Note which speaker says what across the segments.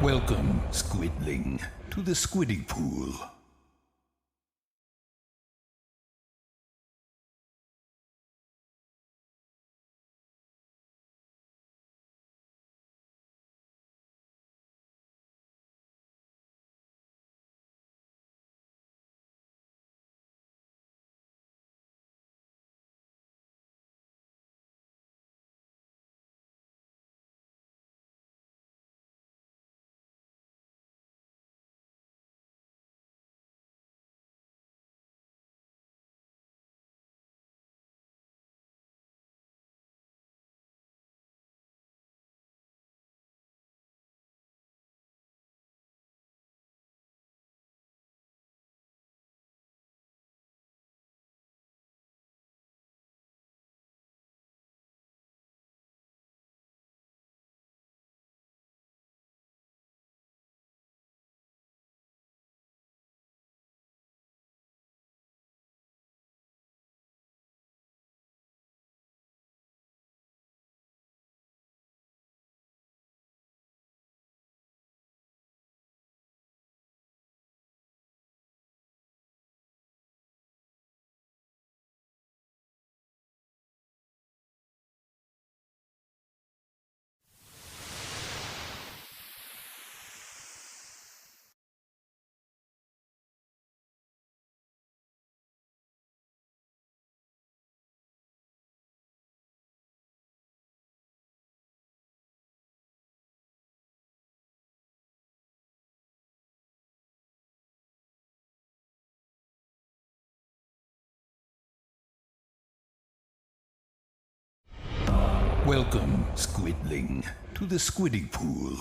Speaker 1: Welcome, Squidling, to the Squidding Pool. Welcome, Squidling, to the Squidding Pool.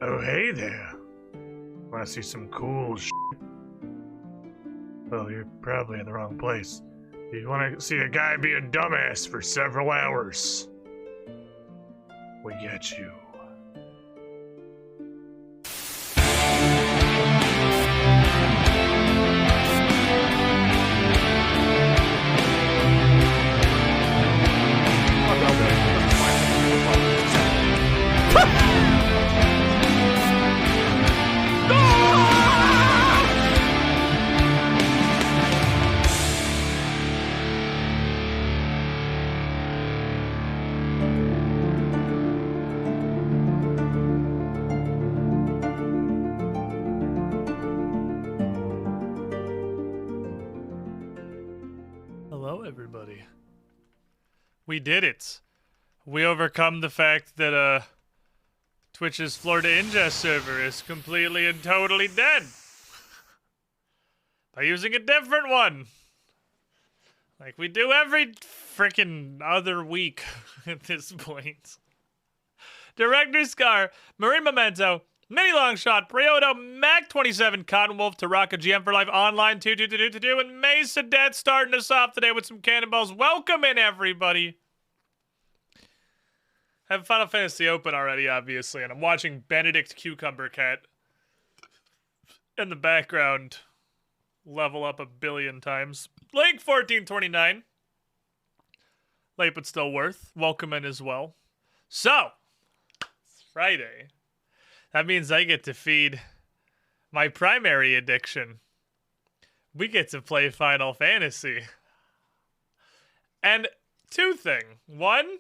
Speaker 2: Oh, hey there. Want to see some cool shit? Well, you're probably in the wrong place. You want to see a guy be a dumbass for several hours. We get you. Hello, everybody. We did it. We overcome the fact that, Twitch's Florida ingest server is completely and totally dead. By using a different one. Like we do every freaking other week at this point. Director Scar, Marie Memento, Mini Longshot, Prioto, Mac27, Cottonwolf, Taraka, GM for Life, Online, 22222, and Mesa Dead starting us off today with some cannonballs. Welcome in, everybody. I have Final Fantasy open already, obviously, and I'm watching Benedict Cucumber Cat in the background level up 1 billion times. Link 1429. Late but still worth. Welcome in as well. So, it's Friday. That means I get to feed my primary addiction. We get to play Final Fantasy. And two things. One,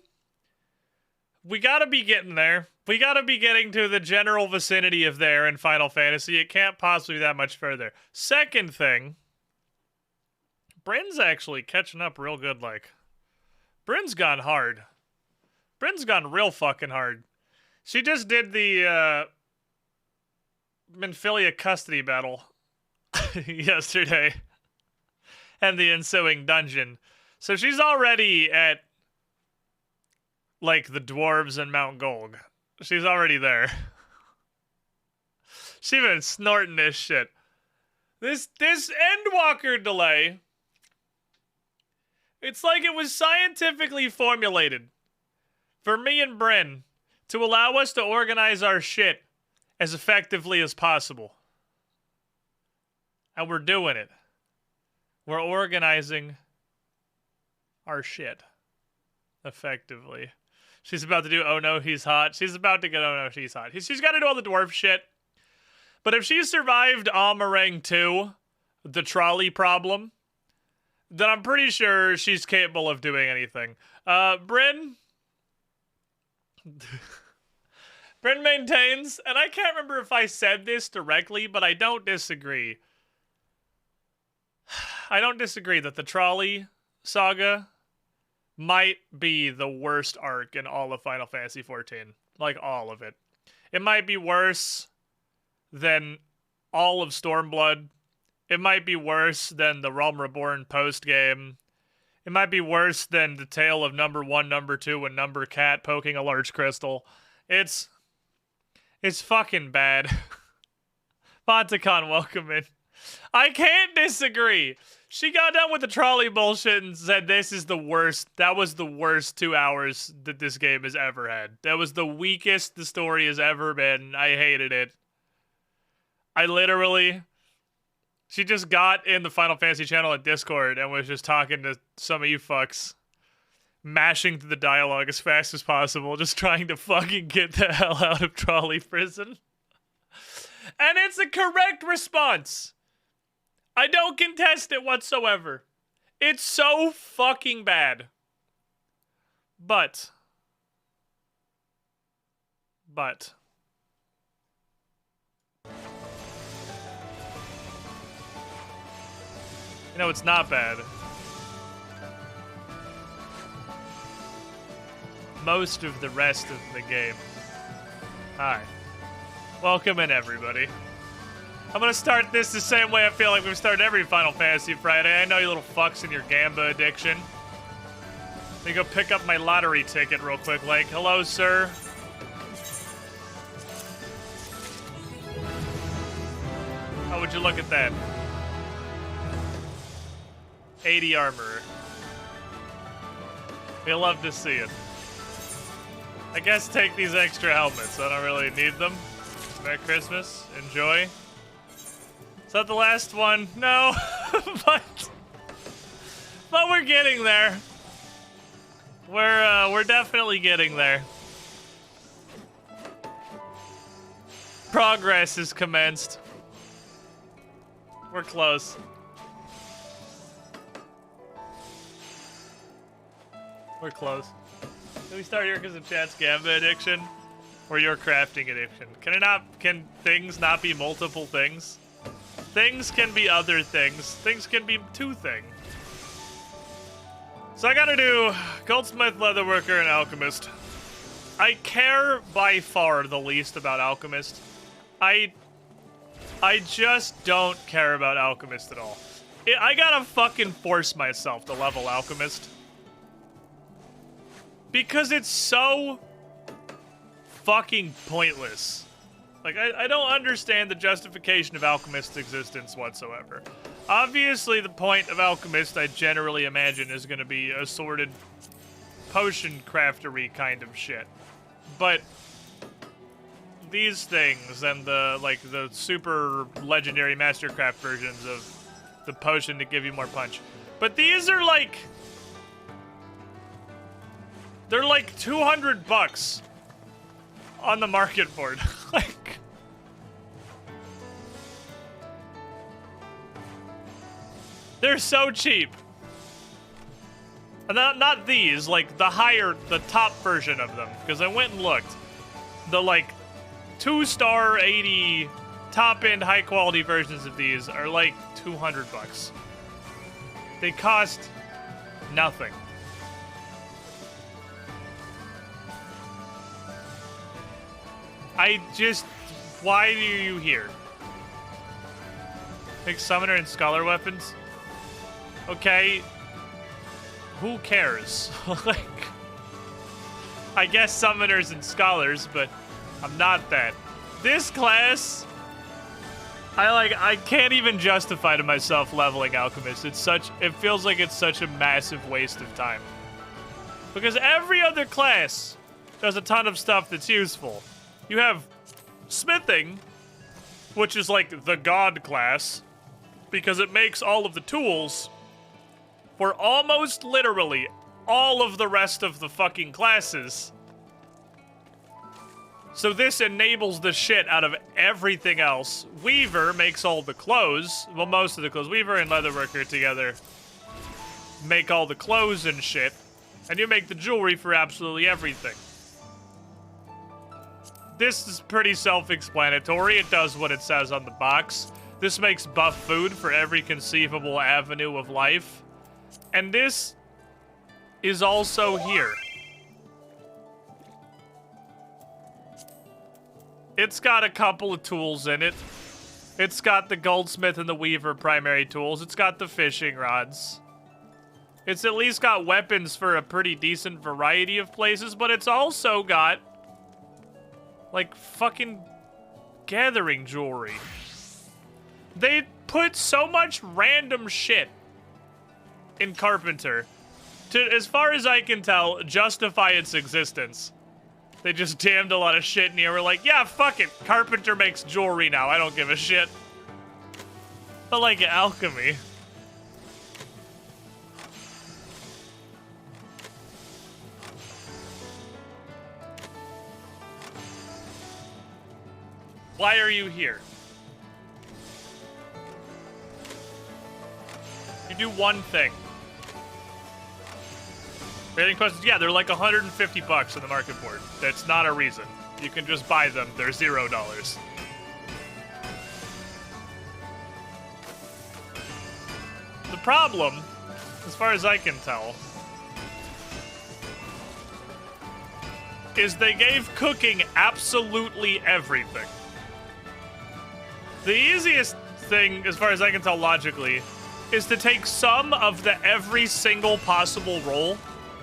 Speaker 2: we gotta be getting there. We gotta be getting to the general vicinity of there in Final Fantasy. It can't possibly be that much further. Second thing, Bryn's actually catching up real good, like. Bryn's gone hard. Bryn's gone real fucking hard. She just did the, Minfilia custody battle yesterday and the ensuing dungeon. So she's already at like the dwarves and Mount Golg. She's already there. She's been snorting this shit. This Endwalker delay, it's like it was scientifically formulated for me and Bryn to allow us to organize our shit as effectively as possible. And we're doing it. We're organizing our shit effectively. She's about to do oh no, he's hot. She's about to get oh no, she's hot. She's got to do all the dwarf shit. But if she survived Amarang 2, the trolley problem, then I'm pretty sure she's capable of doing anything. Bryn... Bryn maintains, and I can't remember if I said this directly, but I don't disagree. I don't disagree that the trolley saga might be the worst arc in all of Final Fantasy XIV. Like, all of it. It might be worse than all of Stormblood. It might be worse than the Realm Reborn post-game. It might be worse than the tale of number 1, number 2, and number cat poking a large crystal. It's fucking bad. Fonticon, welcome in. I can't disagree. She got done with the trolley bullshit and said this is the worst. That was the worst 2 hours that this game has ever had. That was the weakest the story has ever been. I hated it. I literally... She just got in the Final Fantasy channel at Discord and was just talking to some of you fucks. Mashing through the dialogue as fast as possible, just trying to fucking get the hell out of trolley prison. And it's a correct response. I don't contest it whatsoever. It's so fucking bad. But. You know, it's not bad. Most of the rest of the game. Hi. Welcome in, everybody. I'm gonna start this the same way I feel like we've started every Final Fantasy Friday. I know you little fucks in your Gamba addiction. Let me go pick up my lottery ticket real quick, like, hello, sir. How would you look at that? 80 armor. We love to see it. I guess take these extra helmets. I don't really need them. Merry Christmas. Enjoy. Is that the last one? No. but we're getting there. We're definitely getting there. Progress is commenced. We're close. We're close. Can we start here because of chat's Gamba addiction? Or your crafting addiction? Can things not be multiple things? Things can be other things. Things can be two things. So I gotta do Goldsmith, Leatherworker, and Alchemist. I care by far the least about Alchemist. I just don't care about Alchemist at all. I gotta fucking force myself to level Alchemist. Because it's so fucking pointless. Like, I don't understand the justification of Alchemist's existence whatsoever. Obviously, the point of Alchemist, I generally imagine, is gonna be assorted potion craftery kind of shit. But these things and the, like, the super legendary mastercraft versions of the potion to give you more punch. But these are like... they're like 200 bucks on the market board. Like... they're so cheap. Not these, like the top version of them. Because I went and looked. The like 2-star 80 top-end high-quality versions of these are like 200 bucks. They cost nothing. Why are you here? Pick Summoner and Scholar weapons? Okay. Who cares? Like, I guess Summoners and Scholars, but I'm not that. This class, I can't even justify to myself leveling Alchemist. It feels like it's such a massive waste of time. Because every other class does a ton of stuff that's useful. You have Smithing, which is like the God class, because it makes all of the tools for almost literally all of the rest of the fucking classes. So this enables the shit out of everything else. Weaver makes all the clothes. Well, most of the clothes. Weaver and Leatherworker together make all the clothes and shit. And you make the jewelry for absolutely everything. This is pretty self-explanatory. It does what it says on the box. This makes buff food for every conceivable avenue of life. And this is also here. It's got a couple of tools in it. It's got the Goldsmith and the Weaver primary tools. It's got the fishing rods. It's at least got weapons for a pretty decent variety of places, but it's also got, like, fucking gathering jewelry. They put so much random shit in Carpenter to, as far as I can tell, justify its existence. They just damned a lot of shit in here. We're like, yeah, fuck it. Carpenter makes jewelry now. I don't give a shit. But like alchemy. Why are you here? You do one thing. Rating questions? Yeah, they're like 150 bucks on the market board. That's not a reason. You can just buy them. They're $0. The problem, as far as I can tell, is they gave cooking absolutely everything. The easiest thing, as far as I can tell logically, is to take some of the every single possible role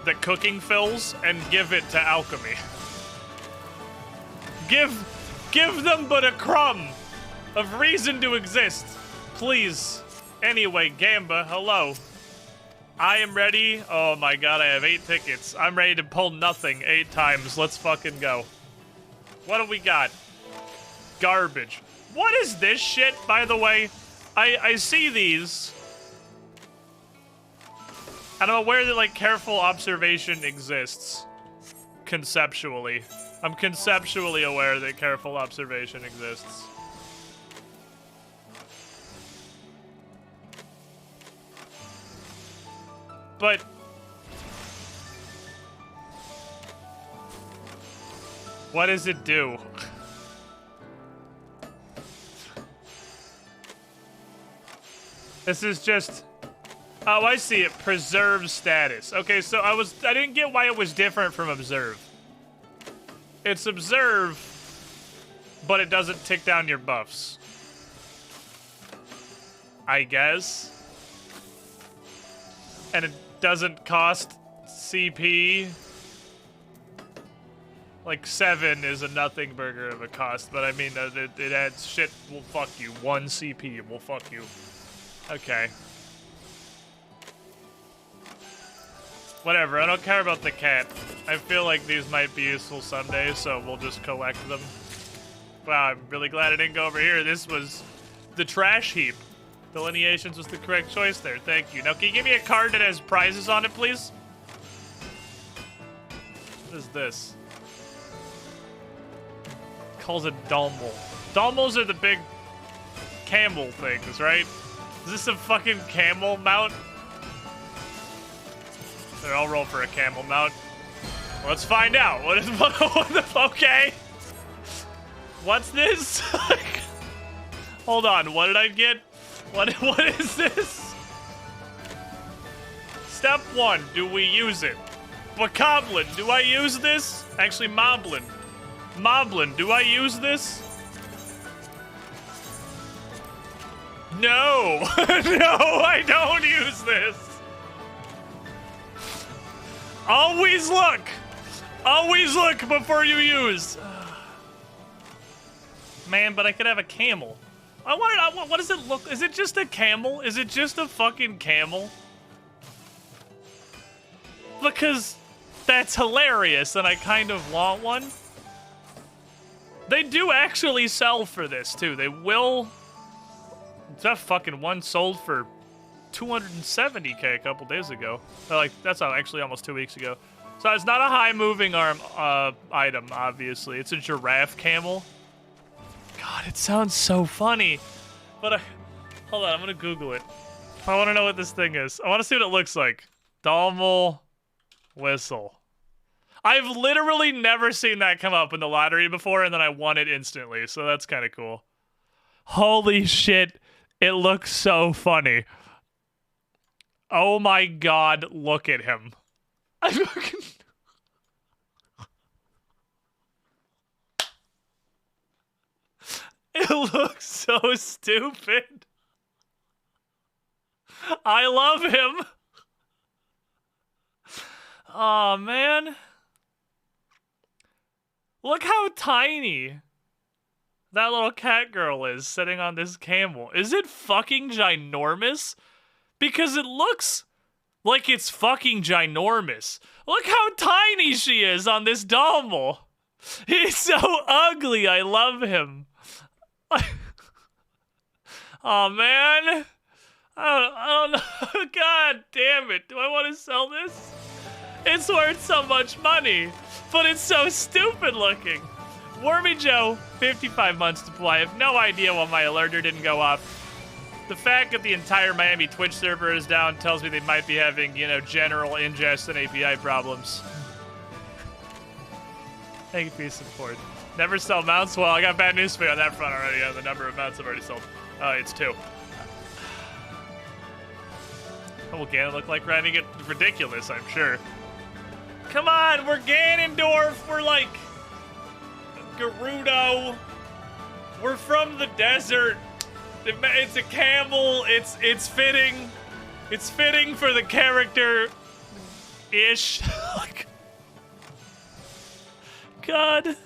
Speaker 2: that cooking fills and give it to alchemy. Give them but a crumb of reason to exist, please. Anyway, Gamba, hello. I am ready. Oh my god, I have 8 tickets. I'm ready to pull nothing 8 times. Let's fucking go. What do we got? Garbage. What is this shit, by the way? I see these. And I'm aware that, like, careful observation exists. Conceptually. I'm conceptually aware that careful observation exists. But... what does it do? This is just Oh, I see it. Preserve status. Okay, so I didn't get why it was different from observe. It's observe, but it doesn't tick down your buffs. I guess. And it doesn't cost CP. Like 7 is a nothing burger of a cost, but I mean, it adds shit. Well, fuck you. 1 CP. Well, fuck you. Okay. Whatever, I don't care about the cat. I feel like these might be useful someday, so we'll just collect them. Wow, I'm really glad I didn't go over here. This was the trash heap. Delineations was the correct choice there. Thank you. Now, can you give me a card that has prizes on it, please? What is this? Calls it Dalmol. Dalmals are the big camel things, right? Is this a fucking camel mount? Here, I'll roll for a camel mount. Let's find out. What the okay? What's this? Hold on, what did I get? What is this? Step 1, do we use it? Bokoblin, do I use this? Actually, Moblin. Moblin, do I use this? No! No, I don't use this! Always look! Always look before you use! Man, but I could have a camel. What does it look? Is it just a camel? Is it just a fucking camel? Because that's hilarious and I kind of want one. They do actually sell for this too. They will. That fucking one sold for 270k a couple days ago. Like, that's actually almost 2 weeks ago. So it's not a high moving arm item, obviously. It's a giraffe camel. God, it sounds so funny. But hold on, I'm gonna Google it. I want to know what this thing is. I want to see what it looks like. Dalmol whistle. I've literally never seen that come up in the lottery before, and then I won it instantly. So that's kind of cool. Holy shit, it looks so funny. Oh my god, look at him. I fucking... It looks so stupid. I love him. Aw, man. Look how tiny that little cat girl is sitting on this camel. Is it fucking ginormous? Because it looks like it's fucking ginormous. Look how tiny she is on this Dalmol. He's so ugly. I love him. Oh man. I don't know. God damn it. Do I want to sell this? It's worth so much money, but it's so stupid looking. Wormy Joe, 55 months to play. I have no idea why my alerter didn't go off. The fact that the entire Miami Twitch server is down tells me they might be having, you know, general ingest and API problems. Thank you for your support. Never sell mounts? Well, I got bad news for you on that front already. The number of mounts I've already sold. It's 2. What will Ganon look like riding it? Ridiculous, I'm sure. Come on, we're Ganondorf. We're like Gerudo. We're from the desert. It's a camel. It's fitting. It's fitting for the character-ish. God.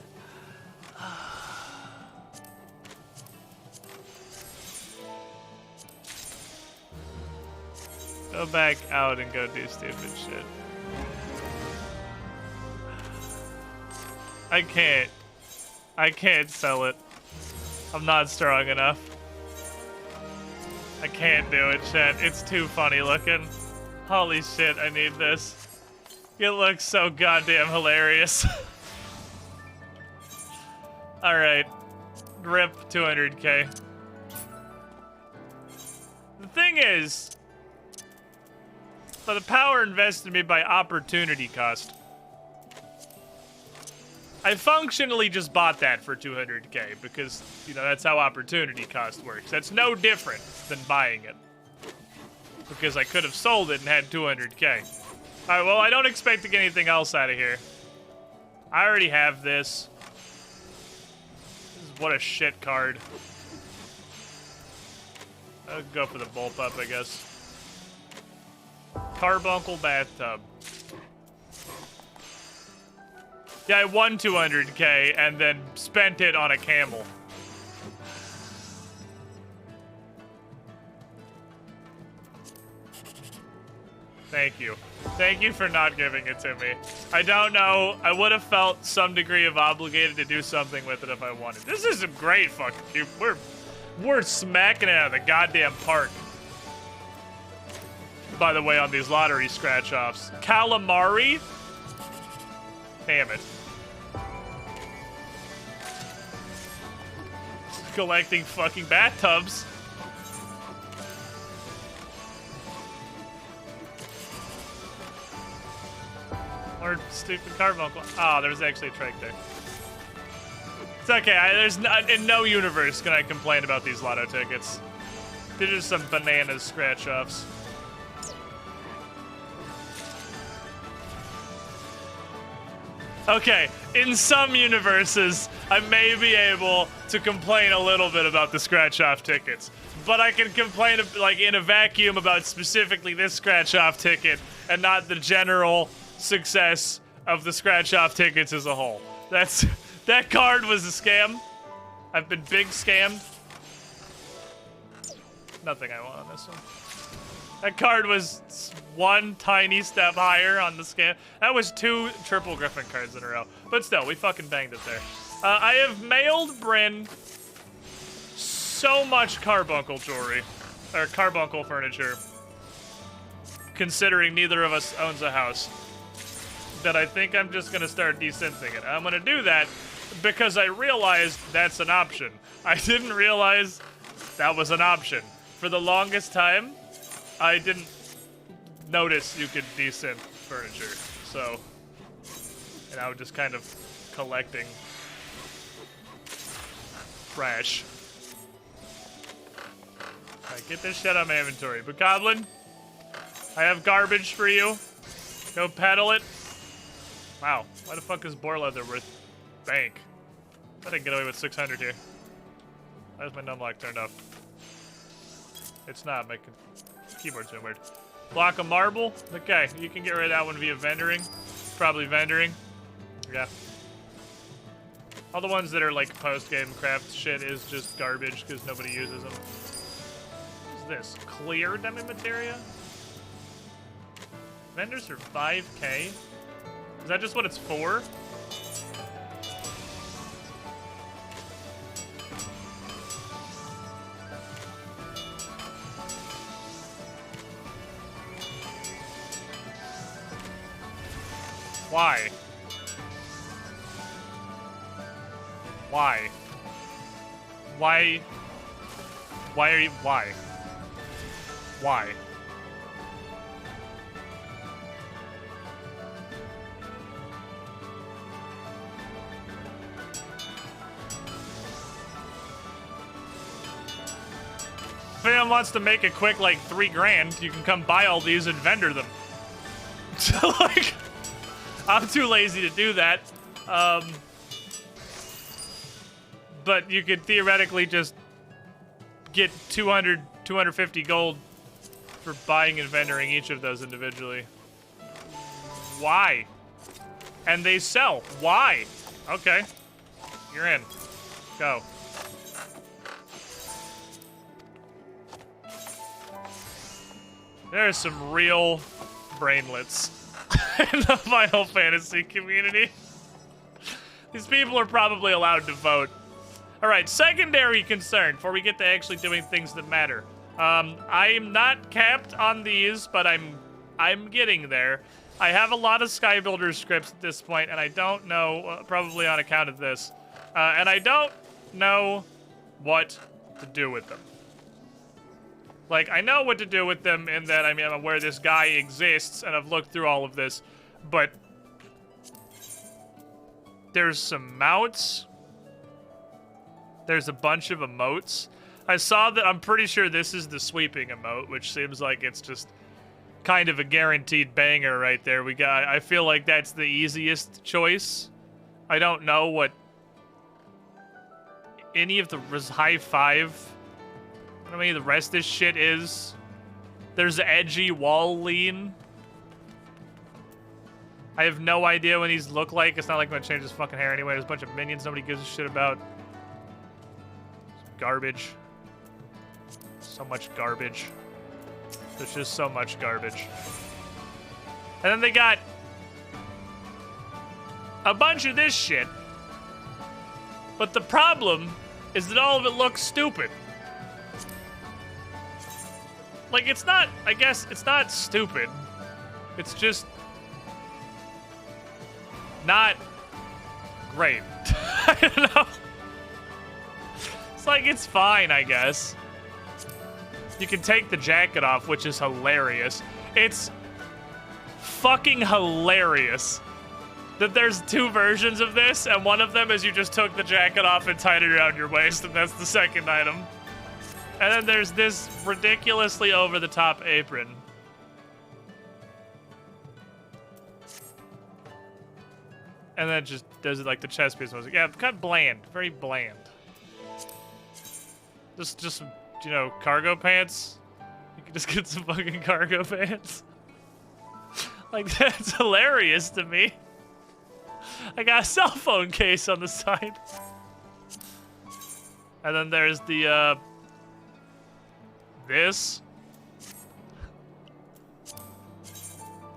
Speaker 2: Go back out and go do stupid shit. I can't sell it. I'm not strong enough. I can't do it, chat. It's too funny looking. Holy shit, I need this. It looks so goddamn hilarious. Alright. Rip 200k. The thing is, for the power invested in me by opportunity cost, I functionally just bought that for 200k because, you know, that's how opportunity cost works. That's no different than buying it. because I could have sold it and had 200k. Alright, well, I don't expect to get anything else out of here. I already have this. What a shit card. I'll go for the bullpup, I guess. Carbuncle bathtub. Yeah, I won 200k and then spent it on a camel. Thank you. Thank you for not giving it to me. I don't know. I would have felt some degree of obligated to do something with it if I wanted. This is some great fucking cube. We're smacking it out of the goddamn park. By the way, on these lottery scratch-offs. Calamari? Damn it. Collecting fucking bathtubs. Or stupid carbuncle. Oh, there's actually a trick there. It's okay. In no universe can I complain about these lotto tickets. They're just some bananas scratch-offs. Okay, in some universes, I may be able to complain a little bit about the scratch-off tickets. But I can complain, like, in a vacuum about specifically this scratch-off ticket and not the general success of the scratch-off tickets as a whole. That card was a scam. I've been big scammed. Nothing I want on this one. That card was one tiny step higher on the scam. That was 2 triple Griffin cards in a row. But still, we fucking banged it there. I have mailed Bryn so much carbuncle jewelry. Or carbuncle furniture. Considering neither of us owns a house. That I think I'm just gonna start desensing it. I'm gonna do that because I realized that's an option. I didn't realize that was an option. For the longest time, I didn't notice you could descent furniture. So, and I was just kind of collecting trash. Alright, get this shit out of my inventory. Bokoblin, I have garbage for you. Go peddle it. Wow, why the fuck is boar leather worth bank? I didn't get away with 600 here. Why is my numlock turned off? It's not, my keyboard's been weird. Block of marble? Okay, you can get rid of that one via vendoring. Probably vendoring. Yeah. All the ones that are like post-game craft shit is just garbage because nobody uses them. What is this? Clear demi materia? Vendors are 5k? Is that just what it's for? Why? Why? Why? Why are you... Why? Why? If anyone wants to make a quick, like, 3 grand, you can come buy all these and vendor them. So, like, I'm too lazy to do that. But you could theoretically just get 250 gold for buying and vendoring each of those individually. Why? And they sell. Why? Okay. You're in. Go. There are some real brainlets in the Final Fantasy community. These people are probably allowed to vote. Alright, secondary concern before we get to actually doing things that matter. I'm not capped on these, but I'm getting there. I have a lot of Skybuilder scripts at this point, and I don't know, probably on account of this. And I don't know what to do with them. Like, I know what to do with them in that, I mean, I'm aware this guy exists, and I've looked through all of this, but there's some mounts. There's a bunch of emotes. I saw that. I'm pretty sure this is the sweeping emote, which seems like it's just kind of a guaranteed banger right there. I feel like that's the easiest choice. I don't know what any of the high five. I don't know any of the rest of this shit is. There's edgy wall lean. I have no idea what these look like. It's not like I'm gonna change his fucking hair anyway. There's a bunch of minions nobody gives a shit about. Garbage. So much garbage. There's just so much garbage. And then they got a bunch of this shit. But the problem is that all of it looks stupid. Like, it's not, I guess, it's not stupid. It's just not great. I don't know. It's like, it's fine, I guess. You can take the jacket off, which is hilarious. It's fucking hilarious that there's two versions of this, and one of them is you just took the jacket off and tied it around your waist, and that's the second item. And then there's this ridiculously over-the-top apron. And then it just does it like the chest piece music. Yeah, kind of bland. Very bland. Just, you know, cargo pants. You can just get some fucking cargo pants. Like, that's hilarious to me. I got a cell phone case on the side. And then there's the, this.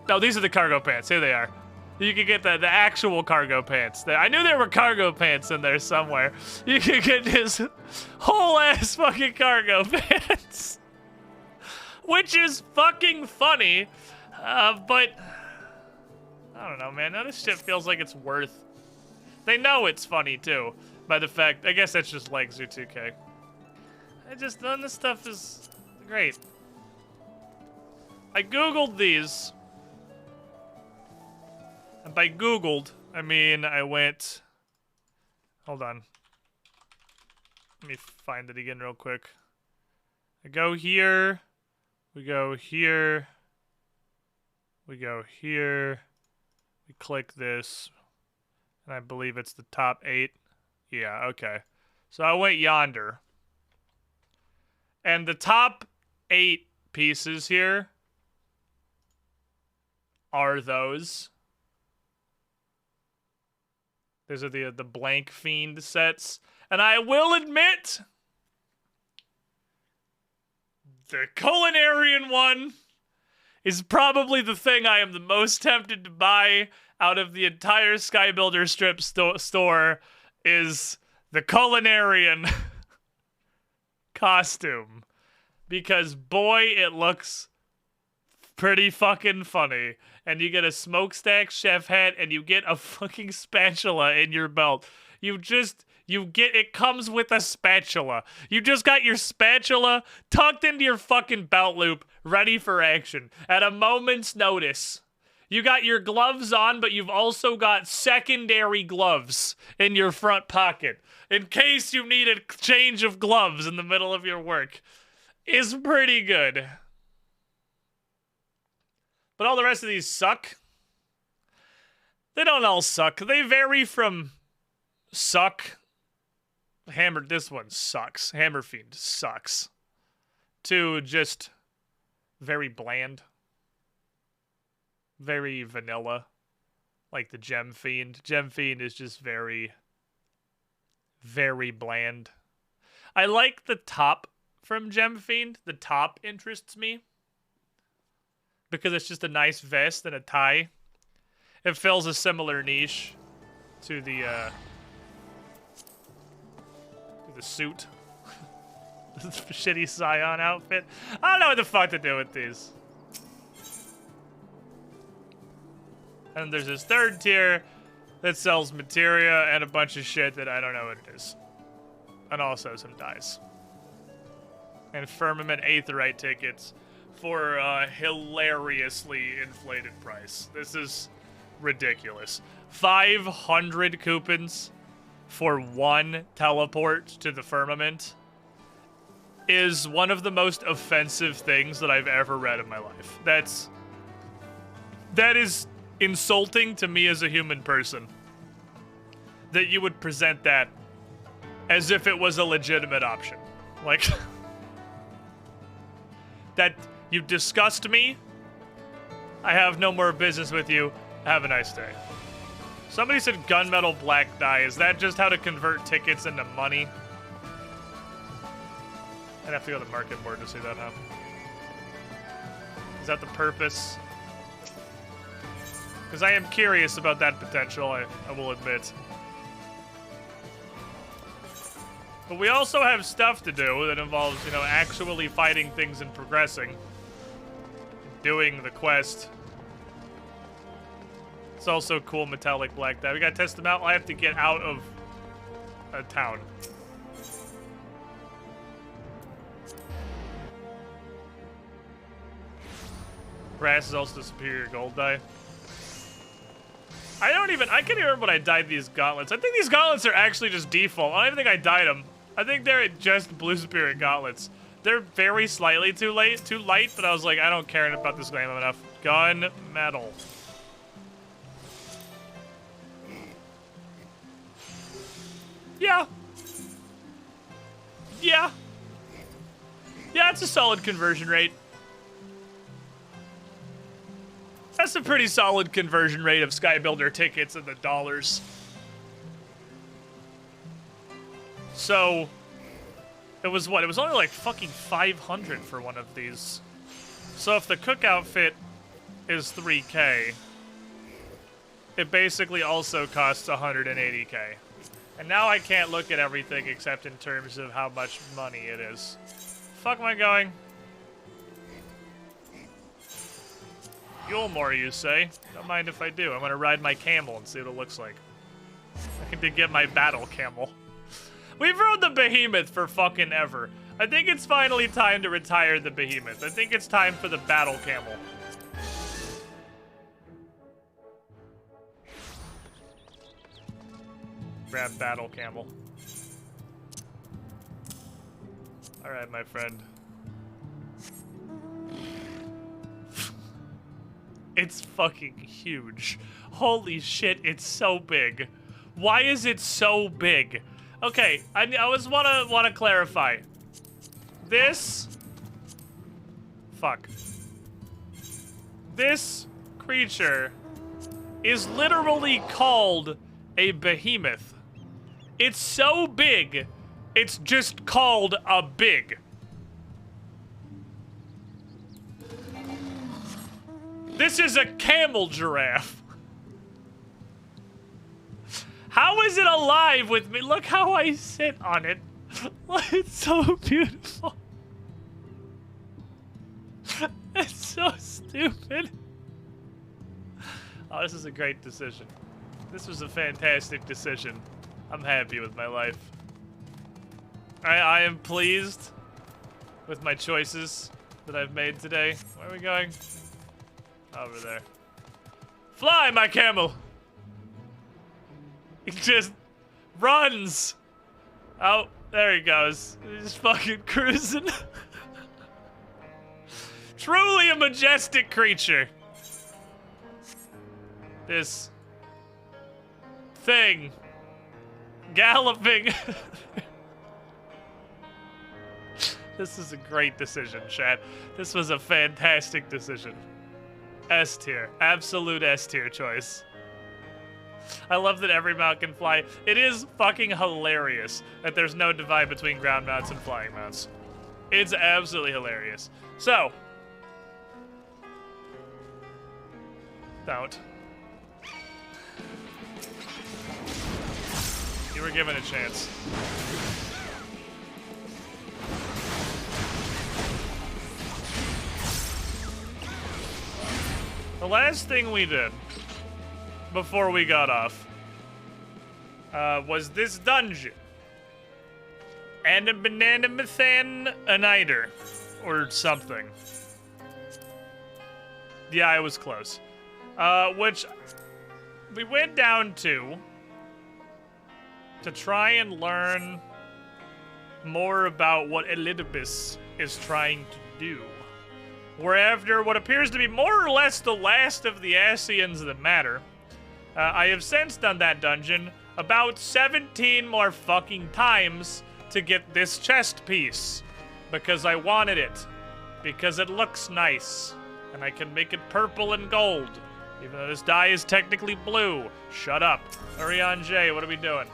Speaker 2: No, these are the cargo pants. Here they are. You can get the actual cargo pants. I knew there were cargo pants in there somewhere. You can get this whole ass fucking cargo pants. Which is fucking funny. But I don't know, man. Now this shit feels like it's worth. They know it's funny too. By the fact, I guess that's just like Zoo 2K. None of this stuff is great. I Googled these. And by Googled, I mean I went... Hold on. Let me find it again real quick. I go here. We go here. We go here. We click this. And I believe it's the top 8. Yeah, okay. So I went yonder. And the top 8 pieces here are those. These are the blank fiend sets. And I will admit, the culinarian one is probably the thing I am the most tempted to buy out of the entire Skybuilder strip store is the culinarian costume. Because boy, it looks pretty fucking funny. And you get a smokestack chef hat, and you get a fucking spatula in your belt. It comes with a spatula. You just got your spatula tucked into your fucking belt loop, ready for action. At a moment's notice. You got your gloves on, but you've also got secondary gloves in your front pocket. In case you need a change of gloves in the middle of your work. Is pretty good. But all the rest of these suck. They don't all suck. They vary from suck. This one sucks. Hammer Fiend sucks. To just very bland. Very vanilla. Like the Gem Fiend. Gem Fiend is just very, very bland. I like the top from Gem Fiend. The top interests me. Because it's just a nice vest and a tie. It fills a similar niche to the suit. The shitty Scion outfit. I don't know what the fuck to do with these. And there's this third tier that sells materia and a bunch of shit that I don't know what it is. And also some dice. And Firmament Aetherite tickets for a hilariously inflated price. This is ridiculous. 500 coupons for one teleport to the Firmament is one of the most offensive things that I've ever read in my life. That is insulting to me as a human person. That you would present that as if it was a legitimate option. Like, that you disgust me. I have no more business with you. Have a nice day. Somebody said gunmetal black dye. Is that just how to convert tickets into money? I'd have to go to the market board to see that, huh? Is that the purpose? Because I am curious about that potential, I will admit. But we also have stuff to do that involves, you know, actually fighting things and progressing. Doing the quest. It's also cool metallic black dye. We gotta test them out. I have to get out of a town. Brass is also superior gold dye. I can't even remember when I dyed these gauntlets. I think these gauntlets are actually just default. I don't even think I dyed them. I think they're just blue spirit gauntlets. They're very slightly too light, but I was like, I don't care about this game enough. Gun metal. Yeah. Yeah. Yeah, it's a solid conversion rate. That's a pretty solid conversion rate of Skybuilder tickets and the dollars. So, it was what? It was only like fucking 500 for one of these. So if the cook outfit is 3K, it basically also costs 180K. And now I can't look at everything except in terms of how much money it is. Fuck am I going? Yulmore, you say? Don't mind if I do. I'm gonna ride my camel and see what it looks like. I can get my battle camel. We've rode the behemoth for fucking ever. I think it's finally time to retire the behemoth. I think it's time for the battle camel. Grab battle camel. Alright, my friend. It's fucking huge. Holy shit, it's so big. Why is it so big? Okay, I always wanna clarify. This... Fuck. This creature is literally called a behemoth. It's so big, it's just called a big. This is a camel giraffe. How is it alive with me? Look how I sit on it. It's so beautiful. It's so stupid. Oh, this is a great decision. This was a fantastic decision. I'm happy with my life. I am pleased with my choices that I've made today. Where are we going? Over there. Fly, my camel! He just runs! Oh, there he goes. He's fucking cruising. Truly a majestic creature. This thing galloping. This is a great decision, chat. This was a fantastic decision. S tier. Absolute S tier choice. I love that every mount can fly. It is fucking hilarious that there's no divide between ground mounts and flying mounts. It's absolutely hilarious. So. Don't. You were given a chance. The last thing we did before we got off was this dungeon. And a banana methan aniter or something. Yeah, I was close. Which we went down to try and learn more about what Elidibus is trying to do. We're after what appears to be more or less the last of the Asians that matter. I have since done that dungeon about 17 more fucking times to get this chest piece. Because I wanted it. Because it looks nice. And I can make it purple and gold. Even though this dye is technically blue. Shut up. Ariane J, what are we doing?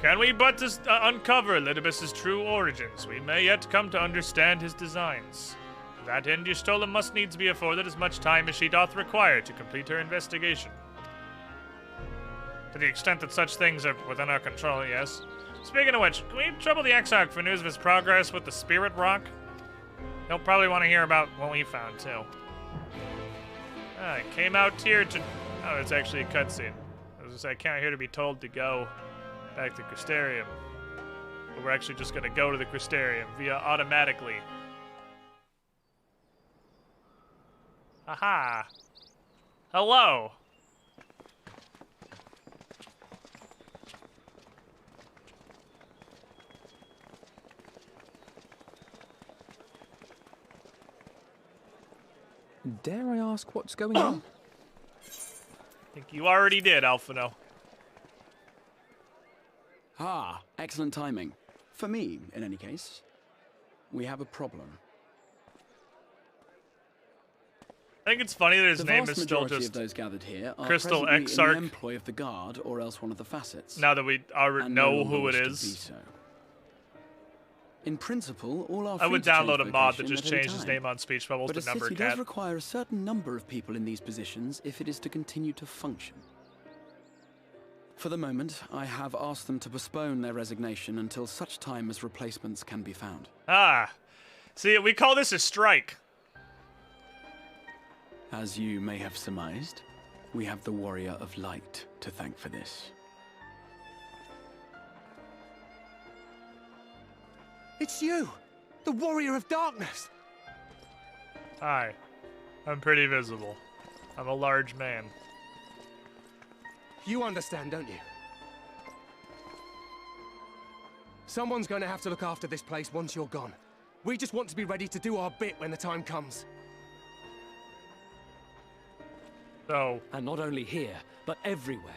Speaker 2: Can we but uncover Elidibus's true origins? We may yet come to understand his designs. To that end, Y'shtola must needs be afforded as much time as she doth require to complete her investigation. To the extent that such things are within our control, yes. Speaking of which, can we trouble the Exarch for news of his progress with the Spirit Rock? He'll probably want to hear about what we found, too. I came out here to... Oh, it's actually a cutscene. I was gonna say, I came out here to be told to go back to Crystarium. But we're actually just gonna go to the Crystarium via automatically. Aha! Hello!
Speaker 3: Dare I ask what's going on?
Speaker 2: I think you already did, Alphino.
Speaker 4: Ah, excellent timing. For me, in any case. We have a problem.
Speaker 2: I think it's funny that his
Speaker 4: The
Speaker 2: name
Speaker 4: vast
Speaker 2: is still
Speaker 4: majority
Speaker 2: just
Speaker 4: of those gathered here are
Speaker 2: Crystal
Speaker 4: presently in
Speaker 2: Exarch.
Speaker 4: the employ of the guard or else one of the facets.
Speaker 2: now that we already
Speaker 4: and
Speaker 2: know
Speaker 4: no longer
Speaker 2: who it
Speaker 4: wish to
Speaker 2: is.
Speaker 4: be so. In principle, all are
Speaker 2: I
Speaker 4: free
Speaker 2: would
Speaker 4: to change
Speaker 2: download a mod that
Speaker 4: vocation
Speaker 2: just
Speaker 4: at any
Speaker 2: changed his
Speaker 4: time.
Speaker 2: name on speech bubbles
Speaker 4: But
Speaker 2: to
Speaker 4: a
Speaker 2: Number
Speaker 4: city does
Speaker 2: Cat.
Speaker 4: require a certain number of people in these positions if it is to continue to function. For the moment, I have asked them to postpone their resignation until such time as replacements can be found.
Speaker 2: Ah. See, we call this a strike.
Speaker 4: As you may have surmised, we have the Warrior of Light to thank for this.
Speaker 5: It's you! The Warrior of Darkness!
Speaker 2: Hi. I'm pretty visible. I'm a large man.
Speaker 5: You understand, don't you? Someone's going to have to look after this place once you're gone. We just want to be ready to do our bit when the time comes.
Speaker 2: So,
Speaker 6: And not only here, but everywhere.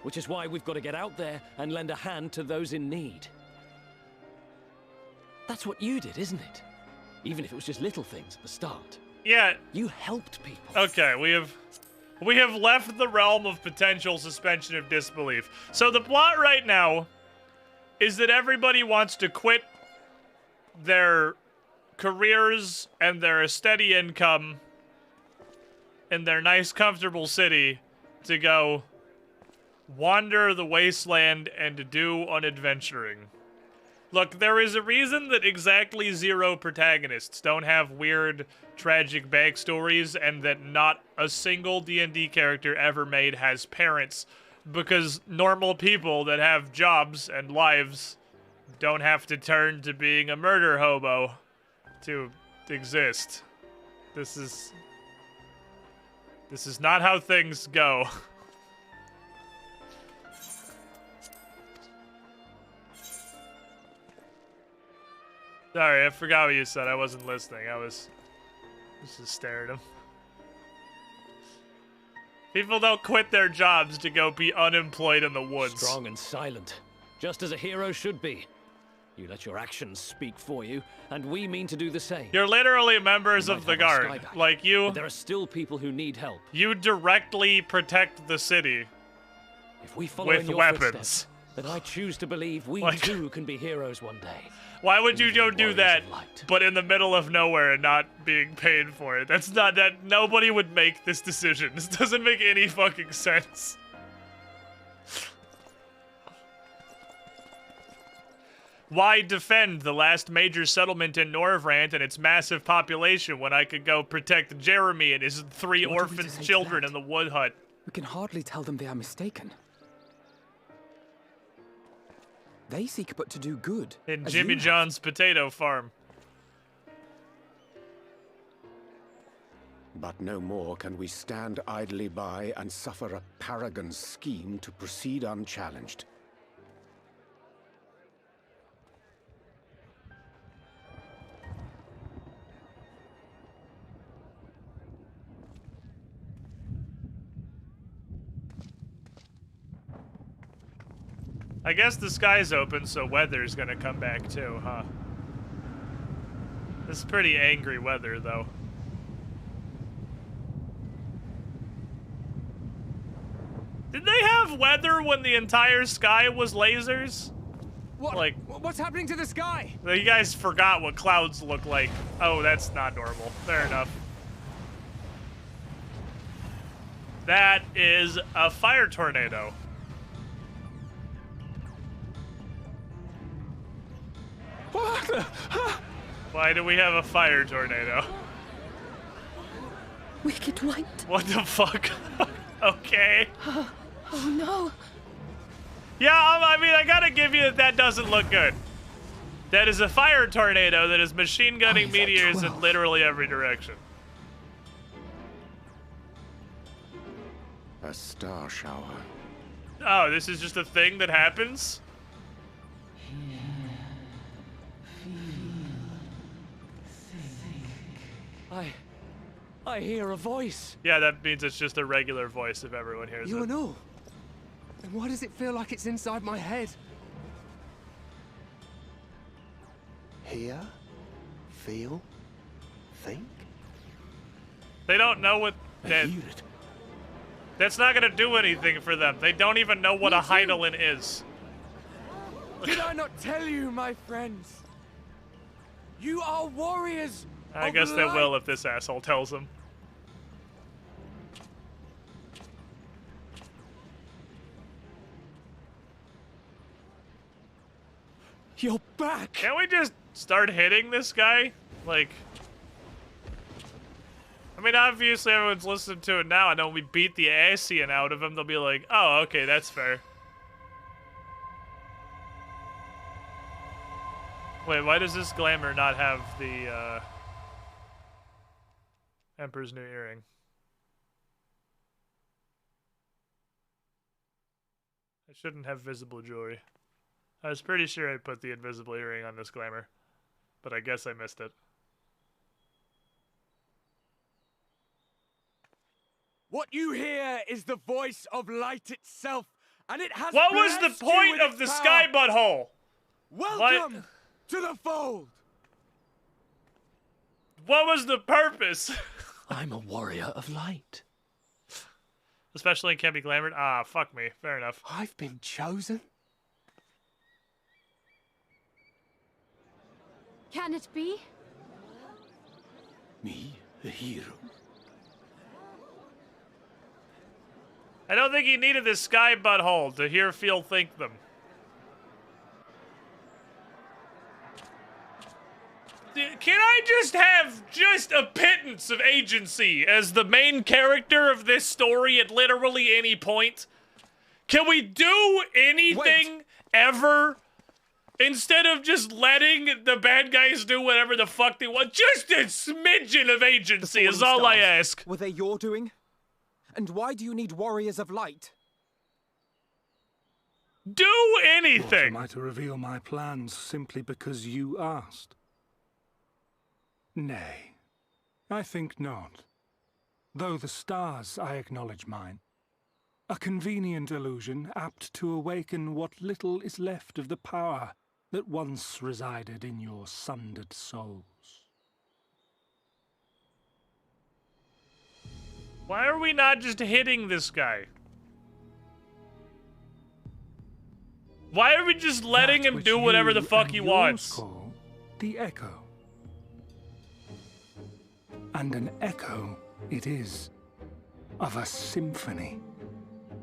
Speaker 6: Which is why we've got to get out there and lend a hand to those in need. That's what you did, isn't it? Even if it was just little things at the start.
Speaker 2: yeah,
Speaker 6: You helped people.
Speaker 2: okay, we have left the realm of potential suspension of disbelief. So the plot right now is that everybody wants to quit their careers and their steady income in their nice, comfortable city to go wander the wasteland and to do unadventuring. Look, there is a reason that exactly 0 protagonists don't have weird, tragic backstories and that not a single D&D character ever made has parents, because normal people that have jobs and lives don't have to turn to being a murder hobo to exist. This is not how things go. Sorry, I forgot what you said. I wasn't listening. I was just staring at him. People don't quit their jobs to go be unemployed in the woods.
Speaker 6: Strong and silent. Just as a hero should be. You let your actions speak for you, and we mean to do the same.
Speaker 2: You're literally members
Speaker 6: We
Speaker 2: of
Speaker 6: might
Speaker 2: the
Speaker 6: have our
Speaker 2: guard.
Speaker 6: sky back,
Speaker 2: Like you,
Speaker 6: But there are still people who need help.
Speaker 2: you directly protect the city.
Speaker 6: If we follow
Speaker 2: with
Speaker 6: in your
Speaker 2: weapons.
Speaker 6: footsteps, then I choose to believe we
Speaker 2: Like-
Speaker 6: too can be heroes one day.
Speaker 2: Why would you go
Speaker 6: Warriors
Speaker 2: do
Speaker 6: of
Speaker 2: that,
Speaker 6: light.
Speaker 2: but in the middle of nowhere and not being paid for it? That's not that. Nobody would make this decision. This doesn't make any fucking sense. Why defend the last major settlement in Norvrant and its massive population when I could go protect Jeremy and his 3
Speaker 3: What are we to
Speaker 2: orphan
Speaker 3: say to
Speaker 2: children
Speaker 3: that?
Speaker 2: in the wood hut?
Speaker 3: We can hardly tell them they are mistaken. They seek but to do good.
Speaker 2: In
Speaker 3: as
Speaker 2: Jimmy
Speaker 3: you have.
Speaker 2: John's potato farm.
Speaker 7: But no more can we stand idly by and suffer a paragon's scheme to proceed unchallenged.
Speaker 2: I guess the sky's open, so weather's gonna come back too, huh? This is pretty angry weather, though. Did they have weather when the entire sky was lasers?
Speaker 5: What?
Speaker 2: Like,
Speaker 5: What's happening to the sky?
Speaker 2: you guys forgot what clouds look like. Oh, that's not normal. Fair enough. That is a fire tornado.
Speaker 5: What the?
Speaker 2: Why do we have a fire tornado?
Speaker 8: Wicked White.
Speaker 2: What the fuck? Okay.
Speaker 8: Oh no.
Speaker 2: Yeah, I mean, I gotta give you that doesn't look good. That is a fire tornado that is machine gunning
Speaker 8: Eyes at
Speaker 2: meteors in
Speaker 8: 12.
Speaker 2: literally every direction.
Speaker 7: A star shower.
Speaker 2: Oh, this is just a thing that happens?
Speaker 6: I hear a voice.
Speaker 2: Yeah, that means it's just a regular voice if everyone hears
Speaker 5: You
Speaker 2: it.
Speaker 5: and all. Then why does it feel like it's inside my head?
Speaker 9: Hear, feel, think.
Speaker 2: They don't know what... That,
Speaker 9: Hear it.
Speaker 2: that's not gonna do anything for them. They don't even know what a Heidelin is.
Speaker 5: Did I not tell you, my friends? You are warriors.
Speaker 2: I
Speaker 5: of
Speaker 2: guess they
Speaker 5: light.
Speaker 2: will if this asshole tells them.
Speaker 5: You're back.
Speaker 2: Can't we just start hitting this guy? Like... I mean, obviously everyone's listening to it now, and when we beat the Asian out of him, they'll be like, oh, okay, that's fair. Wait, why does this glamour not have the, Emperor's New Earring? I shouldn't have visible jewelry. I was pretty sure I put the invisible earring on this glamour, but I guess I missed it.
Speaker 5: What you hear is the voice of light itself, and it has.
Speaker 2: What was
Speaker 5: blessed
Speaker 2: the
Speaker 5: you
Speaker 2: point
Speaker 5: with
Speaker 2: of
Speaker 5: its
Speaker 2: the
Speaker 5: power.
Speaker 2: sky butthole?
Speaker 5: Welcome to the fold.
Speaker 2: What was the purpose?
Speaker 9: I'm a warrior of light.
Speaker 2: Especially in Can't Be Glamored? Ah, fuck me. Fair enough.
Speaker 5: I've been chosen.
Speaker 8: Can it be?
Speaker 9: Me, a hero.
Speaker 2: I don't think he needed this sky butthole to hear, feel, think them. Can I just have just a pittance of agency as the main character of this story at literally any point? Can we do anything ever? Instead of just letting the bad guys do whatever the fuck they want, just a smidgen of agency is all I ask.
Speaker 3: Were they your doing? And why do you need warriors of light?
Speaker 2: Do
Speaker 10: Am
Speaker 2: anything.
Speaker 10: I to reveal my plans simply because you asked? Nay, I think not. Though the stars, I acknowledge mine. A convenient illusion apt to awaken what little is left of the power that once resided in your sundered souls.
Speaker 2: Why are we not just hitting this guy? Why are we just letting
Speaker 10: That
Speaker 2: him
Speaker 10: which
Speaker 2: do whatever
Speaker 10: you
Speaker 2: the fuck
Speaker 10: and
Speaker 2: he
Speaker 10: yours
Speaker 2: wants?
Speaker 10: call the echo. And an echo it is, of a symphony,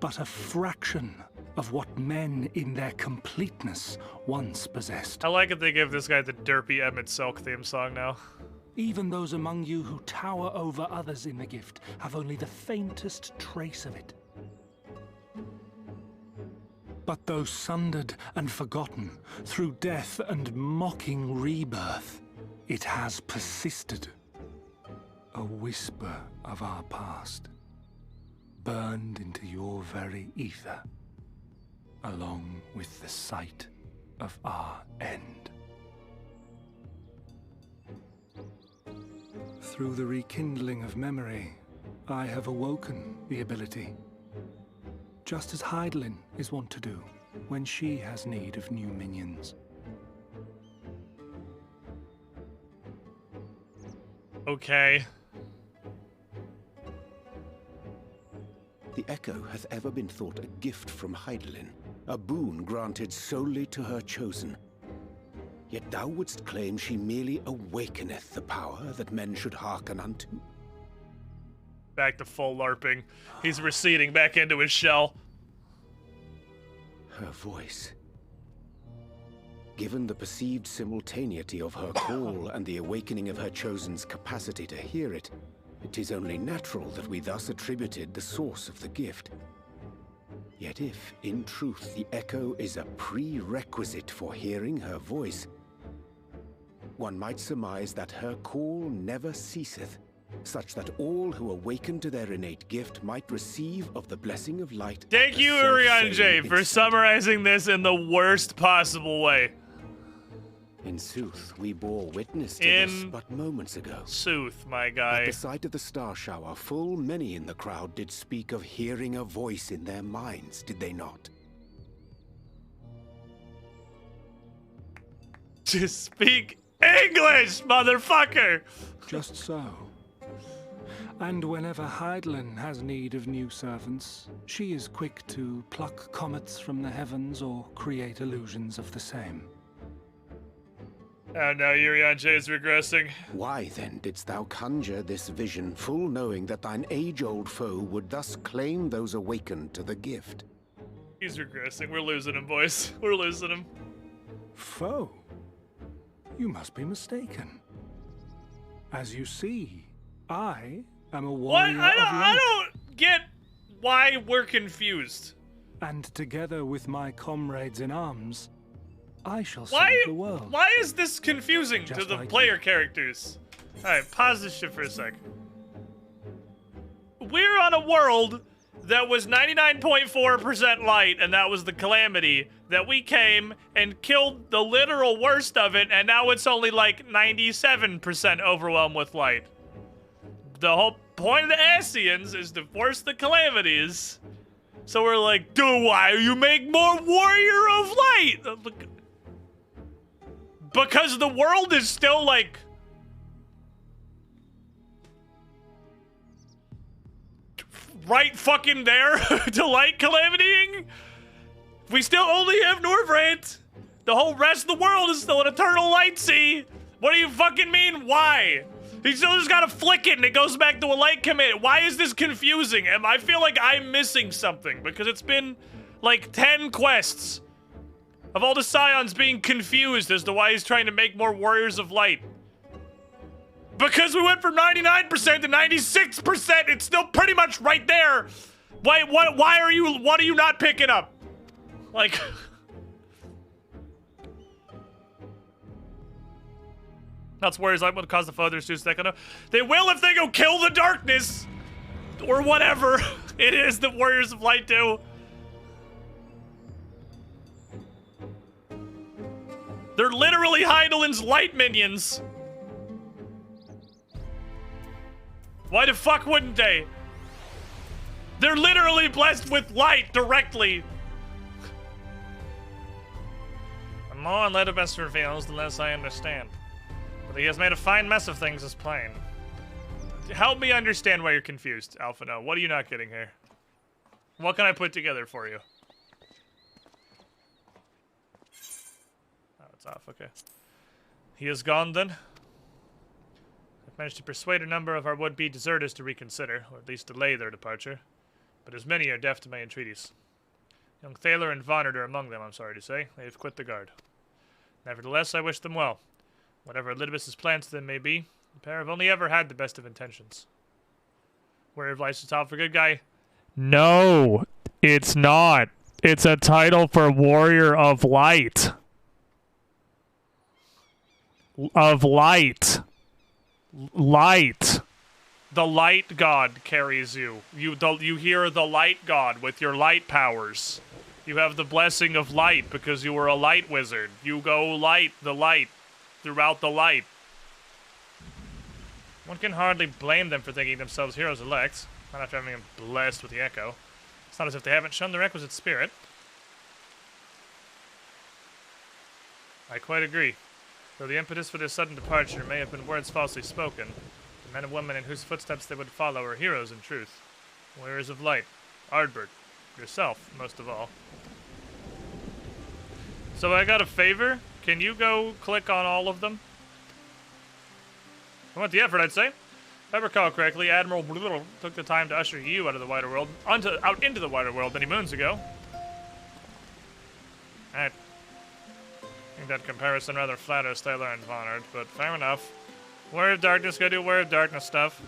Speaker 10: but a fraction of what men in their completeness once possessed.
Speaker 2: I like it they give this guy the derpy Emmett Silk theme song now.
Speaker 10: Even those among you who tower over others in the gift have only the faintest trace of it. But though sundered and forgotten through death and mocking rebirth, it has persisted. A whisper of our past, burned into your very ether, along with the sight of our end. Through the rekindling of memory, I have awoken the ability, just as Heidelin is wont to do. when she has need of new minions.
Speaker 2: Okay.
Speaker 7: The Echo hath ever been thought a gift from Hydaelyn, a boon granted solely to her chosen. Yet thou wouldst claim she merely awakeneth the power that men should hearken unto?
Speaker 2: Back to full LARPing. He's receding back into his shell.
Speaker 7: Her voice. Given the perceived simultaneity of her call and the awakening of her chosen's capacity to hear it, it is only natural that we thus attributed the source of the gift. Yet if, in truth, the Echo is a prerequisite for hearing her voice, one might surmise that her call never ceaseth, such that all who awaken to their innate gift might receive of the blessing of light.
Speaker 2: Thank you, Urian J, for summarizing this in the worst possible way.
Speaker 7: In sooth, we bore witness to this but moments ago.
Speaker 2: Sooth, my guy.
Speaker 7: At the sight of the star shower, full many in the crowd did speak of hearing a voice in their minds, did they not?
Speaker 2: Just speak English, motherfucker!
Speaker 10: Just so. And whenever Hydaelyn has need of new servants, she is quick to pluck comets from the heavens or create illusions of the same.
Speaker 2: Oh no, Urian J is regressing.
Speaker 7: Why then didst thou conjure this vision, full knowing that thine age-old foe would thus claim those awakened to the gift?
Speaker 2: He's regressing. We're losing him, boys. We're losing him.
Speaker 10: Foe? You must be mistaken. As you see, I am a warrior of light.
Speaker 2: I don't get why we're confused.
Speaker 10: And together with my comrades in arms, I shall save the world.
Speaker 2: Why is this confusing to the
Speaker 10: like
Speaker 2: player characters? Alright, pause this shit for a sec. We're on a world that was 99.4% light, and that was the calamity, that we came and killed the literal worst of it, and now it's only like 97% overwhelmed with light. The whole point of the Ascians is to force the calamities. So we're like, dude, why you make more warrior of light? Because the world is still like right fucking there to light calamitying. We still only have Norvrant. The whole rest of the world is still an eternal light sea. What do you fucking mean? Why? He still just gotta flick it and it goes back to a light commit. Why is this confusing? I feel like I'm missing something because it's been like 10 quests of all the Scions being confused as to why he's trying to make more Warriors of Light. Because we went from 99% to 96%, it's still pretty much right there. Why are you not picking up? Like... That's Warriors of Light would cause the foe to choose that. They will if they go kill the darkness! Or whatever it is that Warriors of Light do. They're literally Hydaelyn's light minions. Why the fuck wouldn't they? They're literally blessed with light directly. The more Letterbest reveals, the less I understand. But he has made a fine mess of things as plain. Help me understand why you're confused, Alphino. What are you not getting here? What can I put together for you? Oh, it's off, okay. He is gone then? I've managed to persuade a number of our would-be deserters to reconsider, or at least delay their departure. But as many are deaf to my entreaties. Young Thaler and Vonard are among them, I'm sorry to say. They have quit the guard. Nevertheless, I wish them well. Whatever Elidibus's plans to them may be, the pair have only ever had the best of intentions. Warrior of Light's a title for good guy? No, it's not. It's a title for Warrior of Light. Of light. Light. The light god carries you. You hear the light god with your light powers. You have the blessing of light because you were a light wizard. You go light the light throughout the light. One can hardly blame them for thinking themselves heroes elect, not after having been blessed with the Echo. It's not as if they haven't shown the requisite spirit. I quite agree. Though the impetus for their sudden departure may have been words falsely spoken, the men and women in whose footsteps they would follow are heroes in truth. Warriors of light. Ardbert. Yourself, most of all. So I got a favor. Can you go click on all of them? I want the effort, I'd say. If I recall correctly, Admiral Blittle took the time to usher you out of the wider world, out into the wider world many moons ago. I think that comparison rather flatters Taylor and Von Ert, but fair enough. Warrior of Darkness, go do Warrior of Darkness stuff.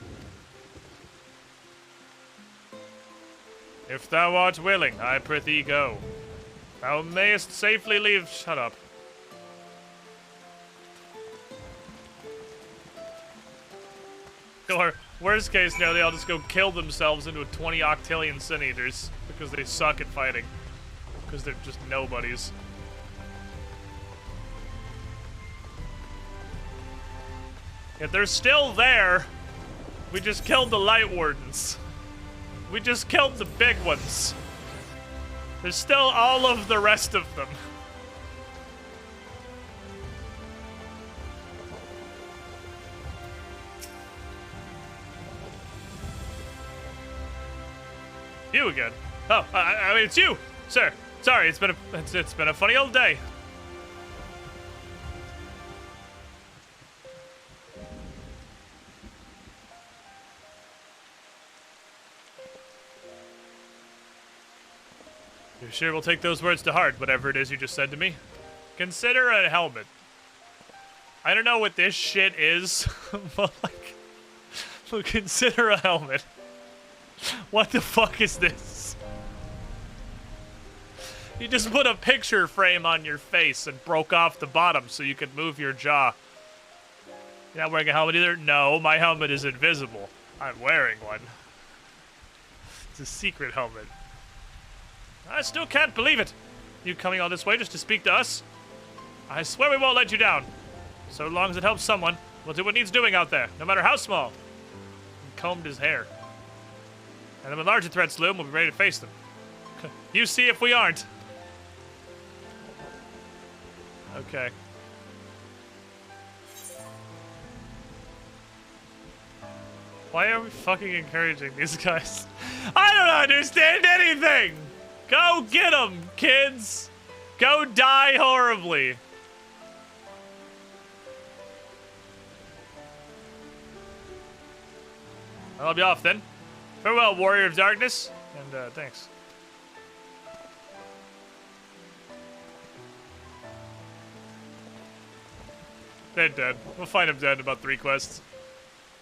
Speaker 2: If thou art willing, I prithee go. Thou mayest safely leave. Shut up. Or, worst case scenario, they all just go kill themselves into 20 octillion Sin Eaters because they suck at fighting. Because they're just nobodies. If they're still there, we just killed the Light Wardens. We just killed the big ones. There's still all of the rest of them. You again? Oh, I mean, it's you, sir. Sorry, it's been a funny old day. You sure we'll take those words to heart, whatever it is you just said to me? Consider a helmet. I don't know what this shit is, but like, but consider a helmet. What the fuck is this? You just put a picture frame on your face and broke off the bottom so you could move your jaw. You're not wearing a helmet either? No, my helmet is invisible. I'm wearing one. It's a secret helmet. I still can't believe it. You coming all this way just to speak to us? I swear we won't let you down. So long as it helps someone, we'll do what needs doing out there, no matter how small. He combed his hair. And then when larger threats loom, we'll be ready to face them. You see if we aren't. Okay. Why are we fucking encouraging these guys? I don't understand anything! Go get them, kids! Go die horribly! I'll be off then. Farewell, Warrior of Darkness, and thanks. They're dead. We'll find them dead in about 3 quests.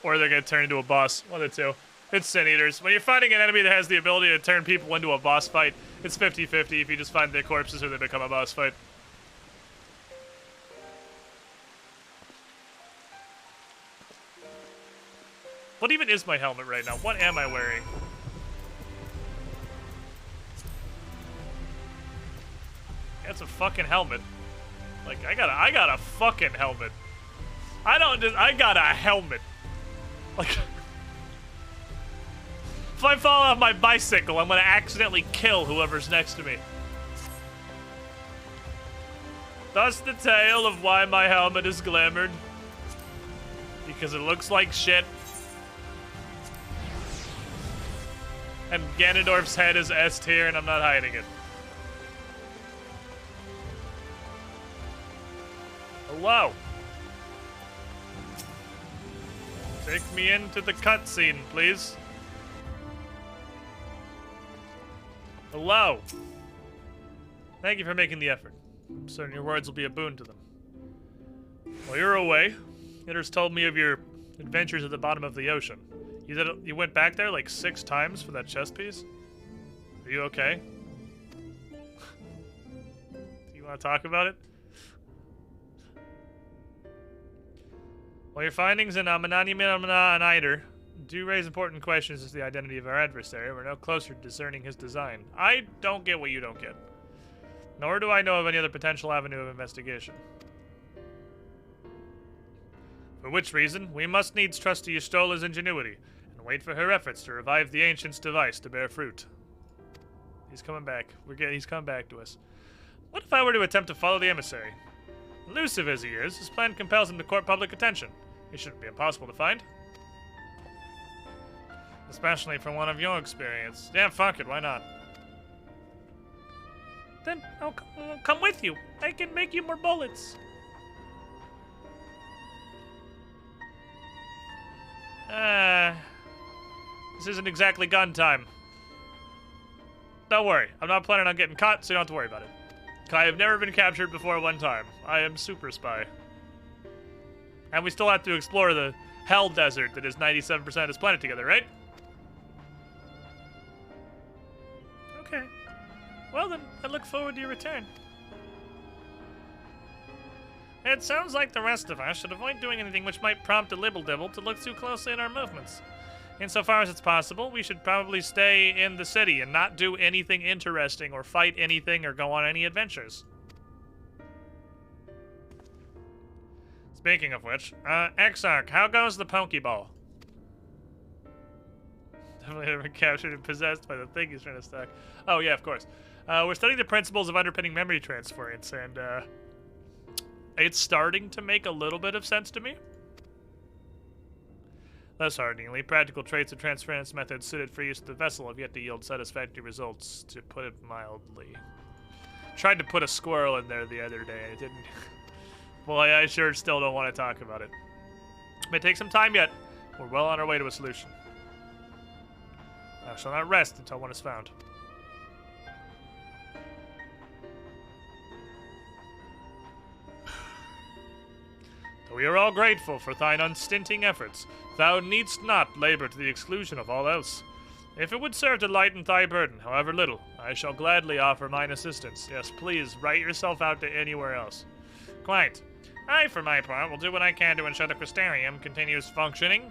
Speaker 2: Or they're gonna turn into a boss. One of the two. It's Sin Eaters. When you're fighting an enemy that has the ability to turn people into a boss fight, it's 50-50 if you just find their corpses or they become a boss fight. What even is my helmet right now? What am I wearing? That's a fucking helmet. Like, I got a fucking helmet. I got a helmet. Like, if I fall off my bicycle, I'm gonna accidentally kill whoever's next to me. Thus the tale of why my helmet is glamored. Because it looks like shit. And Ganondorf's head is S tier, and I'm not hiding it. Hello. Take me into the cutscene, please. Hello. Thank you for making the effort. I'm certain your words will be a boon to them. While you're away, Hitters told me of your adventures at the bottom of the ocean. You went back there like 6 times for that chess piece? Are you okay? Do you want to talk about it? While your findings in Amanani-Minamana and Eider do raise important questions as to the identity of our adversary, we're no closer to discerning his design. I don't get what you don't get. Nor do I know of any other potential avenue of investigation. For which reason, we must needs trust to Y'shtola's ingenuity, and wait for her efforts to revive the Ancient's device to bear fruit. He's coming back. He's coming back to us. What if I were to attempt to follow the emissary? Elusive as he is, his plan compels him to court public attention. He shouldn't be impossible to find. Especially from one of your experience. Yeah, fuck it, why not? Then I'll come with you. I can make you more bullets. This isn't exactly gun time. Don't worry, I'm not planning on getting caught, so you don't have to worry about it. I have never been captured before one time. I am super spy. And we still have to explore the hell desert that is 97% of this planet together, right? Okay. Well then, I look forward to your return. It sounds like the rest of us should avoid doing anything which might prompt a libble-dibble to look too closely at our movements. Insofar as it's possible, we should probably stay in the city and not do anything interesting or fight anything or go on any adventures. Speaking of which, Exarch, how goes the Pokeball? Definitely never been captured and possessed by the thing he's trying to stack. Oh yeah, of course. We're studying the principles of underpinning memory transference, and it's starting to make a little bit of sense to me. Less hearteningly, practical traits of transference methods suited for use of the vessel have yet to yield satisfactory results, to put it mildly. Tried to put a squirrel in there the other day, and it didn't. Well, I sure still don't want to talk about it. May take some time yet. We're well on our way to a solution. I shall not rest until one is found. Though we are all grateful for thine unstinting efforts, thou needst not labor to the exclusion of all else. If it would serve to lighten thy burden, however little, I shall gladly offer mine assistance. Yes, please, write yourself out to anywhere else. Quite. I, for my part, will do what I can to ensure the Crystarium continues functioning.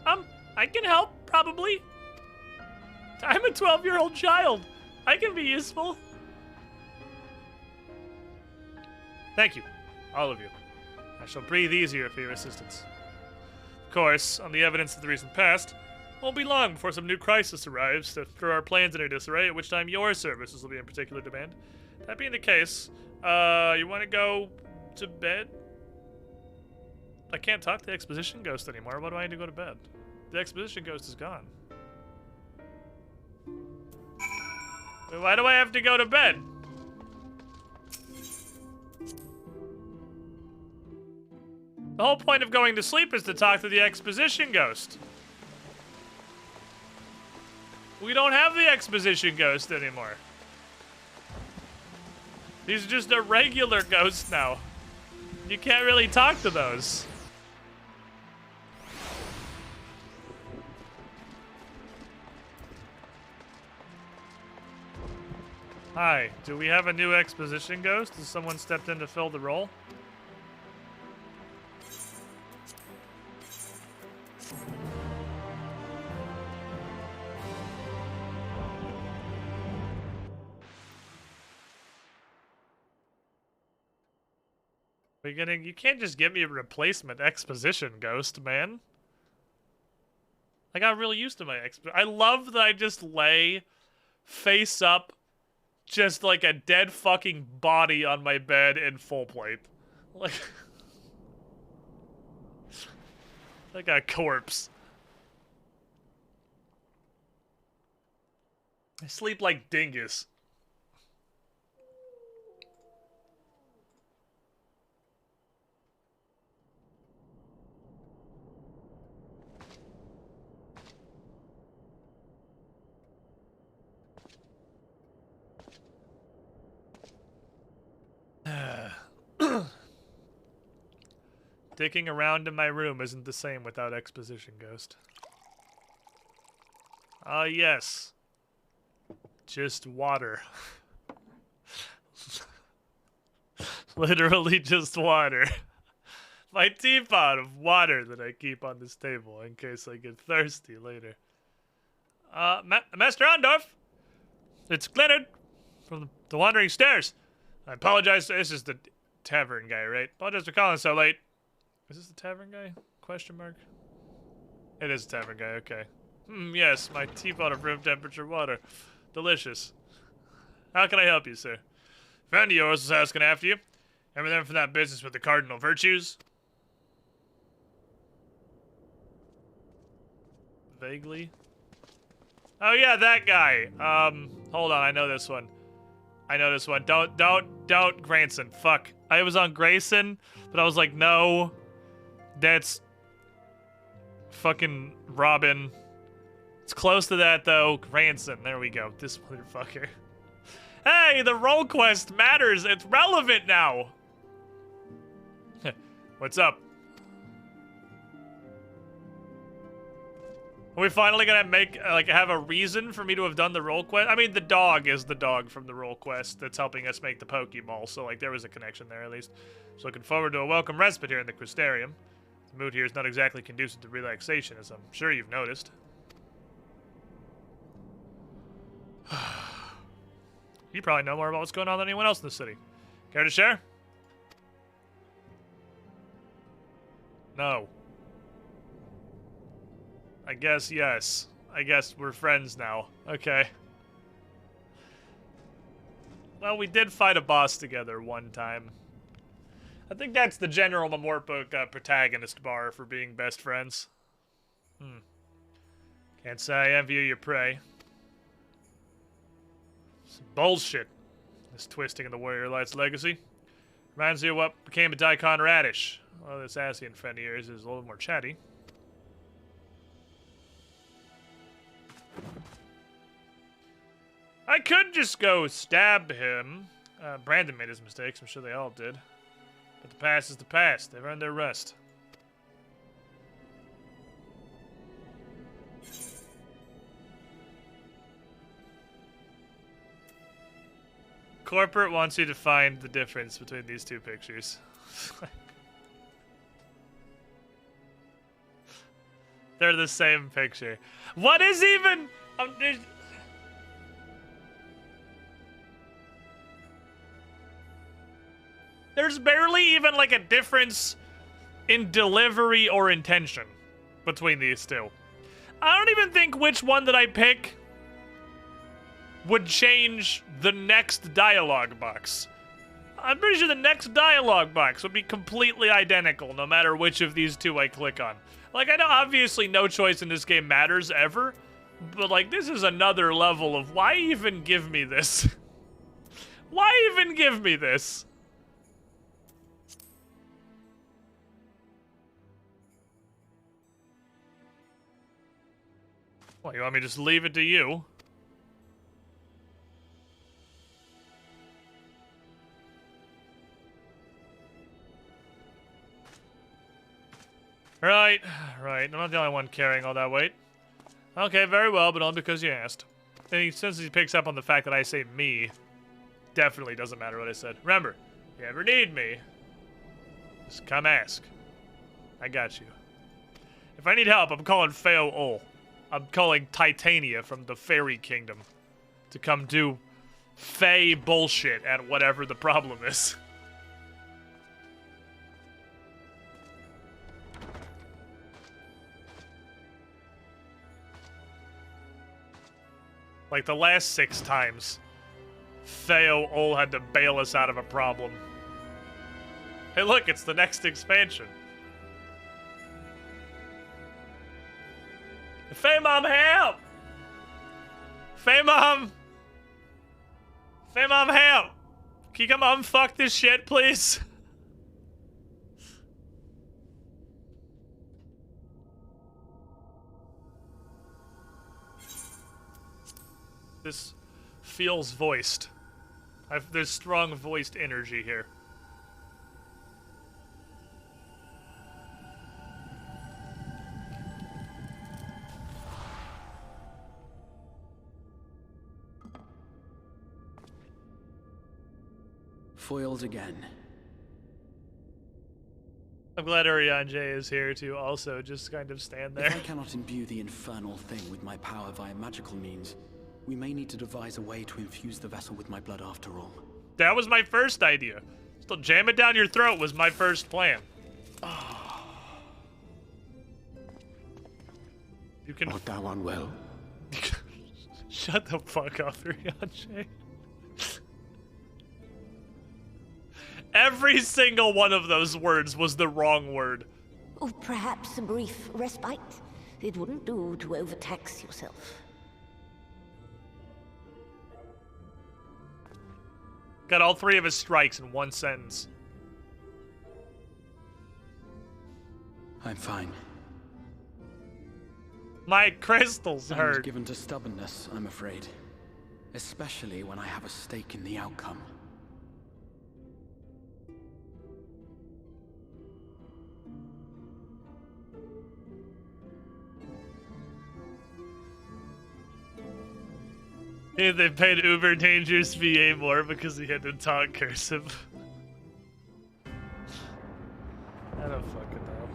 Speaker 2: I can help, probably. I'm a 12-year-old child. I can be useful. Thank you, all of you. I shall breathe easier for your assistance. Of course, on the evidence of the recent past, it won't be long before some new crisis arrives to throw our plans into disarray, at which time your services will be in particular demand. That being the case, you want to go to bed? I can't talk to the exposition ghost anymore. Why do I need to go to bed? The exposition ghost is gone. Wait, why do I have to go to bed? The whole point of going to sleep is to talk to the exposition ghost. We don't have the exposition ghost anymore. These are just a regular ghost now. You can't really talk to those. Hi, do we have a new exposition ghost? Has someone stepped in to fill the role? You can't just give me a replacement exposition ghost, man. I got really used to my I love that I just lay face up, just like a dead fucking body on my bed in full plate. Like a corpse. I sleep like dingus. Dicking around in my room isn't the same without exposition ghost. Ah, yes. Just water. Literally just water. My teapot of water that I keep on this table in case I get thirsty later. Master Ondorf! It's Leonard from the Wandering Stairs. I apologize. This is the tavern guy, right? Apologize for calling so late. Is this the tavern guy? Question mark? It is the tavern guy, okay. Yes, my teapot of room temperature water. Delicious. How can I help you, sir? Friend of yours was asking after you. Remember them from that business with the cardinal virtues? Vaguely. Oh yeah, that guy. Hold on, I know this one. Don't, Grayson. Fuck. I was on Grayson, but I was like, no. That's fucking Robin. It's close to that, though. Grayson. There we go. This motherfucker. Hey, the role quest matters. It's relevant now. What's up? Are we finally gonna make, have a reason for me to have done the role quest? I mean, the dog is the dog from the role quest that's helping us make the Pokeball, so, there was a connection there, at least. So looking forward to a welcome respite here in the Crystarium. The mood here is not exactly conducive to relaxation, as I'm sure you've noticed. You probably know more about what's going on than anyone else in the city. Care to share? No. I guess yes. I guess we're friends now. Okay. Well, we did fight a boss together one time. I think that's the general Mamorpuk protagonist bar for being best friends. Can't say I envy you your prey. It's bullshit. This twisting of the Warrior Light's legacy. Reminds me of what became of Daikon Radish. Well, this Asian friend of yours is a little more chatty. I could just go stab him. Brandon made his mistakes. I'm sure they all did. But the past is the past. They've earned their rest. Corporate wants you to find the difference between these two pictures. They're the same picture. What is even... There's barely even, a difference in delivery or intention between these two. I don't even think which one that I pick would change the next dialogue box. I'm pretty sure the next dialogue box would be completely identical no matter which of these two I click on. I know obviously no choice in this game matters ever, but, this is another level of why even give me this? Why even give me this? What, you want me to just leave it to you? Right. I'm not the only one carrying all that weight. Okay, very well, but only because you asked. And since he picks up on the fact that I say me, definitely doesn't matter what I said. Remember, if you ever need me, just come ask. I got you. If I need help, I'm calling Feo Ol. I'm calling Titania from the Fairy Kingdom to come do Fae bullshit at whatever the problem is. The last 6 times, Feo Ol had to bail us out of a problem. Hey look, it's the next expansion. Fae Mom, help! Fae Mom! Fae Mom, help! Can you come unfuck this shit, please? This feels voiced. There's strong voiced energy here.
Speaker 4: Foiled again.
Speaker 2: I'm glad Urianger is here to also just kind of stand there.
Speaker 4: If I cannot imbue the infernal thing with my power via magical means, we may need to devise a way to infuse the vessel with my blood after all.
Speaker 2: That was my first idea. Still jam it down your throat was my first plan. You can...
Speaker 7: Art thou unwell?
Speaker 2: Shut the fuck up, Urianger. Every single one of those words was the wrong word.
Speaker 11: Or perhaps a brief respite. It wouldn't do to overtax yourself.
Speaker 2: Got all 3 of his strikes in one sentence.
Speaker 4: I'm fine.
Speaker 2: My crystals
Speaker 4: I'm
Speaker 2: hurt.
Speaker 4: given to stubbornness, I'm afraid. Especially when I have a stake in the outcome.
Speaker 2: Yeah, they paid Uber Dangerous VA more because he had to talk cursive. I don't fucking know.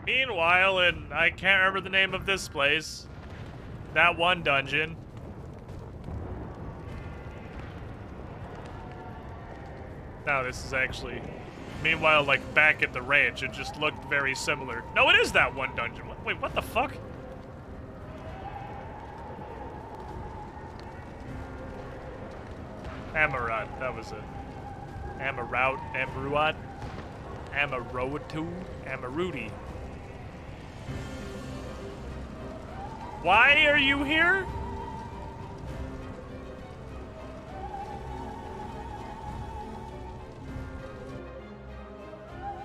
Speaker 2: Meanwhile, and I can't remember the name of this place, that one dungeon. No, this is actually... Meanwhile, like, back at the ranch, it just looked very similar. No, it is that one dungeon. Wait, what the fuck? Amarat, that was it. Amaruti? Amaruti. Why are you here?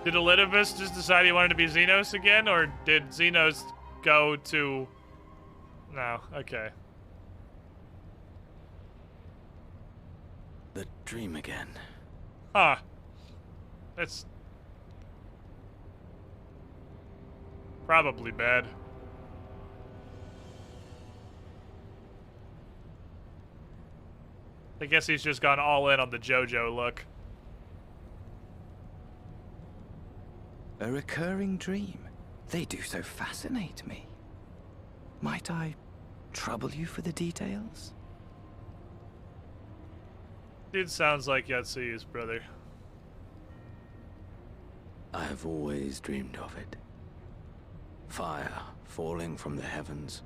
Speaker 2: Did Elidibus just decide he wanted to be Xenos again, or did Xenos go to... No, okay.
Speaker 4: The dream again.
Speaker 2: Huh. That's... probably bad. I guess he's just gone all in on the JoJo look.
Speaker 12: A recurring dream. They do so fascinate me. Might I trouble you for the details?
Speaker 2: Dude sounds like Yatsuya's brother.
Speaker 7: I have always dreamed of it. Fire falling from the heavens,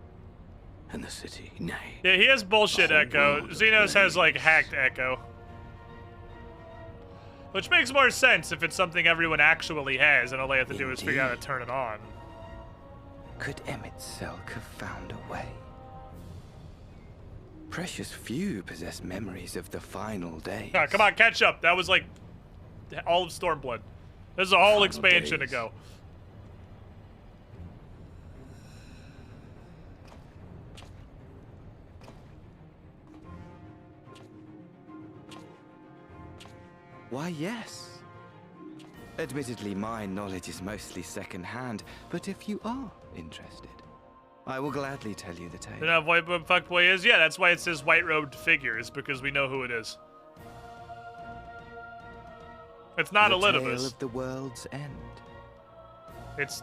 Speaker 7: and the city, nay.
Speaker 2: Yeah, he has bullshit Echo. Xenos has, like, hacked Echo. Which makes more sense if it's something everyone actually has, and all they have to do is figure out how to turn it on.
Speaker 12: Could Emmett Selk have found a way? Precious few possess memories of the final days.
Speaker 2: Ah, come on, catch up. That was, like, all of Stormblood. This is a whole expansion ago.
Speaker 12: Why, yes. Admittedly, my knowledge is mostly second-hand, but if you are interested, I will gladly tell you the tale.
Speaker 2: You know what White Fuckboy is? Yeah, that's why it says white-robed figures, because we know who it is. It's not
Speaker 12: The tale
Speaker 2: Elidibus.
Speaker 12: of the world's end.
Speaker 2: It's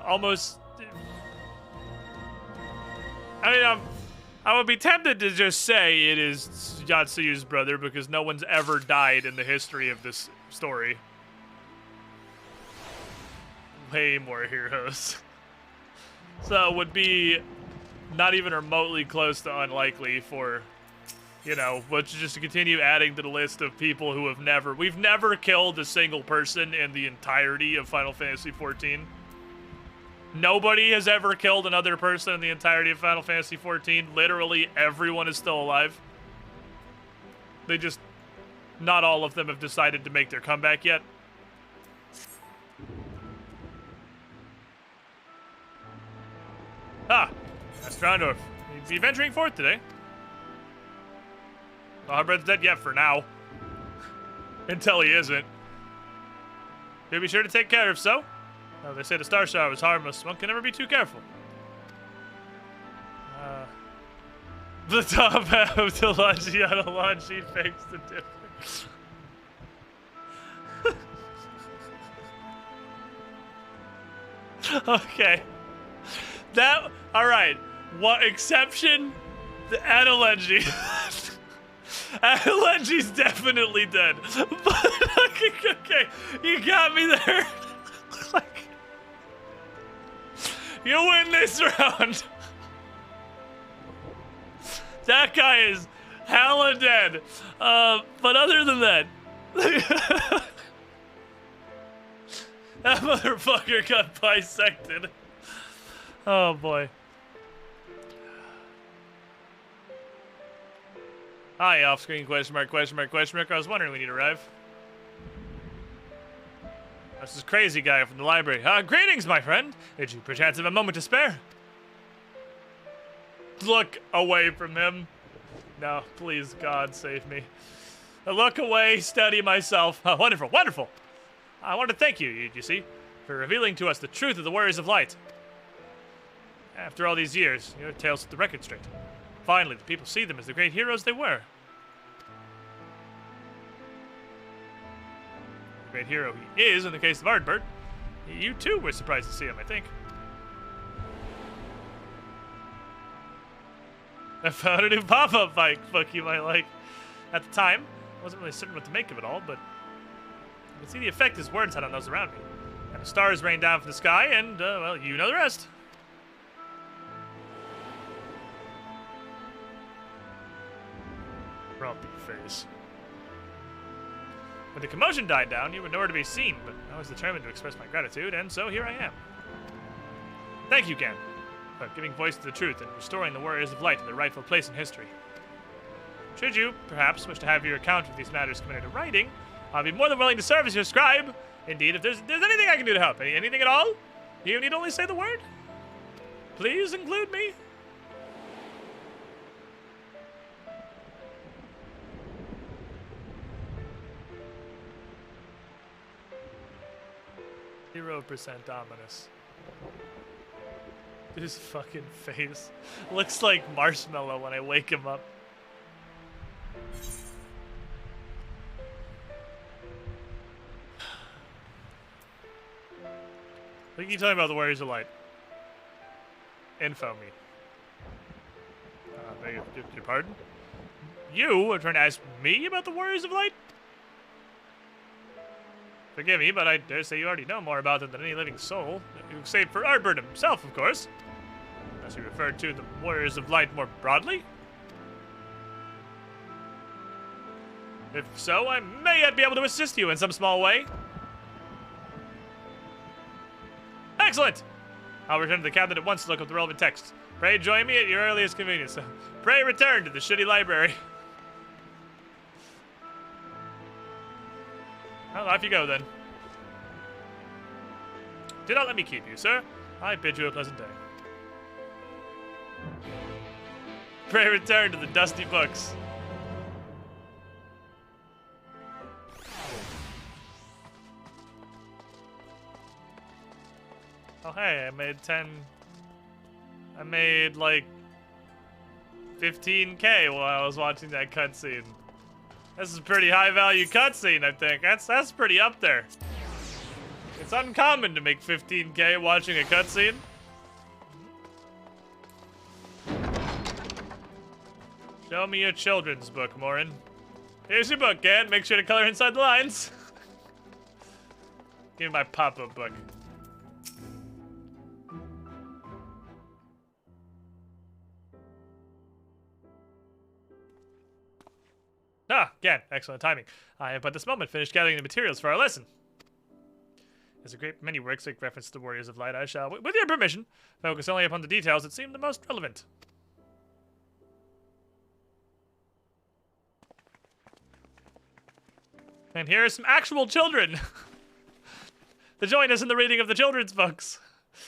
Speaker 2: almost... I mean, I would be tempted to just say it is Yatsuyu's brother because no one's ever died in the history of this story. Way more heroes. So it would be not even remotely close to unlikely for, you know, but just to continue adding to the list of people who have never... We've never killed a single person in the entirety of Final Fantasy XIV. Nobody has ever killed another person in the entirety of Final Fantasy XIV. Literally everyone is still alive. They just... Not all of them have decided to make their comeback yet. Ah! That's Drondorf. He'd be venturing forth today. Halbred's dead yet for now. Until he isn't. He'll be sure to take care of so. Oh, they say the Star Shower is harmless. One can never be too careful. The top half of the Launchiana launch sheet makes the difference. Okay. That, alright. What exception? The Analengi. Analengi's definitely dead. But, okay, you got me there. You win this round. That guy is hella dead. But other than that, that motherfucker got bisected. Oh boy. Hi, off-screen question mark, question mark, question mark. I was wondering when you'd arrive. This is crazy guy from the library. Greetings, my friend. Did you perchance have a moment to spare? Look away from him. No, please, God, save me. I look away, study myself. Oh, wonderful, wonderful. I want to thank you, you see, for revealing to us the truth of the Warriors of Light. After all these years, your tales set the record straight. Finally, the people see them as the great heroes they were. The great hero he is in the case of Ardbert. You too were surprised to see him, I think. I found a new pop-up bike book you might like. At the time, I wasn't really certain what to make of it all, but I could see the effect his words had on those around me. And the stars rained down from the sky, and, well, you know the rest. Grumpy face. When the commotion died down, you were nowhere to be seen, but I was determined to express my gratitude, and so here I am. Thank you, Gan, for giving voice to the truth and restoring the Warriors of Light to their rightful place in history. Should you, perhaps, wish to have your account of these matters come into writing, I'll be more than willing to serve as your scribe. Indeed, if there's anything I can do to help, anything at all, you need only say the word. Please include me. 0% ominous. His fucking face looks like marshmallow when I wake him up. What can you tell me about the Warriors of Light? Info me. Beg your pardon? You are trying to ask me about the Warriors of Light? Forgive me, but I dare say you already know more about them than any living soul. Save for Ardbert himself, of course. Unless you refer to the Warriors of Light more broadly? If so, I may yet be able to assist you in some small way. Excellent! I'll return to the cabinet at once to look up the relevant texts. Pray join me at your earliest convenience. Pray return to the shitty library. Well, off you go, then. Do not let me keep you, sir. I bid you a pleasant day. Pray return to the dusty books. Oh, hey, I made like 15K while I was watching that cutscene. This is a pretty high value cutscene, I think. That's pretty up there. It's uncommon to make 15K watching a cutscene. Show me your children's book, Morin. Here's your book, Gan. Make sure to color inside the lines. Give me my pop-up book. Ah, again, excellent timing. I have but this moment finished gathering the materials for our lesson. There's a great many works make reference to the Warriors of Light. I shall, with your permission, focus only upon the details that seem the most relevant. And here are some actual children to join us in the reading of the children's books.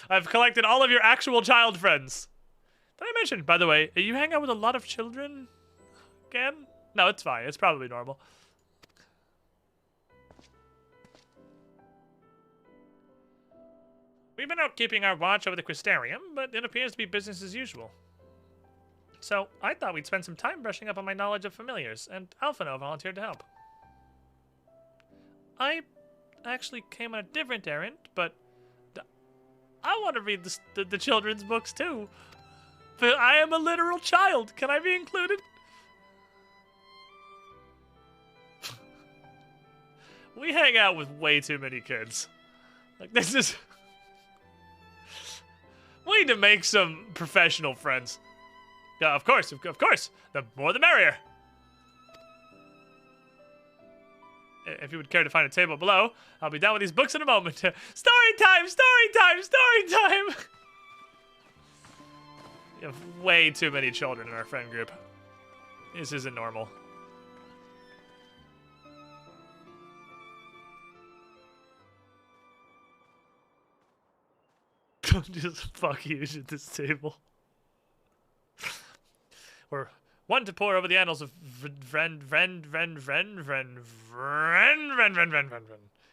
Speaker 2: I've collected all of your actual child friends. Did I mention, by the way, you hang out with a lot of children again? No, it's fine. It's probably normal. We've been out keeping our watch over the Crystarium, but it appears to be business as usual. So, I thought we'd spend some time brushing up on my knowledge of familiars, and Alphino volunteered to help. I actually came on a different errand, but I want to read the children's books too. But I am a literal child. Can I be included? We hang out with way too many kids. Like, this is... We need to make some professional friends. Yeah, of course. The more the merrier. If you would care to find a table below, I'll be done with these books in a moment. Story time! You have way too many children in our friend group. This isn't normal. Just fuck you at this table. We're one to pore over the annals of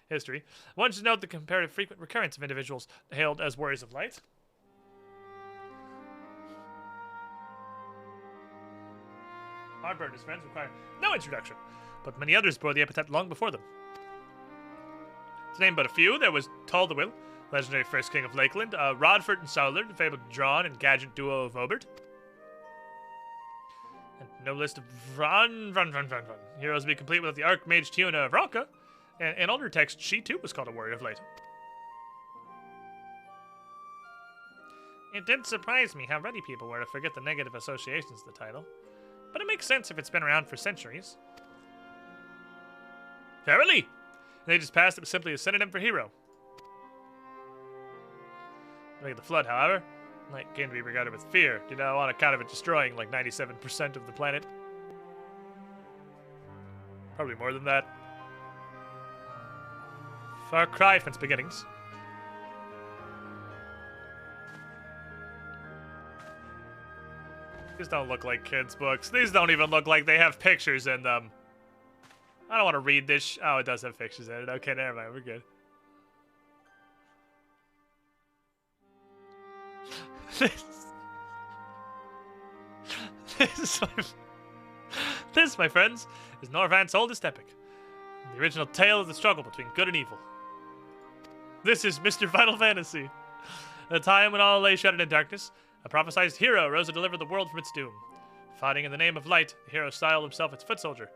Speaker 2: history. One should note the comparative frequent recurrence of individuals hailed as warriors of light. Hardbird and his friends require no introduction, but many others bore the epithet long before them. To name but a few, there was Tull the Will, legendary first king of Lakeland, Rodford and Soulard, the fabled Drawn and gadget duo of Obert. And no list of heroes to be complete without the Archmage Tiona of Raka. And in older texts, she too was called a warrior of light. It did surprise me how ready people were to forget the negative associations of the title. But it makes sense if it's been around for centuries. Verily! In ages past, it was simply a synonym for hero. Like the Flood, however, light came to be regarded with fear, on account of it destroying like 97% of the planet. Probably more than that. Far cry from its beginnings. These don't look like kids' books. These don't even look like they have pictures in them. I don't want to read this. Oh, it does have pictures in it. Okay, never mind. We're good. This, my friends, is Norvant's oldest epic. The original tale of the struggle between good and evil. This is Mr. Final Fantasy. At a time when all lay shrouded in darkness, a prophesized hero rose to deliver the world from its doom. Fighting in the name of light, the hero styled himself its foot soldier,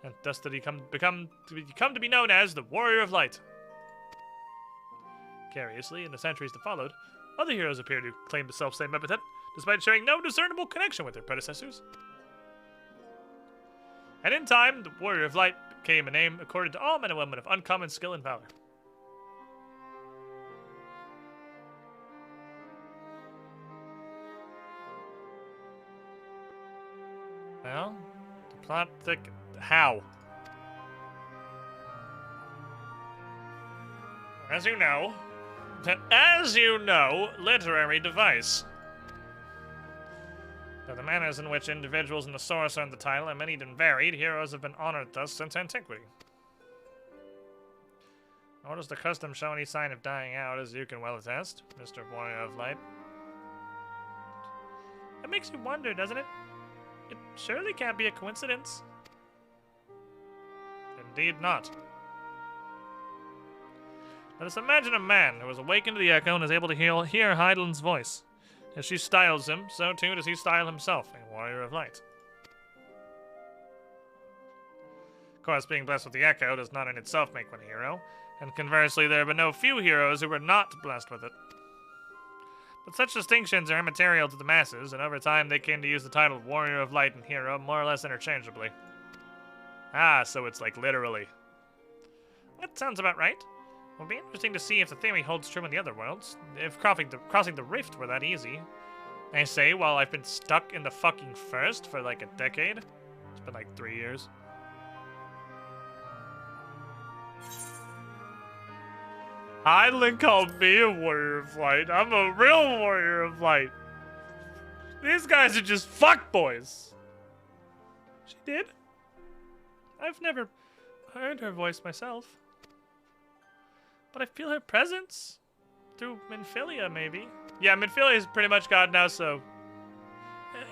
Speaker 2: and thus did he come to be known as the Warrior of Light. Curiously, in the centuries that followed, other heroes appear to claim the self-same epithet, despite sharing no discernible connection with their predecessors. And in time, the Warrior of Light became a name accorded to all men and women of uncommon skill and valor. Well, the plot thick... How? As you know, literary device. Though the manners in which individuals in the source earned the title are many and varied, heroes have been honored thus since antiquity. Nor does the custom show any sign of dying out, as you can well attest, Mr. Warrior of Light. It makes you wonder, doesn't it? It surely can't be a coincidence. Indeed not. Let us imagine a man who has awakened to the echo and is able to hear Heidel's voice. As she styles him, so too does he style himself, a warrior of light. Of course, being blessed with the echo does not in itself make one a hero, and conversely there have been no few heroes who were not blessed with it. But such distinctions are immaterial to the masses, and over time they came to use the title Warrior of Light and Hero more or less interchangeably. Ah, so it's like literally. That sounds about right. It will be interesting to see if the theory holds true in the other worlds, if crossing the rift were that easy. I say, while I've been stuck in the fucking first for like a decade. It's been like 3 years. Heidelin called me a warrior of light. I'm a real warrior of light. These guys are just fuckboys. She did. I've never heard her voice myself. But I feel her presence. Through Minfilia, maybe. Yeah, Minfilia is pretty much God now, so...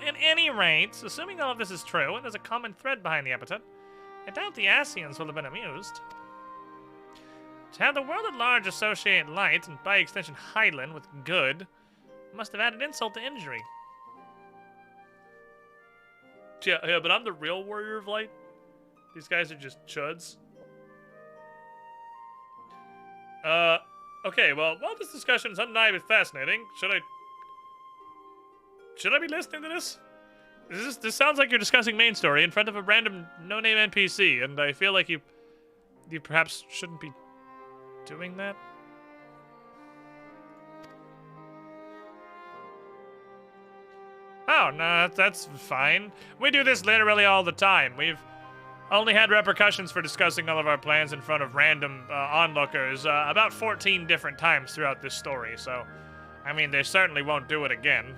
Speaker 2: At any rate, assuming all of this is true, and there's a common thread behind the epithet, I doubt the Asians will have been amused. To have the world at large associate light, and by extension Heidelin, with good, must have added insult to injury. Yeah, but I'm the real warrior of light. These guys are just chuds. Okay, well, while this discussion is undeniably fascinating, should I be listening to this? This sounds like you're discussing main story in front of a random no-name NPC, and I feel like you perhaps shouldn't be doing that. Oh, no, that's fine. We do this literally all the time. We've only had repercussions for discussing all of our plans in front of random onlookers about 14 different times throughout this story, so, I mean, they certainly won't do it again.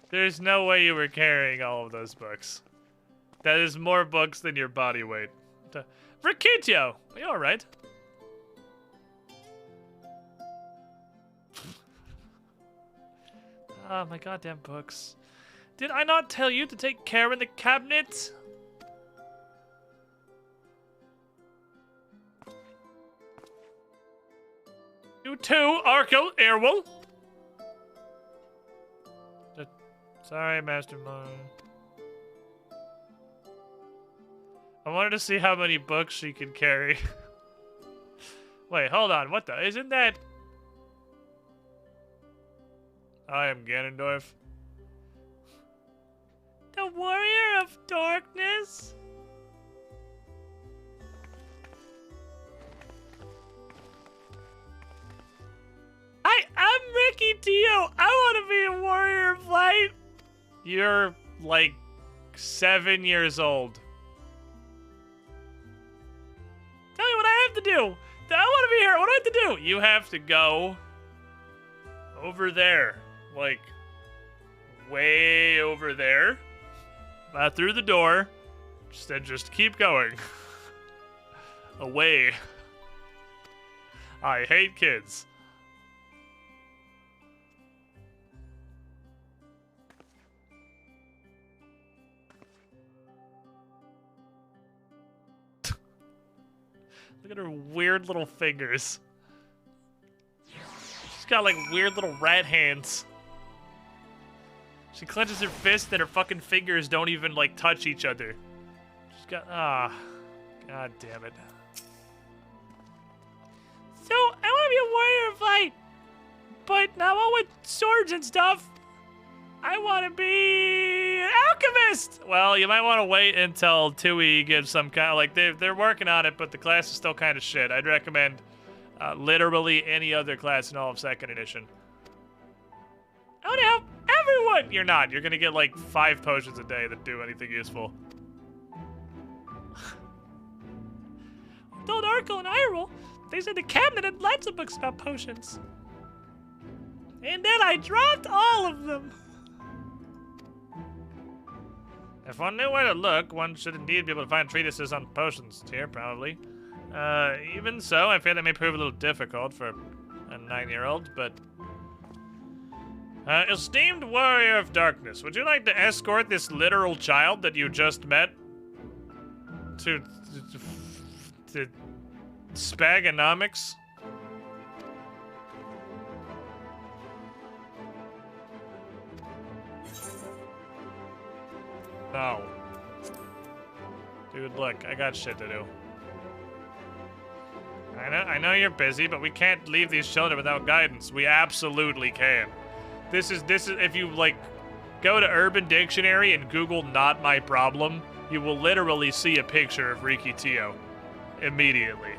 Speaker 2: There's no way you were carrying all of those books. That is more books than your body weight. Rikitio! Are you alright? Oh, my goddamn books. Did I not tell you to take care in the cabinet? You too, Arkle Airwell. Sorry, Mastermind. I wanted to see how many books she could carry. Wait, hold on. What the? Isn't that... I am Ganondorf. The Warrior of Darkness? I'm Ricky Tio. I want to be a Warrior of Light. You're like 7 years old. Tell me what I have to do. I want to be here. What do I have to do? You have to go over there. Like, way over there. Through the door. Just keep going. Away. I hate kids. Look at her weird little fingers. She's got like weird little rat hands. She clenches her fist and her fucking fingers don't even like touch each other. She's got, god damn it. So, I want to be a warrior of light, but not one with swords and stuff. I want to be an alchemist! Well, you might want to wait until 2E gives some kind of, like, they're working on it, but the class is still kind of shit. I'd recommend literally any other class in all of 2nd edition. I want to help everyone! You're not. You're going to get, like, 5 potions a day that do anything useful. I told Arkle and Hyrule, they said the cabinet had lots of books about potions. And then I dropped all of them. If one knew where to look, one should indeed be able to find treatises on potions here, probably. Even so, I fear they may prove a little difficult for a 9-year-old, but... esteemed Warrior of Darkness, would you like to escort this literal child that you just met to Spagonomics? No. Dude, look, I got shit to do. I know you're busy, but we can't leave these children without guidance. We absolutely can. This is if you like go to Urban Dictionary and Google "not my problem," you will literally see a picture of Riki Tio immediately.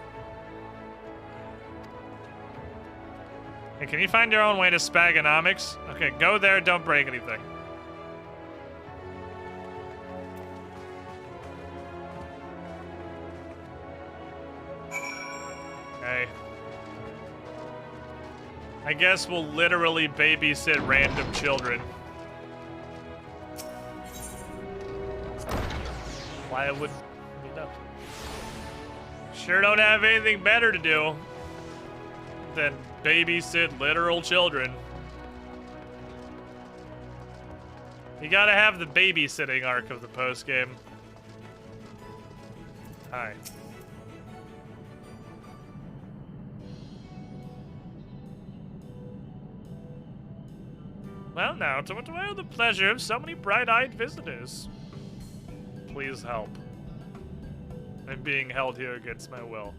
Speaker 2: Hey, can you find your own way to Spagonomics? Okay, go there, don't break anything. Okay. I guess we'll literally babysit random children. Why would you know? Sure don't have anything better to do than babysit literal children. You gotta have the babysitting arc of the postgame. Hi. Well, now, to the pleasure of so many bright-eyed visitors. Please help. I'm being held here against my will.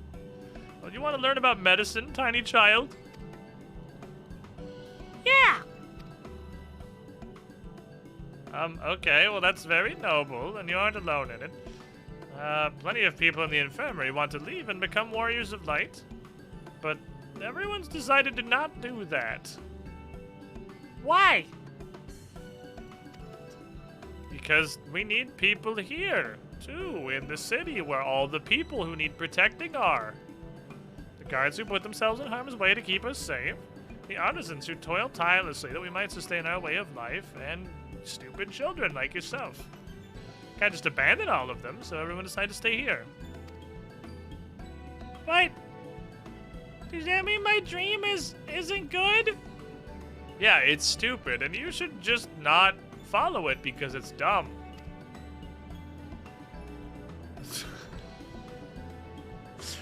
Speaker 2: Well, you want to learn about medicine, tiny child?
Speaker 8: Yeah!
Speaker 2: Okay, well, that's very noble, and you aren't alone in it. Plenty of people in the infirmary want to leave and become warriors of light, but everyone's decided to not do that.
Speaker 8: Why?
Speaker 2: Because we need people here, too, in the city where all the people who need protecting are. The guards who put themselves in harm's way to keep us safe, the artisans who toil tirelessly that we might sustain our way of life, and stupid children like yourself. Can't just abandon all of them, so everyone decided to stay here.
Speaker 8: What? Does that mean my dream isn't good?
Speaker 2: Yeah, it's stupid, and you should just not follow it because it's dumb.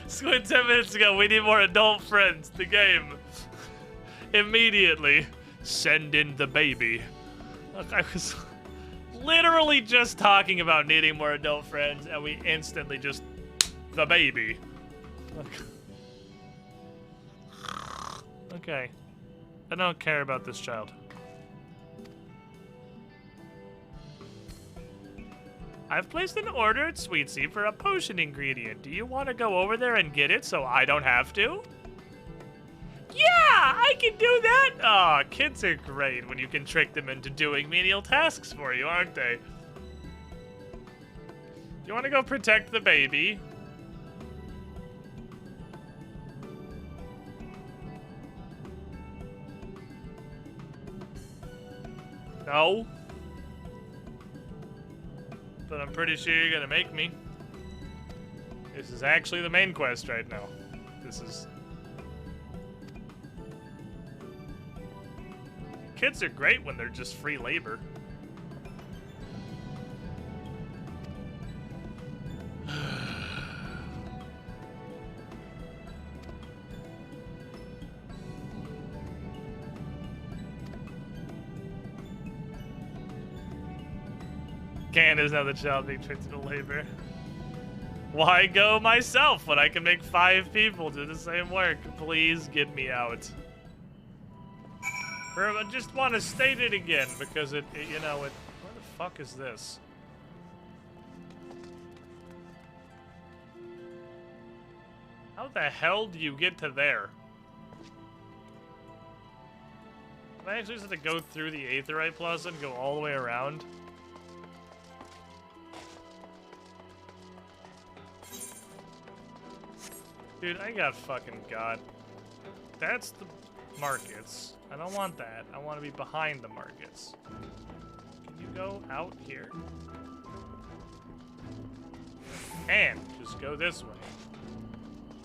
Speaker 2: Squid 10 minutes ago, we need more adult friends. The game. Immediately. Send in the baby. Look, I was literally just talking about needing more adult friends, and we instantly just... the baby. Okay. I don't care about this child. I've placed an order at Sweetsea for a potion ingredient. Do you want to go over there and get it so I don't have to? Yeah, I can do that! Aw, kids are great when you can trick them into doing menial tasks for you, aren't they? Do you want to go protect the baby? No. But I'm pretty sure you're gonna make me. This is actually the main quest right now. This is... Kids are great when they're just free labor. Can is now the child being tricked into labor. Why go myself when I can make 5 people do the same work? Please get me out. Or I just want to state it again because it you know, where the fuck is this? How the hell do you get to there? Do I actually just have to go through the Aetheryte Plaza and go all the way around? Dude, I got fucking got. That's the markets. I don't want that. I want to be behind the markets. Can you go out here? And just go this way.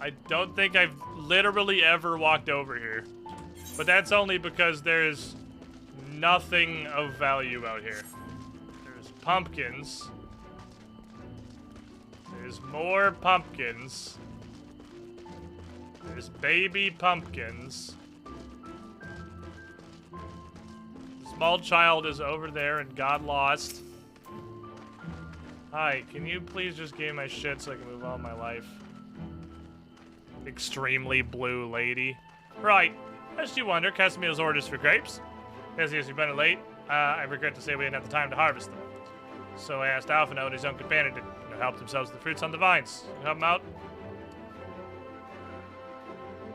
Speaker 2: I don't think I've literally ever walked over here. But that's only because there's nothing of value out here. There's pumpkins. There's more pumpkins. There's baby pumpkins. The small child is over there and got lost. Hi, can you please just give me my shit so I can move on with my life? Extremely blue lady. Right. Lest you wonder, Casimir's orders for grapes. As you've been late, I regret to say we didn't have the time to harvest them. So I asked Alphino and his young companion to help themselves to the fruits on the vines. Can you help them out?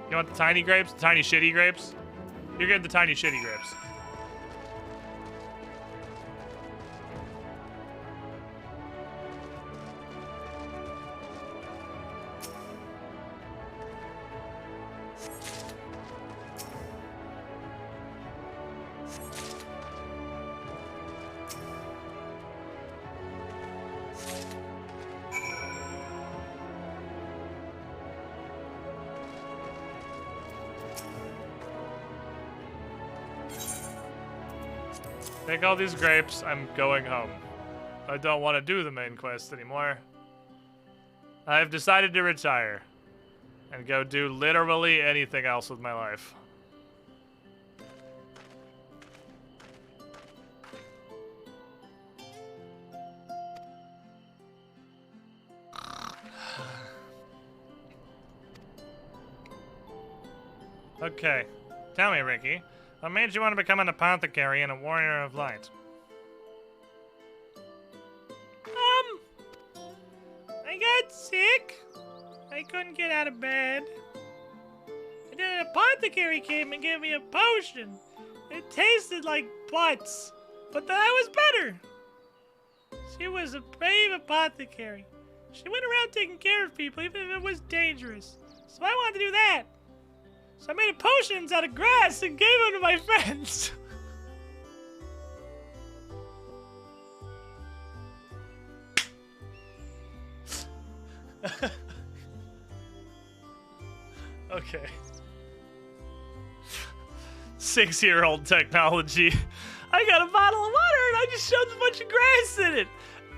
Speaker 2: You want the tiny grapes? The tiny shitty grapes? You're getting the tiny shitty grapes. Take all these grapes, I'm going home. I don't want to do the main quest anymore. I've decided to retire and go do literally anything else with my life.
Speaker 8: Okay. Tell me, Ricky, what made you want to become an apothecary and a warrior of light? I got sick. I couldn't get out of bed. And then an apothecary came and gave me a potion. It tasted like butts, but that was better. She was a brave apothecary. She went around taking care of people even if it was dangerous. So I wanted to do that. So I made potions out of grass and gave them to my friends. Okay. 6-year-old technology. I got a bottle of water and I just shoved a bunch of grass in it.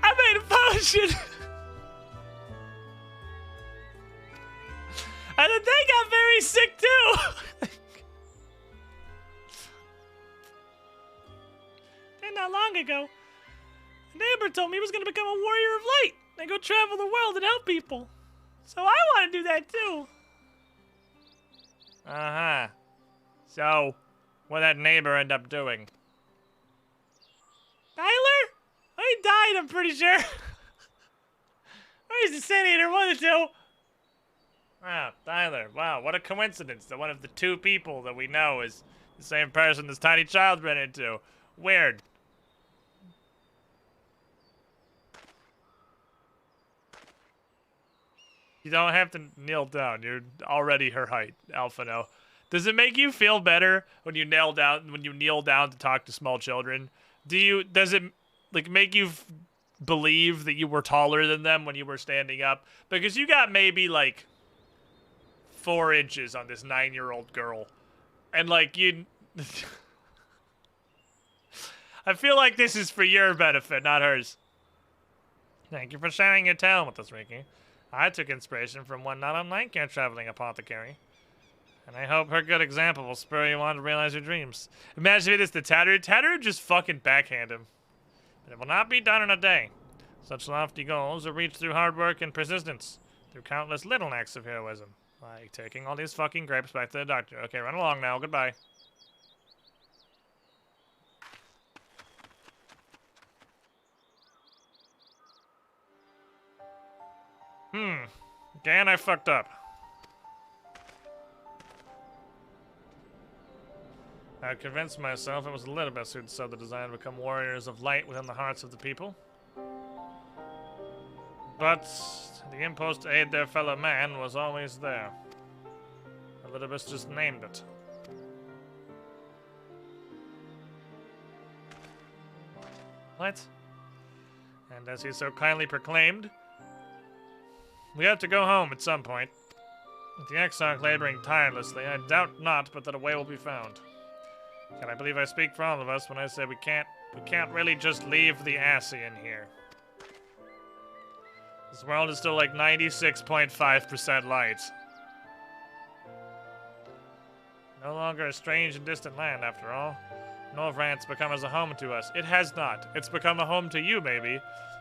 Speaker 8: I made a potion. And then they got very sick too. Then not long ago, a neighbor told me he was going to become a warrior of light and go travel the world and help people. So I want to do that too. Uh-huh. So, what did that neighbor end up doing? Tyler? He died, I'm pretty sure. Or he's the senator, one of the two. Wow, Tyler. Wow, what a coincidence that one of the two people that we know is the same person this tiny child ran into. Weird. You don't have to kneel down. You're already her height, Alphino. Does it make you feel better when you kneel down to talk to small children? Does it like make you believe that you were taller than them when you were standing up? Because you got maybe like 4 inches on this 9-year-old girl. And like I feel like this is for your benefit, not hers. Thank you for sharing your tale with us, Ricky. I took inspiration from one not unlike your traveling apothecary. And I hope her good example will spur you on to realize your dreams. Imagine if it is the Tattered. Tattered just fucking backhand him. But it will not be done in a day. Such lofty goals are reached through hard work and persistence. Through countless little acts of heroism. Like taking all these fucking grapes back to the doctor. Okay, run along now. Goodbye. Again, I fucked up. I convinced myself it was Elizabeth who'd sowed the desire to become warriors of light within the hearts of the people. But the impulse to aid their fellow man was always there. Elizabeth just named it. What? And as he so kindly proclaimed, we have to go home at some point. With the Exarch laboring tirelessly, I doubt not but that a way will be found. Can I believe I speak for all of us when I say we can't really just leave the assy in here. This world is still like 96.5% light. No longer a strange and distant land, after all. Norvrant's become as a home to us. It has not. It's become a home to you, maybe.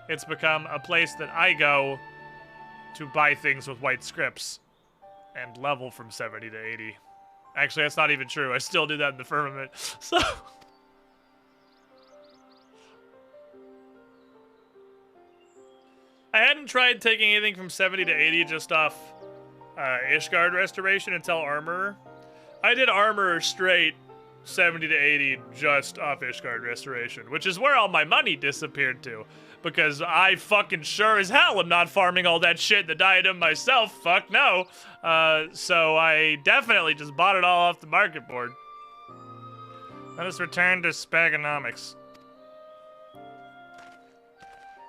Speaker 8: It's become a place that I go to buy things with white scripts and level from 70 to 80. Actually, that's not even true. I still do that in the firmament. So I hadn't tried taking anything from 70 to 80 just off Ishgard Restoration until Armorer. I did Armorer straight 70 to 80 just off Ishgard Restoration, which is where all my money disappeared to. Because I fucking sure as hell am not farming all that shit in the diadem myself. Fuck no. So I definitely just bought it all off the market board. Let us return to Spagonomics.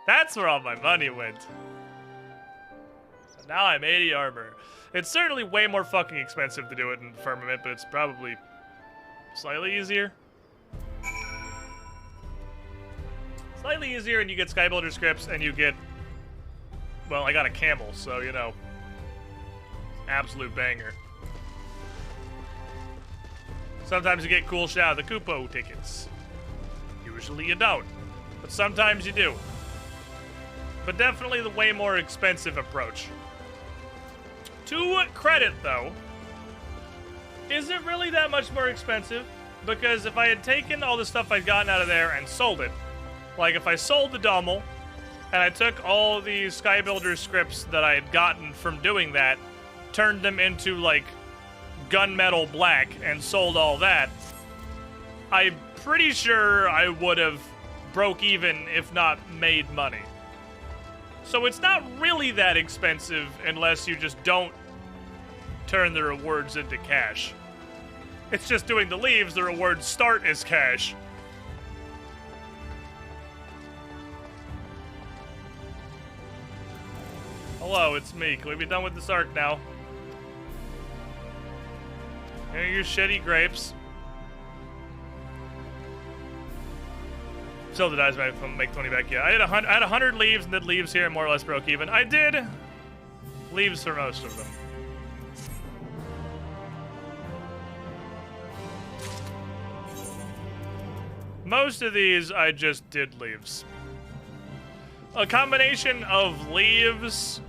Speaker 8: That's where all my money went. So now I'm 80 armor. It's certainly way more fucking expensive to do it in Firmament, but it's probably slightly easier. Slightly easier, and you get Skybuilder scripts, and you get... Well, I got a camel, so, you know. Absolute banger. Sometimes you get cool shit out of the Kupo tickets. Usually you don't. But sometimes you do. But definitely the way more expensive approach. To credit, though,
Speaker 2: isn't really that much more expensive, because if I had taken all the stuff I'd gotten out of there and sold it, like if I sold the Dommel, and I took all the Skybuilder scripts that I had gotten from doing that, turned them into, like, gunmetal black, and sold all that, I'm pretty sure I would have broke even, if not made money. So it's not really that expensive unless you just don't turn the rewards into cash. It's just doing the leaves, the rewards start as cash. Hello, it's me. Can we be done with this arc now? Here are your shitty grapes. Still the dies might make 20 back. Yeah, I had 100 leaves and did leaves here and more or less broke even. I did leaves for most of them. Most of these I just did leaves. A combination of leaves.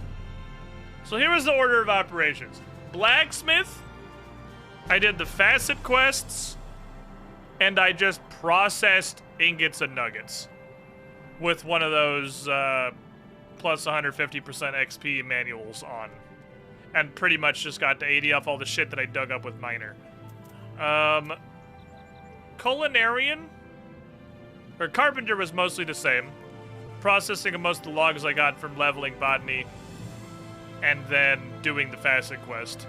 Speaker 2: So here was the order of operations. Blacksmith, I did the facet quests, and I just processed ingots and nuggets with one of those plus 150% XP manuals on, and pretty much just got to 80 off all the shit that I dug up with miner. Culinarian or carpenter was mostly the same, processing of most of the logs I got from leveling botany and then doing the facet quest.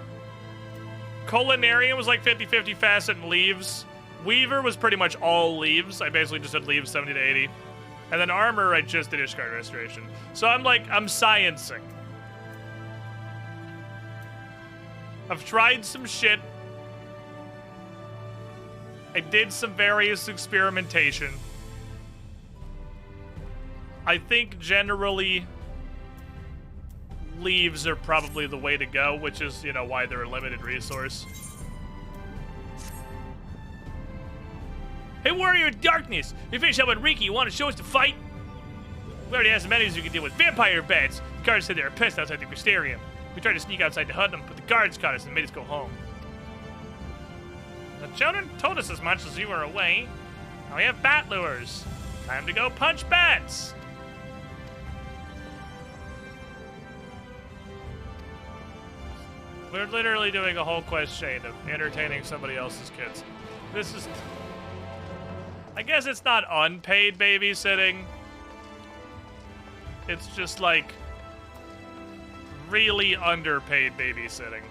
Speaker 2: Culinarian was like 50-50 facet and leaves. Weaver was pretty much all leaves. I basically just did leaves 70 to 80. And then armor, I just did Ishgard restoration. So I'm sciencing. I've tried some shit. I did some various experimentation. I think generally leaves are probably the way to go, which is, you know, why they're a limited resource. Hey, Warrior of Darkness! We finished up with Riki. You want to show us the fight? We already have some enemies we can deal with. Vampire bats! The guards said they were pissed outside the Crystarium. We tried to sneak outside to hunt them, but the guards caught us and made us go home. The children told us as much as you were away. Now we have bat lures. Time to go punch bats! We're literally doing a whole quest chain of entertaining somebody else's kids. This is... I guess it's not unpaid babysitting. It's just, like, really underpaid babysitting.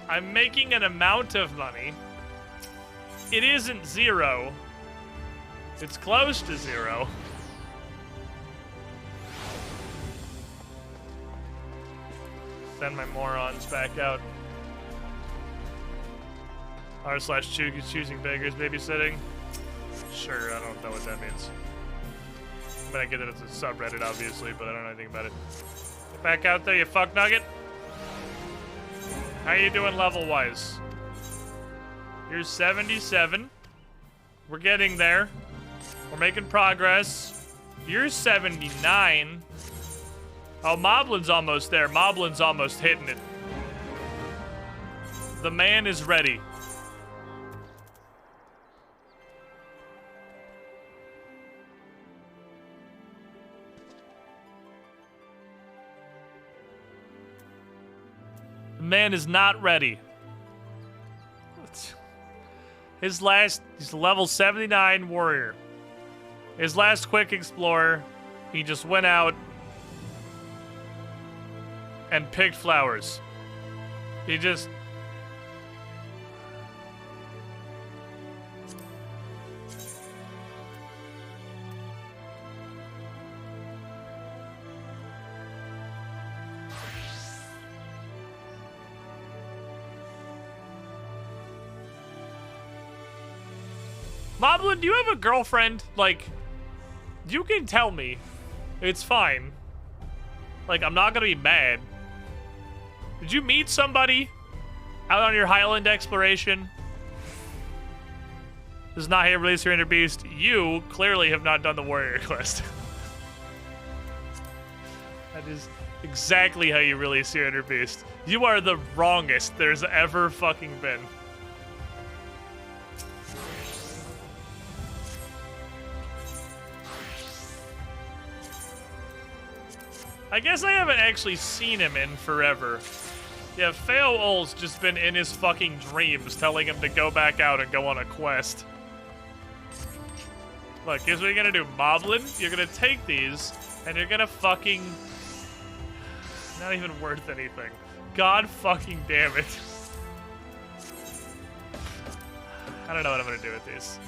Speaker 2: I'm making an amount of money. It isn't zero. It's close to zero. Send my morons back out. R/choosing beggars babysitting. Sure, I don't know what that means. I mean, I get that it's a subreddit, obviously, but I don't know anything about it. Get back out there, you fuck nugget. How you doing level-wise? You're 77. We're getting there. We're making progress. You're 79. Oh, Moblin's almost there. Moblin's almost hitting it. The man is ready. The man is not ready. He's level 79 warrior. His last quick explorer, he just went out and picked flowers. He just... Moblin, do you have a girlfriend? Like, you can tell me. It's fine. Like, I'm not gonna be mad. Did you meet somebody out on your Highland exploration? This is not how you release your inner beast. You clearly have not done the warrior quest. That is exactly how you release your inner beast. You are the wrongest there's ever fucking been. I guess I haven't actually seen him in forever. Yeah, Feo Ol's just been in his fucking dreams telling him to go back out and go on a quest. Look, here's what you're gonna do, Moblin. You're gonna take these, and you're gonna fucking... Not even worth anything. God fucking damn it. I don't know what I'm gonna do with these.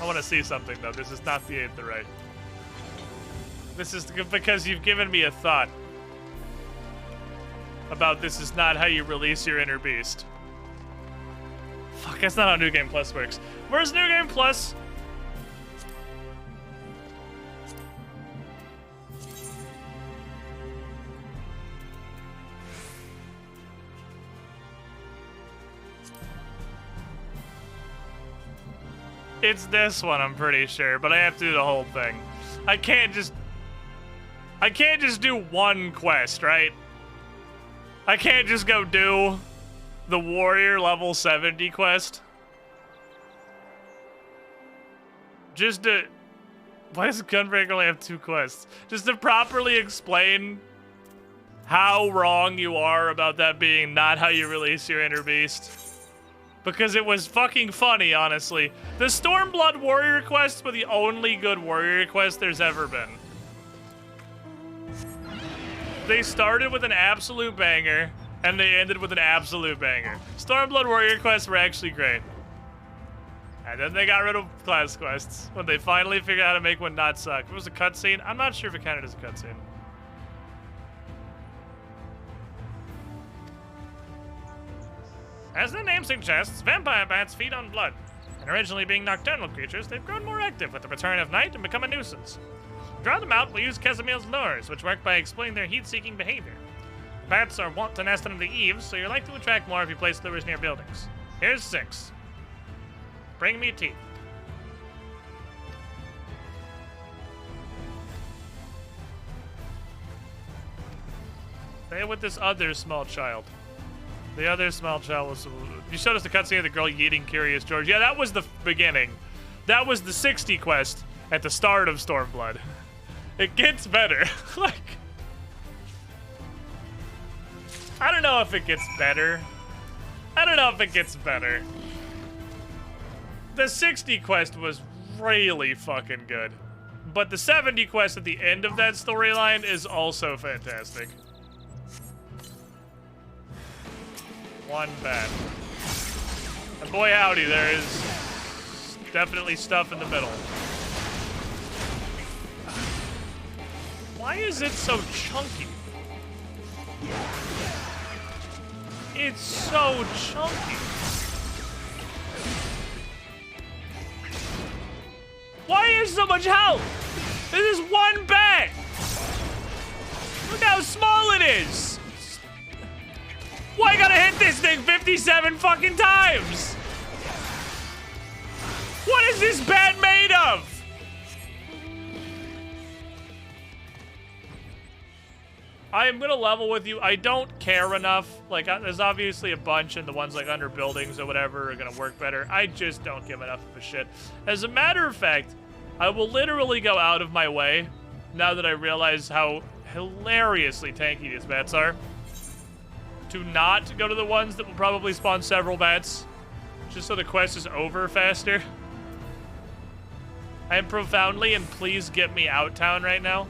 Speaker 2: I want to see something, though. This is not the Aether Right. This is because you've given me a thought about this is not how you release your inner beast. Fuck, that's not how New Game Plus works. Where's New Game Plus? It's this one, I'm pretty sure, but I have to do the whole thing. I can't just do one quest, right? I can't just go do the Warrior level 70 quest. Just to... Why does Gunbreaker only have 2 quests? Just to properly explain how wrong you are about that being not how you release your inner beast. Because it was fucking funny, honestly. The Stormblood Warrior quests were the only good Warrior quests there's ever been. They started with an absolute banger, and they ended with an absolute banger. Stormblood Warrior quests were actually great. And then they got rid of class quests when they finally figured out how to make one not suck. If it was a cutscene, I'm not sure if it counted as a cutscene. As the name suggests, vampire bats feed on blood. And originally being nocturnal creatures, they've grown more active with the return of night and become a nuisance. To draw them out, we'll use Casimir's lures, which work by exploiting their heat-seeking behavior. Bats are wont to nest under the eaves, so you're likely to attract more if you place lures near buildings. Here's 6. Bring me teeth. Stay with this other small child. The other small child was... You showed us the cutscene of the girl yeeting Curious George. Yeah, that was the beginning. That was the 60 quest at the start of Stormblood. It gets better. Like... I don't know if it gets better. I don't know if it gets better. The 60 quest was really fucking good. But the 70 quest at the end of that storyline is also fantastic. One bat. And boy howdy, there is definitely stuff in the middle. Why is it so chunky? It's so chunky. Why is so much health? This is one bat. Look how small it is. Why I gotta hit this thing 57 fucking times? What is this bat made of? I'm gonna level with you. I don't care enough. Like, there's obviously a bunch, and the ones like under buildings or whatever are gonna work better. I just don't give enough of a shit. As a matter of fact, I will literally go out of my way, now that I realize how hilariously tanky these bats are, to not go to the ones that will probably spawn several bats, just so the quest is over faster. I am profoundly, and please get me out town right now.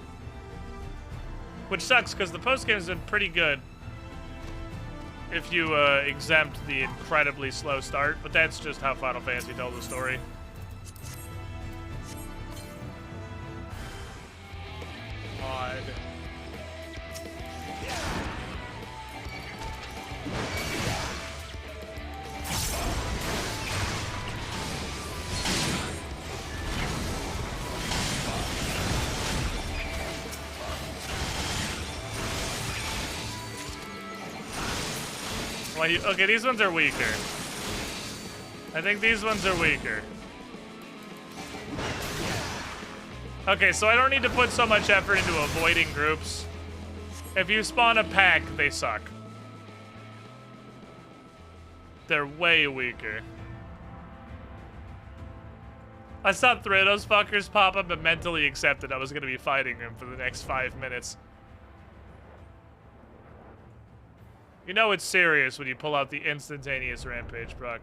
Speaker 2: Which sucks, because the postgame has been pretty good if you exempt the incredibly slow start, but that's just how Final Fantasy tells the story. Odd. Well, okay, these ones are weaker. I think these ones are weaker. Okay, so I don't need to put so much effort into avoiding groups. If you spawn a pack, they suck. They're way weaker. I saw 3 of those fuckers pop up and mentally accepted I was gonna be fighting them for the next 5 minutes. You know it's serious when you pull out the instantaneous rampage, Brock.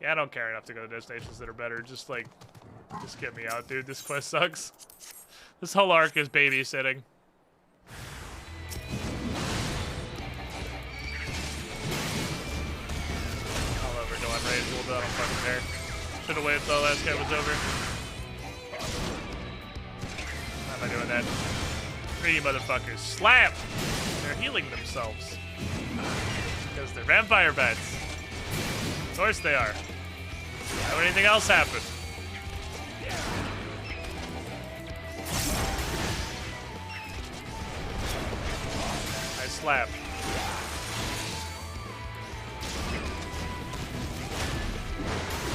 Speaker 2: Yeah, I don't care enough to go to destinations that are better. Just get me out, dude. This quest sucks. This whole arc is babysitting. All over, no, I'm ready to hold down on fucking there. Should've waited till the last guy was over. Why am I doing that? 3 motherfuckers. Slap! They're healing themselves. Because they're vampire bats. Of course they are. Why would anything else happen? I slap.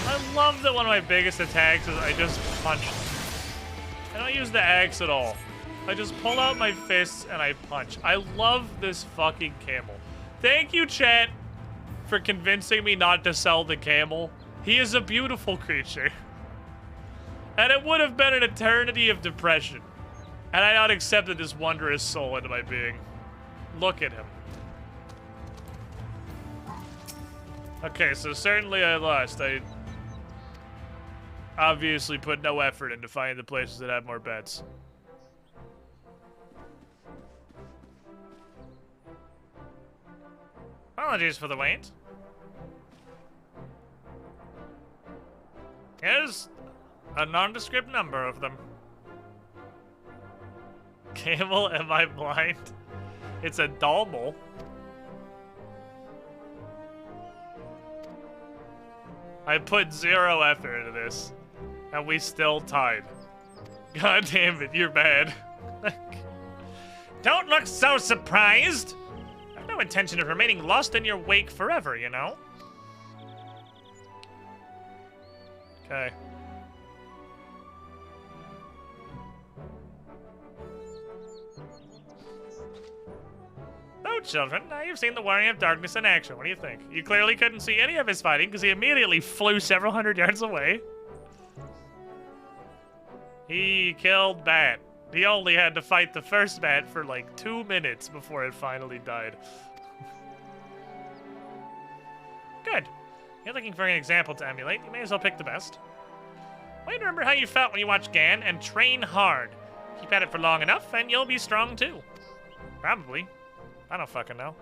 Speaker 2: I love that one of my biggest attacks is I just punch. I don't use the axe at all. I just pull out my fists and I punch. I love this fucking camel. Thank you, chat, for convincing me not to sell the camel. He is a beautiful creature. And it would have been an eternity of depression had I not accepted this wondrous soul into my being. Look at him. Okay, so certainly I lost. I obviously put no effort into finding the places that have more bets. Apologies for the wait. Here's a nondescript number of them. Camel, am I blind? It's a Dalmal. I put 0 effort into this, and we still tied. God damn it, you're bad. Don't look so surprised! I've no intention of remaining lost in your wake forever, you know? Okay. Oh, children, now you've seen the Warrior of Darkness in action. What do you think? You clearly couldn't see any of his fighting because he immediately flew several hundred yards away. He killed Bat. He only had to fight the first Bat for like 2 minutes before it finally died. Good. You're looking for an example to emulate. You may as well pick the best. Well, you remember how you felt when you watched Gan, and train hard. Keep at it for long enough, and you'll be strong too. Probably. I don't fucking know.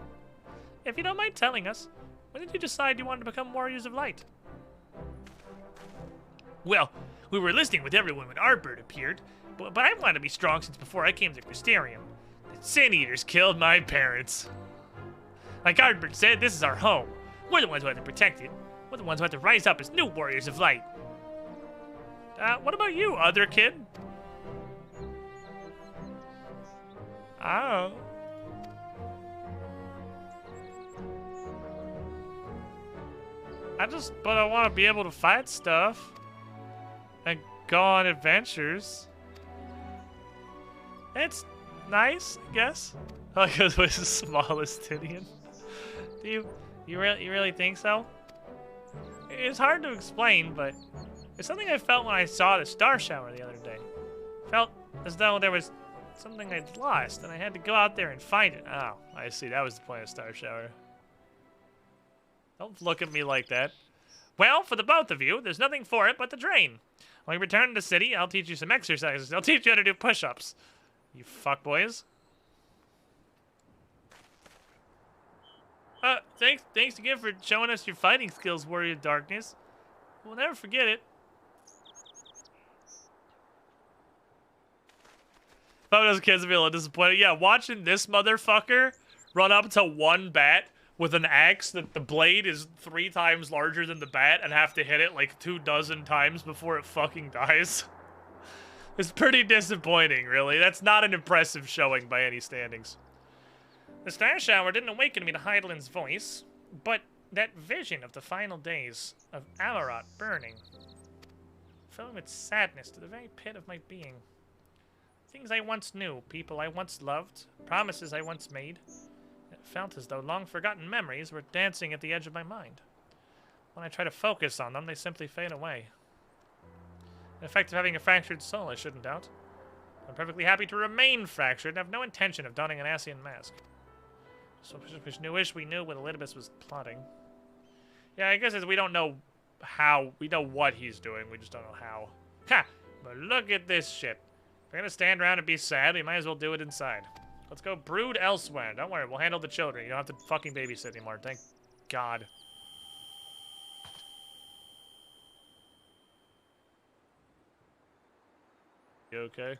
Speaker 2: If you don't mind telling us, when did you decide you wanted to become Warriors of Light? Well, we were listening with everyone when Arbird appeared, but I wanted to be strong since before I came to Crystarium. The Sin Eaters killed my parents. Like Arbird said, this is our home. We're the ones who have to protect it. We're the ones who have to rise up as new Warriors of Light. What about you, other kid? Oh. But I want to be able to fight stuff. And go on adventures. It's nice, I guess. Like it was the smallest Tinian. Do you really think so? It's hard to explain, but it's something I felt when I saw the star shower the other day. Felt as though there was something I'd lost, and I had to go out there and find it. Oh, I see. That was the point of star shower. Don't look at me like that. Well, for the both of you, there's nothing for it but the train. When we return to the city, I'll teach you some exercises. I'll teach you how to do push-ups. You fuckboys. Thanks again for showing us your fighting skills, Warrior of Darkness. We'll never forget it. Those kids would be a little disappointed. Yeah, watching this motherfucker run up to one bat with an axe that the blade is 3 times larger than the bat and have to hit it like 24 times before it fucking dies. It's pretty disappointing, really. That's not an impressive showing by any standings. The star shower didn't awaken me to Heidelin's voice, but that vision of the final days of Amarat burning filled me with sadness to the very pit of my being. Things I once knew, people I once loved, promises I once made. It felt as though long-forgotten memories were dancing at the edge of my mind. When I try to focus on them, they simply fade away. The effect of having a fractured soul, I shouldn't doubt. I'm perfectly happy to remain fractured and have no intention of donning an Ascian mask. So I wish we knew what Elidibus was plotting. Yeah, I guess we don't know how. We know what he's doing, we just don't know how. Ha! But look at this shit. If we're gonna stand around and be sad, we might as well do it inside. Let's go brood elsewhere. Don't worry, we'll handle the children. You don't have to fucking babysit anymore, thank God. You okay?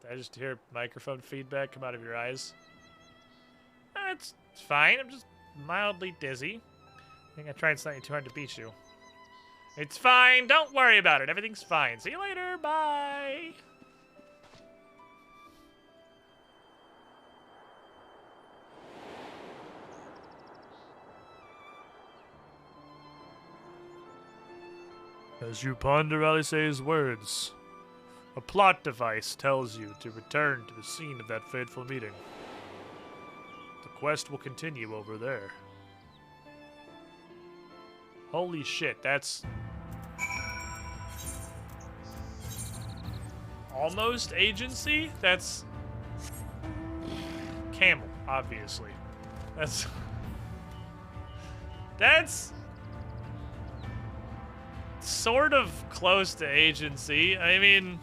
Speaker 2: Did I just hear microphone feedback come out of your eyes? It's fine. I'm just mildly dizzy. I think I tried slightly too hard to beat you. It's fine. Don't worry about it. Everything's fine. See you later. Bye. As you ponder Alice's words, a plot device tells you to return to the scene of that fateful meeting. The quest will continue over there. Holy shit, that's... almost agency? That's... Camel, obviously. That's... That's... sort of close to agency. I mean...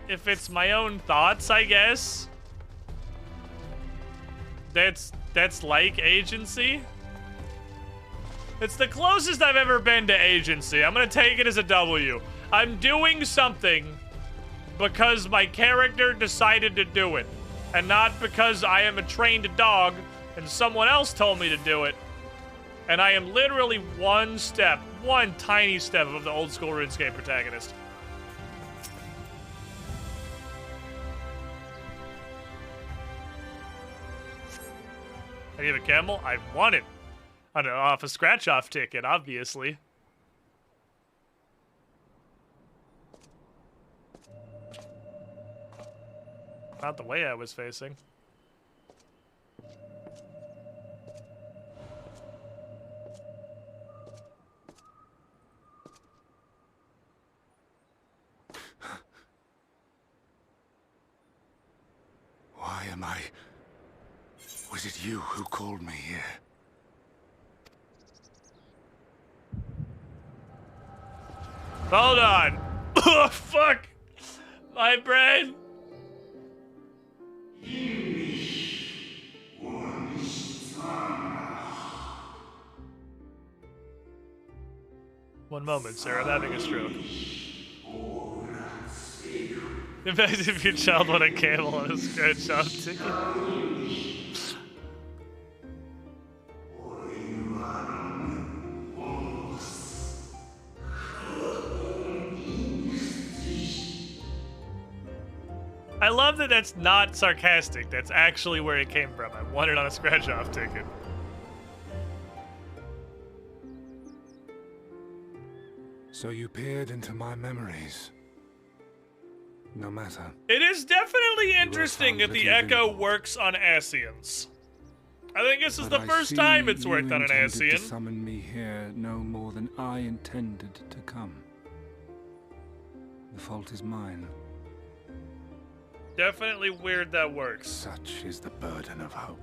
Speaker 2: if it's my own thoughts, I guess. That's like agency. It's the closest I've ever been to agency. I'm gonna take it as a W. I'm doing something because my character decided to do it, and not because I am a trained dog and someone else told me to do it. And I am literally one tiny step above the old school RuneScape protagonist. I need a camel? I want it. Off a scratch-off ticket, obviously. Not the way I was facing.
Speaker 10: Why am I... Was it you who called me here?
Speaker 2: Hold on. Oh, fuck. My brain. One moment, sir. I'm having a stroke. Imagine if your child won a camel on a scratch-off ticket. I love that that's not sarcastic. That's actually where it came from. I won it on a scratch-off ticket.
Speaker 10: So you peered into my memories. No matter.
Speaker 2: It is definitely interesting that the Echo works on Ascians. I think this is the first time it's worked on an Ascian.
Speaker 10: To summon me here no more than I intended to come. The fault is mine.
Speaker 2: Definitely weird that works.
Speaker 10: Such is the burden of hope.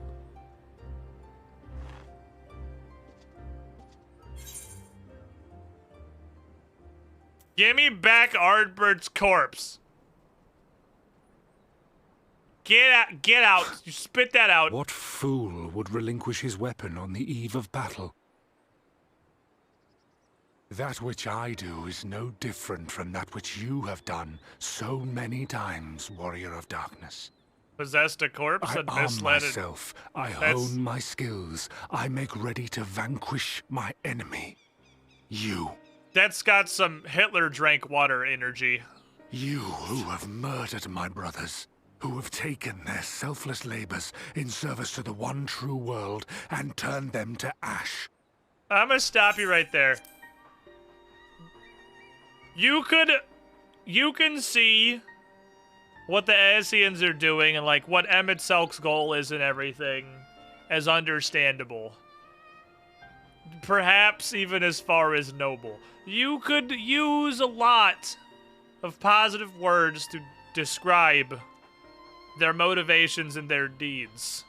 Speaker 2: Give me back Ardbert's corpse. Get out. You spit that out.
Speaker 10: What fool would relinquish his weapon on the eve of battle? That which I do is no different from that which you have done so many times, Warrior of Darkness.
Speaker 2: Possessed a corpse and misled it.
Speaker 10: Myself. I hone my skills. I make ready to vanquish my enemy. You.
Speaker 2: That's got some Hitler drank water energy.
Speaker 10: You who have murdered my brothers, who have taken their selfless labors in service to the one true world and turned them to ash. I'm
Speaker 2: gonna stop you right there. You could you can see what the Asians are doing and like what Emmett Selk's goal is and everything as understandable. Perhaps even as far as noble. You could use a lot of positive words to describe their motivations and their deeds.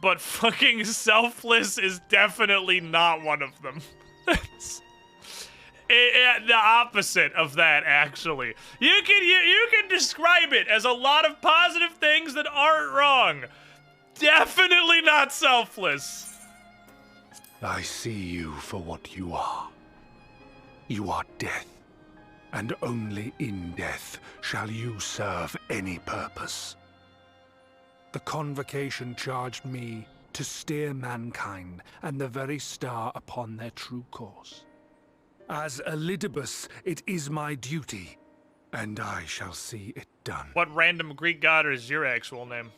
Speaker 2: But fucking selfless is definitely not one of them. The opposite of that, actually. You can describe it as a lot of positive things that aren't wrong. Definitely not selfless.
Speaker 10: I see you for what you are. You are death, and only in death shall you serve any purpose. The Convocation charged me to steer mankind and the very star upon their true course. As Elidibus, it is my duty, and I shall see it done.
Speaker 2: What random Greek god is your actual name?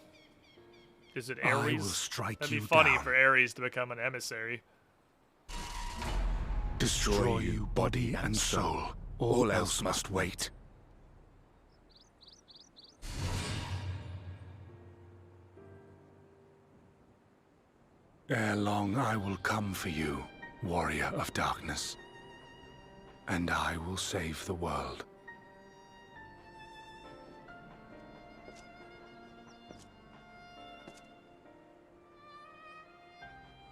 Speaker 2: Is it Ares?
Speaker 10: I will strike
Speaker 2: That'd be
Speaker 10: you
Speaker 2: funny
Speaker 10: down.
Speaker 2: for Ares to become an emissary.
Speaker 10: Destroy you body and soul. All else must wait. Ere long I will come for you, warrior of darkness. And I will save the world.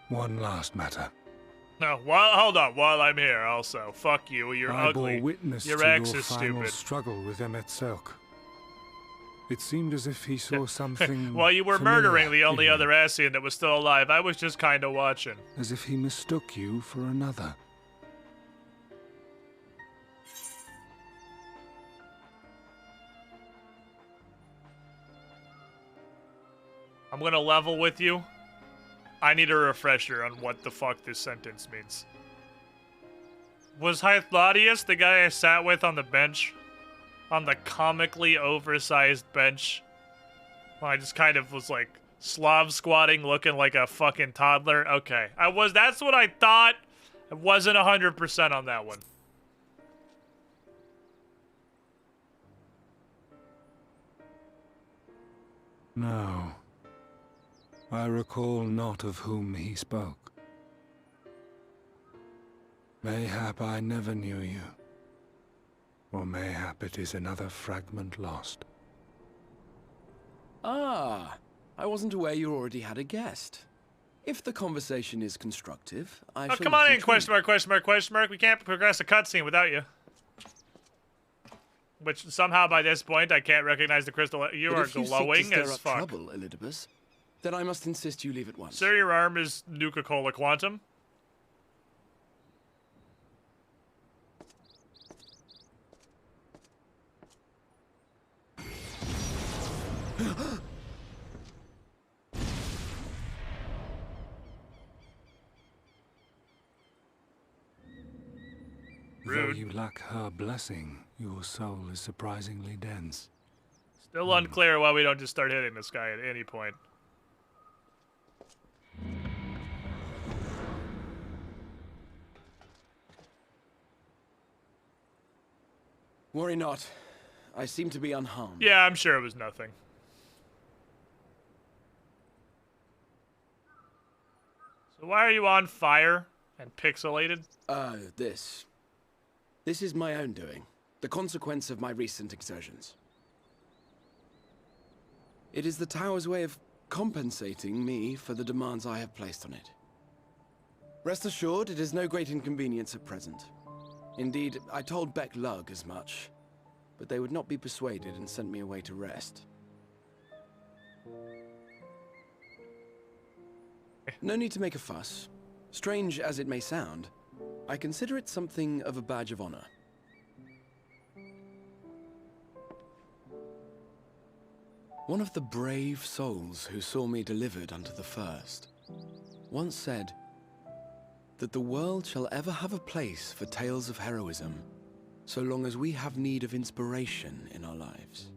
Speaker 10: One last matter.
Speaker 2: No, hold on. While I'm here, also, fuck you. You're
Speaker 10: I
Speaker 2: ugly.
Speaker 10: bore witness
Speaker 2: Your
Speaker 10: to
Speaker 2: ex
Speaker 10: your
Speaker 2: is
Speaker 10: final
Speaker 2: stupid.
Speaker 10: struggle with Emmett Selk. It seemed as if he saw something
Speaker 2: While you were
Speaker 10: familiar
Speaker 2: murdering the only
Speaker 10: in you,
Speaker 2: other Asian that was still alive, I was just kind of watching.
Speaker 10: as if he mistook you for another.
Speaker 2: I'm gonna level with you. I need a refresher on what the fuck this sentence means. Was Hythlodius the guy I sat with on the bench? On the comically oversized bench? Well, I just kind of was like Slav squatting looking like a fucking toddler. Okay. That's what I thought. I wasn't 100% on that one.
Speaker 10: No. I recall not of whom he spoke. Mayhap I never knew you. Or mayhap it is another fragment lost.
Speaker 4: Ah, I wasn't aware you already had a guest. If the conversation is constructive, I shall...
Speaker 2: Oh, come on in,
Speaker 4: continue.
Speaker 2: question mark, question mark, question mark. We can't progress a cutscene without you. Which somehow by this point I can't recognize the crystal. You
Speaker 4: But
Speaker 2: are
Speaker 4: if you
Speaker 2: glowing
Speaker 4: seek to stir
Speaker 2: as
Speaker 4: up
Speaker 2: fuck.
Speaker 4: trouble, Elidibus, then I must insist you leave at once.
Speaker 2: Sir, your arm is Nuka-Cola Quantum.
Speaker 10: Though you lack her blessing, your soul is surprisingly dense.
Speaker 2: Still unclear why we don't just start hitting this guy at any point.
Speaker 4: Worry not. I seem to be unharmed.
Speaker 2: Yeah, I'm sure it was nothing. So why are you on fire and pixelated?
Speaker 4: This. This is my own doing. The consequence of my recent exertions. It is the tower's way of compensating me for the demands I have placed on it. Rest assured, it is no great inconvenience at present. Indeed, I told Beck Lug as much, but they would not be persuaded and sent me away to rest. No need to make a fuss. Strange as it may sound, I consider it something of a badge of honor. One of the brave souls who saw me delivered unto the first once said that the world shall ever have a place for tales of heroism so long as we have need of inspiration in our lives.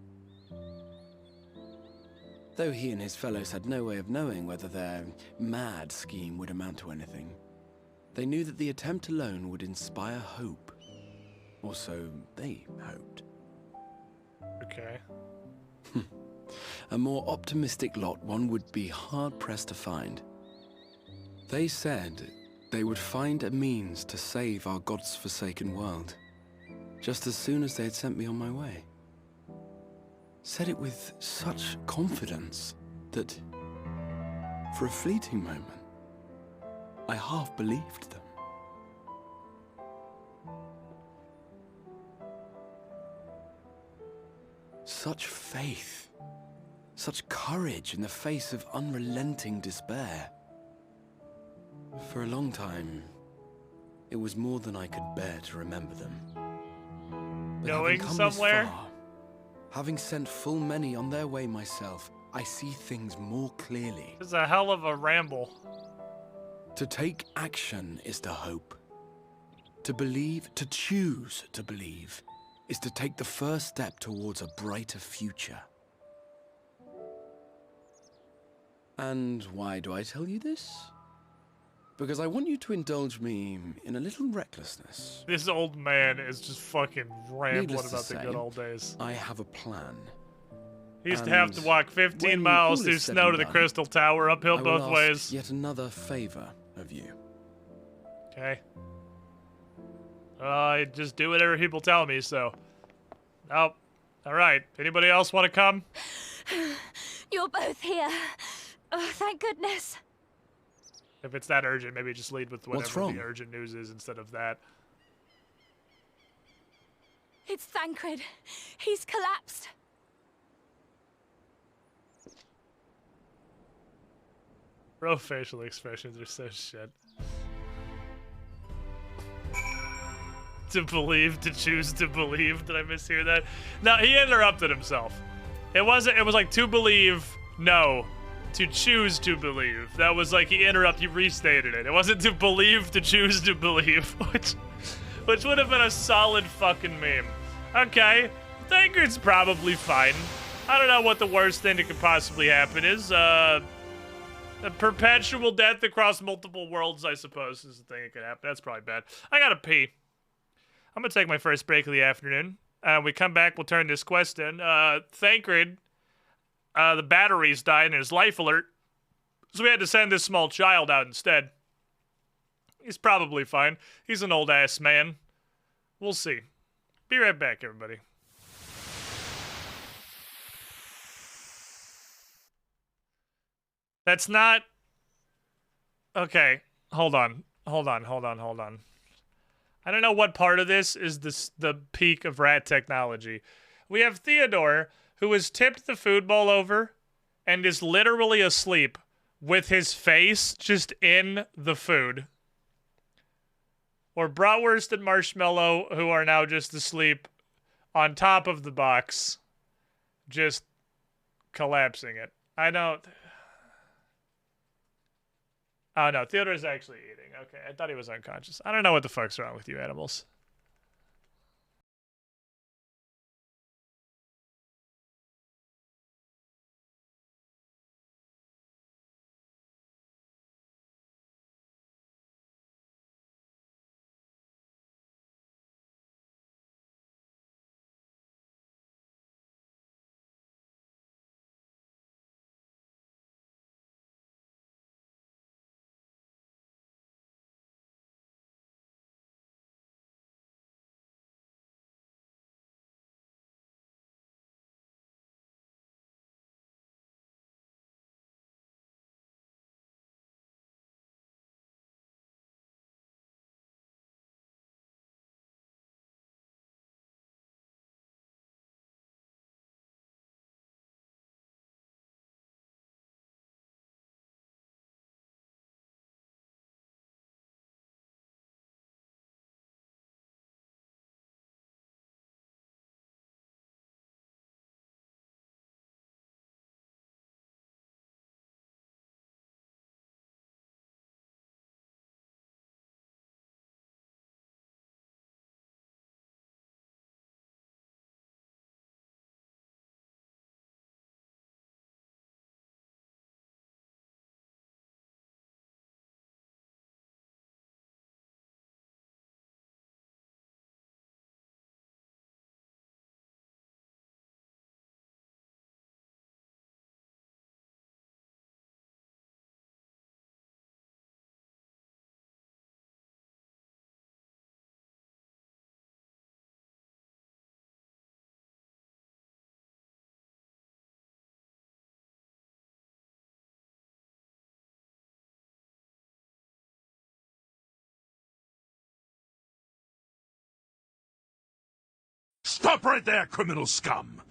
Speaker 4: Though he and his fellows had no way of knowing whether their mad scheme would amount to anything, they knew that the attempt alone would inspire hope. Or so they hoped.
Speaker 2: Okay.
Speaker 4: A more optimistic lot one would be hard-pressed to find. They said they would find a means to save our God's forsaken world, just as soon as they had sent me on my way. Said it with such confidence that, for a fleeting moment, I half believed them. Such faith, such courage in the face of unrelenting despair. For a long time, it was more than I could bear to remember them. But
Speaker 2: Going
Speaker 4: having come
Speaker 2: somewhere?
Speaker 4: this far, having sent full many on their way myself, I see things more clearly.
Speaker 2: This is a hell of a ramble.
Speaker 4: To take action is to hope. To believe, to choose to believe, is to take the first step towards a brighter future. And why do I tell you this? Because I want you to indulge me in a little recklessness.
Speaker 2: This old man is just fucking rambling
Speaker 4: Needless to
Speaker 2: about the
Speaker 4: say,
Speaker 2: good old days.
Speaker 4: I have a plan.
Speaker 2: He used to have to walk 15
Speaker 4: when
Speaker 2: miles
Speaker 4: all
Speaker 2: through
Speaker 4: is said
Speaker 2: snow
Speaker 4: and
Speaker 2: to the
Speaker 4: done,
Speaker 2: Crystal Tower, uphill
Speaker 4: I will
Speaker 2: both
Speaker 4: ask
Speaker 2: ways.
Speaker 4: yet another favor of you.
Speaker 2: Okay. I just do whatever people tell me, so. Oh, alright. Anybody else want to come?
Speaker 13: You're both here. Oh, thank goodness.
Speaker 2: If it's that urgent, maybe just lead with
Speaker 4: What's
Speaker 2: whatever
Speaker 4: wrong?
Speaker 2: the urgent news is instead of that.
Speaker 13: It's Thancred. He's collapsed.
Speaker 2: Bro, facial expressions are so shit. To believe, to choose to believe. Did I mishear that? No, he interrupted himself. It was like to believe, no. To choose to believe. That was like he restated it. It wasn't to believe, to choose to believe. Which would have been a solid fucking meme. Okay, Thancred's probably fine. I don't know what the worst thing that could possibly happen is. A perpetual death across multiple worlds, I suppose, is the thing that could happen. That's probably bad. I gotta pee. I'm gonna take my first break of the afternoon. We come back, we'll turn this quest in. Thancred, the batteries died in his life alert, so we had to send this small child out instead. He's probably fine. He's an old-ass man. We'll see. Be right back, everybody. That's not... Okay, hold on. I don't know what part of this is the peak of rat technology. We have Theodore, who has tipped the food bowl over and is literally asleep with his face just in the food. Or Bratwurst and Marshmallow, who are now just asleep on top of the box, just collapsing it. I don't... Oh, no, Theodore's actually eating. Okay, I thought he was unconscious. I don't know what the fuck's wrong with you animals.
Speaker 1: Stop right there, criminal scum!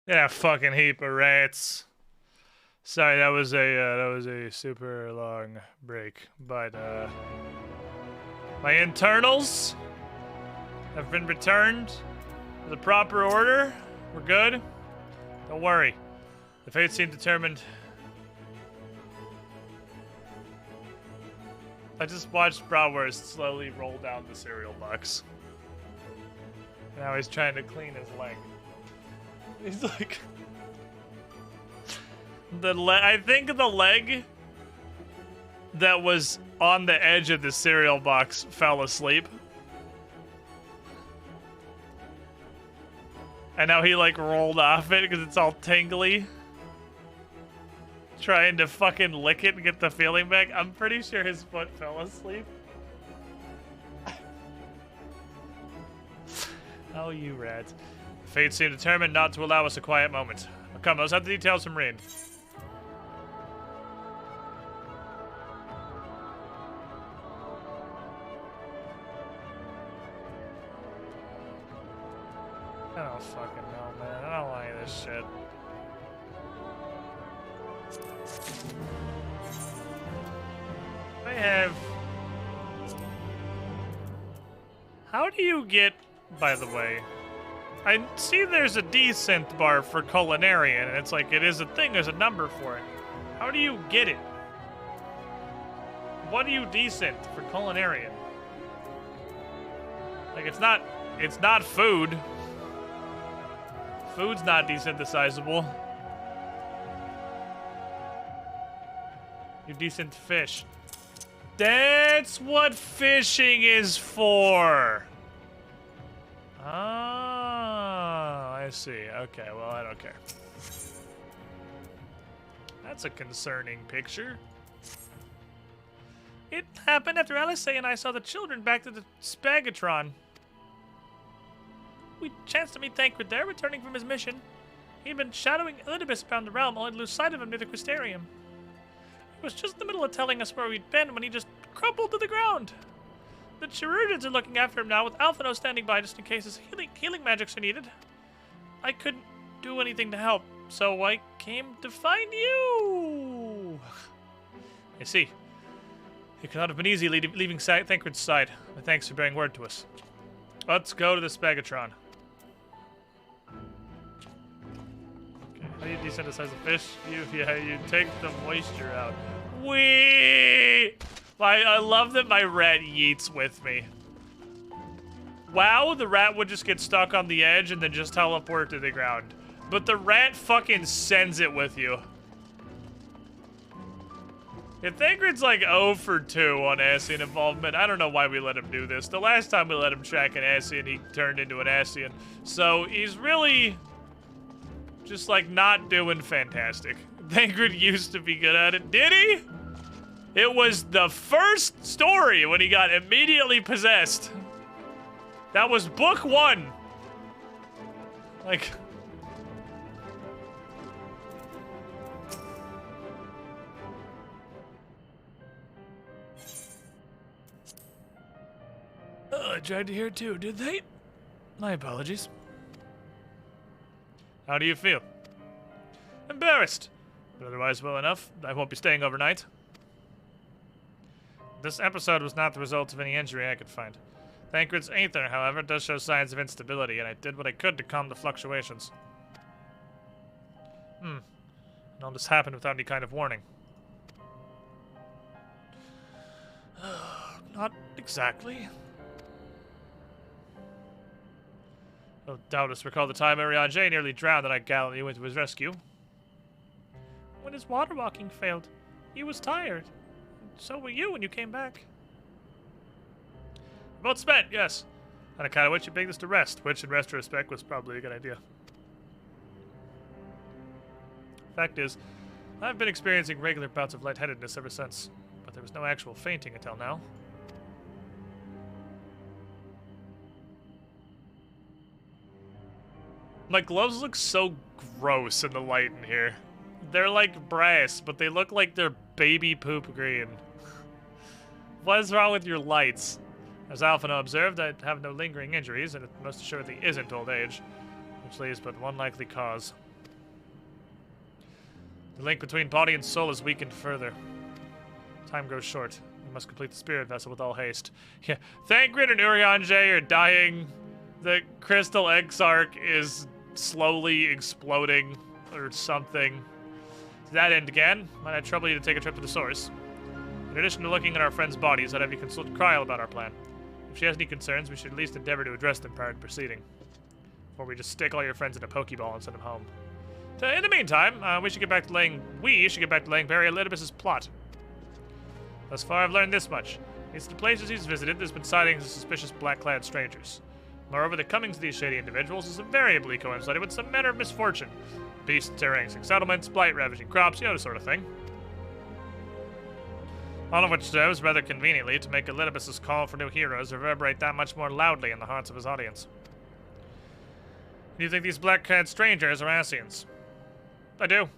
Speaker 2: Yeah, fucking heap of rats. Sorry, that was a super long break, but my internals have been returned to the proper order. We're good. Don't worry. The fates seem determined. I just watched Bratwurst slowly roll down the cereal box. Now he's trying to clean his leg. He's like... I think the leg that was on the edge of the cereal box fell asleep. And now he like rolled off it because it's all tingly. Trying to fucking lick it and get the feeling back. I'm pretty sure his foot fell asleep. Oh, you rats. Fate seemed determined not to allow us a quiet moment. Come, let's have the details from Rain. I don't fucking know, man. I don't like this shit. I have... How do you get, by the way... I see there's a decent bar for culinarian, and it's like, it is a thing, there's a number for it. How do you get it? What are you decent for culinarian? Like, it's not food. Food's not desynthesizable. You're decent fish. That's what fishing is for! Oh, I see. Okay, well, I don't care. That's a concerning picture. It happened after Alice and I saw the children back to the Spagatron. We chanced to meet Thancred there, returning from his mission. He'd been shadowing Elidibus around the realm, only to lose sight of him near the Crystarium. He was just in the middle of telling us where we'd been when he just crumpled to the ground. The chirurgeons are looking after him now, with Alphino standing by just in case his healing magics are needed. I couldn't do anything to help, so I came to find you. I see. It could not have been easy leaving Thancred's side. But thanks for bearing word to us. Let's go to the Spagatron. Okay, how do you desynthesize a fish? You take the moisture out. Wee! I love that my rat yeets with me. Wow, the rat would just get stuck on the edge and then just teleport to the ground. But the rat fucking sends it with you. If Thancred's like 0 for 2 on Ascian involvement, I don't know why we let him do this. The last time we let him track an Ascian, he turned into an Ascian. So he's really just like not doing fantastic. Thancred used to be good at it. Did he? It was the first story when he got immediately possessed. That was book 1. Like... I tried to hear it too, did they? My apologies. How do you feel? Embarrassed, but otherwise well enough. I won't be staying overnight. This episode was not the result of any injury I could find. Thancred's aether, however, does show signs of instability, and I did what I could to calm the fluctuations. And all this happened without any kind of warning. Not exactly. Oh, doubtless recall the time Ariane J nearly drowned and I gallantly went to his rescue. When his water walking failed, he was tired. So were you when you came back. Both spent, yes. On account of which you begged us to rest, which in retrospect was probably a good idea. Fact is, I've been experiencing regular bouts of lightheadedness ever since, but there was no actual fainting until now. My gloves look so gross in the light in here. They're like brass, but they look like they're baby poop green. What is wrong with your lights? As Alphino observed, I have no lingering injuries, and it most assuredly isn't old age, which leaves but one likely cause. The link between body and soul is weakened further. Time grows short. We must complete the spirit vessel with all haste. Yeah, Thancred and Urianger are dying. The crystal exarch is slowly exploding or something. To that end again, might I trouble you to take a trip to the source? In addition to looking at our friends' bodies, I'd have you consult Kryl about our plan. If she has any concerns, we should at least endeavor to address them prior to proceeding. Before we just stick all your friends in a Pokeball and send them home. So in the meantime, we should get back to laying Barry Elidibus's plot. Thus far, I've learned this much. In the places he's visited, there's been sightings of suspicious black-clad strangers. Moreover, the comings of these shady individuals is invariably coincided with some manner of misfortune. Beasts terrorizing settlements, blight ravaging crops, you know, the sort of thing. All of which serves, rather conveniently, to make Elidibus's call for new heroes reverberate that much more loudly in the hearts of his audience. Do you think these black-clad strangers are Ascians? I do,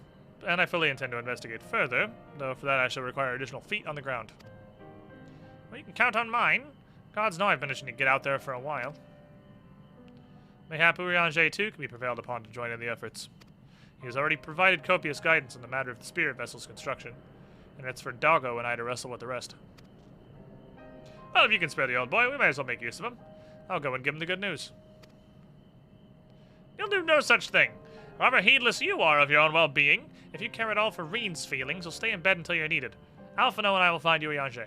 Speaker 2: and I fully intend to investigate further, though for that I shall require additional feet on the ground. Well, you can count on mine. Gods know I've been itching to get out there for a while. Mayhap Urianger too can be prevailed upon to join in the efforts. He has already provided copious guidance in the matter of the spirit vessel's construction, and it's for Doggo and I to wrestle with the rest. Well, if you can spare the old boy, we may as well make use of him. I'll go and give him the good news. You'll do no such thing. However heedless you are of your own well-being, if you care at all for Reen's feelings, you'll stay in bed until you're needed. Alphino and I will find Urianger.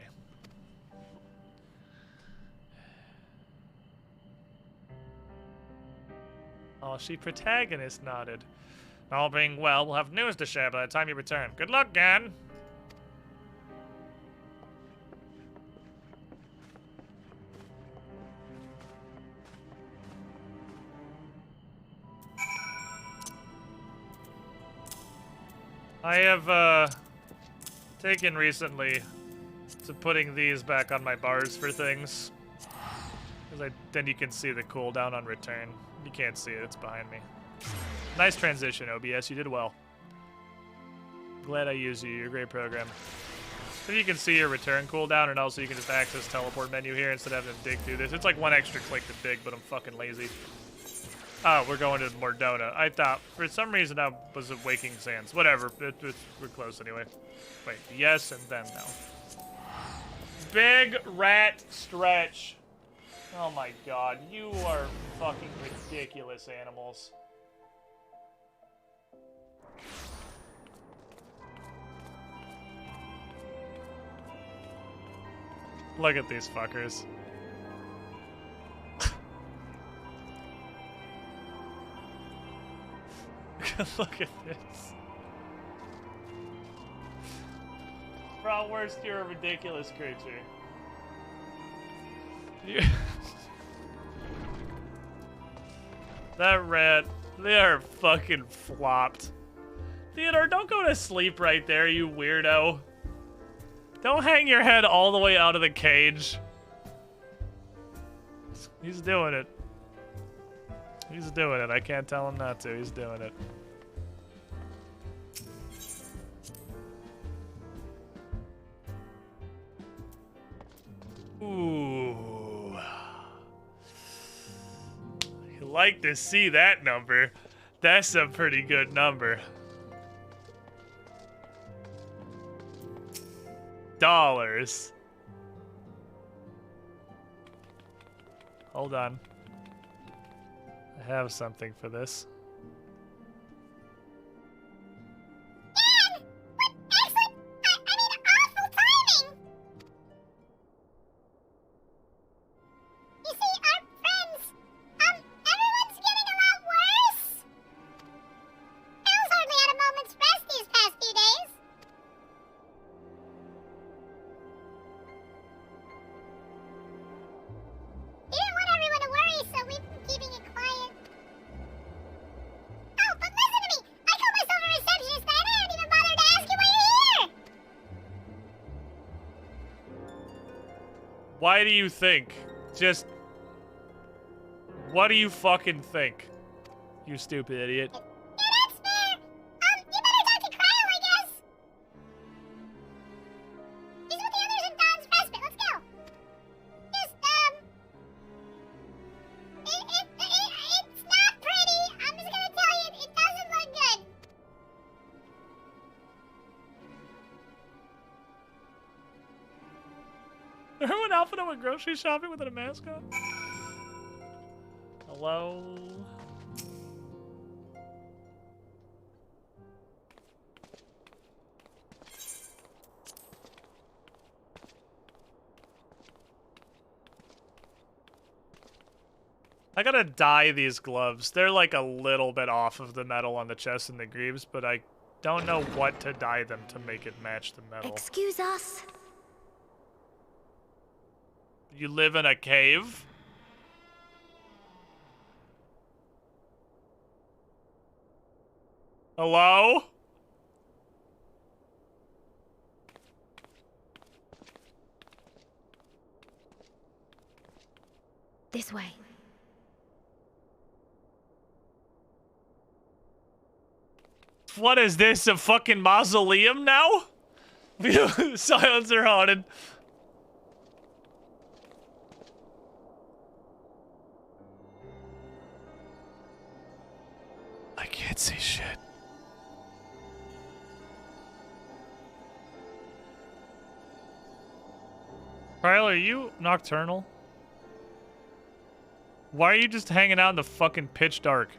Speaker 2: Oh, she protagonist nodded. All being well, we'll have news to share by the time you return. Good luck, Gan! I have, taken recently to putting these back on my bars for things. Because then you can see the cooldown on return. You can't see it, it's behind me. Nice transition, OBS, you did well. Glad I used you, you're a great program. So you can see your return cooldown, and also you can just access teleport menu here instead of having to dig through this. It's like one extra click to dig, but I'm fucking lazy. Oh, we're going to Mordona. I thought, for some reason, I was at Waking Sands. Whatever, we're close anyway. Wait, yes, and then no. Big rat stretch. Oh my god, you are fucking ridiculous animals. Look at these fuckers. Look at this. Bro, worst, you're a ridiculous creature. That rat, they are fucking flopped. Theodore, don't go to sleep right there, you weirdo. Don't hang your head all the way out of the cage. He's doing it. He's doing it. I can't tell him not to. He's doing it. Ooh. You like to see that number. That's a pretty good number. Dollars. Hold on. I have something for this.
Speaker 14: Dan! What excellent... I mean, awful timing! You see, our friends... everyone's getting a lot worse! Elle's hardly had a moment's rest these past few days. We didn't want everyone to worry, so we've been keeping it quiet. Oh, but listen to me! I called myself a receptionist and I didn't even bother to ask you why you're here!
Speaker 2: Why do you think? Just... What do you fucking think? You stupid idiot.
Speaker 14: Yeah, that's fair. You better talk to Kryl, I guess. He's with the others in Dawn's respite. Let's go. Just, it's not pretty. I'm just gonna tell you, it doesn't look good.
Speaker 2: Remember when Alpha went grocery shopping without a mask on? Hello? I gotta dye these gloves. They're like a little bit off of the metal on the chest and the greaves, but I don't know what to dye them to make it match the metal.
Speaker 11: Excuse us.
Speaker 2: You live in a cave? Hello?
Speaker 11: This way.
Speaker 2: What is this, a fucking mausoleum now? Silencer haunted. I can't see shit. Kyle, are you nocturnal? Why are you just hanging out in the fucking pitch dark?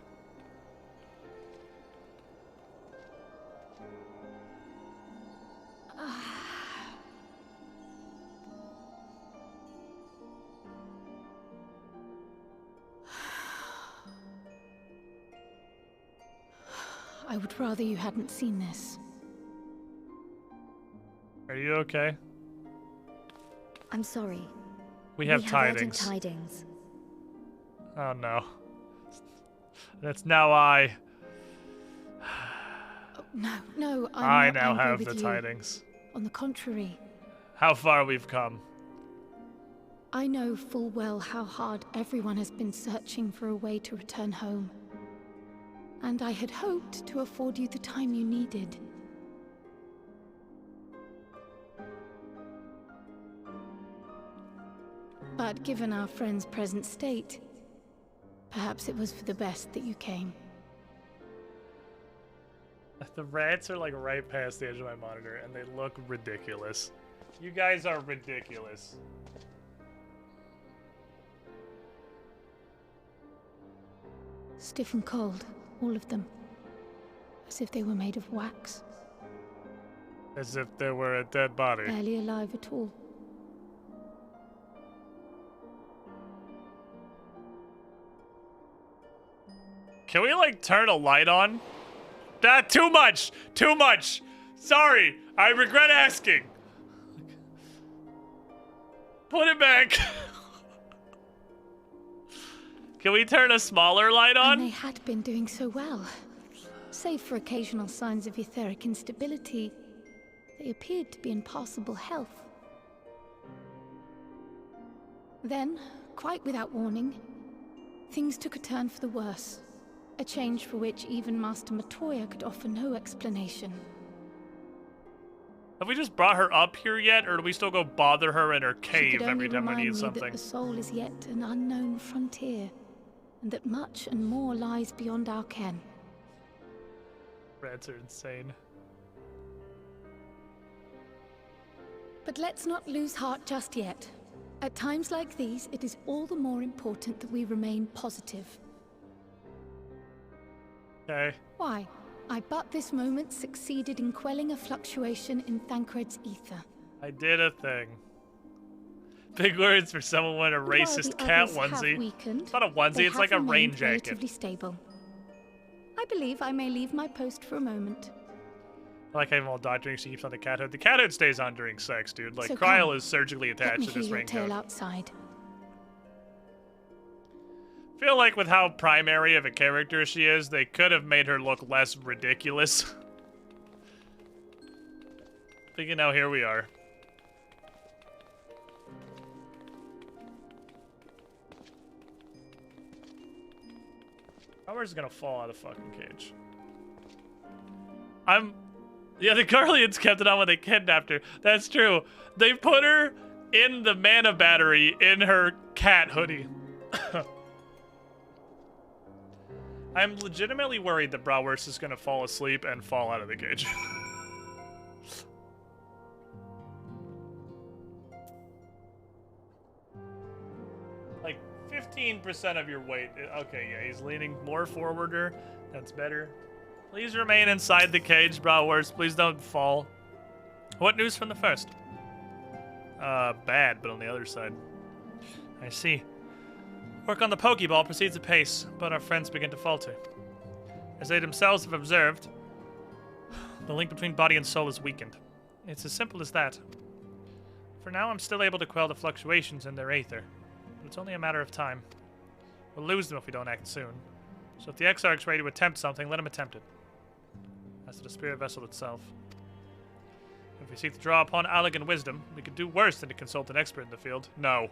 Speaker 15: I would rather you hadn't seen this.
Speaker 2: Are you okay?
Speaker 11: I'm sorry.
Speaker 2: We have
Speaker 11: urgent
Speaker 2: tidings.
Speaker 11: tidings.
Speaker 2: Oh no. That's now I.
Speaker 15: No,
Speaker 2: I
Speaker 15: I'm not
Speaker 2: now
Speaker 15: angry
Speaker 2: have
Speaker 15: with
Speaker 2: the
Speaker 15: you.
Speaker 2: tidings.
Speaker 15: On the contrary,
Speaker 2: How far we've come.
Speaker 15: I know full well how hard everyone has been searching for a way to return home. And I had hoped to afford you the time you needed. But given our friend's present state, perhaps it was for the best that you came.
Speaker 2: The rats are like right past the edge of my monitor and they look ridiculous. You guys are ridiculous.
Speaker 15: Stiff and cold, all of them. As if they were made of wax.
Speaker 2: As if they were a dead body.
Speaker 15: Barely alive at all.
Speaker 2: Can we like turn a light on? Too much! Too much! Sorry, I regret asking. Put it back. Can we turn a smaller light on?
Speaker 15: And they had been doing so well. Save for occasional signs of etheric instability, they appeared to be in passable health. Then, quite without warning, things took a turn for the worse. A change for which even Master Matoya could offer no explanation.
Speaker 2: Have we just brought her up here yet, or do we still go bother her in her
Speaker 15: She
Speaker 2: cave
Speaker 15: could
Speaker 2: every
Speaker 15: only
Speaker 2: time we
Speaker 15: remind
Speaker 2: need
Speaker 15: me
Speaker 2: something?
Speaker 15: that the soul is yet an unknown frontier, and that much and more lies beyond our ken.
Speaker 2: Rats are insane.
Speaker 15: But let's not lose heart just yet. At times like these, it is all the more important that we remain positive.
Speaker 2: Okay.
Speaker 15: Why? I but this moment succeeded in quelling a fluctuation in Thancred's ether.
Speaker 2: I did a thing. Big words for someone wearing a
Speaker 15: And while
Speaker 2: racist
Speaker 15: the
Speaker 2: cat
Speaker 15: others have
Speaker 2: onesie.
Speaker 15: weakened,
Speaker 2: It's not a onesie,
Speaker 15: they
Speaker 2: it's like a
Speaker 15: have
Speaker 2: rain
Speaker 15: remained
Speaker 2: jacket.
Speaker 15: relatively stable. I believe I may leave my post for a moment.
Speaker 2: I like having while doctoring, she keeps on the cat hood. The cat hood stays on during sex, dude. Like,
Speaker 15: So
Speaker 2: Kryl
Speaker 15: come,
Speaker 2: is surgically
Speaker 15: Let
Speaker 2: attached
Speaker 15: me
Speaker 2: to
Speaker 15: hear
Speaker 2: this
Speaker 15: your
Speaker 2: raincoat.
Speaker 15: tale outside.
Speaker 2: I feel like with how primary of a character she is, they could have made her look less ridiculous. But you know, here we are. Power's gonna fall out of the fucking cage. Yeah, the Garleans kept it on when they kidnapped her. That's true. They put her in the mana battery in her cat hoodie. I'm legitimately worried that Bratwurst is gonna fall asleep and fall out of the cage. 15% of your weight. Okay, yeah, he's leaning more forwarder. That's better. Please remain inside the cage, Bratwurst. Please don't fall. What news from the first? Bad, but on the other side. I see. Work on the Pokeball proceeds apace, but our friends begin to falter. As they themselves have observed, the link between body and soul is weakened. It's as simple as that. For now, I'm still able to quell the fluctuations in their aether, but it's only a matter of time. We'll lose them if we don't act soon. So if the Exarch's ready to attempt something, let him attempt it. As to the spirit vessel itself. If we seek to draw upon elegant wisdom, we could do worse than to consult an expert in the field. No.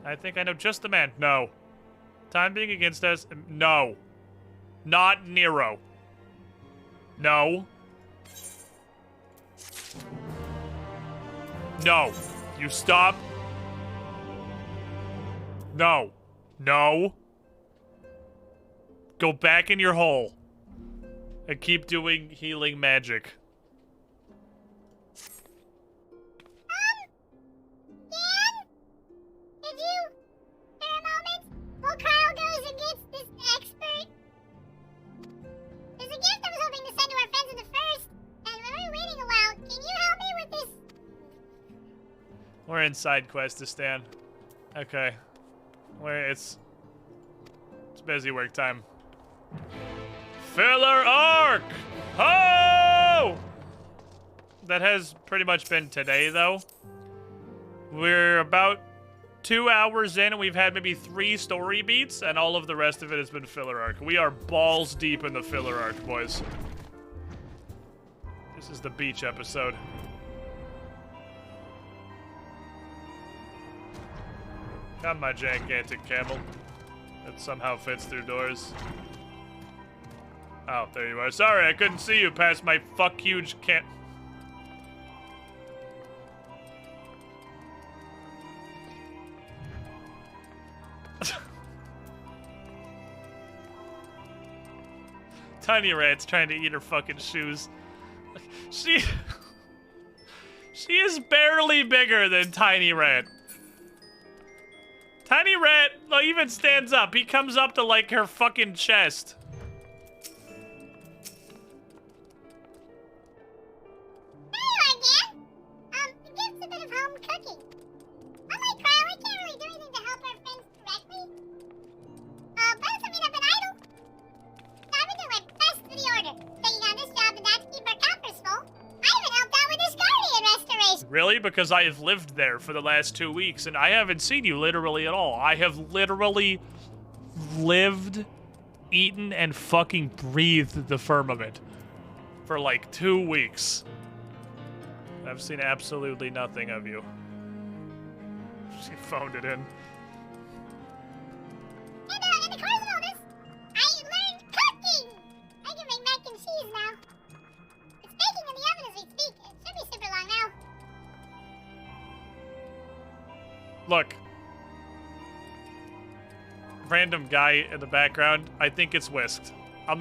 Speaker 2: I think I know just the man. No. Time being against us. No. Not Nero. No. No. You stop. No. No. Go back in your hole. And keep doing healing magic.
Speaker 14: Dan? Did you, for a moment, while Kyle goes and gets this expert? There's a gift I was hoping to send to our friends in the first, and when we were waiting a while, can you help me with this?
Speaker 2: We're in side questistan. Okay. It's busy work time. Filler arc! Ho! That has pretty much been today, though. We're about 2 hours in, and we've had maybe 3 story beats, and all of the rest of it has been filler arc. We are balls deep in the filler arc, boys. This is the beach episode. Got my gigantic camel. That somehow fits through doors. Oh, there you are. Sorry, I couldn't see you past my fuck huge Tiny Rat's trying to eat her fucking shoes. She is barely bigger than Tiny Rat. Tiny Rat even stands up. He comes up to like her fucking chest.
Speaker 14: There you are, Dan. The gift's a bit of home cooking. Unlike Kyle, we can't really do anything to help our friends directly. But that doesn't mean I've been idle. I've been doing my best for the Order, taking on this job and that to keep our coffers full. I even helped out with this guardian restoration.
Speaker 2: Really? Because I have lived there for the last 2 weeks, and I haven't seen you literally at all. I have literally lived, eaten, and fucking breathed the firmament for like 2 weeks. I've seen absolutely nothing of you. She phoned it in.
Speaker 14: And in the course of all this, I learned cooking! I can make mac and cheese now. It's baking in the oven as we speak. It should be super long now.
Speaker 2: Look. Random guy in the background. I think it's whisked. I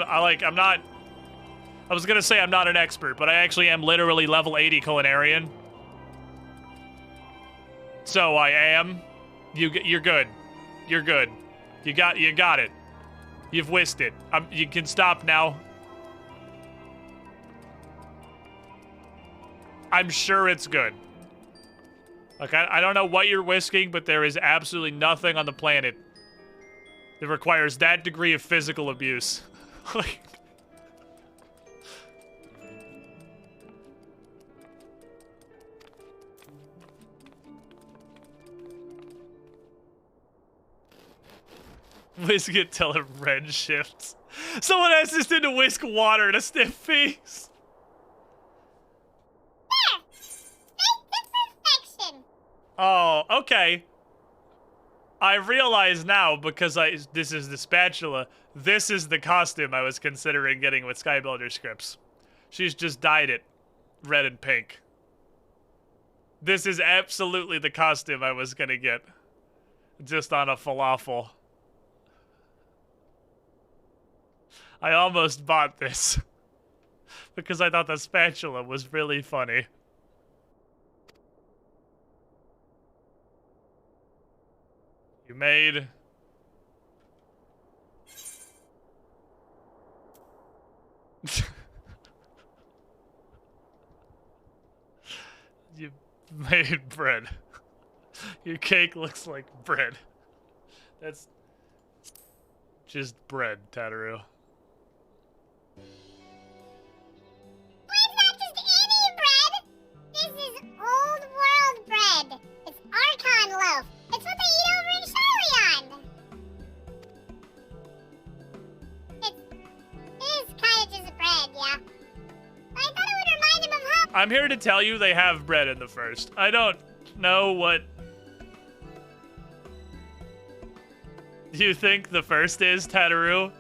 Speaker 2: was gonna say I'm not an expert, but I actually am literally level 80 culinarian. So I am. You're good. You're good. You got it. You've whisked it. You can stop now. I'm sure it's good. Like, I don't know what you're whisking, but there is absolutely nothing on the planet that requires that degree of physical abuse. Like... Whisk it till it red shifts. Someone asked us to whisk water to sniff peas.
Speaker 14: There! Baked to perfection!
Speaker 2: Oh, okay. I realize now, because this is the spatula, this is the costume I was considering getting with Skybuilder scripts. She's just dyed it red and pink. This is absolutely the costume I was gonna get. Just on a falafel. I almost bought this. Because I thought the spatula was really funny. You made You made bread. Your cake looks like bread. That's just bread, Tataru.
Speaker 14: It's not just any bread. This is old world bread. It's Archon loaf. It's what they eat over in Charleon. It is kind of just bread, yeah. But I thought it would remind him of home.
Speaker 2: I'm here to tell you they have bread in the first. I don't know what you think the first is, Tataru.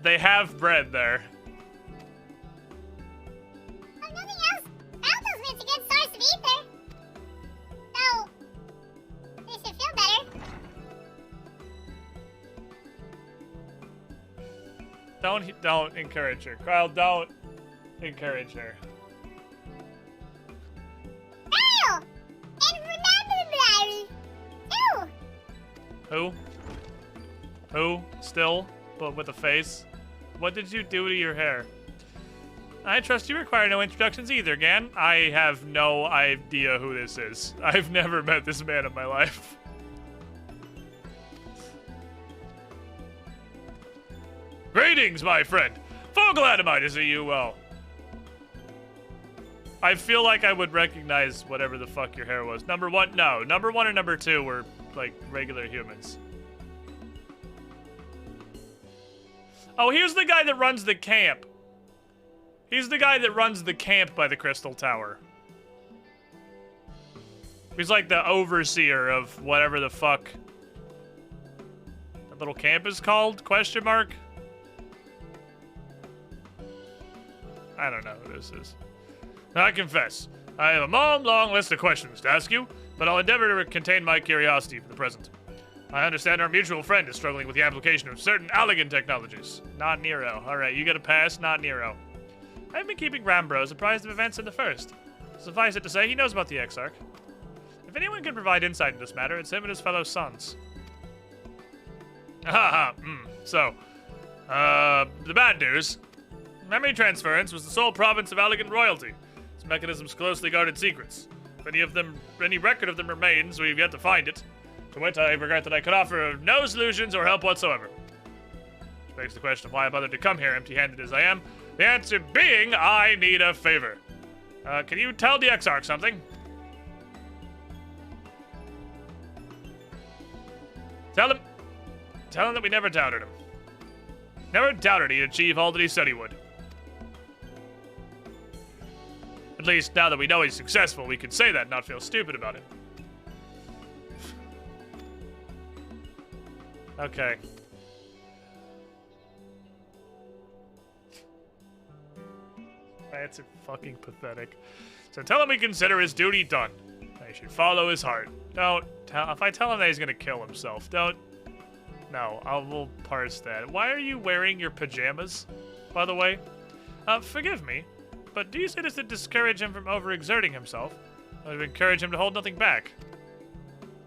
Speaker 2: They have bread there.
Speaker 14: Oh, nothing else. Malthus makes a good source of ether. So, they should feel better.
Speaker 2: Don't encourage her. Kyle, don't encourage her.
Speaker 14: Kyle! And remember, too.
Speaker 2: Who? Still? But with a face? What did you do to your hair? I trust you require no introductions either, Gan. I have no idea who this is. I've never met this man in my life. Greetings, my friend. Full glad am I to see you well. I feel like I would recognize whatever the fuck your hair was. Number one? No. Number one and number two were, like, regular humans. Oh, here's the guy that runs the camp. He's the guy that runs the camp by the Crystal Tower. He's like the overseer of whatever the fuck that little camp is called? Question mark? I don't know who this is. I confess, I have a long list of questions to ask you, but I'll endeavor to contain my curiosity for the present. I understand our mutual friend is struggling with the application of certain Allegan technologies. Not Nero. Alright, you get a pass, not Nero. I've been keeping Rambros apprised of events in the first. Suffice it to say, he knows about the Exarch. If anyone can provide insight in this matter, it's him and his fellow sons. So, the bad news. Memory transference was the sole province of Allegan royalty. Its mechanisms closely guarded secrets. If any record of them remains, we've yet to find it. To which I regret that I could offer no solutions or help whatsoever. Which begs the question of why I bothered to come here empty-handed as I am. The answer being, I need a favor. Can you tell the Exarch something? Tell him that we never doubted him. Never doubted he'd achieve all that he said he would. At least now that we know he's successful, we can say that and not feel stupid about it. Okay. That's fucking pathetic. So tell him we consider his duty done. I should follow his heart. Don't tell. If I tell him that he's gonna kill himself, don't. No, we'll parse that. Why are you wearing your pajamas, by the way? Forgive me, but do you say this to discourage him from overexerting himself? Or to encourage him to hold nothing back?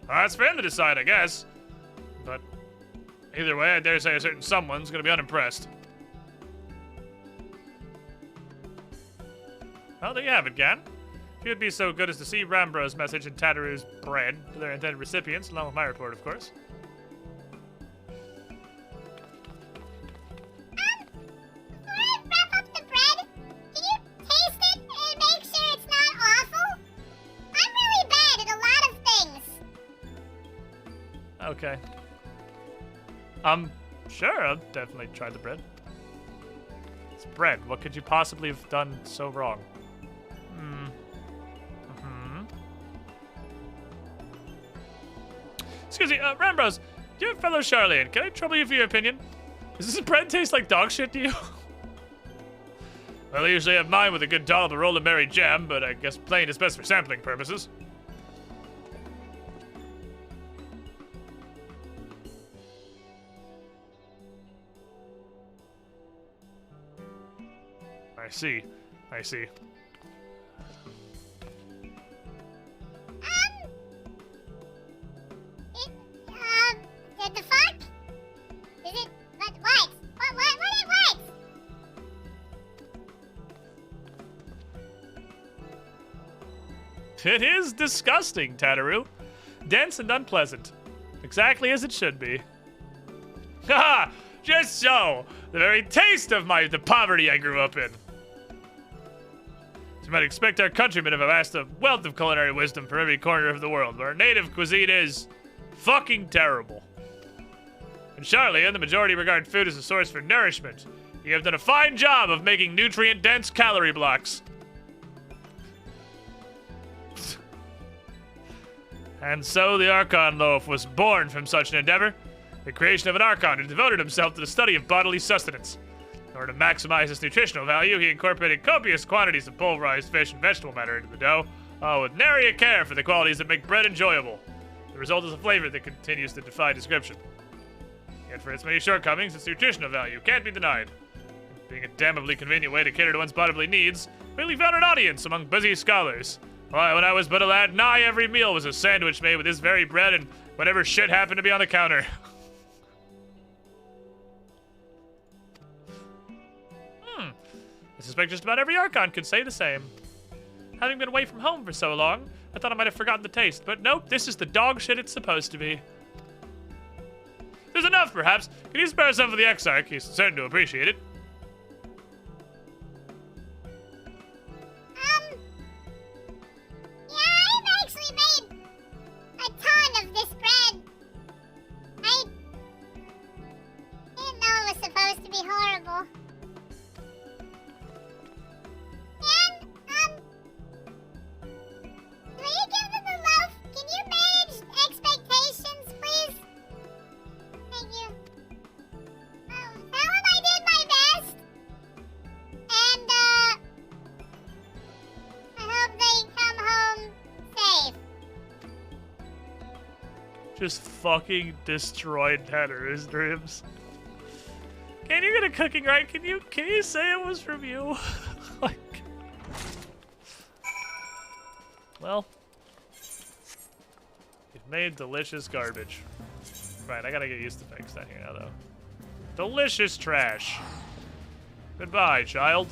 Speaker 2: Well, that's for him to decide, I guess. But either way, I dare say a certain someone's gonna be unimpressed. Well, there you have it, Gan. If you'd be so good as to see Rambro's message and Tataru's bread to their intended recipients, along with my report, of course.
Speaker 14: Before I wrap up the bread, can you taste it and make sure it's not awful? I'm really bad at a lot of things.
Speaker 2: Okay. Sure, I'll definitely try the bread. It's bread. What could you possibly have done so wrong? Excuse me, Rambros, dear fellow Charlene, can I trouble you for your opinion? Does this bread taste like dog shit to you? Well, I usually have mine with a good dollop of roll of Mary jam, but I guess plain is best for sampling purposes. I see.
Speaker 14: The fuck? Is it, what?
Speaker 2: It is disgusting, Tataru. Dense and unpleasant. Exactly as it should be. Ha! Just so! The very taste of the poverty I grew up in. As you might expect, our countrymen have amassed a wealth of culinary wisdom from every corner of the world, but our native cuisine is fucking terrible. In Charlia, the majority regard food as a source for nourishment. You have done a fine job of making nutrient-dense calorie blocks. And so the Archon loaf was born from such an endeavor. The creation of an Archon who devoted himself to the study of bodily sustenance. In order to maximize its nutritional value, he incorporated copious quantities of pulverized fish and vegetable matter into the dough, with nary a care for the qualities that make bread enjoyable. The result is a flavor that continues to defy description. Yet for its many shortcomings, its nutritional value can't be denied. Being a damnably convenient way to cater to one's bodily needs, quickly found an audience among busy scholars. Why, when I was but a lad, nigh every meal was a sandwich made with this very bread and whatever shit happened to be on the counter. I suspect just about every Archon could say the same. Having been away from home for so long, I thought I might have forgotten the taste, but nope, this is the dog shit it's supposed to be. There's enough, perhaps. Can you spare some for the Exarch? He's certain to appreciate it.
Speaker 14: Yeah, I've actually made a ton of this bread. I didn't know it was supposed to be horrible. And, will you give them the loaf? Can you manage expectations, please? Thank you. Tell them I did my best. And, I hope they come home safe.
Speaker 2: Just fucking destroyed Tataru's dreams. Can you get a cooking right? Can you say it was from you? Like, well, you've made delicious garbage. Right, I gotta get used to things down here now, though. Delicious trash. Goodbye, child.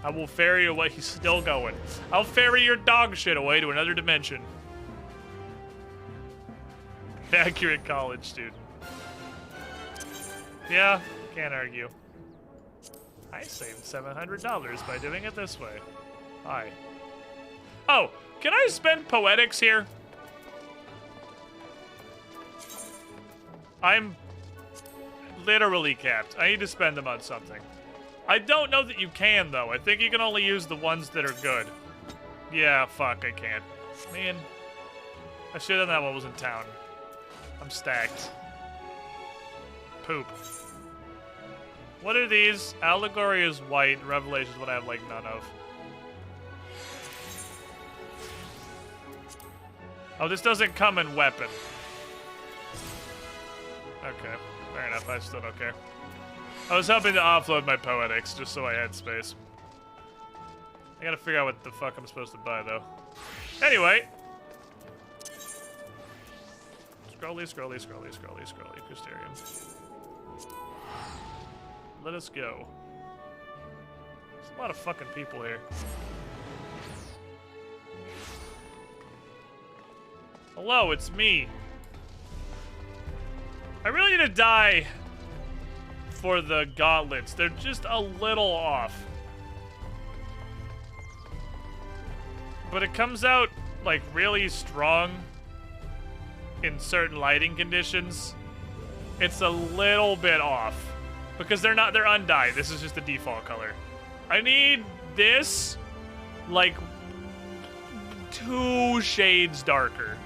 Speaker 2: I will ferry you away. He's still going. I'll ferry your dog shit away to another dimension. Accurate college student. Yeah, can't argue. I saved $700 by doing it this way. Hi. Oh, can I spend poetics here? I'm literally capped. I need to spend them on something. I don't know that you can, though. I think you can only use the ones that are good. Yeah, fuck, I can't. Man, I should have done that while I was in town. I'm stacked. Poop. What are these? Allegory is white. Revelation is what I have, like, none of. Oh, this doesn't come in weapon. Okay, fair enough. I still don't care. I was hoping to offload my poetics just so I had space. I gotta figure out what the fuck I'm supposed to buy, though. Anyway. Scrolly, scrolly, scrolly, scrolly, scrolly. Custerium. Let us go. There's a lot of fucking people here. Hello, it's me. I really need to die for the gauntlets. They're just a little off. But it comes out, like, really strong in certain lighting conditions. It's a little bit off. Because they're undyed. This is just the default color. I need this, like, 2 shades darker.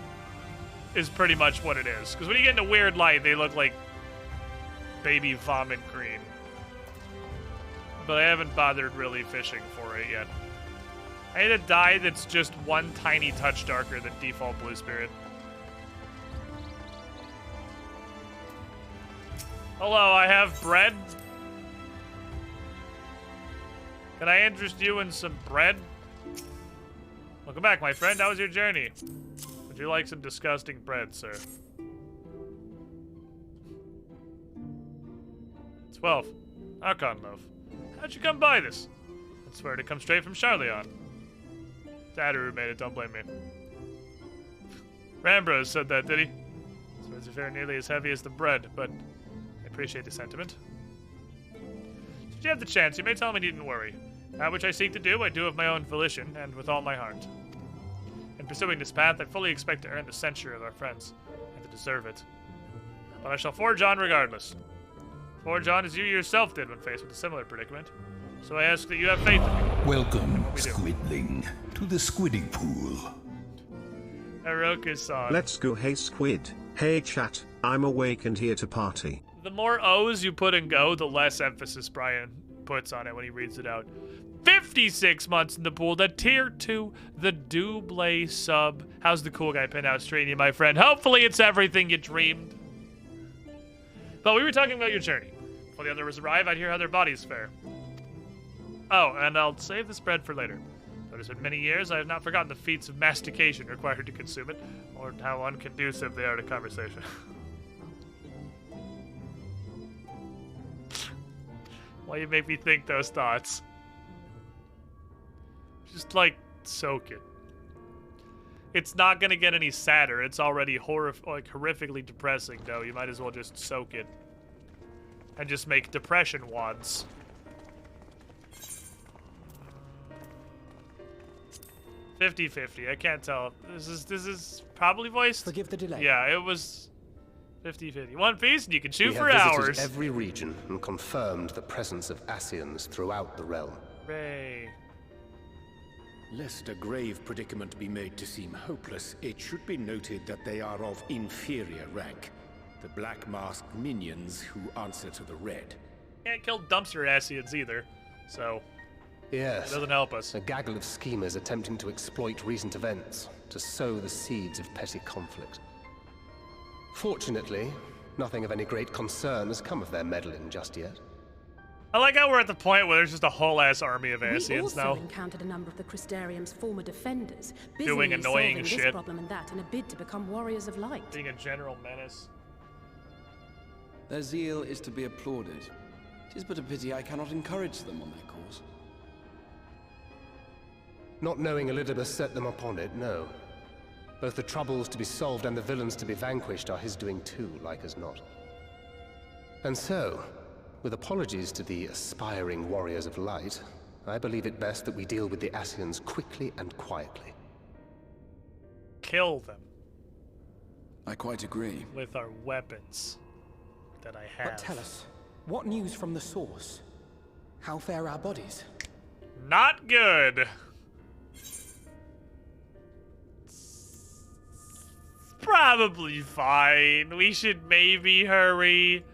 Speaker 2: Is pretty much what it is. Because when you get into weird light, they look like baby vomit green. But I haven't bothered really fishing for it yet. I need a dye that's just one tiny touch darker than default Blue Spirit. Hello, I have bread. Can I interest you in some bread? Welcome back, my friend. How was your journey? Would you like some disgusting bread, sir? 12. Archon loaf. How'd you come by this? I swear to come straight from Charlion. Dadder who made it, don't blame me. Rambrose said that, did he? So it's very nearly as heavy as the bread, but I appreciate the sentiment. Should you have the chance, you may tell me needn't worry. That which I seek to do, I do of my own volition, and with all my heart. In pursuing this path, I fully expect to earn the censure of our friends, and to deserve it. But I shall forge on regardless. Forge on as you yourself did when faced with a similar predicament. So I ask that you have faith in me.
Speaker 1: Welcome, Squidling, to the Squidding Pool.
Speaker 2: Aroka-san.
Speaker 16: Let's go, hey Squid. Hey chat, I'm awake and here to party.
Speaker 2: The more O's you put in go, the less emphasis Brian puts on it when he reads it out. 56 months in the pool, the tier 2, the Double sub. How's the cool guy pinout treating you, my friend? Hopefully it's everything you dreamed. But we were talking about your journey. Before the others arrive, I'd hear how their bodies fare. Oh, and I'll save this bread for later. Though it has been many years, I have not forgotten the feats of mastication required to consume it, or how unconducive they are to conversation. Why you make me think those thoughts? Just, like, soak it. It's not gonna get any sadder. It's already horrifically depressing, though. You might as well just soak it. And just make depression wands. 50-50. I can't tell. This is probably voiced.
Speaker 3: Forgive the delay.
Speaker 2: Yeah, it was 50-50. One piece, and you can shoot
Speaker 17: We
Speaker 2: for
Speaker 17: have visited
Speaker 2: hours.
Speaker 17: every region and confirmed the presence of Asians throughout the realm.
Speaker 2: Hooray.
Speaker 7: Lest a grave predicament be made to seem hopeless, it should be noted that they are of inferior rank. The black masked minions who answer to the red.
Speaker 2: Can't kill dumpster Asians either, so
Speaker 17: Yes.
Speaker 2: it doesn't help us.
Speaker 17: A gaggle of schemers attempting to exploit recent events, to sow the seeds of petty conflict. Fortunately, nothing of any great concern has come of their meddling just yet.
Speaker 2: I like how we're at the point where there's just a whole ass army of
Speaker 18: We
Speaker 2: Asians
Speaker 18: also
Speaker 2: now.
Speaker 18: encountered a number of the Crystarium's former defenders,
Speaker 2: Doing
Speaker 18: busily
Speaker 2: annoying
Speaker 18: solving
Speaker 2: shit.
Speaker 18: this problem and that in a bid to become warriors of light.
Speaker 2: Being a general menace.
Speaker 4: Their zeal is to be applauded. It is but a pity I cannot encourage them on their cause.
Speaker 17: Not knowing Elidibus set them upon it, no. Both the troubles to be solved and the villains to be vanquished are his doing too, like as not. And so, with apologies to the aspiring warriors of light, I believe it best that we deal with the Asians quickly and quietly.
Speaker 2: Kill them.
Speaker 4: I quite agree.
Speaker 2: With our weapons that I have.
Speaker 3: But tell us, what news from the source? How fare our bodies?
Speaker 2: Not good. Probably fine. We should maybe hurry.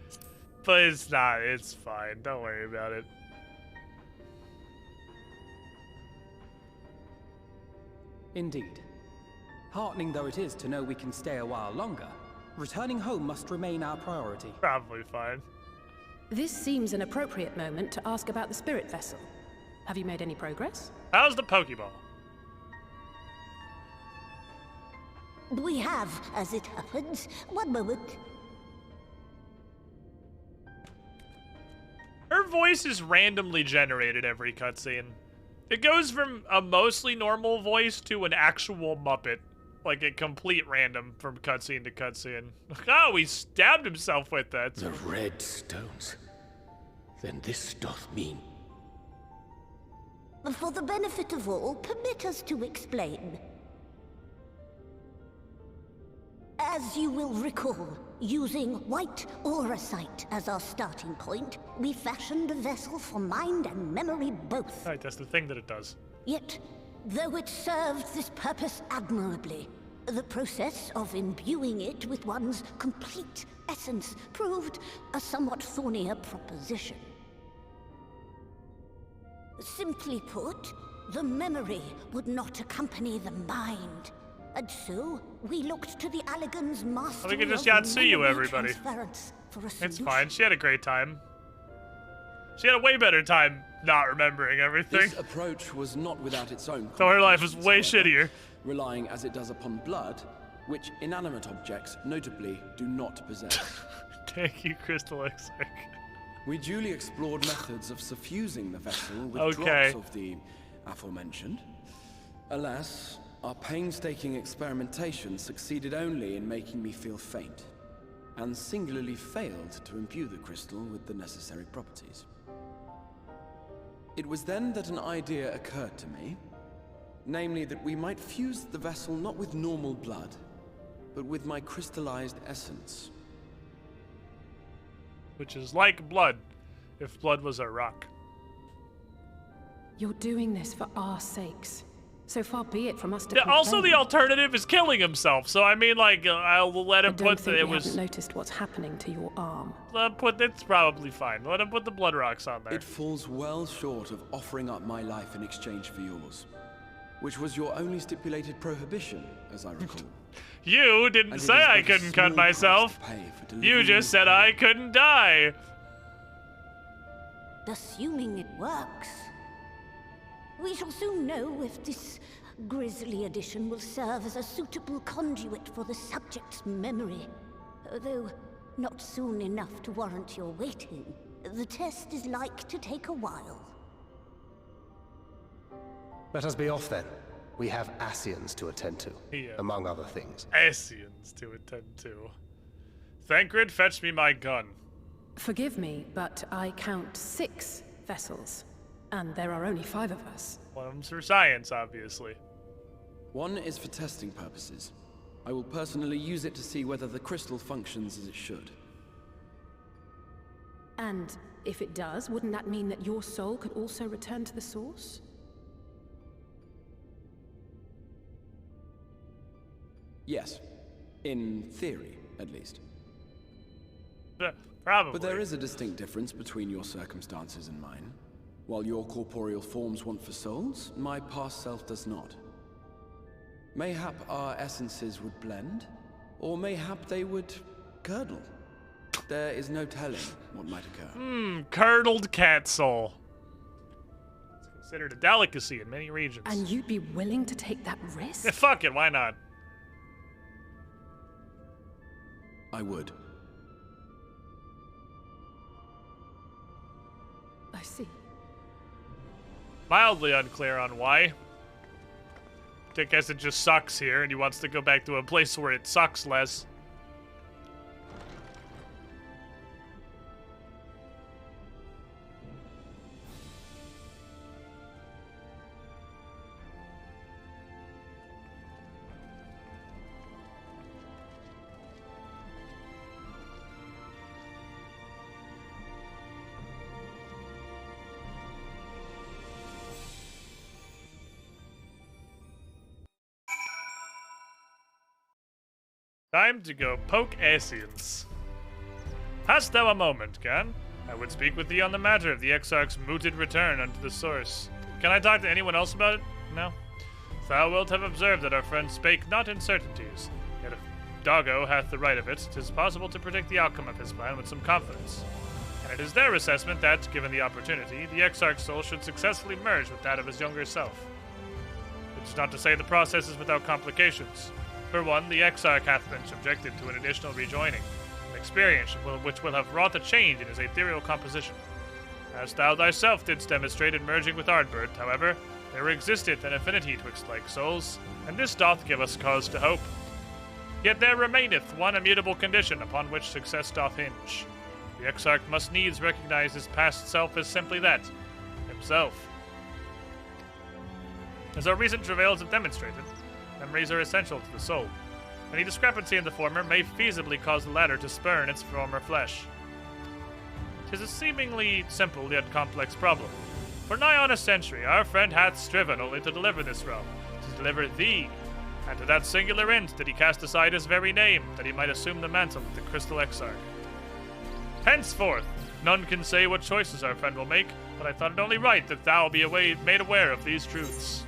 Speaker 2: But it's not. It's fine. Don't worry about it.
Speaker 3: Indeed. Heartening though it is to know we can stay a while longer, returning home must remain our priority.
Speaker 2: Probably fine.
Speaker 18: This seems an appropriate moment to ask about the spirit vessel. Have you made any progress?
Speaker 2: How's the Pokeball?
Speaker 11: We have, as it happens. One moment.
Speaker 2: Her voice is randomly generated every cutscene. It goes from a mostly normal voice to an actual Muppet. Like a complete random from cutscene to cutscene. Oh, he stabbed himself with that.
Speaker 7: The red stones. Then this doth mean...
Speaker 11: For the benefit of all, permit us to explain. As you will recall, using white auracite as our starting point, we fashioned a vessel for mind and memory both.
Speaker 2: Right, that's the thing that it does.
Speaker 11: Yet, though it served this purpose admirably, the process of imbuing it with one's complete essence proved a somewhat thornier proposition. Simply put, the memory would not accompany the mind. And so, we looked to the Allegan's master.
Speaker 2: We can just Yatsuyu everybody. It's fine. She had a great time. She had a way better time not remembering everything.
Speaker 4: This approach was not without its own.
Speaker 2: So her life was way shittier.
Speaker 4: Relying as it does upon blood, which inanimate objects, notably, do not possess.
Speaker 2: Thank you, Crystal Exarch.
Speaker 4: We duly explored methods of suffusing the vessel with
Speaker 2: Okay.
Speaker 4: drops of the aforementioned. Alas, our painstaking experimentation succeeded only in making me feel faint, and singularly failed to imbue the crystal with the necessary properties. It was then that an idea occurred to me, namely that we might fuse the vessel not with normal blood, but with my crystallized essence.
Speaker 2: Which is like blood, if blood was a rock.
Speaker 18: You're doing this for our sakes. So far be it from us to
Speaker 2: Yeah, also,
Speaker 18: complain.
Speaker 2: the alternative is killing himself. So I mean, like, I'll let him put the. It was.
Speaker 18: Haven't noticed what's happening to your arm.
Speaker 2: Let him put. It's probably fine. Let him put the blood rocks on there.
Speaker 4: It falls well short of offering up my life in exchange for yours, which was your only stipulated prohibition, as I recall.
Speaker 2: You didn't say I couldn't cut myself. You just said I couldn't die.
Speaker 11: Assuming it works. We shall soon know if this grisly addition will serve as a suitable conduit for the subject's memory. Though not soon enough to warrant your waiting. The test is like to take a while.
Speaker 17: Let us be off then. We have Ascians to attend to, among other things.
Speaker 2: Ascians to attend to. Thancred, fetch me my gun.
Speaker 18: Forgive me, but I count 6 vessels. And there are only 5 of us.
Speaker 2: One of them's for science, obviously.
Speaker 4: One is for testing purposes. I will personally use it to see whether the crystal functions as it should.
Speaker 18: And if it does, wouldn't that mean that your soul could also return to the source?
Speaker 4: Yes. In theory, at least.
Speaker 2: Probably.
Speaker 4: But there is a distinct difference between your circumstances and mine. While your corporeal forms want for souls, my past self does not. Mayhap our essences would blend, or mayhap they would curdle. There is no telling what might occur.
Speaker 2: Curdled cat soul. It's considered a delicacy in many regions.
Speaker 18: And you'd be willing to take that risk?
Speaker 2: Yeah, fuck it, why not?
Speaker 4: I would.
Speaker 15: I see.
Speaker 2: Mildly unclear on why. I guess it just sucks here, and he wants to go back to a place where it sucks less. Time to go poke Ascians. Hast thou a moment, Gan? I would speak with thee on the matter of the Exarch's mooted return unto the source. Can I talk to anyone else about it? No? Thou wilt have observed that our friend spake not in certainties. Yet if Doggo hath the right of it, 'tis possible to predict the outcome of his plan with some confidence. And it is their assessment that, given the opportunity, the Exarch's soul should successfully merge with that of his younger self. It is not to say the process is without complications. For one, the Exarch hath been subjected to an additional rejoining, an experience which will have wrought a change in his ethereal composition. As thou thyself didst demonstrate in merging with Ardbert, however, there existeth an affinity twixt like souls, and this doth give us cause to hope. Yet there remaineth one immutable condition upon which success doth hinge. The Exarch must needs recognize his past self as simply that, himself. As our recent travails have demonstrated, memories are essential to the soul. Any discrepancy in the former may feasibly cause the latter to spurn its former flesh. 'Tis a seemingly simple yet complex problem. For nigh on a century, our friend hath striven only to deliver this realm, to deliver thee, and to that singular end did he cast aside his very name, that he might assume the mantle of the Crystal Exarch. Henceforth, none can say what choices our friend will make, but I thought it only right that thou be made aware of these truths.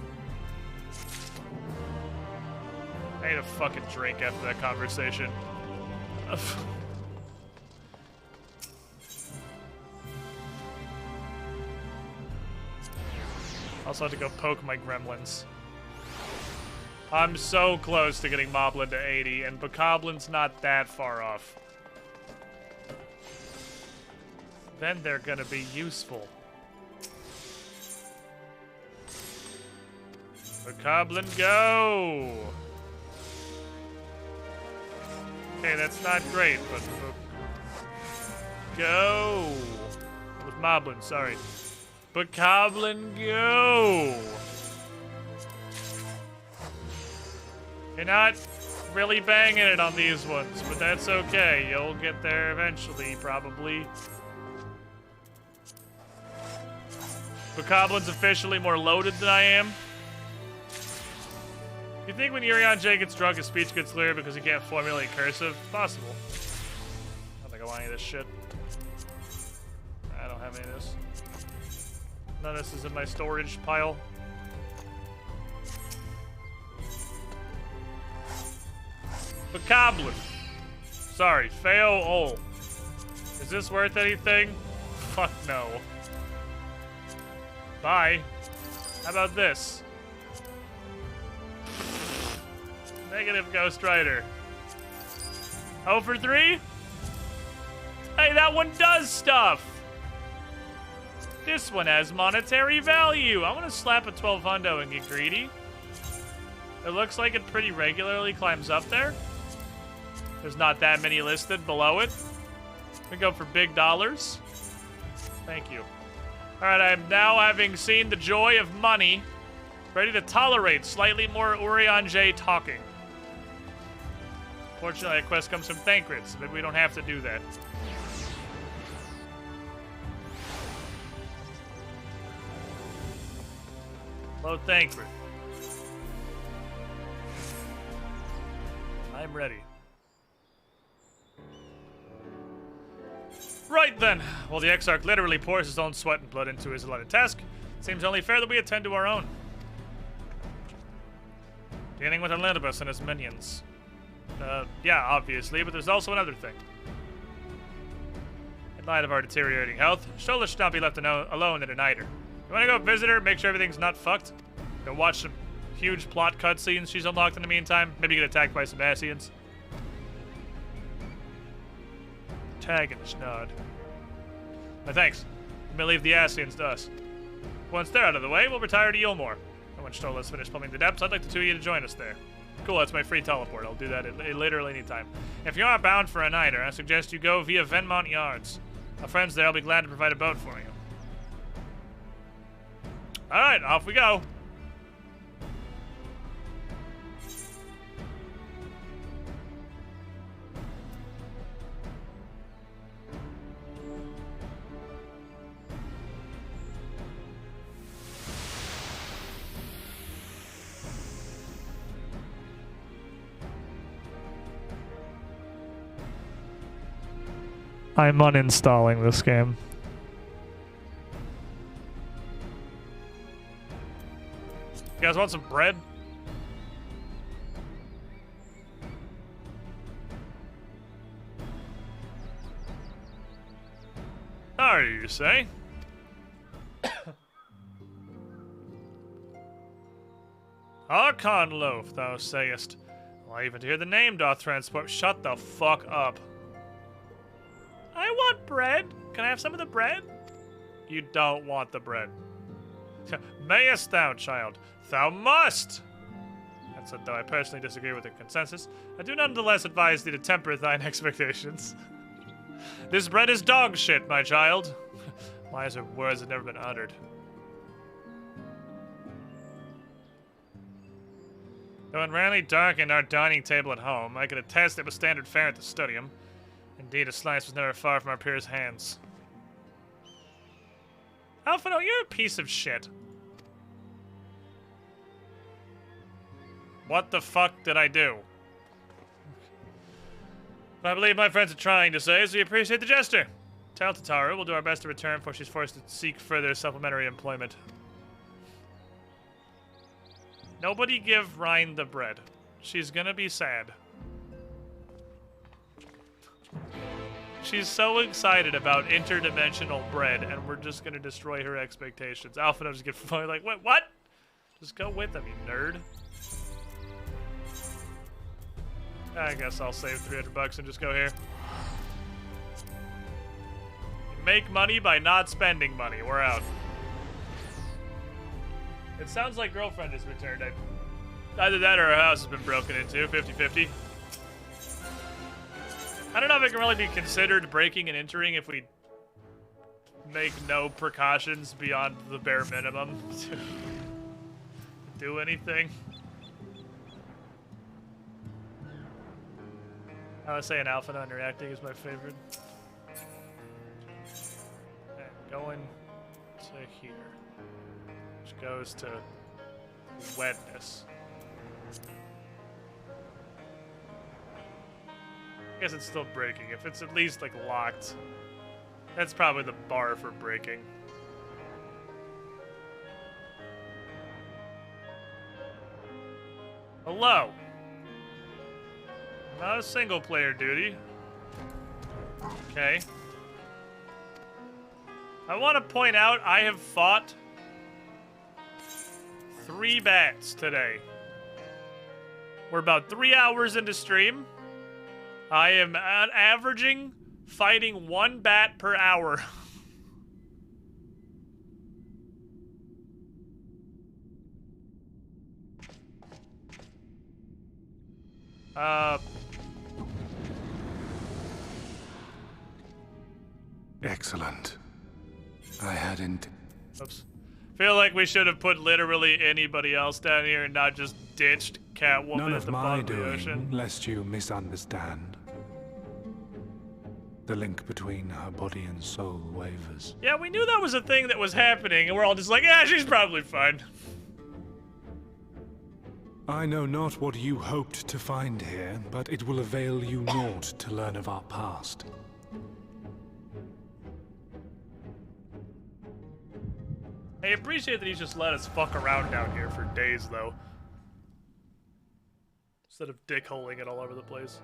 Speaker 2: I need a fucking drink after that conversation. Also have to go poke my gremlins. I'm so close to getting Moblin to 80, and Bocoblin's not that far off. Then they're gonna be useful. Bokoblin, go! Okay, that's not great, but go! With Moblin, sorry. Bokoblin, go! You're not really banging it on these ones, but that's okay. You'll get there eventually, probably. Bokoblin's officially more loaded than I am. You think when Urion J gets drunk, his speech gets clear because he can't formulate cursive? Possible. I don't think I want any of this shit. I don't have any of this. None of this is in my storage pile. Bokoblin. Sorry, Feo Ol. Is this worth anything? Fuck no. Bye. How about this? Negative Ghost Rider. 0 for 3? Hey, that one does stuff! This one has monetary value. I want to slap a 12 hundo and get greedy. It looks like it pretty regularly climbs up there. There's not that many listed below it. We go for big dollars. Thank you. Alright, I'm now, having seen the joy of money, ready to tolerate slightly more Urion J talking. Fortunately, a quest comes from Thancred, so maybe we don't have to do that. Hello, Thancred. I'm ready. Right then. Well, the Exarch literally pours his own sweat and blood into his allotted task. It seems only fair that we attend to our own. Dealing with Olympus and his minions. Yeah, obviously, but there's also another thing. In light of our deteriorating health, Shola should not be left alone in a niter. You wanna go visit her, make sure everything's not fucked? Go watch some huge plot cutscenes she's unlocked in the meantime? Maybe get attacked by some Ascians? Tag and Schnod. My thanks. I'm gonna leave the Ascians to us. Once they're out of the way, we'll retire to Yulmore. And when Stola's finished plumbing the depths, I'd like the two of you to join us there. Cool, that's my free teleport. I'll do that at literally any time. If you are bound for a niter, I suggest you go via Venmont Yards. Our friends there will be glad to provide a boat for you. Alright, off we go. I'm uninstalling this game. You guys want some bread? Are you say? Archon loaf, thou sayest. Well, even to hear the name doth transport. Shut the fuck up. I want bread. Can I have some of the bread? You don't want the bread. Mayest thou, child? Thou must! That's though I personally disagree with the consensus. I do nonetheless advise thee to temper thine expectations. This bread is dog shit, my child. Wiser words have never been uttered. Though it rarely darkened our dining table at home, I can attest it was standard fare at the studium. Indeed, a slice was never far from our peers' hands. Alphino, you're a piece of shit. What the fuck did I do? What I believe my friends are trying to say is we appreciate the gesture. Tell Tataru we'll do our best to return before she's forced to seek further supplementary employment. Nobody give Rhine the bread. She's gonna be sad. She's so excited about interdimensional bread, and we're just gonna destroy her expectations. Alphino just get like, what? Just go with them, you nerd. I guess I'll save $300 and just go here. Make money by not spending money. We're out. It sounds like girlfriend has returned. Either that or our house has been broken into, 50-50. I don't know if it can really be considered breaking and entering if we make no precautions beyond the bare minimum to do anything. I would say an alpha non-reacting is my favorite. And going to here, which goes to wetness. I guess it's still breaking. If it's at least like locked, that's probably the bar for breaking. Hello. Not a single player duty. Okay. I want to point out I have fought 3 bats today. We're about 3 hours into stream. I am averaging fighting 1 bat per hour.
Speaker 10: Excellent. I hadn't...
Speaker 2: Oops. Feel like we should have put literally anybody else down here and not just ditched Catwoman
Speaker 10: None
Speaker 2: at
Speaker 10: of
Speaker 2: the
Speaker 10: my
Speaker 2: bottom of the
Speaker 10: doing,
Speaker 2: ocean.
Speaker 10: lest you misunderstand. The link between her body and soul wavers.
Speaker 2: Yeah, we knew that was a thing that was happening, and we're all just like, yeah, she's probably fine.
Speaker 10: I know not what you hoped to find here, but it will avail you naught to learn of our past.
Speaker 2: I appreciate that he's just let us fuck around down here for days, though. Instead of dick-holing it all over the place.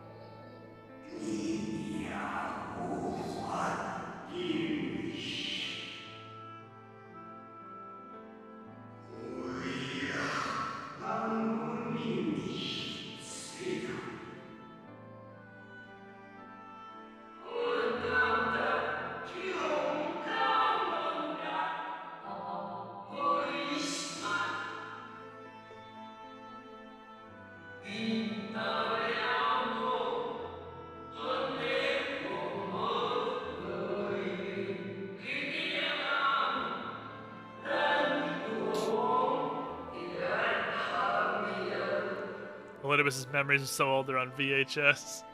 Speaker 2: Elidibus's memories are so old they're on VHS.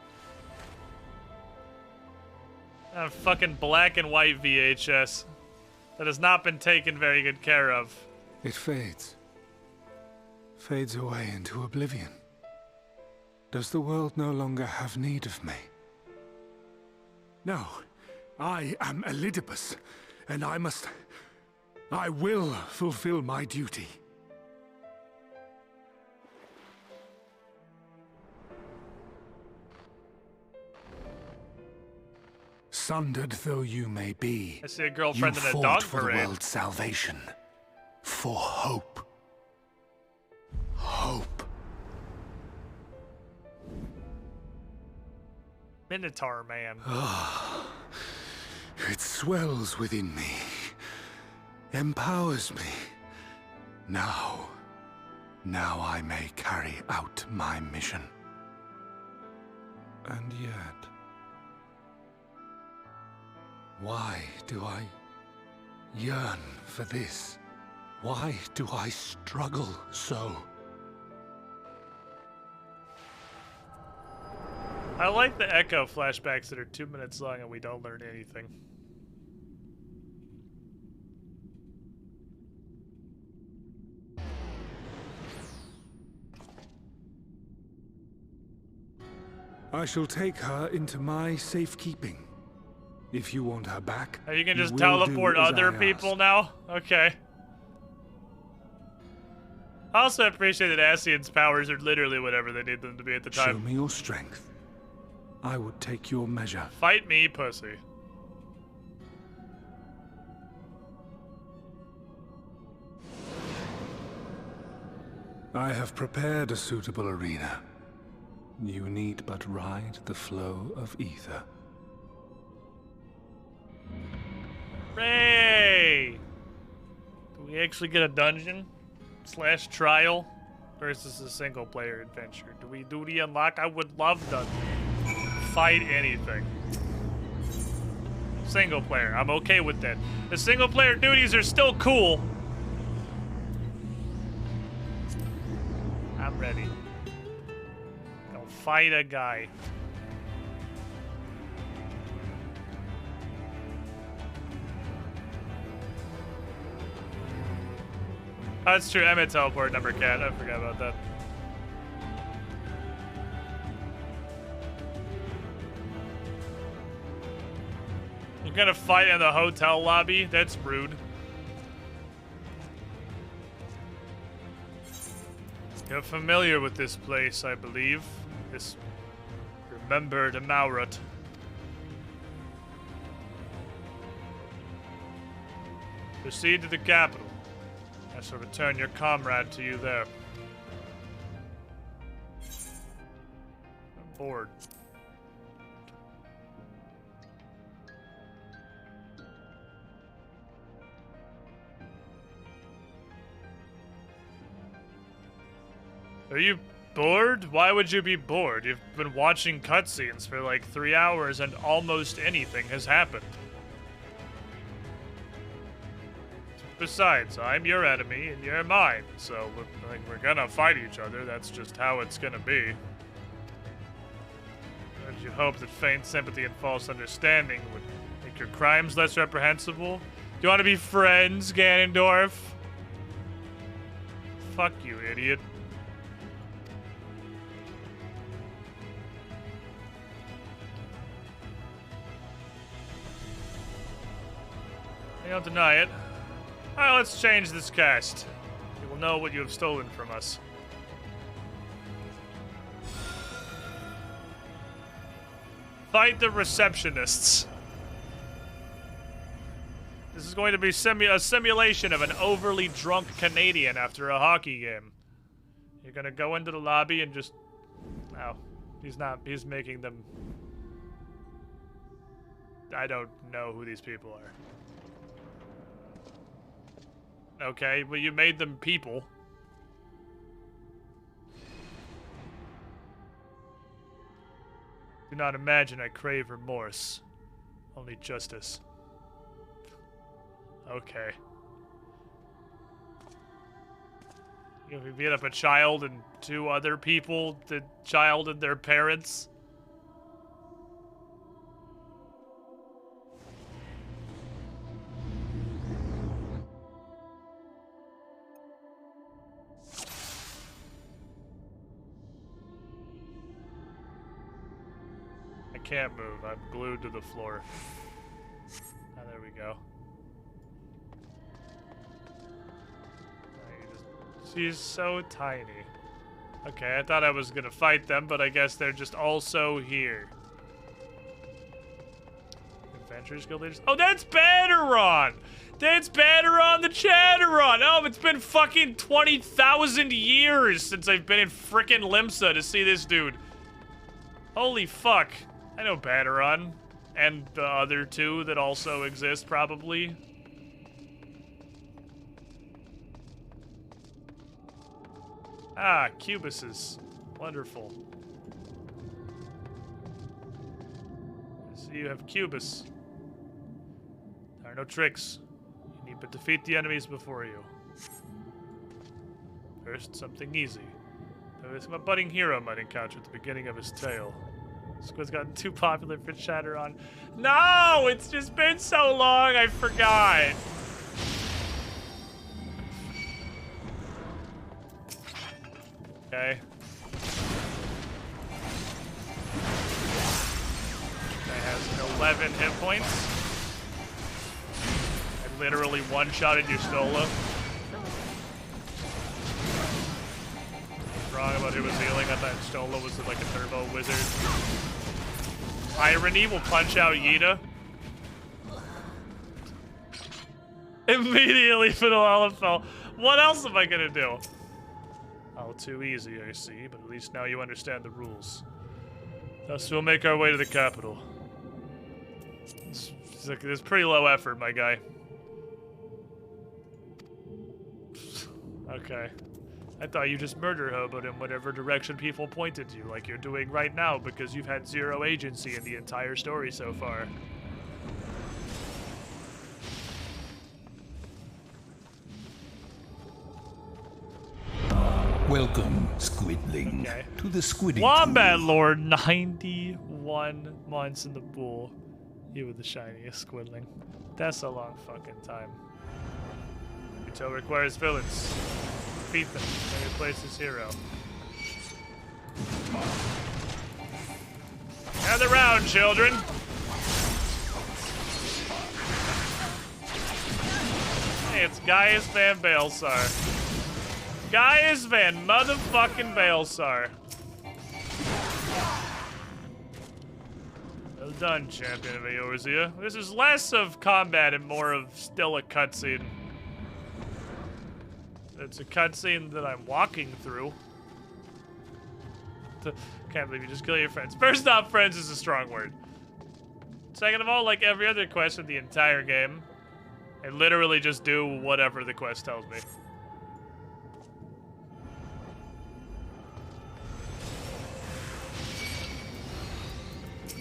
Speaker 2: A fucking black and white VHS that has not been taken very good care of.
Speaker 10: It fades. Fades away into oblivion. Does the world no longer have need of me? No. I am Elidibus, and I will fulfill my duty. Sundered though you may be,
Speaker 2: I see a girlfriend
Speaker 10: you
Speaker 2: in a
Speaker 10: fought
Speaker 2: dog
Speaker 10: for
Speaker 2: parade.
Speaker 10: the world's salvation. For hope. Hope.
Speaker 2: Minotaur man.
Speaker 10: It swells within me. Empowers me. Now I may carry out my mission. And yet... why do I yearn for this? Why do I struggle so?
Speaker 2: I like the Echo flashbacks that are 2 minutes long and we don't learn anything.
Speaker 10: I shall take her into my safekeeping. If you want her back,
Speaker 2: Oh, you can just
Speaker 10: will
Speaker 2: teleport
Speaker 10: do as
Speaker 2: other
Speaker 10: I
Speaker 2: people
Speaker 10: ask.
Speaker 2: now? Okay. I also appreciate that Ascian's powers are literally whatever they need them to be at the
Speaker 10: Show
Speaker 2: time.
Speaker 10: me your strength. I would take your measure.
Speaker 2: Fight me, pussy.
Speaker 10: I have prepared a suitable arena. You need but ride the flow of ether.
Speaker 2: Hooray! Do we actually get a dungeon? / trial versus a single player adventure. Do we duty unlock? I would love to fight anything. Single player, I'm okay with that. The single player duties are still cool. I'm ready. Go fight a guy. Oh, that's true. I'm at teleport number cat. I forgot about that. You're gonna fight in the hotel lobby? That's rude. You're familiar with this place, I believe. This remembered Maurat. Proceed to the capital. I shall return your comrade to you there. I'm bored. Are you bored? Why would you be bored? You've been watching cutscenes for like 3 hours and almost anything has happened. Besides, I'm your enemy and you're mine, so we're gonna fight each other. That's just how it's gonna be. And you hope that faint sympathy and false understanding would make your crimes less reprehensible? Do you want to be friends, Ganondorf? Fuck you, idiot. I don't deny it. Alright, let's change this cast. We will know what you have stolen from us. Fight the receptionists. This is going to be a simulation of an overly drunk Canadian after a hockey game. You're gonna go into the lobby and just... Oh, he's making them... I don't know who these people are. Okay, well, you made them people. Do not imagine I crave remorse. Only justice. Okay. You beat up a child and 2 other people, the child and their parents. Can't move. I'm glued to the floor. Oh, there we go. She's so tiny. Okay, I thought I was gonna fight them, but I guess they're just also here. Adventurers Guild leaders. Oh, that's Banneron! That's Banneron the Chatteron! Oh, it's been fucking 20,000 years since I've been in frickin' Limsa to see this dude. Holy fuck. I know Banneron, and the other 2 that also exist, probably. Ah, Cubuses. Wonderful. So you have Cubus. There are no tricks. You need but defeat the enemies before you. First, something easy. There's a budding hero might encounter at the beginning of his tale. Squid's gotten too popular for Chatteron. No! It's just been so long, I forgot. Okay. That has 11 hit points. I literally one-shotted your Stola. Wrong about who was healing. I thought Stola was like a turbo wizard. Irony will punch out Yida. Immediately for the Lalafell. What else am I gonna do? All too easy, I see, but at least now you understand the rules. Thus, we'll make our way to the capital. It's pretty low effort, my guy. Okay. I thought you just murder hoboed in whatever direction people pointed you, like you're doing right now, because you've had zero agency in the entire story so far.
Speaker 1: Welcome, Squidling, to the Squiddy
Speaker 2: Wombat
Speaker 1: Pool.
Speaker 2: Lord, 91 months in the pool. You were the shiniest Squidling. That's a long fucking time. Uto requires villains. Defeat them and replace his hero. Gather round, children! Hey, it's Gaius Van Baelsar. Gaius Van motherfucking Baelsar. Well done, champion of Eorzea. This is less of combat and more of still a cutscene. It's a cutscene that I'm walking through. Can't believe you just kill your friends. First off, friends is a strong word. Second of all, like every other quest in the entire game, I literally just do whatever the quest tells me.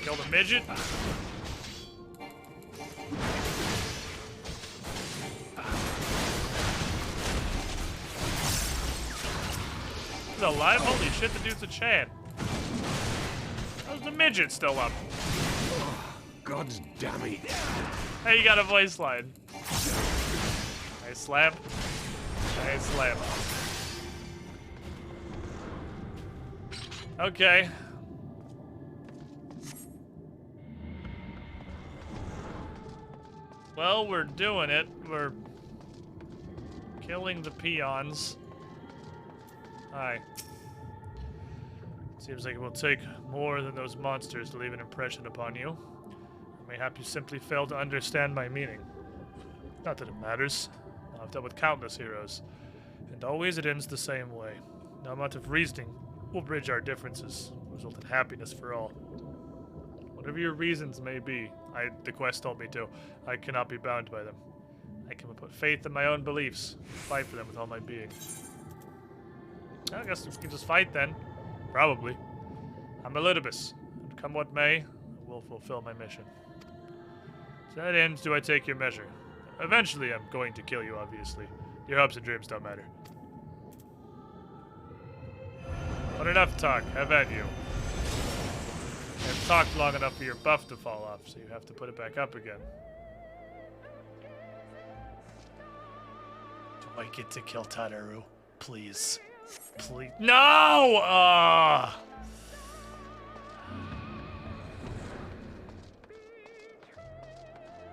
Speaker 2: Kill the midget. He's alive? Holy shit, the dude's a Chad. How's the midget still up?
Speaker 16: Oh, God damn it.
Speaker 2: Hey, you got a voice line. Nice slap. Nice slap. Okay. Well, we're doing it. We're killing the peons. Hi. Seems like it will take more than those monsters to leave an impression upon you. Mayhap you simply fail to understand my meaning. Not that it matters. I've dealt with countless heroes, and always it ends the same way. No amount of reasoning will bridge our differences, result in happiness for all. Whatever your reasons may be, the quest told me to, I cannot be bound by them. I can put faith in my own beliefs, fight for them with all my being. I guess we can just fight then. Probably. I'm Elidibus, and come what may, I will fulfill my mission. To that end, do I take your measure? Eventually, I'm going to kill you, obviously. Your hopes and dreams don't matter. But enough talk. Have at you. I've talked long enough for your buff to fall off, so you have to put it back up again. Do I get to kill Tadaru? Please. Please. No!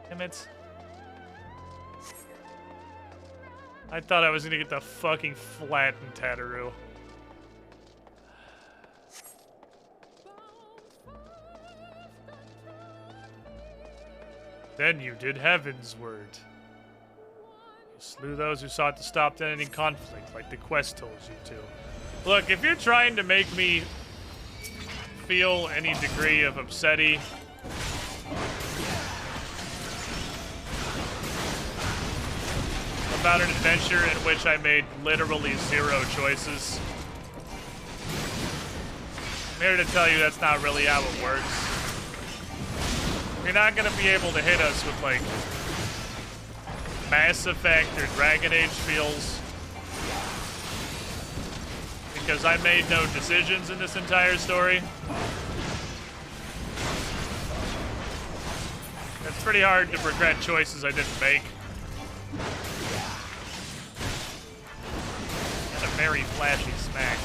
Speaker 2: Damn it. I thought I was gonna get the fucking flattened Tadaru. Then you did Heaven's word. You slew those who sought to stop any conflict, like the quest told you to. Look, if you're trying to make me feel any degree of upsetty, about an adventure in which I made literally 0 choices, I'm here to tell you that's not really how it works. You're not gonna be able to hit us with, like, Mass Effect or Dragon Age feels, because I made no decisions in this entire story. It's pretty hard to regret choices I didn't make. And a very flashy smack.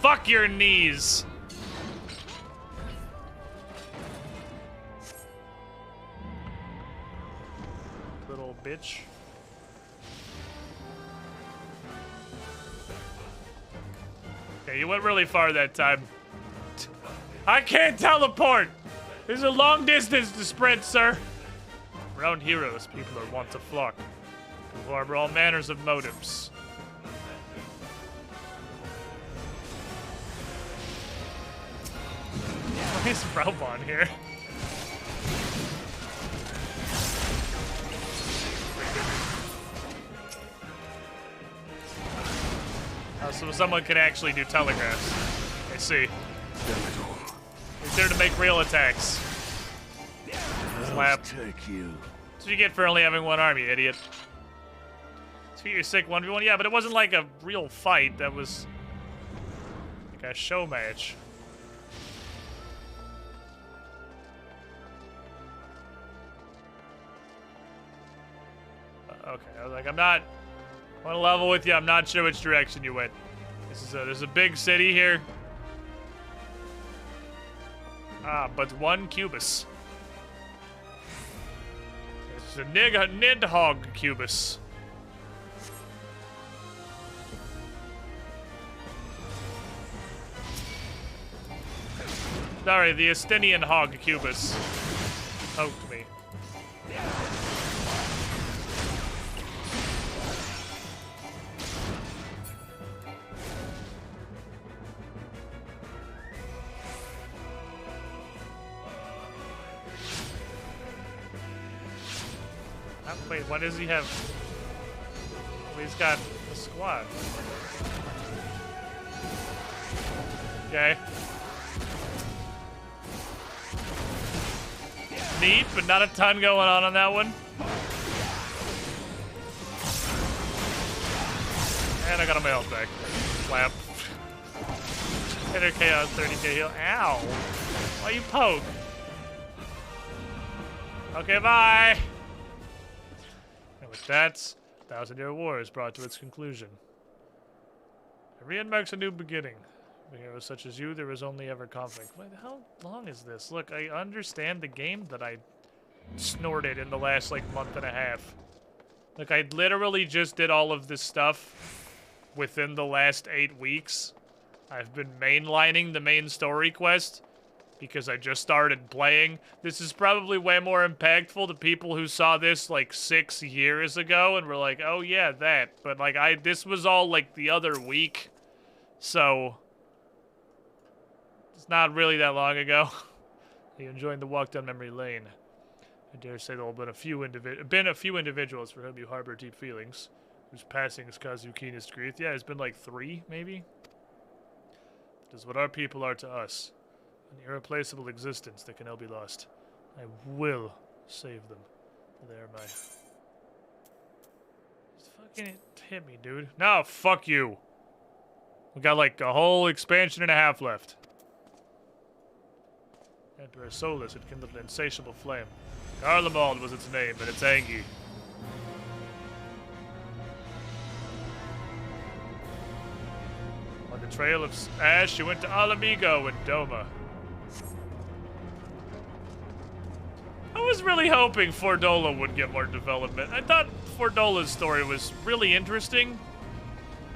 Speaker 2: Fuck your knees! Little bitch. Okay, you went really far that time. I can't teleport! There's a long distance to sprint, sir. Around heroes, people are wont to flock, who harbor all manners of motives. Why is Rope on here? So someone can actually do telegraphs. I see. He's there to make real attacks. Slap.
Speaker 1: Take you.
Speaker 2: That's what you get for only having one arm, you idiot. So you're sick 1v1, yeah, but it wasn't like a real fight. That was like a show match. Okay, I was like, I want to level with you. I'm not sure which direction you went. There's a big city here. Ah, but one Cubus. It's a Nidhogg Cubus. Sorry, the Estinian Hog Cubus poked me. Wait, what does he have? Oh, he's got a squad. Okay. Neat, but not a ton going on that one. And I got a mail back. Slap. Hitter chaos, 30k heal. Ow! Why you poke? Okay, bye! And with that, 1,000-Year War is brought to its conclusion. Every end marks a new beginning. For heroes such as you, there is only ever conflict. Wait, how long is this? Look, I understand the game that I snorted in the last, like, month and a half. Like, I literally just did all of this stuff within the last 8 weeks. I've been mainlining the main story quest because I just started playing. This is probably way more impactful to people who saw this, like, 6 years ago and were like, oh, yeah, that. But, like, this was all, like, the other week. So it's not really that long ago. Are you enjoying the walk down memory lane? I dare say there have been a few individuals for whom you harbor deep feelings, whose passings cause you keenest grief. Yeah, it's been like 3, maybe? It is what our people are to us. An irreplaceable existence that can now be lost. I will save them. They are my... Just fucking hit me, dude. No, fuck you. We got like a whole expansion and a half left. Emperor Solus had kindled an insatiable flame. Garlemald was its name, and it's Angie. On the trail of ash, she went to Alamigo and Doma. I was really hoping Fordola would get more development. I thought Fordola's story was really interesting,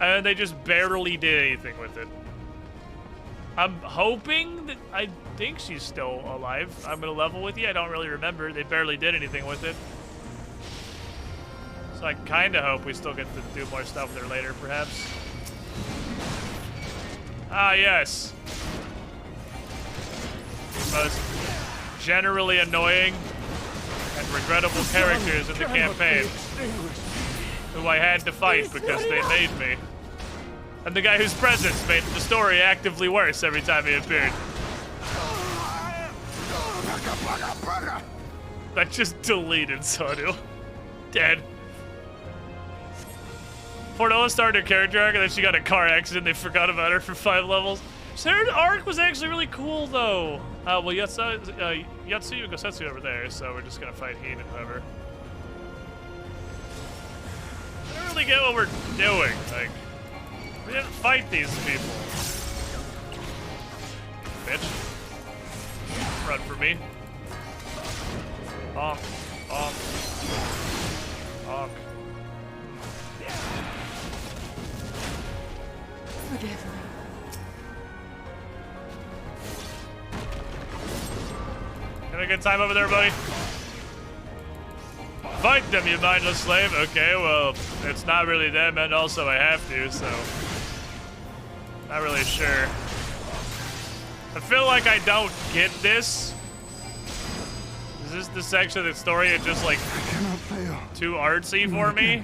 Speaker 2: and they just barely did anything with it. I'm hoping that... I think she's still alive. I'm gonna level with you. I don't really remember. They barely did anything with it. So I kinda hope we still get to do more stuff with her later, perhaps. Ah, yes. The most generally annoying and regrettable characters in the campaign, who I had to fight because they made me. And the guy whose presence made the story actively worse every time he appeared. That just deleted Sonu. Dead. Fordola started her character arc and then she got a car accident. They forgot about her for 5 levels. Her arc was actually really cool, though. Well, Yatsuyu and Gosetsu over there, so we're just gonna fight Heen and whoever. I don't really get what we're doing. Like, we didn't fight these people. Bitch. Run for me. Bonk. Bonk. Bonk.
Speaker 15: Forgive me.
Speaker 2: Have a good time over there, buddy? Fight them, you mindless slave. Okay, well, it's not really them, and also I have to, so... Not really sure. I feel like I don't get this. Is this the section of the story that's just like too artsy for me?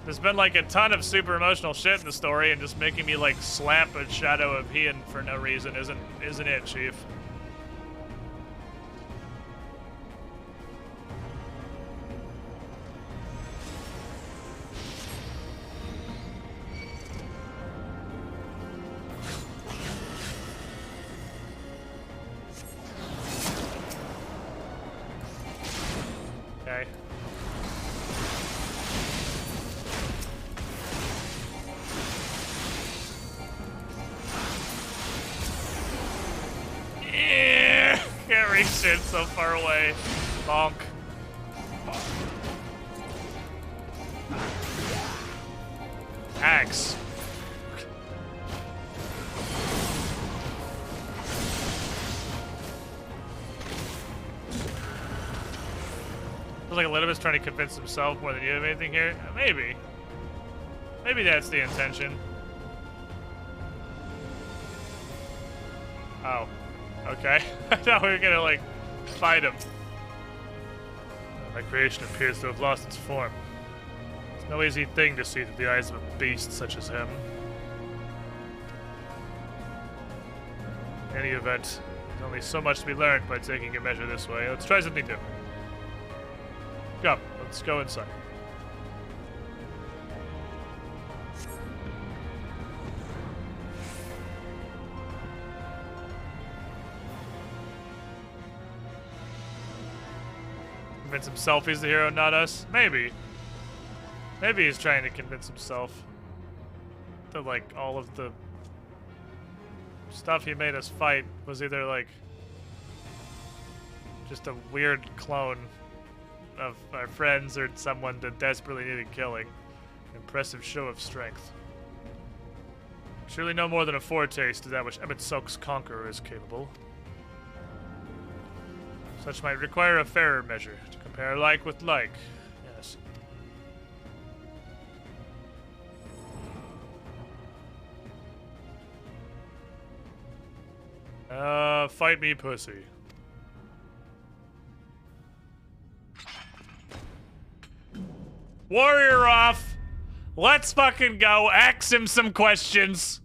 Speaker 2: There's been like a ton of super emotional shit in the story, and just making me like slap a shadow of Hien for no reason isn't it, Chief? Okay. Yeah, can't reach it, so far away. Bonk. Axe. Feels like Elidibus trying to convince himself more than you have anything here. Maybe. Maybe that's the intention. Oh. Okay. I thought we were gonna, like, fight him. My creation appears to have lost its form. It's no easy thing to see through the eyes of a beast such as him. In any event, there's only so much to be learned by taking a measure this way. Let's try something new. Come, let's go inside. Convince himself he's the hero, not us? Maybe. Maybe he's trying to convince himself that, like, all of the stuff he made us fight was either, like, just a weird clone of our friends or someone that desperately needed killing. Impressive show of strength. Surely no more than a foretaste of that which Emmett Soak's Conqueror is capable. Such might require a fairer measure, to compare like with like. Yes. Fight me, pussy. Warrior off! Let's fucking go! Ask him some questions!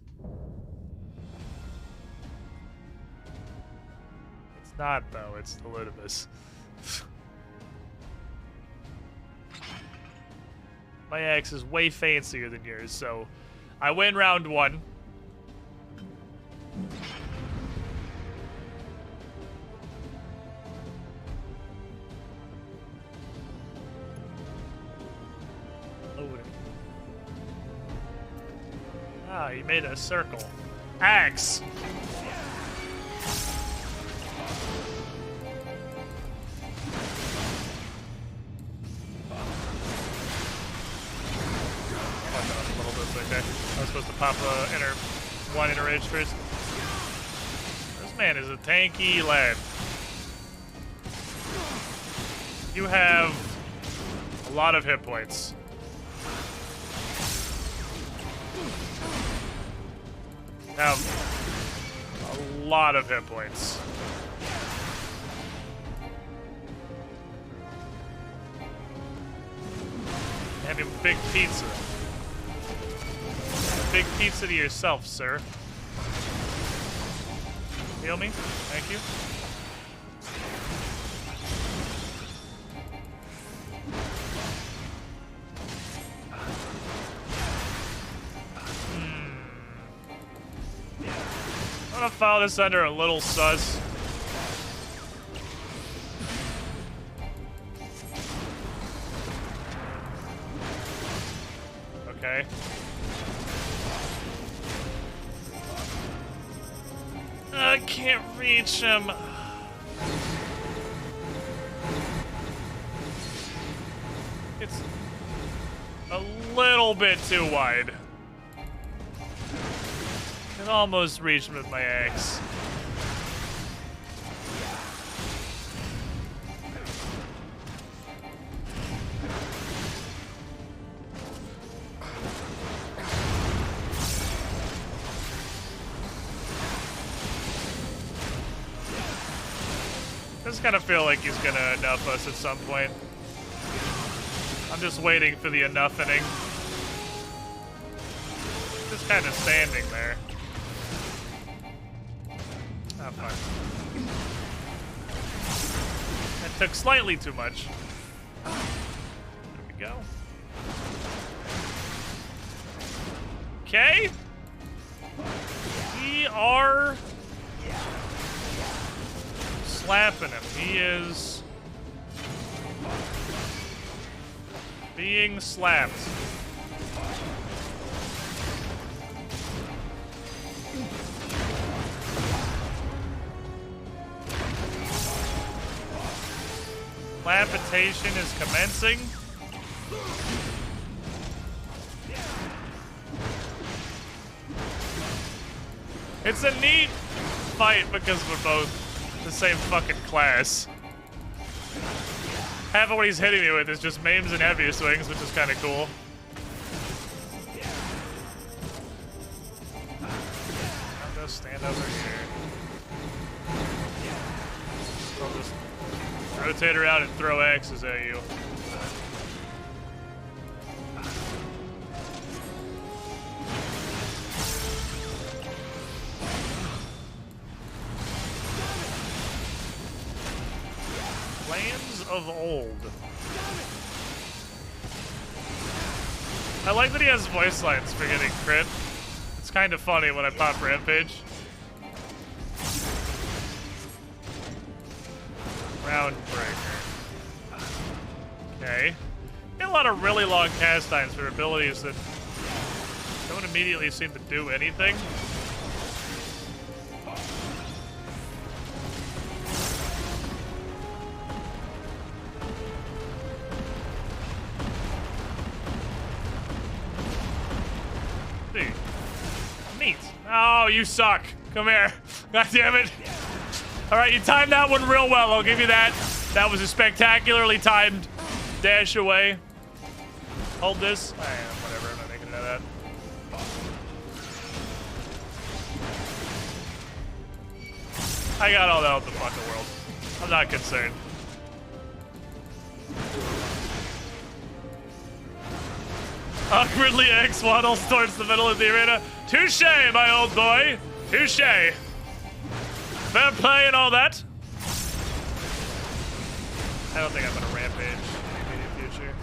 Speaker 2: It's not, though. It's Elidibus. My axe is way fancier than yours, so I win round one. Ah, he made a circle. Axe! Okay. I was supposed to pop one inner rage first. This man is a tanky lad. You have a lot of hit points. Have a lot of hit points. Have a big pizza. Big pizza to yourself, sir. Heal me. Thank you. I'm gonna file this under a little sus. Okay. I can't reach him. It's a little bit too wide. Can almost reach him with my axe. I just kind of feel like he's gonna enough us at some point. I'm just waiting for the enoughening. Just kind of standing there. Oh, fuck. That took slightly too much. There we go. Okay. We are slapping him. He is being slapped. Lapitation is commencing. It's a neat fight because we're both the same fucking class. Half of what he's hitting me with is just maims and heavy swings, which is kind of cool. I'll just stand over here. I'll just rotate around and throw axes at you. Lands of Old. I like that he has voice lines for getting crit. It's kind of funny when I pop Rampage. Groundbreaker. Okay. Got a lot of really long cast times for abilities that don't immediately seem to do anything. Dude. Neat. Oh, you suck. Come here. God damn it. Alright, you timed that one real well, I'll give you that. That was a spectacularly timed dash away. Hold this. Whatever, I'm not making it out of that. I got all the help in the fucking world. I'm not concerned. Awkwardly X waddles towards the middle of the arena. Touche, my old boy. Touche. Fair play and all that. I don't think I'm gonna rampage in the immediate future.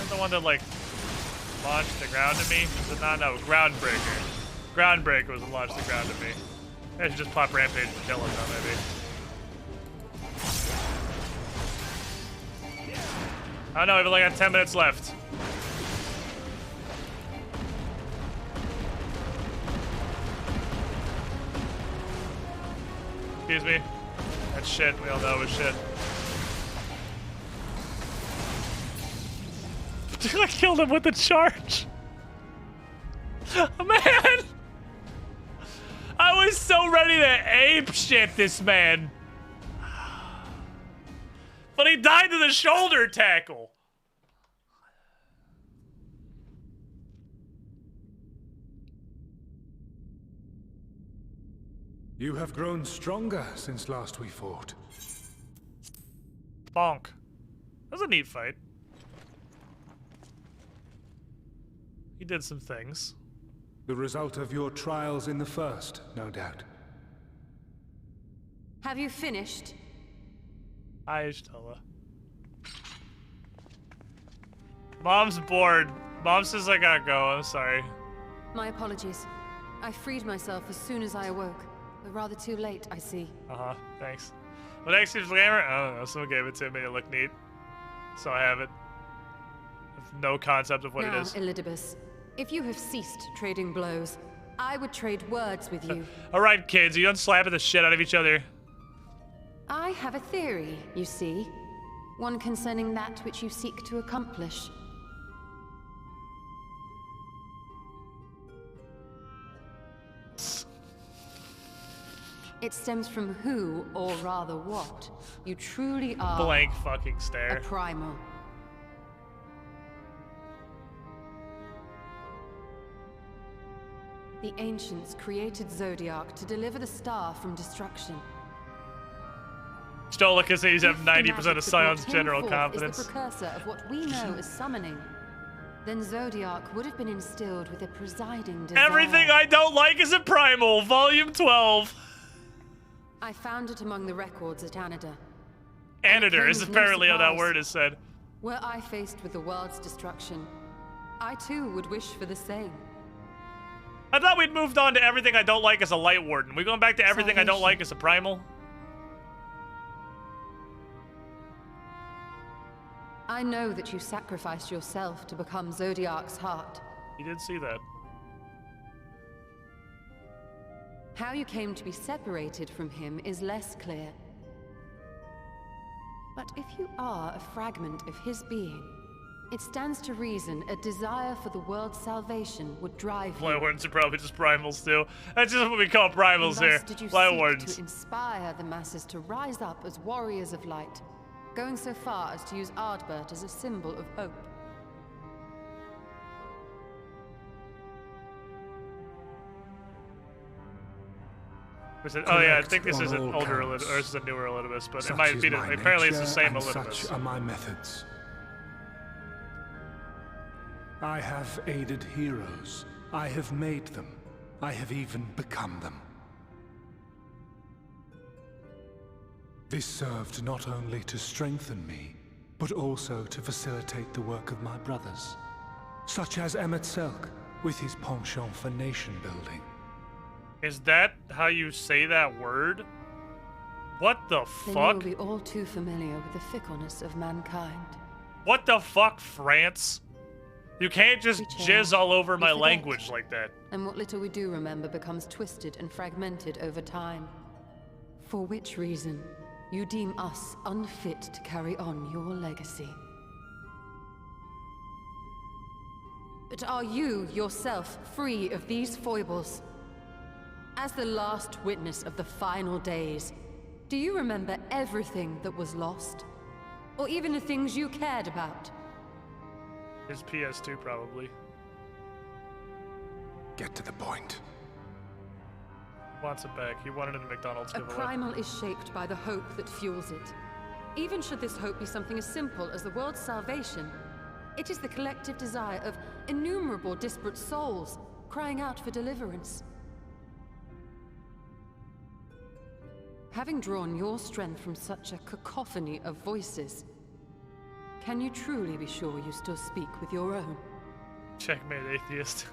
Speaker 2: I'm the one that like launched the ground at me. Is it not? No, Groundbreaker. Groundbreaker was what launched the ground at me. I should just pop rampage and kill him now, maybe. Oh no, we've only got 10 minutes left. Excuse me. That's shit. We all know it was shit. I killed him with the charge. Man! I was so ready to ape shit this man. But he died to the shoulder tackle.
Speaker 10: You have grown stronger since last we fought.
Speaker 2: Bonk. That was a neat fight. He did some things.
Speaker 10: The result of your trials in the first, no doubt.
Speaker 18: Have you finished?
Speaker 2: Hi, Stella. Mom's bored. Mom says I gotta go. I'm sorry.
Speaker 18: My apologies. I freed myself as soon as I awoke. But rather too late, I see.
Speaker 2: Uh-huh, thanks. What X's gamer? I don't know, someone gave it to me to look neat. So I have it. I have no concept of what
Speaker 18: now,
Speaker 2: it is.
Speaker 18: Elidibus, if you have ceased trading blows, I would trade words with you.
Speaker 2: Alright, kids, you done slapping the shit out of each other.
Speaker 18: I have a theory, you see. One concerning that which you seek to accomplish. It stems from who, or rather what, you truly are.
Speaker 2: Blank fucking stare.
Speaker 18: A primal. The ancients created Zodiac to deliver the star from destruction.
Speaker 2: Stola can say he's have 90% of Scion's general confidence.
Speaker 18: Is the precursor of what we know as summoning. then Zodiac would have been instilled with a presiding desire.
Speaker 2: Everything I don't like is a primal, volume 12.
Speaker 18: I found it among the records at Anida.
Speaker 2: Anader is apparently how that word is said.
Speaker 18: Were I faced with the world's destruction, I too would wish for the same.
Speaker 2: I thought we'd moved on to everything I don't like as a light warden. We going back to everything I don't like as a primal?
Speaker 18: I know that you sacrificed yourself to become Zodiac's heart.
Speaker 2: You did see that.
Speaker 18: How you came to be separated from him is less clear. But if you are a fragment of his being, it stands to reason a desire for the world's salvation would drive you.
Speaker 2: Light wardens are probably just primals too. That's just what we call primals here.
Speaker 18: Did you
Speaker 2: Light
Speaker 18: seek
Speaker 2: wardens.
Speaker 18: to inspire the masses to rise up as warriors of light, going so far as to use Ardbert as a symbol of hope?
Speaker 2: Oh yeah, I think this is an older Elidibus, or this is a newer Elidibus, but it might be. Apparently, it's the same Elidibus.
Speaker 10: Such are my methods. I have aided heroes. I have made them. I have even become them. This served not only to strengthen me, but also to facilitate the work of my brothers, such as Emmett Selk, with his penchant for nation building.
Speaker 2: Is that how you say that word? What the
Speaker 18: Then
Speaker 2: fuck?
Speaker 18: you'll be all too familiar with the fickleness of mankind.
Speaker 2: What the fuck, France? You can't just jizz all over my language like that.
Speaker 18: And what little we do remember becomes twisted and fragmented over time. For which reason, you deem us unfit to carry on your legacy. But are you, yourself, free of these foibles? As the last witness of the final days, do you remember everything that was lost? Or even the things you cared about?
Speaker 2: His PS2, probably.
Speaker 10: Get to the point.
Speaker 2: Wants it back. He wanted it in McDonald's
Speaker 18: A
Speaker 2: giveaway.
Speaker 18: primal is shaped by the hope that fuels it. Even should this hope be something as simple as the world's salvation, it is the collective desire of innumerable disparate souls crying out for deliverance. Having drawn your strength from such a cacophony of voices, can you truly be sure you still speak with your own?
Speaker 2: Checkmate, atheist.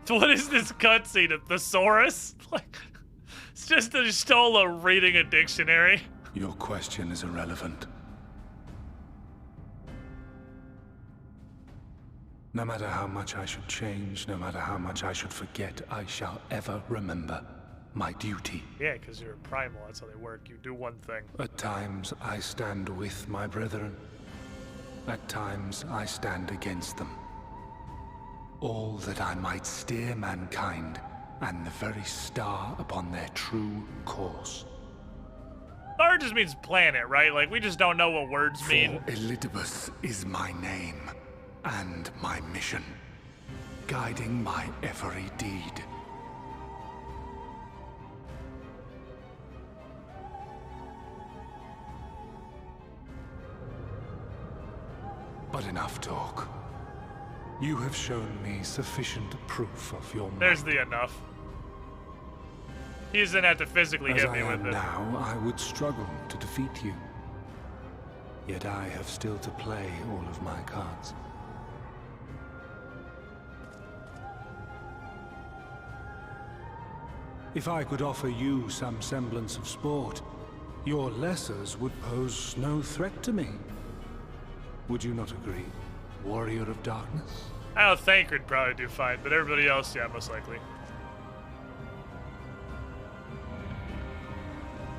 Speaker 2: What is this cutscene? A thesaurus? Like, it's just a Stola reading a dictionary.
Speaker 10: Your question is irrelevant. No matter how much I should change, no matter how much I should forget, I shall ever remember my duty.
Speaker 2: Yeah, because you're a primal, that's how they work. You do one thing.
Speaker 10: At times, I stand with my brethren. At times, I stand against them. All that I might steer mankind and the very star upon their true course.
Speaker 2: Star just means planet, right? Like, we just don't know what words mean.
Speaker 10: For Elidibus is my name and my mission, guiding my every deed. But enough talk. You have shown me sufficient proof of your might.
Speaker 2: There's the enough. He doesn't have to physically
Speaker 10: As
Speaker 2: hit
Speaker 10: I
Speaker 2: me
Speaker 10: am
Speaker 2: with it.
Speaker 10: now, I would struggle to defeat you. Yet I have still to play all of my cards. If I could offer you some semblance of sport, your lessers would pose no threat to me. Would you not agree, Warrior of Darkness?
Speaker 2: I know Thancred'd probably do fine, but everybody else, yeah, most likely.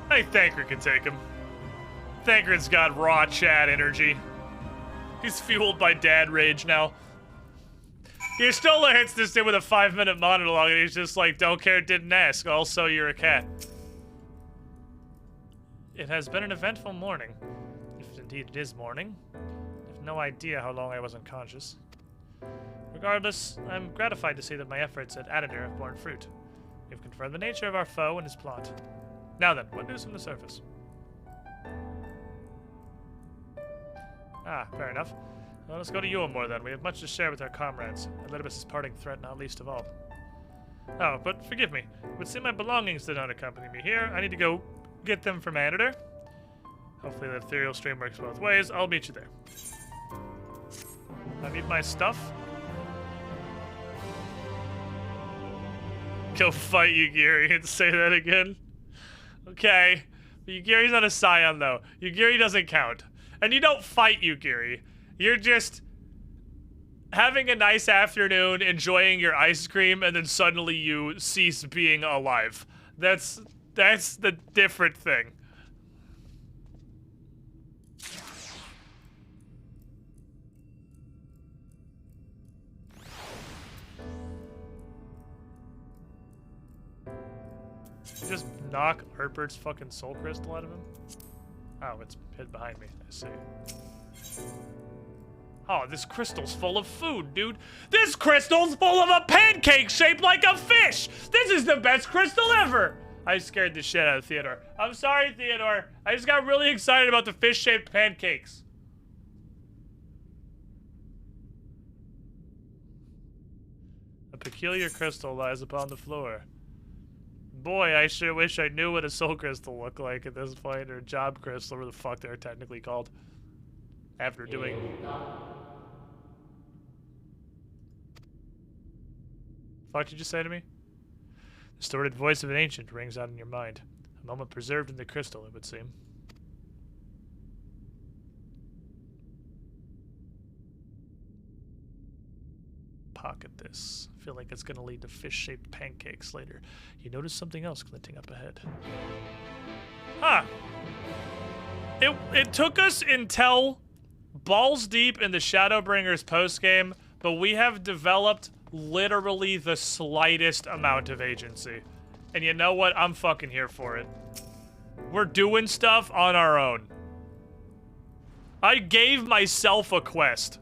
Speaker 2: I think Thancred can take him. Thancred's got raw Chad energy. He's fueled by dad rage now. Stola hits this in with a 5-minute monologue, and he's just like, don't care, didn't ask. Also, you're a cat. It has been an eventful morning. If indeed it is morning. I have no idea how long I was unconscious. Regardless, I'm gratified to see that my efforts at Adadir have borne fruit. We have confirmed the nature of our foe and his plot. Now then, what news from the surface? Ah, fair enough. Well, let's go to Eulmore then. We have much to share with our comrades. Elidibus' parting threat not least of all. Oh, but forgive me. It would seem my belongings did not accompany me here. I need to go get them from my editor. Hopefully the ethereal stream works both ways. I'll meet you there. I need my stuff. Go fight Yugiri and say that again. Okay. But Yugiri's not a scion, though. Yugiri doesn't count. And you don't fight Yugiri. You're just having a nice afternoon, enjoying your ice cream, and then suddenly you cease being alive. That's the different thing. You just knock Herbert's fucking soul crystal out of him? Oh, it's hid behind me. I see. Oh, this crystal's full of food, dude. This crystal's full of a pancake shaped like a fish! This is the best crystal ever! I scared the shit out of Theodore. I'm sorry, Theodore. I just got really excited about the fish-shaped pancakes. A peculiar crystal lies upon the floor. Boy, I sure wish I knew what a soul crystal looked like at this point, or a job crystal, or the fuck they're technically called. After doing... What did you just say to me? The distorted voice of an ancient rings out in your mind. A moment preserved in the crystal, it would seem. Pocket this. I feel like it's gonna lead to fish-shaped pancakes later. You notice something else glinting up ahead. Huh. It took us until balls deep in the Shadowbringers postgame, but we have developed literally the slightest amount of agency. And you know what? I'm fucking here for it. We're doing stuff on our own. I gave myself a quest.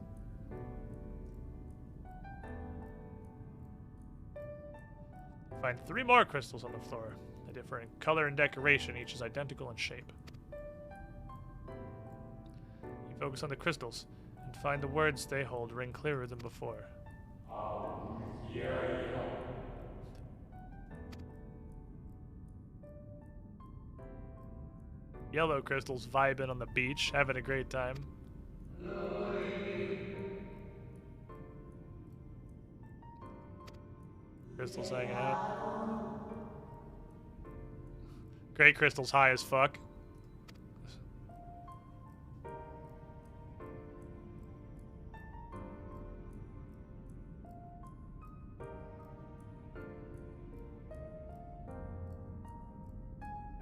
Speaker 2: Find 3 more crystals on the floor. They differ in color and decoration. Each is identical in shape. You focus on the crystals and find the words they hold ring clearer than before. Yellow crystals vibing on the beach, having a great time. Crystals hanging out. Great crystals high as fuck.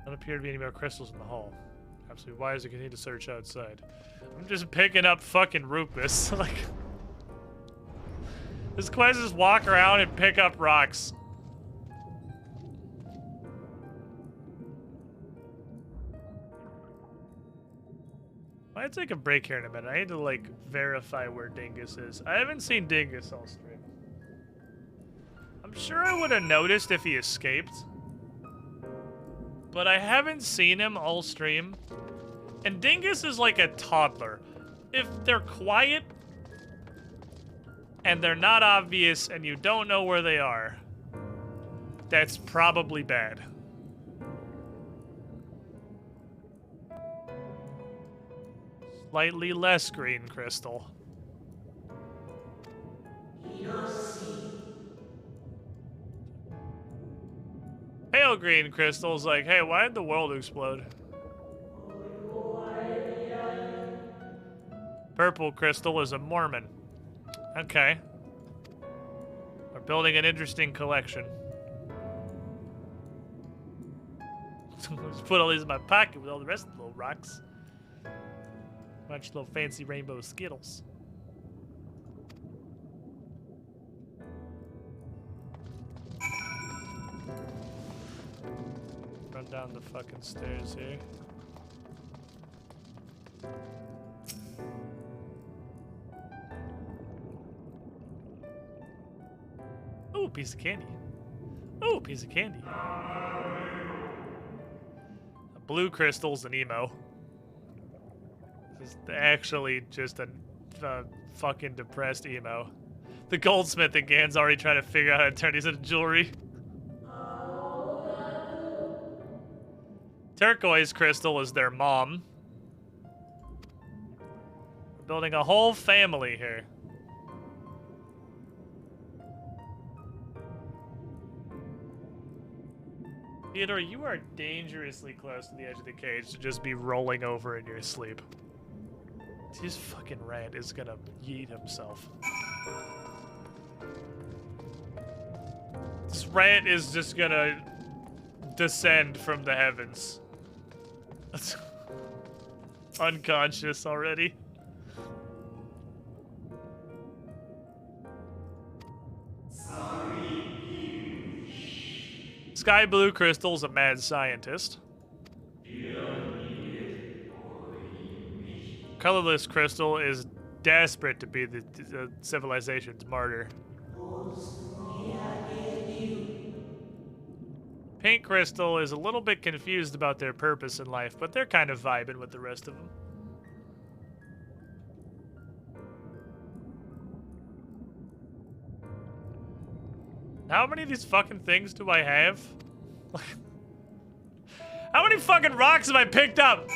Speaker 2: Don't appear to be any more crystals in the hall. Absolutely wise to continue to search outside. I'm just picking up fucking Rupus. Like, this quest is walk around and pick up rocks. Might take a break here in a minute. I need to, like, verify where Dingus is. I haven't seen Dingus all stream. I'm sure I would have noticed if he escaped. But I haven't seen him all stream. And Dingus is like a toddler. If they're quiet and they're not obvious and you don't know where they are, that's probably bad. Slightly less green crystal. Pale green crystal's like, hey, why did the world explode? Purple crystal is a Mormon. Okay. We're building an interesting collection. Let's put all these in my pocket with all the rest of the little rocks. Bunch of little fancy rainbow Skittles. Run down the fucking stairs here. Ooh, piece of candy. Ooh, piece of candy. A blue crystal's an emo. This is actually just a fucking depressed emo. The goldsmith in Gan's already trying to figure out how to turn these into jewelry. Turquoise crystal is their mom. We're building a whole family here. Theodore, you are dangerously close to the edge of the cage to just be rolling over in your sleep. This fucking rat is gonna yeet himself. This rat is just gonna descend from the heavens. Unconscious already. Sky Blue Crystal's a mad scientist. Colorless Crystal is desperate to be the civilization's martyr. Pink Crystal is a little bit confused about their purpose in life, but they're kind of vibing with the rest of them. How many of these fucking things do I have? How many fucking rocks have I picked up?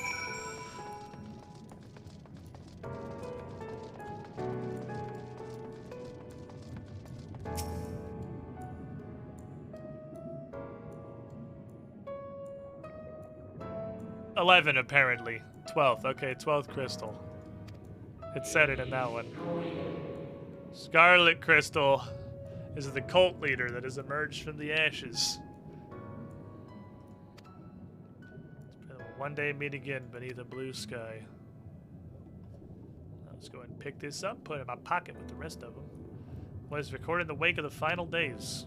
Speaker 2: $11 apparently. 12th. Okay, 12th crystal. It said it in that one. Scarlet Crystal is the cult leader that has emerged from the ashes. One day meet again beneath a blue sky. Let's go ahead and pick this up, put it in my pocket with the rest of them. Was recorded in the wake of the final days.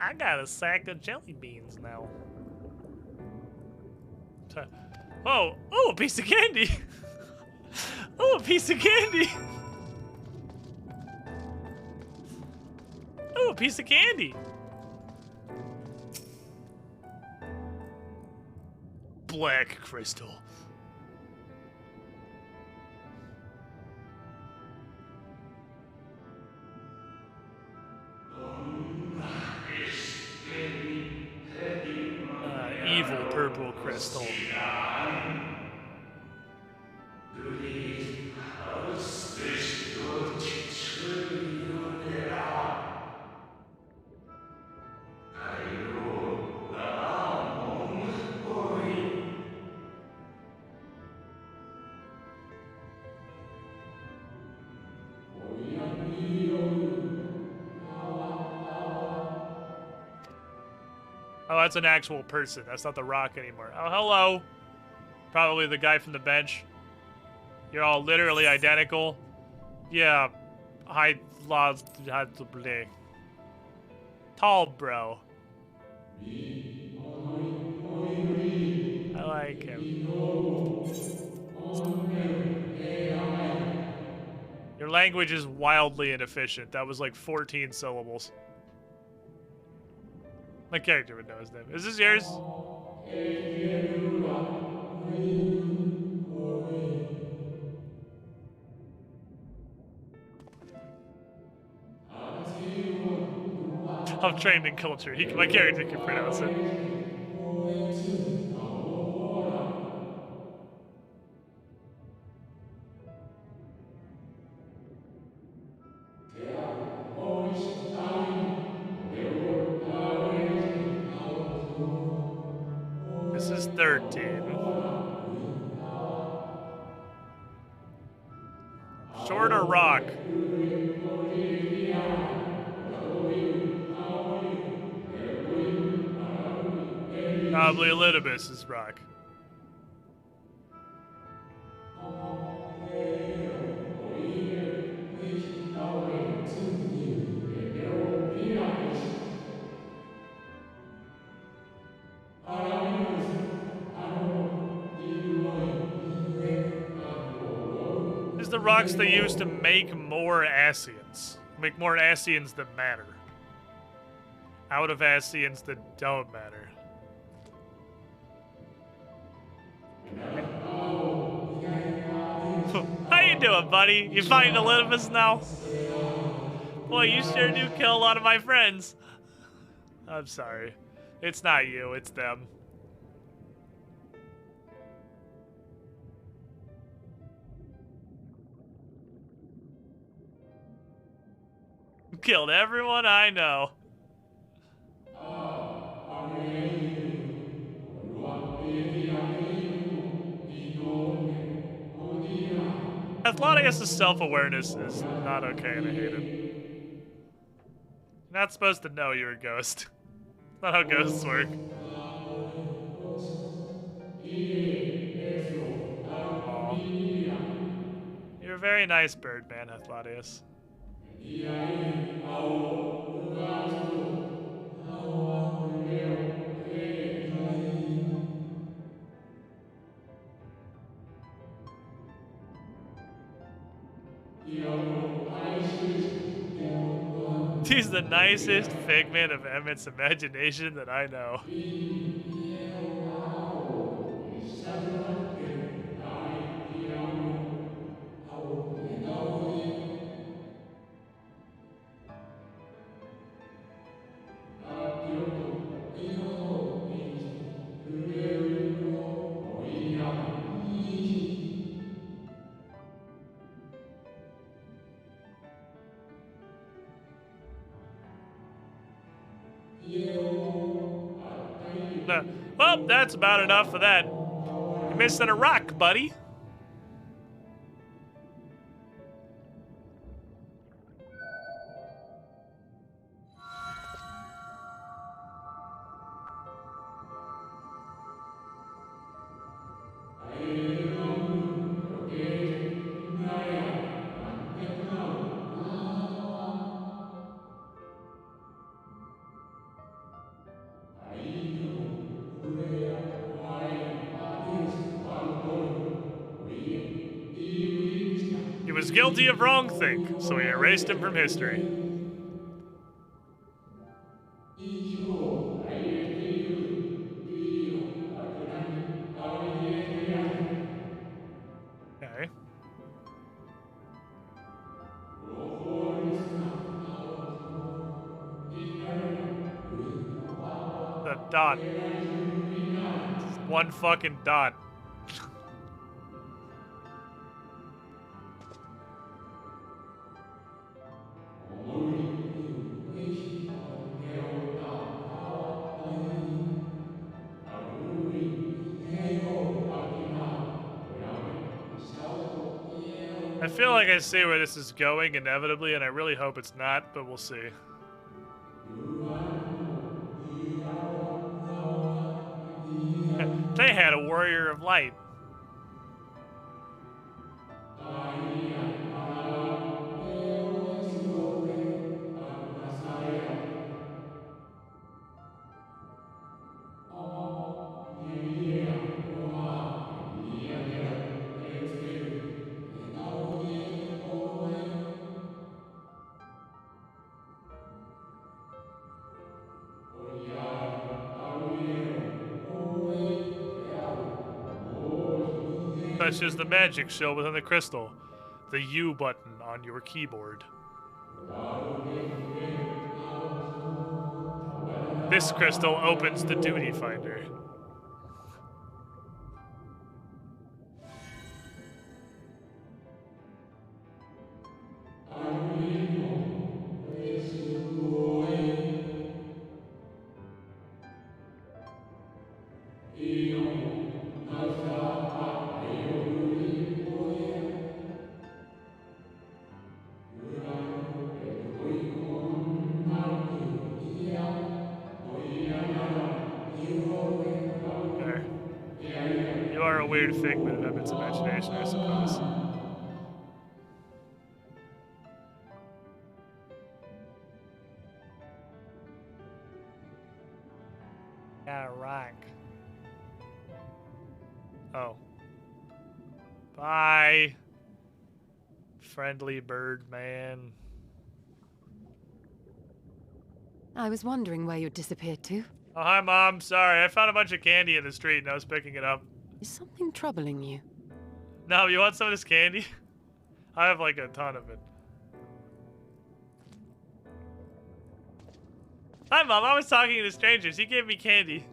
Speaker 2: I got a sack of jelly beans now. Oh, oh, a piece of candy. Oh, a piece of candy. Oh, a piece of candy. Black crystal. Evil purple crystal. Oh, that's an actual person. That's not the rock anymore. Oh, hello. Probably the guy from the bench. You're all literally identical. Yeah. I Tall bro. I like him. Your language is wildly inefficient. That was like 14 syllables. My character would know his name. Is this yours? I'm trained in culture. My character can pronounce it. This is 13. Shorter rock. Probably Elidibus's rock. These are the rocks they use to make more Ascians. Make more Ascians that matter. Out of Ascians that don't matter. How you doing, buddy? You fighting Olympus now? Boy, you sure do kill a lot of my friends. I'm sorry. It's not you, it's them. Killed everyone I know. Athlonius' self-awareness is not okay, and I hate it. You're not supposed to know you're a ghost. That's not how ghosts work. Aw. You're a very nice bird, man, Athlonius. He's the nicest figment of Emmett's imagination that I know. Well, that's about enough of that. You're missing a rock, buddy. He was guilty of wrongthink, so we erased him from history. Okay. The dot. Just one fucking dot. I feel like I see where this is going inevitably, and I really hope it's not, but we'll see. They had a warrior of light. Such as the magic show within the crystal, the U button on your keyboard. This crystal opens the duty finder. You are a weird figment of Emmett's imagination, I suppose. Got a rock. Oh. Bye. Friendly bird man.
Speaker 18: I was wondering where you'd disappeared to.
Speaker 2: Oh, hi, Mom. Sorry, I found a bunch of candy in the street and I was picking it up.
Speaker 18: Is something troubling you?
Speaker 2: No, you want some of this candy? I have like a ton of it. Hi, Mom. I was talking to strangers. He gave me candy.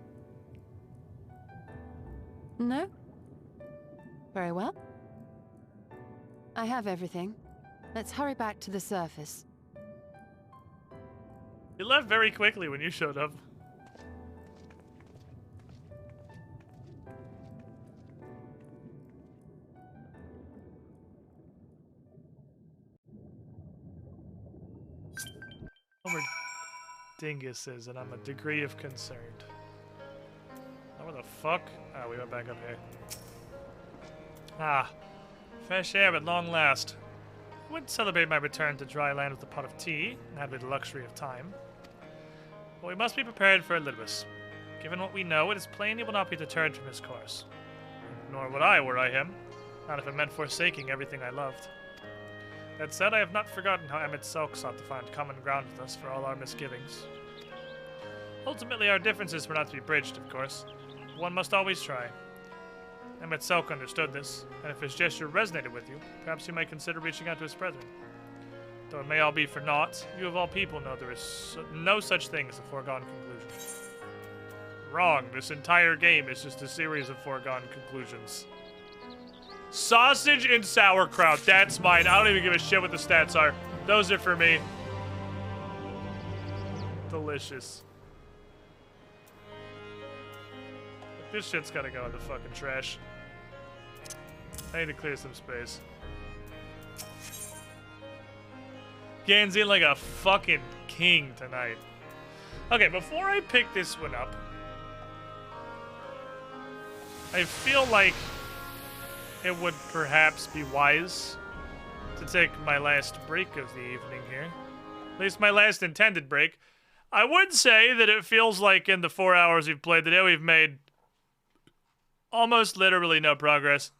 Speaker 18: No? Very well. I have everything. Let's hurry back to the surface.
Speaker 2: You left very quickly when you showed up. We're dinguses, and I'm a degree of concerned. Oh, where the fuck? Oh, we went back up here. Ah, fresh air at long last. I would celebrate my return to dry land with a pot of tea, and have the luxury of time. But we must be prepared for Elidibus. Given what we know, it is plain he will not be deterred from his course. Nor would I were I him, not if it meant forsaking everything I loved. That said, I have not forgotten how Emmett Selk sought to find common ground with us for all our misgivings. Ultimately, our differences were not to be bridged, of course. One must always try. Emmett Selk understood this, and if his gesture resonated with you, perhaps you might consider reaching out to his brethren. Though it may all be for naught, you of all people know there is no such thing as a foregone conclusion. Wrong. This entire game is just a series of foregone conclusions. Sausage and sauerkraut. That's mine. I don't even give a shit what the stats are. Those are for me. Delicious. This shit's gotta go in the fucking trash. I need to clear some space. Ganzi like a fucking king tonight. Okay, before I pick this one up, I feel like it would perhaps be wise to take my last break of the evening here. At least my last intended break. I would say that it feels like in the 4 hours we've played today, we've made almost literally no progress.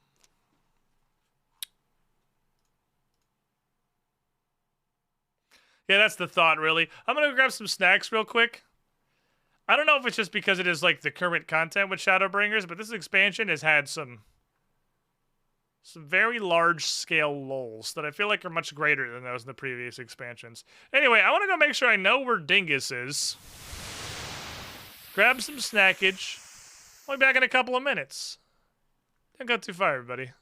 Speaker 2: Yeah, that's the thought, really. I'm gonna grab some snacks real quick. I don't know if it's just because it is like the current content with Shadowbringers, but this expansion has had some very large-scale lulls that I feel like are much greater than those in the previous expansions. Anyway, I want to go make sure I know where Dingus is. Grab some snackage. I'll be back in a couple of minutes. Don't go too far, everybody.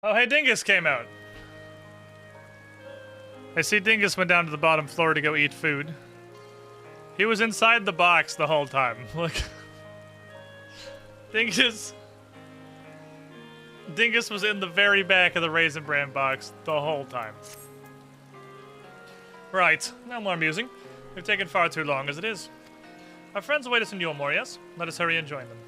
Speaker 2: Oh, hey, Dingus came out. I see Dingus went down to the bottom floor to go eat food. He was inside the box the whole time. Look. Dingus was in the very back of the Raisin Bran box the whole time. Right, no more amusing. We've taken far too long as it is. Our friends await us in Yulmore, yes? Let us hurry and join them.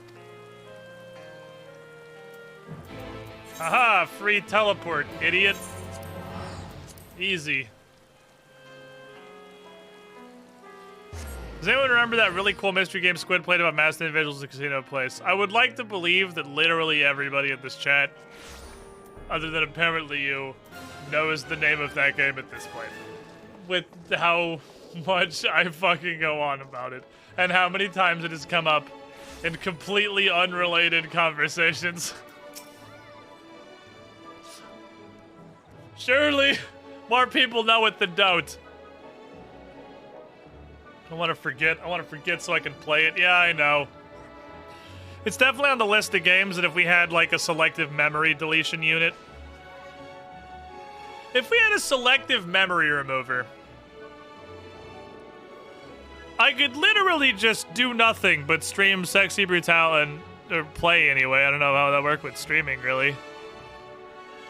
Speaker 2: Haha, free teleport, idiot. Easy. Does anyone remember that really cool mystery game Squid played about masked individuals in a casino place? I would like to believe that literally everybody in this chat, other than apparently you, knows the name of that game at this point. With how much I fucking go on about it, and how many times it has come up in completely unrelated conversations. Surely, more people know it than don't. I want to forget so I can play it. Yeah, I know. It's definitely on the list of games that if we had, like, a selective memory deletion unit. If we had a selective memory remover, I could literally just do nothing but stream Sexy Brutale and... or play anyway. I don't know how that worked with streaming, really.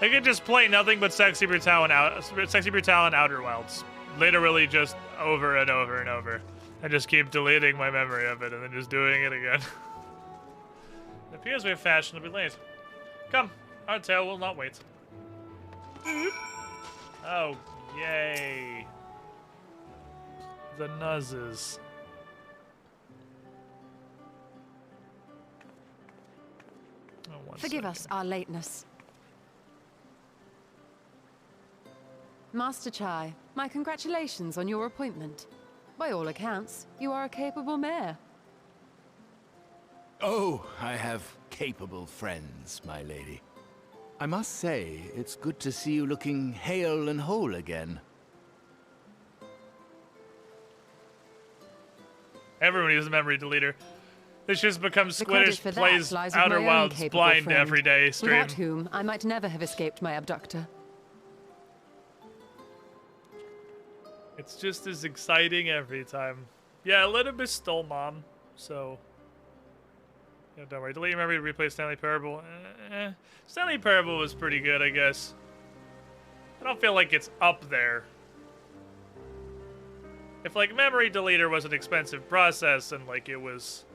Speaker 2: I could just play nothing but Sexy Brutale and Outer Wilds. Literally just over and over and over. I just keep deleting my memory of it and then just doing it again. It appears we are fashionably late. Come, our tale will not wait. Oh, yay. The nuzzes. Oh,
Speaker 18: Forgive us our lateness. Master Chai, my congratulations on your appointment. By all accounts, you are a capable mayor.
Speaker 19: Oh, I have capable friends, my lady. I must say, it's good to see you looking hale and whole again.
Speaker 2: Everyone uses a memory deleter. This just becomes Squiddish plays Outer Wilds blind
Speaker 18: friend,
Speaker 2: every day stream.
Speaker 18: Without whom I might never have escaped my abductor.
Speaker 2: It's just as exciting every time. Yeah, Elidibus stole Mom, so... yeah, don't worry. Delete your memory to replace Stanley Parable. Stanley Parable was pretty good, I guess. I don't feel like it's up there. If, like, memory deleter was an expensive process and, like, it was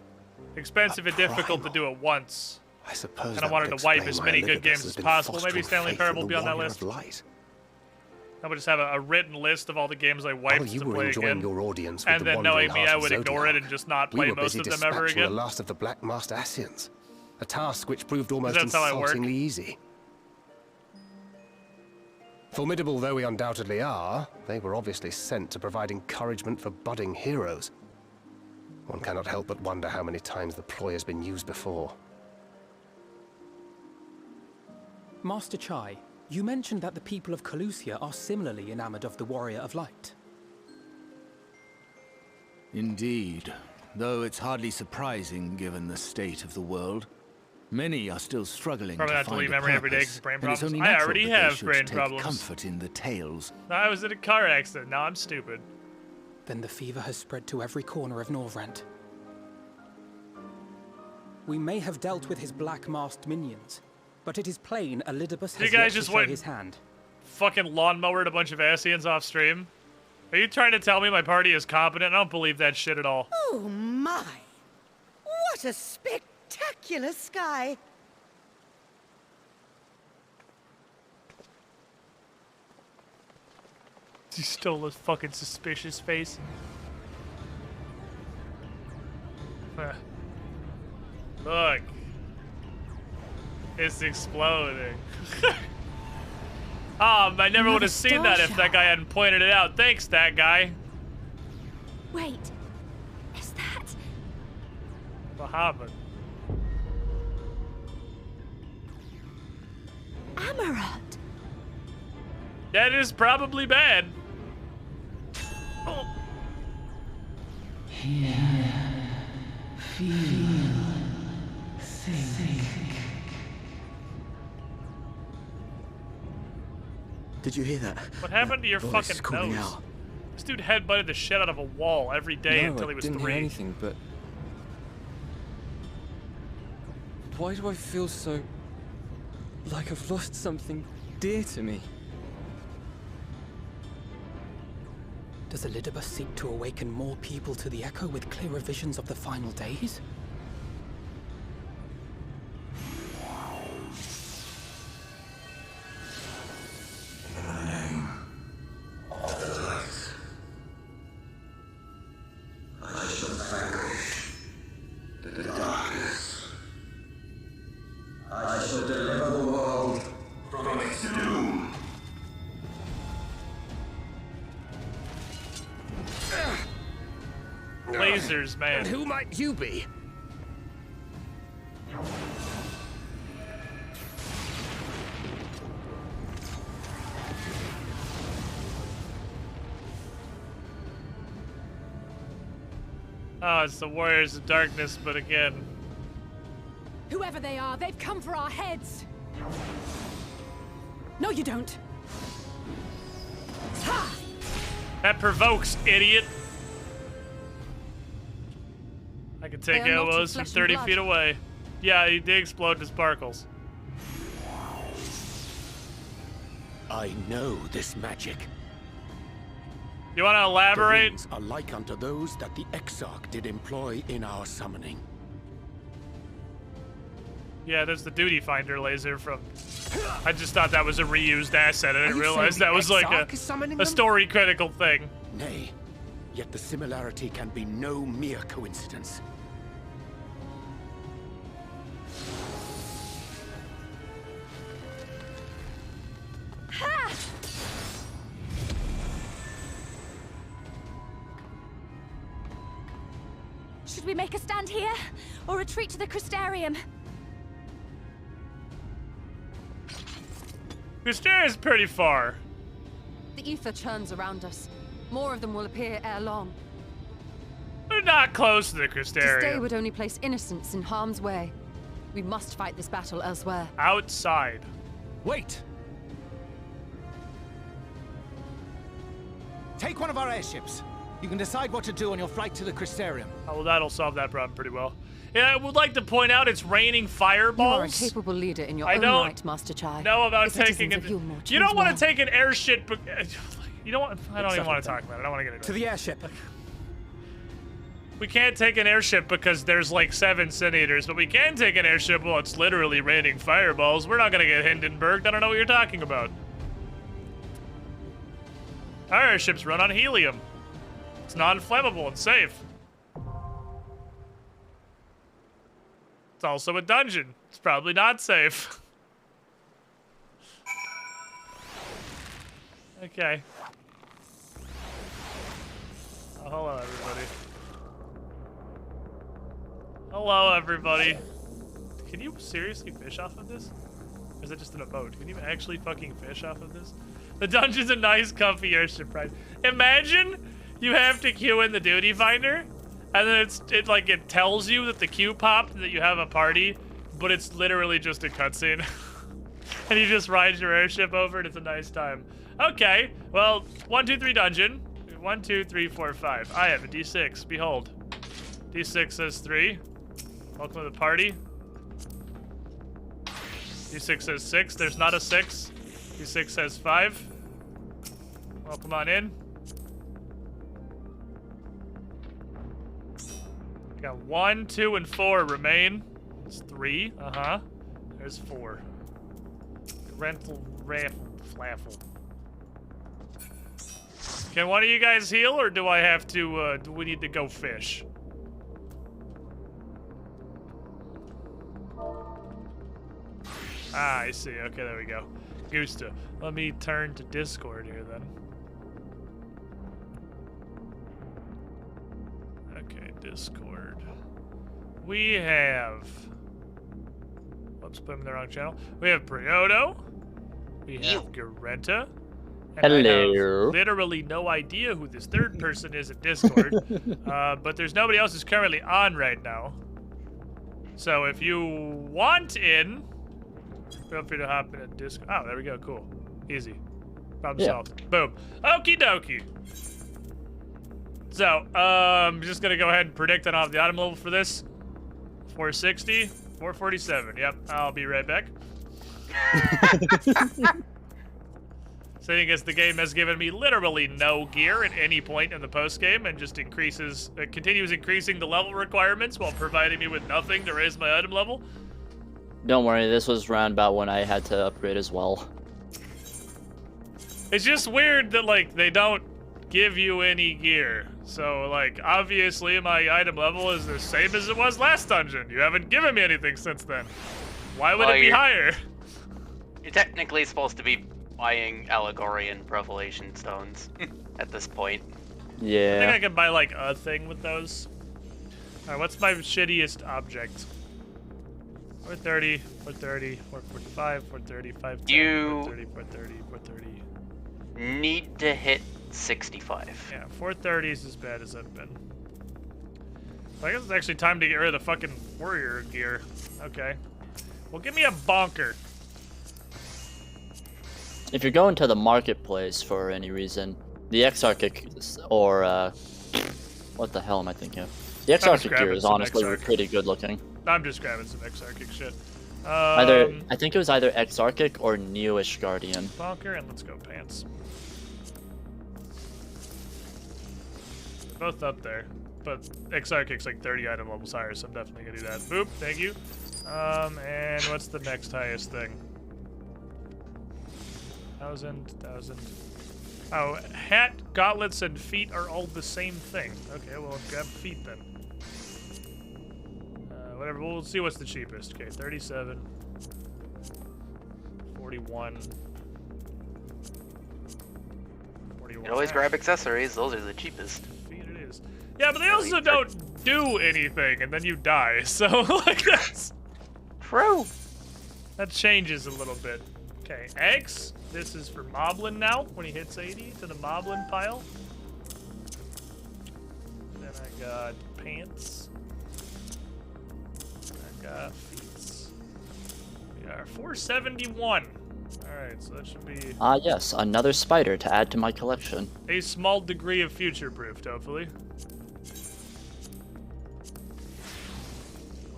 Speaker 2: expensive and difficult to do it once,
Speaker 9: I suppose
Speaker 2: and I wanted to wipe as many good games as possible, maybe Stanley Parable will be on that list. I would just have a written list of all the games I wiped to play again.
Speaker 17: Your audience with
Speaker 2: and then knowing me, I would ignore it and just not play most of them ever again.
Speaker 17: The last of the Black Masked Asians, a task which proved almost insultingly easy. Formidable though we undoubtedly are, they were obviously sent to provide encouragement for budding heroes. One cannot help but wonder how many times the ploy has been used before.
Speaker 3: Master Chai, you mentioned that the people of Calusia are similarly enamored of the Warrior of Light.
Speaker 19: Indeed, though it's hardly surprising given the state of the world. Many are still struggling
Speaker 2: Probably
Speaker 19: to
Speaker 2: have to
Speaker 19: find
Speaker 2: leave
Speaker 19: a
Speaker 2: memory every day
Speaker 19: purpose,
Speaker 2: because brain
Speaker 19: and it's
Speaker 2: problems.
Speaker 19: only
Speaker 2: I
Speaker 19: natural
Speaker 2: already
Speaker 19: that they
Speaker 2: have
Speaker 19: should
Speaker 2: brain
Speaker 19: take
Speaker 2: problems.
Speaker 19: comfort in the tales.
Speaker 2: I was in a car accident. Now I'm stupid.
Speaker 3: Then the fever has spread to every corner of Norvrent. We may have dealt with his black-masked minions, but it is plain Elidibus has yet to show his hand.
Speaker 2: Fucking lawnmowered a bunch of Asians off stream? Are you trying to tell me my party is competent? I don't believe that shit at all.
Speaker 20: Oh my! What a spectacular sky!
Speaker 2: He stole his fucking suspicious face. Look. It's exploding. I never would have seen that if that guy hadn't pointed it out. Thanks, that guy.
Speaker 13: Wait. Is that...
Speaker 2: What happened?
Speaker 13: Amaranth.
Speaker 2: That is probably bad. Oh.
Speaker 21: Hear, feel, think.
Speaker 4: Did you hear that?
Speaker 2: What happened to your
Speaker 4: Voice
Speaker 2: fucking
Speaker 4: calling
Speaker 2: nose?
Speaker 4: out.
Speaker 2: This dude headbutted the shit out of a wall every day until he was
Speaker 21: didn't
Speaker 2: 3.
Speaker 21: hear anything, but why do I feel so like I've lost something dear to me?
Speaker 3: Does Elidibus seek to awaken more people to the Echo with clearer visions of the final days?
Speaker 1: In the name of the light, I shall vanquish the darkness. I shall deliver the world from its doom.
Speaker 2: Lasers, man.
Speaker 17: And who might you be?
Speaker 2: Oh, it's the Warriors of Darkness, but again.
Speaker 13: Whoever they are, they've come for our heads. No, you don't. Ha!
Speaker 2: That provokes, idiot. I can take
Speaker 18: They are not
Speaker 2: elbows
Speaker 18: of
Speaker 2: from
Speaker 18: flesh
Speaker 2: 30
Speaker 18: and blood.
Speaker 2: feet away. Yeah, he did explode to sparkles.
Speaker 7: I know this magic.
Speaker 2: You want to
Speaker 7: The
Speaker 2: elaborate?
Speaker 7: rings are like unto those that the Exarch did employ in our summoning.
Speaker 2: Yeah, there's the Duty Finder laser from... I just thought that was a reused asset. I didn't
Speaker 17: you
Speaker 2: realize
Speaker 17: saying
Speaker 2: that
Speaker 17: the
Speaker 2: was like
Speaker 17: Exarch is summoning
Speaker 2: a
Speaker 17: them?
Speaker 2: story-critical thing.
Speaker 7: Nay, yet the similarity can be no mere coincidence.
Speaker 13: Ha! Should we make a stand here, or retreat to the Crystarium?
Speaker 2: Crystarium's pretty far.
Speaker 18: The ether churns around us. More of them will appear ere long.
Speaker 2: We're not close to the
Speaker 18: To stay
Speaker 2: Crystarium.
Speaker 18: would only place innocents in harm's way. We must fight this battle elsewhere.
Speaker 2: Outside.
Speaker 19: Wait! Take one of our airships. You can decide what to do on your flight to the Crystarium.
Speaker 2: Oh, well, that'll solve that problem pretty well. Yeah, I would like to point out it's raining fireballs.
Speaker 18: You are a capable leader in your
Speaker 2: I
Speaker 18: own
Speaker 2: don't
Speaker 18: right, Master Chai.
Speaker 2: know about
Speaker 18: The
Speaker 2: taking
Speaker 18: citizens of
Speaker 2: it.
Speaker 18: Yulmore
Speaker 2: You don't
Speaker 18: choose
Speaker 2: want
Speaker 18: well.
Speaker 2: to take an airship. You know what? I don't even want to
Speaker 3: Settled
Speaker 2: talk about it. I don't want to get into
Speaker 3: To
Speaker 2: it.
Speaker 3: the airship.
Speaker 2: We can't take an airship because there's like 7 Sin Eaters, but we can take an airship while it's literally raining fireballs. We're not gonna get Hindenburged. I don't know what you're talking about. Our airships run on helium. It's non-flammable and safe. It's also a dungeon. It's probably not safe. Okay. Oh, hello, everybody. Hello, everybody. Can you seriously fish off of this? Or is it just an emote? Can you actually fucking fish off of this? The dungeon's a nice, comfy airship ride. Imagine you have to queue in the Duty Finder, and then it tells you that the queue popped, that you have a party, but it's literally just a cutscene. And you just ride your airship over, and it's a nice time. Okay, well, 1, 2, 3 dungeon. 1, 2, 3, 4, 5. I have a D6. Behold. D6 says 3. Welcome to the party. D6 says 6. There's not a 6. D6 says 5. Welcome on in. Got 1, 2, and 4 remain. It's 3. Uh-huh. There's 4. Rental raffle flaffle. Can one of you guys heal, or do I have to, do we need to go fish? Ah, I see. Okay, there we go. Gusta. Let me turn to Discord here, then. Okay, Discord. We have... Whoops, put him in the wrong channel. We have Prioto. We have Garenta. And I
Speaker 22: Hello.
Speaker 2: have literally no idea who this third person is at Discord. But there's nobody else who's currently on right now. So if you want in, feel free to hop in a Discord. Oh, there we go. Cool. Easy. Problem solved. Boom. Okie dokie. So, I'm just gonna go ahead and predict that I'll have the item level for this. 460, 447. Yep, I'll be right back. Seeing as the game has given me literally no gear at any point in the post-game and just continues increasing the level requirements while providing me with nothing to raise my item level.
Speaker 6: Don't worry, this was around about when I had to upgrade as well.
Speaker 2: It's just weird that, like, they don't give you any gear. So, like, obviously my item level is the same as it was last dungeon. You haven't given me anything since then. Why would it be higher?
Speaker 22: You're technically supposed to be buying allegory and revelation stones at this point.
Speaker 6: Yeah.
Speaker 2: I think I can buy, like, a thing with those. Alright, what's my shittiest object? 430, 430, 445, 430, 510,
Speaker 22: You
Speaker 2: 430, 430, 430.
Speaker 22: Need to hit 65.
Speaker 2: Yeah, 430 is as bad as I've been. So I guess it's actually time to get rid of the fucking warrior gear. Okay. Well, give me a bonker.
Speaker 6: If you're going to the marketplace for any reason, the Exarchic or what the hell am I thinking of? The Exarchic gear is honestly pretty good looking.
Speaker 2: I'm just grabbing some Exarchic shit.
Speaker 6: I think it was either Exarchic or Newish Guardian.
Speaker 2: Bonker, and let's go pants. They're both up there, but Exarchic's like 30 item levels higher, so I'm definitely gonna do that. Boop, thank you. And what's the next highest thing? 1,000. Oh, hat, gauntlets, and feet are all the same thing. Okay, well, grab feet then. Whatever, we'll see what's the cheapest. Okay, 37. 41. 41.
Speaker 22: You can always grab accessories, those are the cheapest.
Speaker 2: Feet it is. Yeah, but they also don't do anything, and then you die, so, like, that's...
Speaker 22: True.
Speaker 2: That changes a little bit. Okay, eggs. This is for Moblin now, when he hits 80 to the Moblin pile. Then I got pants. I got feet. We are 471. Alright, so that should be...
Speaker 6: yes, another spider to add to my collection.
Speaker 2: A small degree of future-proofed, hopefully.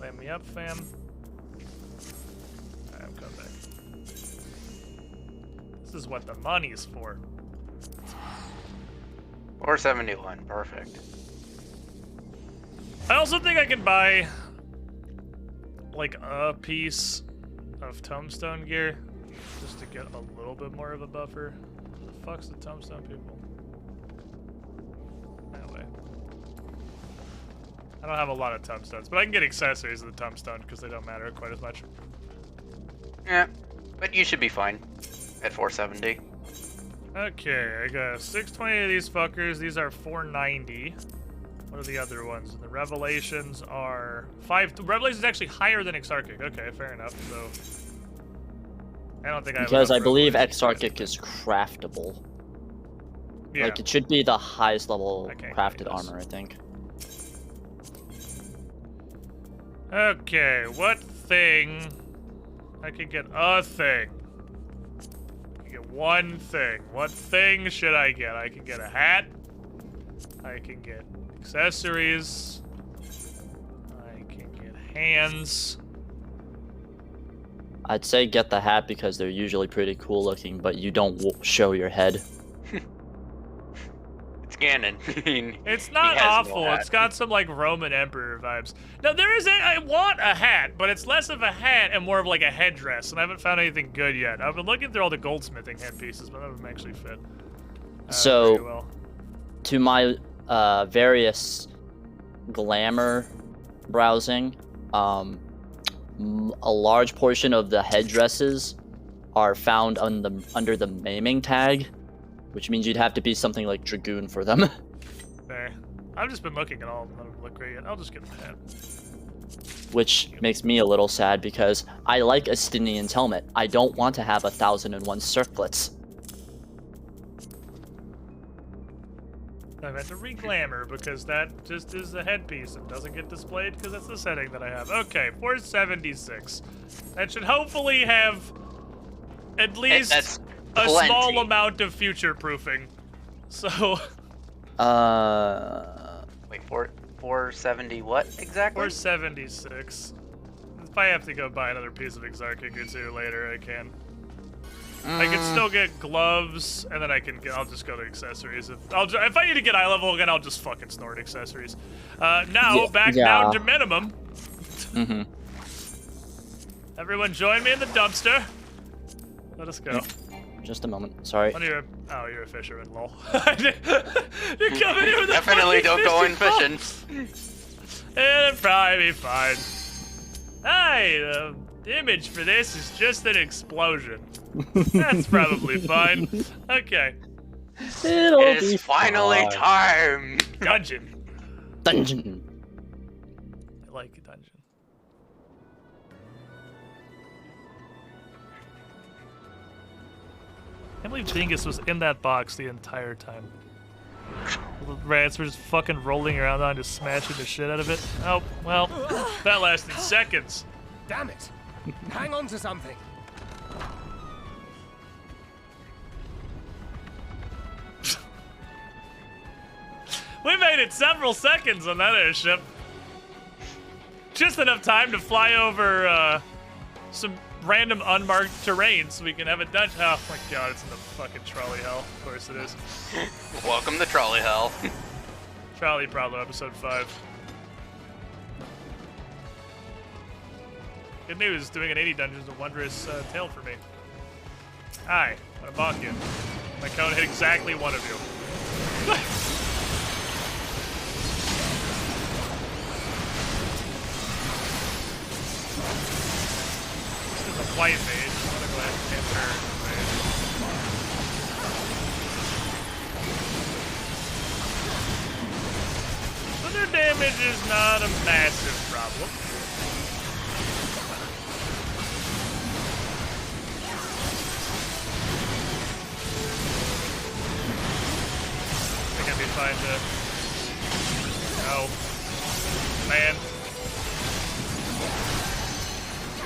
Speaker 2: Land me up, fam. Alright, I'm coming back. This is what the money's for.
Speaker 22: 471, perfect.
Speaker 2: I also think I can buy, like, a piece of tombstone gear just to get a little bit more of a buffer. Who the fuck's the tombstone people? Anyway. I don't have a lot of tombstones, but I can get accessories of the tombstone because they don't matter quite as much.
Speaker 22: Yeah, but you should be fine at 470.
Speaker 2: Okay, I got 620 of these fuckers. These are 490. What are the other ones? The Revelations are 5. Revelations is actually higher than Exarchic. Okay, fair enough. So I don't think I have
Speaker 6: because I believe Exarchic is craftable.
Speaker 2: Yeah.
Speaker 6: Like it should be the highest level crafted armor, I think.
Speaker 2: Okay, what thing? I can get a thing. I can get one thing. What thing should I get? I can get a hat. I can get accessories. I can get hands.
Speaker 6: I'd say get the hat because they're usually pretty cool looking, but you don't show your head.
Speaker 22: It's canon.
Speaker 2: It's not awful. No, it's got some like Roman Emperor vibes. Now there is I want a hat, but it's less of a hat and more of like a headdress, and I haven't found anything good yet. I've been looking through all the goldsmithing headpieces, but none of them actually fit.
Speaker 6: So,
Speaker 2: well.
Speaker 6: To my various glamour browsing, a large portion of the headdresses are found on under the maiming tag, which means you'd have to be something like Dragoon for them.
Speaker 2: Fair. I've just been looking at all of them. None of them look great yet. I'll just get a hat.
Speaker 6: Which makes me a little sad because I like Estinian's helmet. I don't want to have 1001 circlets.
Speaker 2: I've had to re-glamour because that just is a headpiece and doesn't get displayed because that's the setting that I have. Okay, 476. That should hopefully have at least... a small amount of future proofing. So.
Speaker 22: Wait, 470 what exactly?
Speaker 2: 476. If I have to go buy another piece of Exarchic or two later, I can. I can still get gloves, and then I'll just go to accessories. If I need to get eye level again, I'll just fucking snort accessories. Back down to minimum.
Speaker 6: Mm-hmm.
Speaker 2: Everyone join me in the dumpster. Let us go.
Speaker 6: Just a moment. Sorry.
Speaker 2: You're a fisherman, lol. You're coming here with
Speaker 22: Definitely don't go in fishing.
Speaker 2: It'll probably be fine. Hey, the image for this is just an explosion. That's probably fine. Okay.
Speaker 22: It is finally time.
Speaker 2: Dungeon.
Speaker 6: Dungeon.
Speaker 2: I like a dungeon. I can't believe Dingus was in that box the entire time. The rats were just fucking rolling around on, just smashing the shit out of it. Oh, well, that lasted seconds.
Speaker 17: Damn it! Hang on to something.
Speaker 2: We made it several seconds on that airship. Just enough time to fly over some random unmarked terrain so we can have a dungeon. Oh my god, it's in the fucking trolley hell. Of course it is.
Speaker 22: Welcome to trolley hell.
Speaker 2: Trolley problem, episode 5. Good news, doing an 80 dungeon is a wondrous tale for me. Hi, I'm Bakian. My cone hit exactly one of you. White mage. I'm gonna go ahead and enter mage. So their damage is not a massive problem. I think I'd be fine to... No. Man.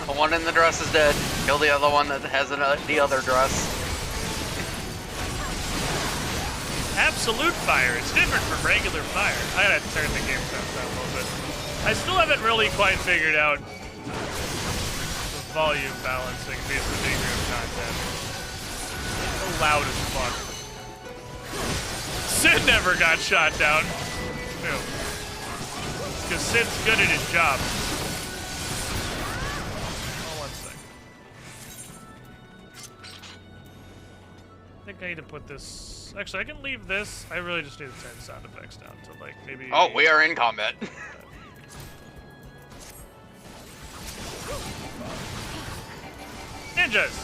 Speaker 22: The one in the dress is dead. Kill the other one that has the other dress.
Speaker 2: Absolute fire. It's different from regular fire. I gotta turn the game down a little bit. I still haven't really quite figured out the volume balancing vis-a-vis room content. So loud as fuck. Sid never got shot down. No. Because Sid's good at his job. I think I need to put this... Actually, I can leave this. I really just need to turn sound effects down to, like, maybe...
Speaker 22: Oh, we are in combat.
Speaker 2: Ninjas!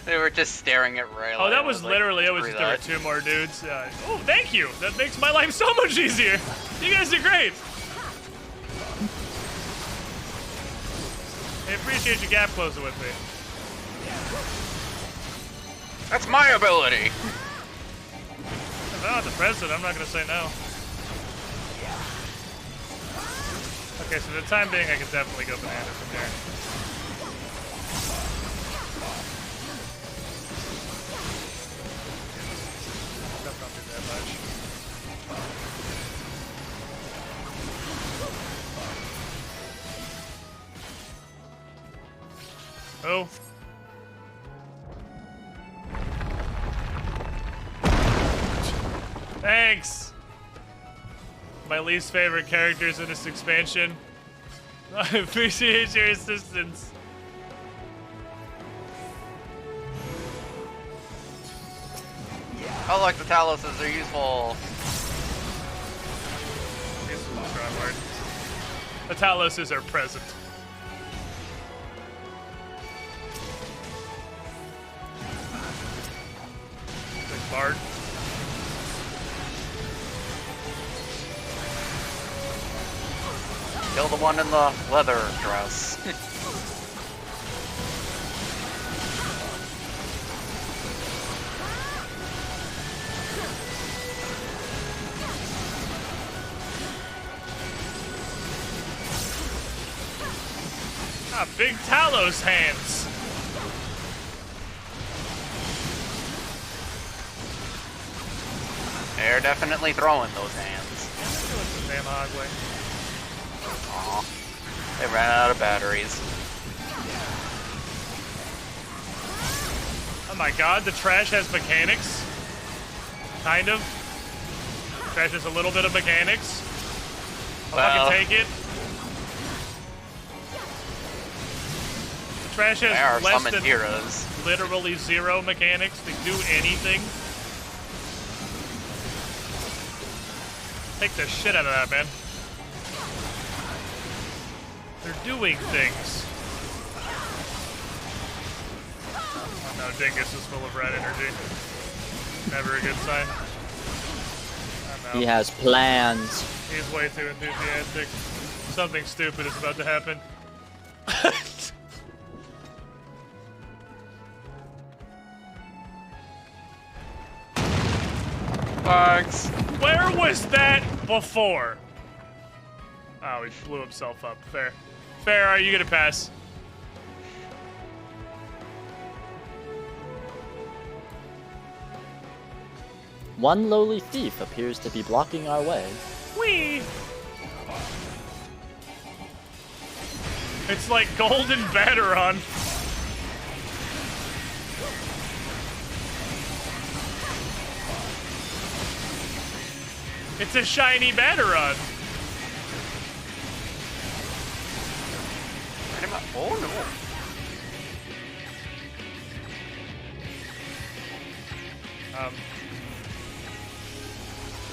Speaker 22: They were just staring at Ray.
Speaker 2: Oh, that was literally... It was just there were 2 more dudes. Oh, thank you! That makes my life so much easier! You guys are great! I appreciate you gap closing with me.
Speaker 22: That's my ability!
Speaker 2: If I'm not the president, I'm not gonna say no. Okay, so for the time being, I can definitely go banana from here. That's not too that much. Oh. Thanks! My least favorite characters in this expansion. I appreciate your assistance.
Speaker 22: Oh, look, the Taloses are useful.
Speaker 2: Useful is the wrong word. The Taloses are present. Big Bard.
Speaker 22: Kill the one in the leather dress.
Speaker 2: Ah, big Talos hands.
Speaker 22: they're definitely throwing those hands.
Speaker 2: What's the damn Hogway?
Speaker 22: Aw. They ran out of batteries.
Speaker 2: Oh my god, the trash has mechanics? Kind of. Trash has a little bit of mechanics. I'll fucking take it. The trash has less than
Speaker 22: heroes.
Speaker 2: Literally zero mechanics to do anything. Take the shit out of that, man. They're doing things. Oh no, Dingus is full of red energy. Never a good sign. Oh, no.
Speaker 6: He has plans.
Speaker 2: He's way too enthusiastic. Something stupid is about to happen.
Speaker 22: Bugs.
Speaker 2: Where was that before? Oh, he blew himself up. Fair. Fair, are you gonna pass?
Speaker 6: One lowly thief appears to be blocking our way.
Speaker 2: Whee! It's like golden Battaron. It's a shiny Battaron.
Speaker 22: Oh no.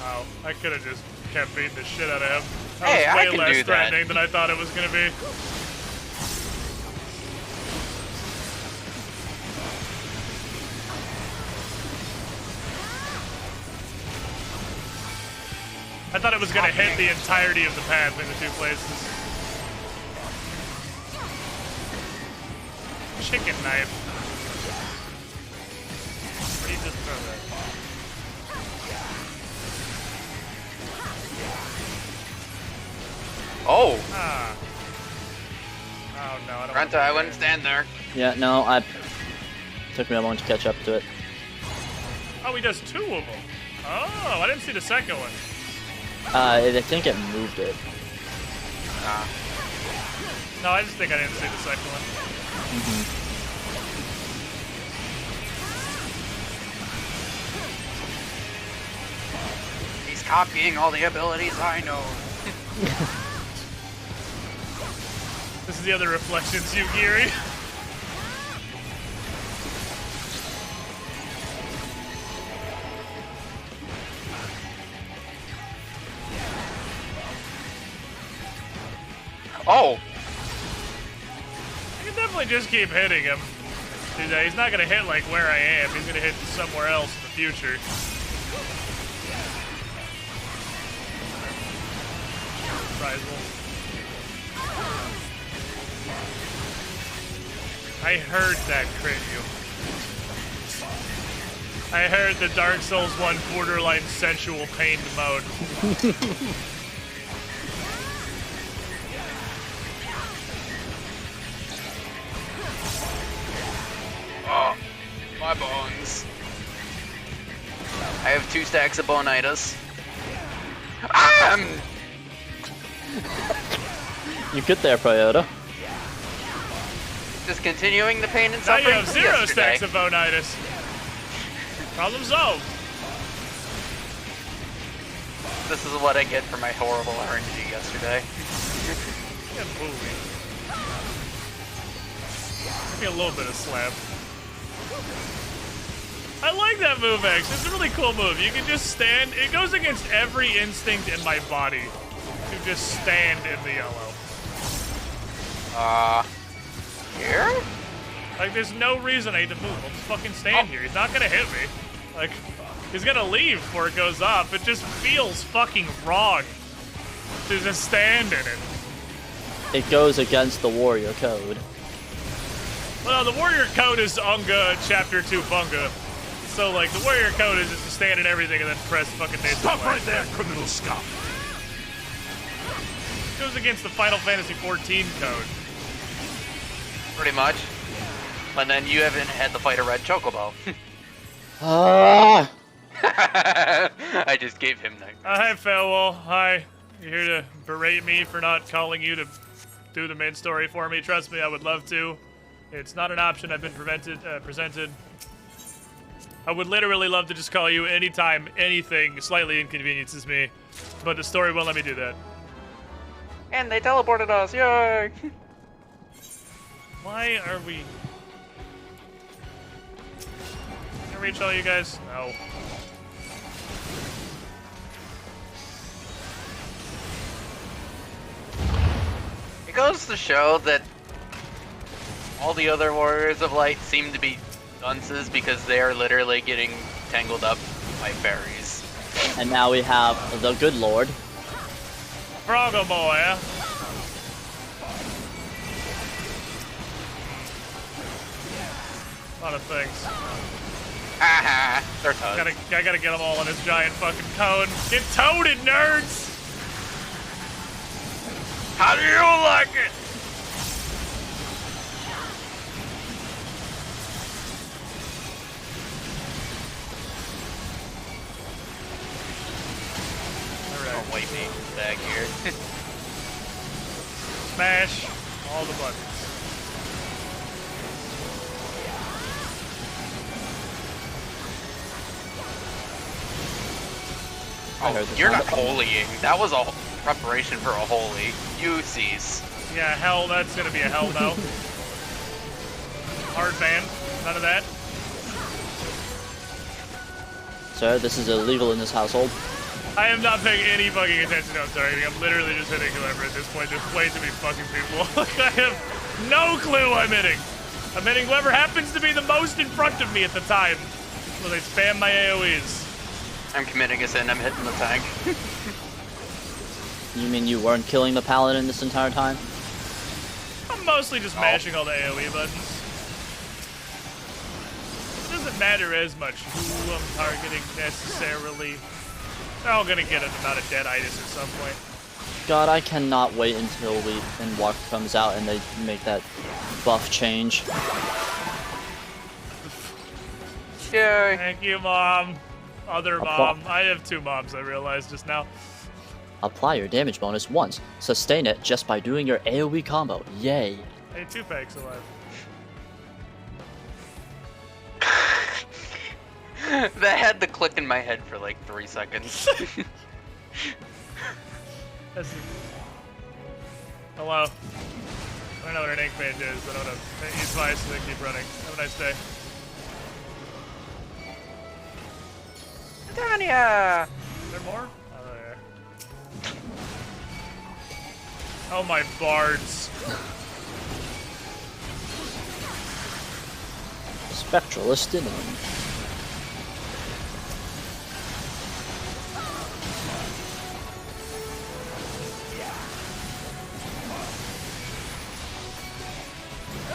Speaker 2: Oh, I could have just kept beating the shit out of him.
Speaker 22: Hey,
Speaker 2: That
Speaker 22: I
Speaker 2: was
Speaker 22: can
Speaker 2: way less
Speaker 22: do that.
Speaker 2: threatening than I thought it was gonna be. I thought it was gonna hit the entirety of the path in the two places. Chicken knife. Where do you just throw that?
Speaker 22: Oh.
Speaker 2: Ah. Oh no, I don't
Speaker 22: Grunta, I wouldn't stand there.
Speaker 6: Yeah, no, took me a moment to catch up to it.
Speaker 2: Oh, he does two of them. Oh, I didn't see the second one.
Speaker 6: I think it moved it.
Speaker 2: No, I just think I didn't see the second one.
Speaker 22: He's copying all the abilities I know.
Speaker 2: This is the other reflections, you Geary.
Speaker 22: Oh!
Speaker 2: I can definitely just keep hitting him. He's not gonna hit like where I am. He's gonna hit somewhere else in the future. Rizal. I heard that crit you. I heard the Dark Souls 1 borderline sensual pained mode.
Speaker 22: Oh, my bones. I have 2 stacks of bonitis.
Speaker 6: You get there, Pryoda.
Speaker 22: Just continuing the pain and
Speaker 2: Now
Speaker 22: suffering
Speaker 2: you have
Speaker 22: from
Speaker 2: 0
Speaker 22: yesterday.
Speaker 2: stacks of bonitis. Problem solved.
Speaker 22: This is what I get for my horrible RNG yesterday.
Speaker 2: Yeah, movie. Give me a little bit of slap. I like that move, X. It's a really cool move. You can just stand. It goes against every instinct in my body to just stand in the yellow.
Speaker 22: Here?
Speaker 2: Like, there's no reason I need to move. I'll just fucking stand here. He's not gonna hit me. Like, he's gonna leave before it goes off. It just feels fucking wrong to just stand in it.
Speaker 6: It goes against the warrior code.
Speaker 2: Well, the warrior code is Unga Chapter 2 Bunga. So, like, the warrior code is just to stand in everything and then press fucking days.
Speaker 1: Stop right there, criminal scum!
Speaker 2: It goes against the Final Fantasy XIV code.
Speaker 22: Pretty much. But then you haven't had to fight a red chocobo. I just gave him nightmares.
Speaker 2: Hi, Farewell. Hi. You're here to berate me for not calling you to do the main story for me. Trust me, I would love to. It's not an option I've been presented. I would literally love to just call you anytime anything slightly inconveniences me, but the story won't let me do that.
Speaker 22: And they teleported us, yay!
Speaker 2: Why are we... Can I reach all you guys? No.
Speaker 22: It goes to show that all the other Warriors of Light seem to be dunces because they are literally getting tangled up by fairies.
Speaker 6: And now we have the good lord.
Speaker 2: Froggo boy. A lot of things.
Speaker 22: Haha, they're toad.
Speaker 2: I gotta get them all in this giant fucking cone. Get toaded, nerds!
Speaker 22: How do you like it?
Speaker 2: Alright.
Speaker 22: Oh, white meat back here.
Speaker 2: Smash all the buttons.
Speaker 22: Oh, you're not holying. That was a preparation for a holy. You cease.
Speaker 2: Yeah, hell, that's gonna be a hell no. Hard ban. None of that.
Speaker 6: Sir, this is illegal in this household.
Speaker 2: I am not paying any fucking attention to targeting. I'm literally just hitting whoever at this point. There's way too many fucking people. I have no clue I'm hitting. I'm hitting whoever happens to be the most in front of me at the time. So they spam my AoEs.
Speaker 22: I'm committing a sin. I'm hitting the tank.
Speaker 6: You mean you weren't killing the paladin this entire time?
Speaker 2: I'm mostly just mashing all the AoE buttons. It doesn't matter as much who I'm targeting necessarily. They're all gonna get an amount of deaditis at some point.
Speaker 6: God, I cannot wait until Walk comes out and they make that buff change.
Speaker 22: Yay.
Speaker 2: Thank you, Mom. Other mom. I have two moms, I realized just now.
Speaker 6: Apply your damage bonus once. Sustain it just by doing your AoE combo. Yay.
Speaker 2: Hey, Tupac's alive.
Speaker 22: That had the click in my head for like 3 seconds.
Speaker 2: Hello. I don't know what an ink mage is, but I'm gonna use my ice to keep running. Have a nice day.
Speaker 22: Tanya!
Speaker 2: Is there more? Oh, there. Oh, my bards.
Speaker 6: Spectralist in on.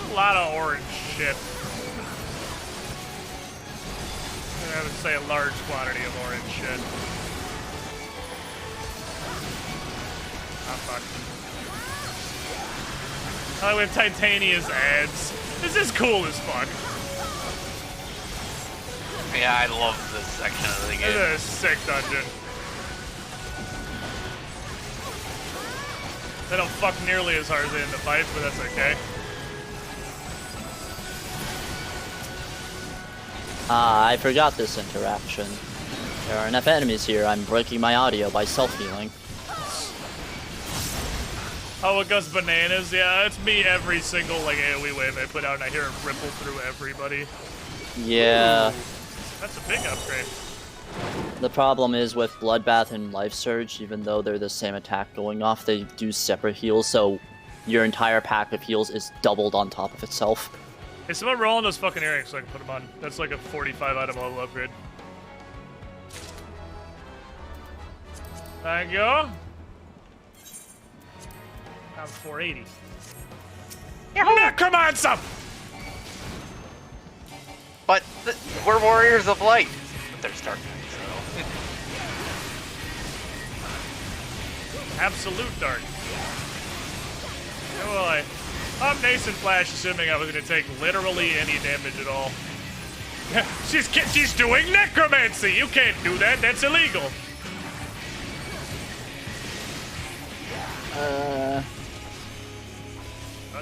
Speaker 2: A lot of orange shit. I would say a large quantity of orange shit. Ah, fuck. Oh, we have Titania's ads. This is cool as fuck.
Speaker 22: Yeah, I love this section of the game.
Speaker 2: This is a sick dungeon. They don't fuck nearly as hard as they in the fight, but that's okay.
Speaker 6: Ah, I forgot this interaction. There are enough enemies here, I'm breaking my audio by self-healing.
Speaker 2: Oh, it goes bananas? Yeah, it's me every single like AoE wave I put out and I hear it ripple through everybody.
Speaker 6: Yeah.
Speaker 2: Ooh, that's a big upgrade.
Speaker 6: The problem is with Bloodbath and Life Surge, even though they're the same attack going off, they do separate heals, so your entire pack of heals is doubled on top of itself.
Speaker 2: Hey, someone roll on those fucking earrings so I can put them on. That's like a 45 item level upgrade. Thank you. I'm 480. Necromancer!
Speaker 22: But we're Warriors of Light. But they're Dark Knights, so.
Speaker 2: Absolute dark. Oh boy. I'm Nascent Flash, assuming I was going to take literally any damage at all. She's doing necromancy. You can't do that. That's illegal.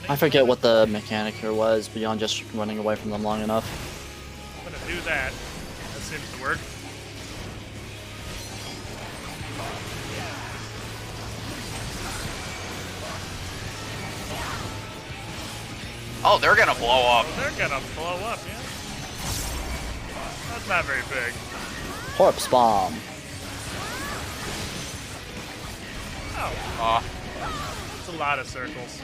Speaker 6: I forget what the mechanic here was beyond just running away from them long enough.
Speaker 2: I'm gonna do that. That seems to work.
Speaker 22: Oh, they're gonna blow up.
Speaker 2: They're gonna blow up, yeah. That's not very big.
Speaker 6: Corpse bomb.
Speaker 2: Oh. It's a lot of circles.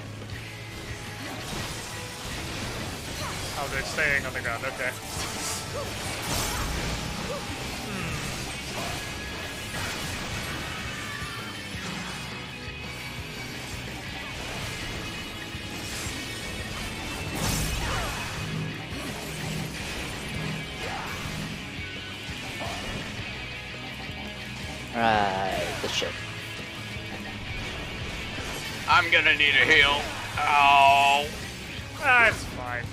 Speaker 2: Oh, they're staying on the ground. Okay.
Speaker 6: Alright, the ship.
Speaker 22: I'm gonna need a heal. Oh.
Speaker 2: That's fine.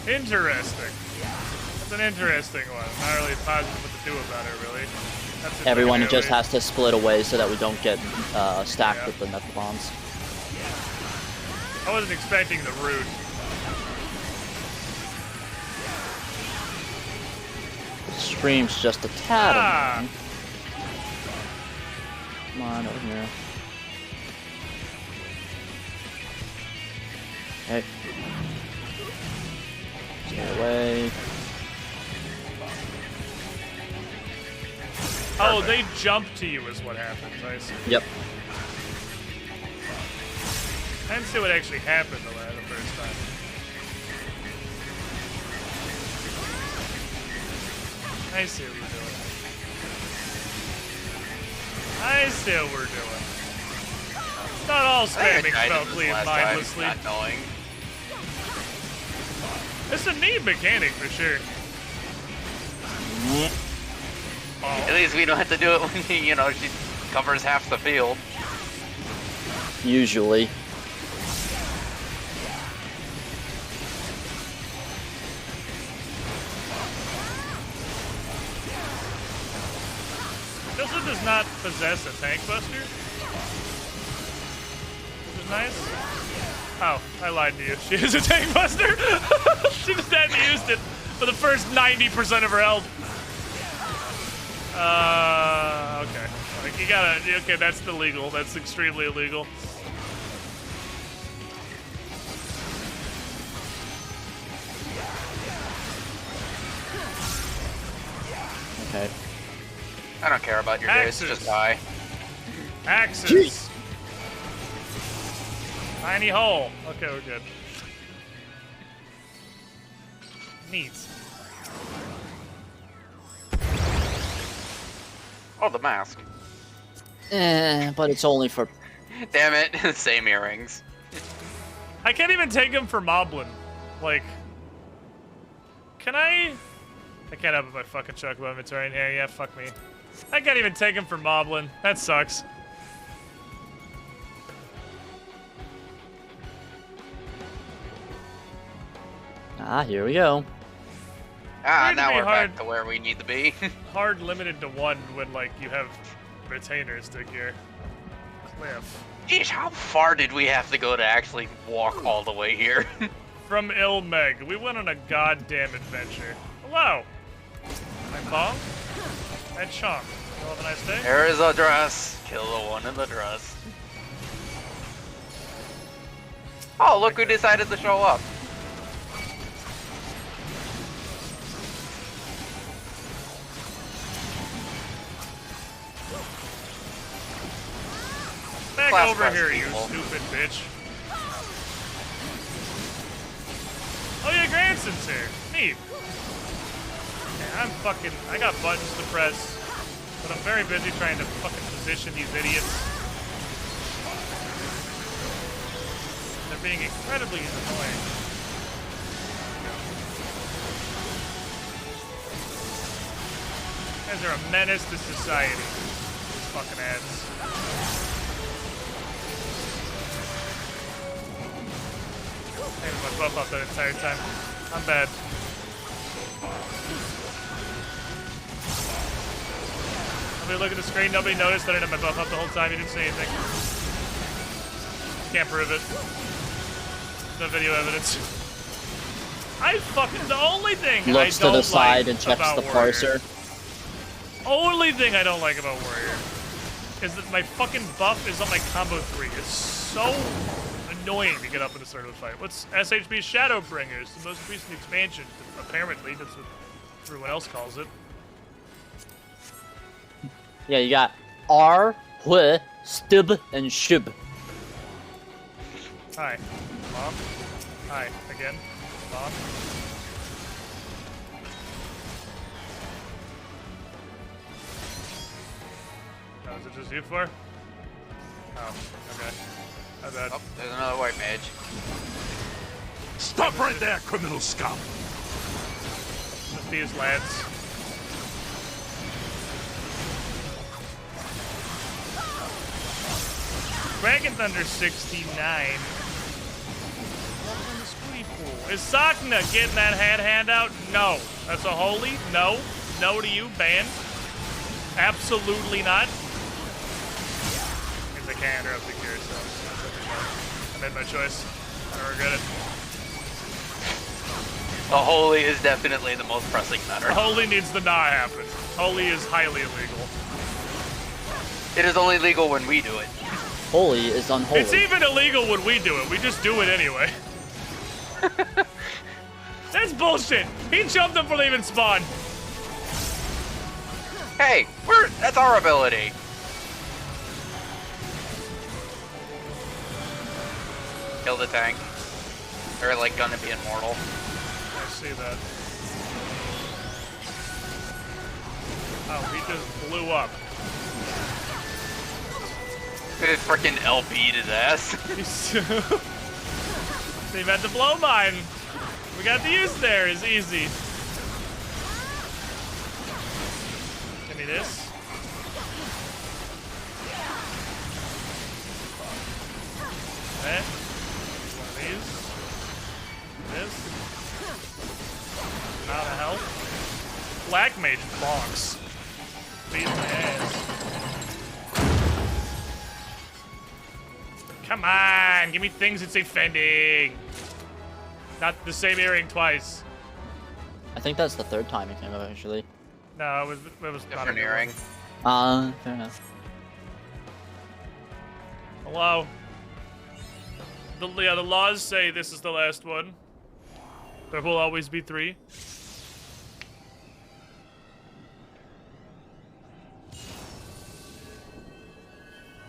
Speaker 2: Interesting. That's an interesting one. Not really positive what to do about it, really. That's it.
Speaker 6: Everyone just has to split away so that we don't get stacked with the nether bombs.
Speaker 2: I wasn't expecting the root.
Speaker 6: The stream's just a tad annoying. Come on, over here. Okay. Stay away.
Speaker 2: Oh, they jump to you is what happens, I see.
Speaker 6: Yep.
Speaker 2: I didn't see what actually happened the first time. I see what you're doing. I see what we're doing. It's not all spamming Smeltly and mindlessly.
Speaker 22: Not knowing.
Speaker 2: It's a neat mechanic for sure.
Speaker 22: At least we don't have to do it when, you know, she covers half the field.
Speaker 6: Usually.
Speaker 2: Joseph does not possess a tank buster, which is nice. Oh, I lied to you. She is a tank buster. She just hadn't used it for the first 90% of her health. Okay. Like you gotta. Okay, that's illegal. That's extremely illegal.
Speaker 6: Okay.
Speaker 22: I don't care about your days, just die.
Speaker 2: Axes.
Speaker 6: Jeez.
Speaker 2: Tiny hole. Okay, we're good. Neat.
Speaker 22: Oh, the mask.
Speaker 6: But it's only for...
Speaker 22: Damn it, same earrings.
Speaker 2: I can't even take him for Moblin. Like, can I can't open my fucking chocobo inventory in here. Yeah, fuck me. I can't even take him for Moblin. That sucks.
Speaker 6: Ah, here we go.
Speaker 22: Ah, now we're back to where we need to be.
Speaker 2: Hard limited to one when, like, you have retainers to gear. Cliff.
Speaker 22: Jeez, how far did we have to go to actually walk all the way here?
Speaker 2: From Ilmeg, we went on a goddamn adventure. Hello. My bong? And Chomp. You have a nice day?
Speaker 22: There is a dress. Kill the one in the dress. Oh, look who decided to show up.
Speaker 2: Back
Speaker 22: Class
Speaker 2: over here,
Speaker 22: people.
Speaker 2: you stupid bitch. Oh yeah, Granson's here. Neat. Yeah, I got buttons to press, but I'm very busy trying to fucking position these idiots. They're being incredibly annoying. You guys are a menace to society. These fucking ads. I had my buff up that entire time. I'm bad. Somebody look at the screen. Nobody noticed that I had my buff up the whole time. You didn't say anything. Can't prove it. No video evidence. The only thing
Speaker 6: Looks
Speaker 2: I don't
Speaker 6: to the side
Speaker 2: like
Speaker 6: and checks
Speaker 2: about
Speaker 6: the
Speaker 2: Warrior,
Speaker 6: parser.
Speaker 2: only thing I don't like about Warrior is that my fucking buff is on my combo 3. It's so annoying to get up in a start of a fight. What's SHB Shadowbringers? The most recent expansion. Apparently, that's what everyone else calls it.
Speaker 6: Yeah, you got R, Hui, Stib, and Shib.
Speaker 2: Hi. Mom. Hi. Again. Mom. Oh, is it just you four? Oh, okay. My bad.
Speaker 22: Oh, there's another white mage.
Speaker 1: Stop right there, criminal scum!
Speaker 2: Just these lads. Dragon Thunder 69. Welcome to Scooty Pool. Is Sakna getting that handout? No. That's a holy? No. No to you, banned. Absolutely not. If I can, or I'll be curious, so I made my choice. I don't regret it.
Speaker 22: The holy is definitely the most pressing matter.
Speaker 2: Holy needs to not happen. Holy is highly illegal.
Speaker 22: It is only legal when we do it.
Speaker 6: Holy is unholy.
Speaker 2: It's even illegal when we do it. We just do it anyway. That's bullshit. He jumped him before they even spawned.
Speaker 22: Hey, that's our ability. Kill the tank. They're like gonna be immortal.
Speaker 2: I see that. Oh, he just blew up.
Speaker 22: It freaking LB'd his ass.
Speaker 2: They've had to blow mine. We got the use there. Is easy. Give me this. Okay. One of these. This. Amount of health. Black Mage bonks. Beat my ass. Come on, give me things that say fending. Not the same earring twice.
Speaker 6: I think that's the third time it came up, actually.
Speaker 2: No, it was not
Speaker 22: Different earring.
Speaker 6: Fair enough.
Speaker 2: Hello. The laws say this is the last one. There will always be 3.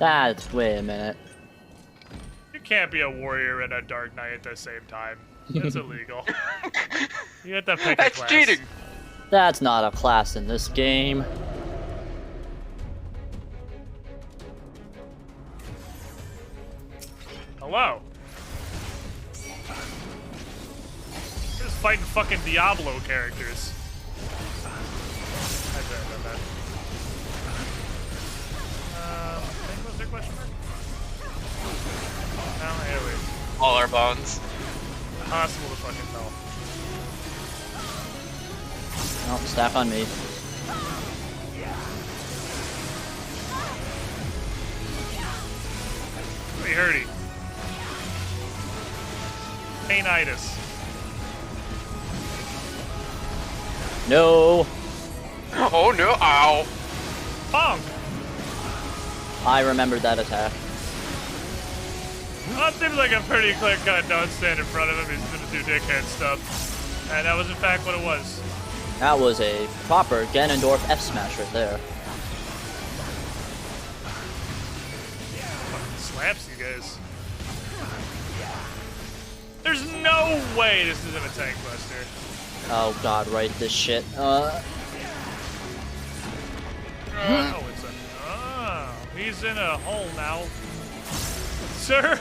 Speaker 6: Wait a minute.
Speaker 2: You can't be a warrior and a dark knight at the same time. That's illegal. You have to pick a class.
Speaker 22: That's cheating.
Speaker 6: That's not a class in this game.
Speaker 2: Hello. We're just fighting fucking Diablo characters. I bet about that. What's their question mark? No, here we
Speaker 22: All our bones.
Speaker 2: Impossible to fucking tell.
Speaker 6: Oh, staff on me.
Speaker 2: Pretty hurty. Painitis.
Speaker 6: No.
Speaker 22: Oh no, ow.
Speaker 2: Punk!
Speaker 6: I remembered that attack.
Speaker 2: Well, it seems like a pretty clear cut. Don't stand in front of him. He's gonna do dickhead stuff. And that was in fact what it was.
Speaker 6: That was a proper Ganondorf F smash right there.
Speaker 2: Fucking slaps you guys. There's no way this isn't a tank buster.
Speaker 6: Oh god, right, this shit.
Speaker 2: Oh, it's a... Oh, he's in a hole now. Sir?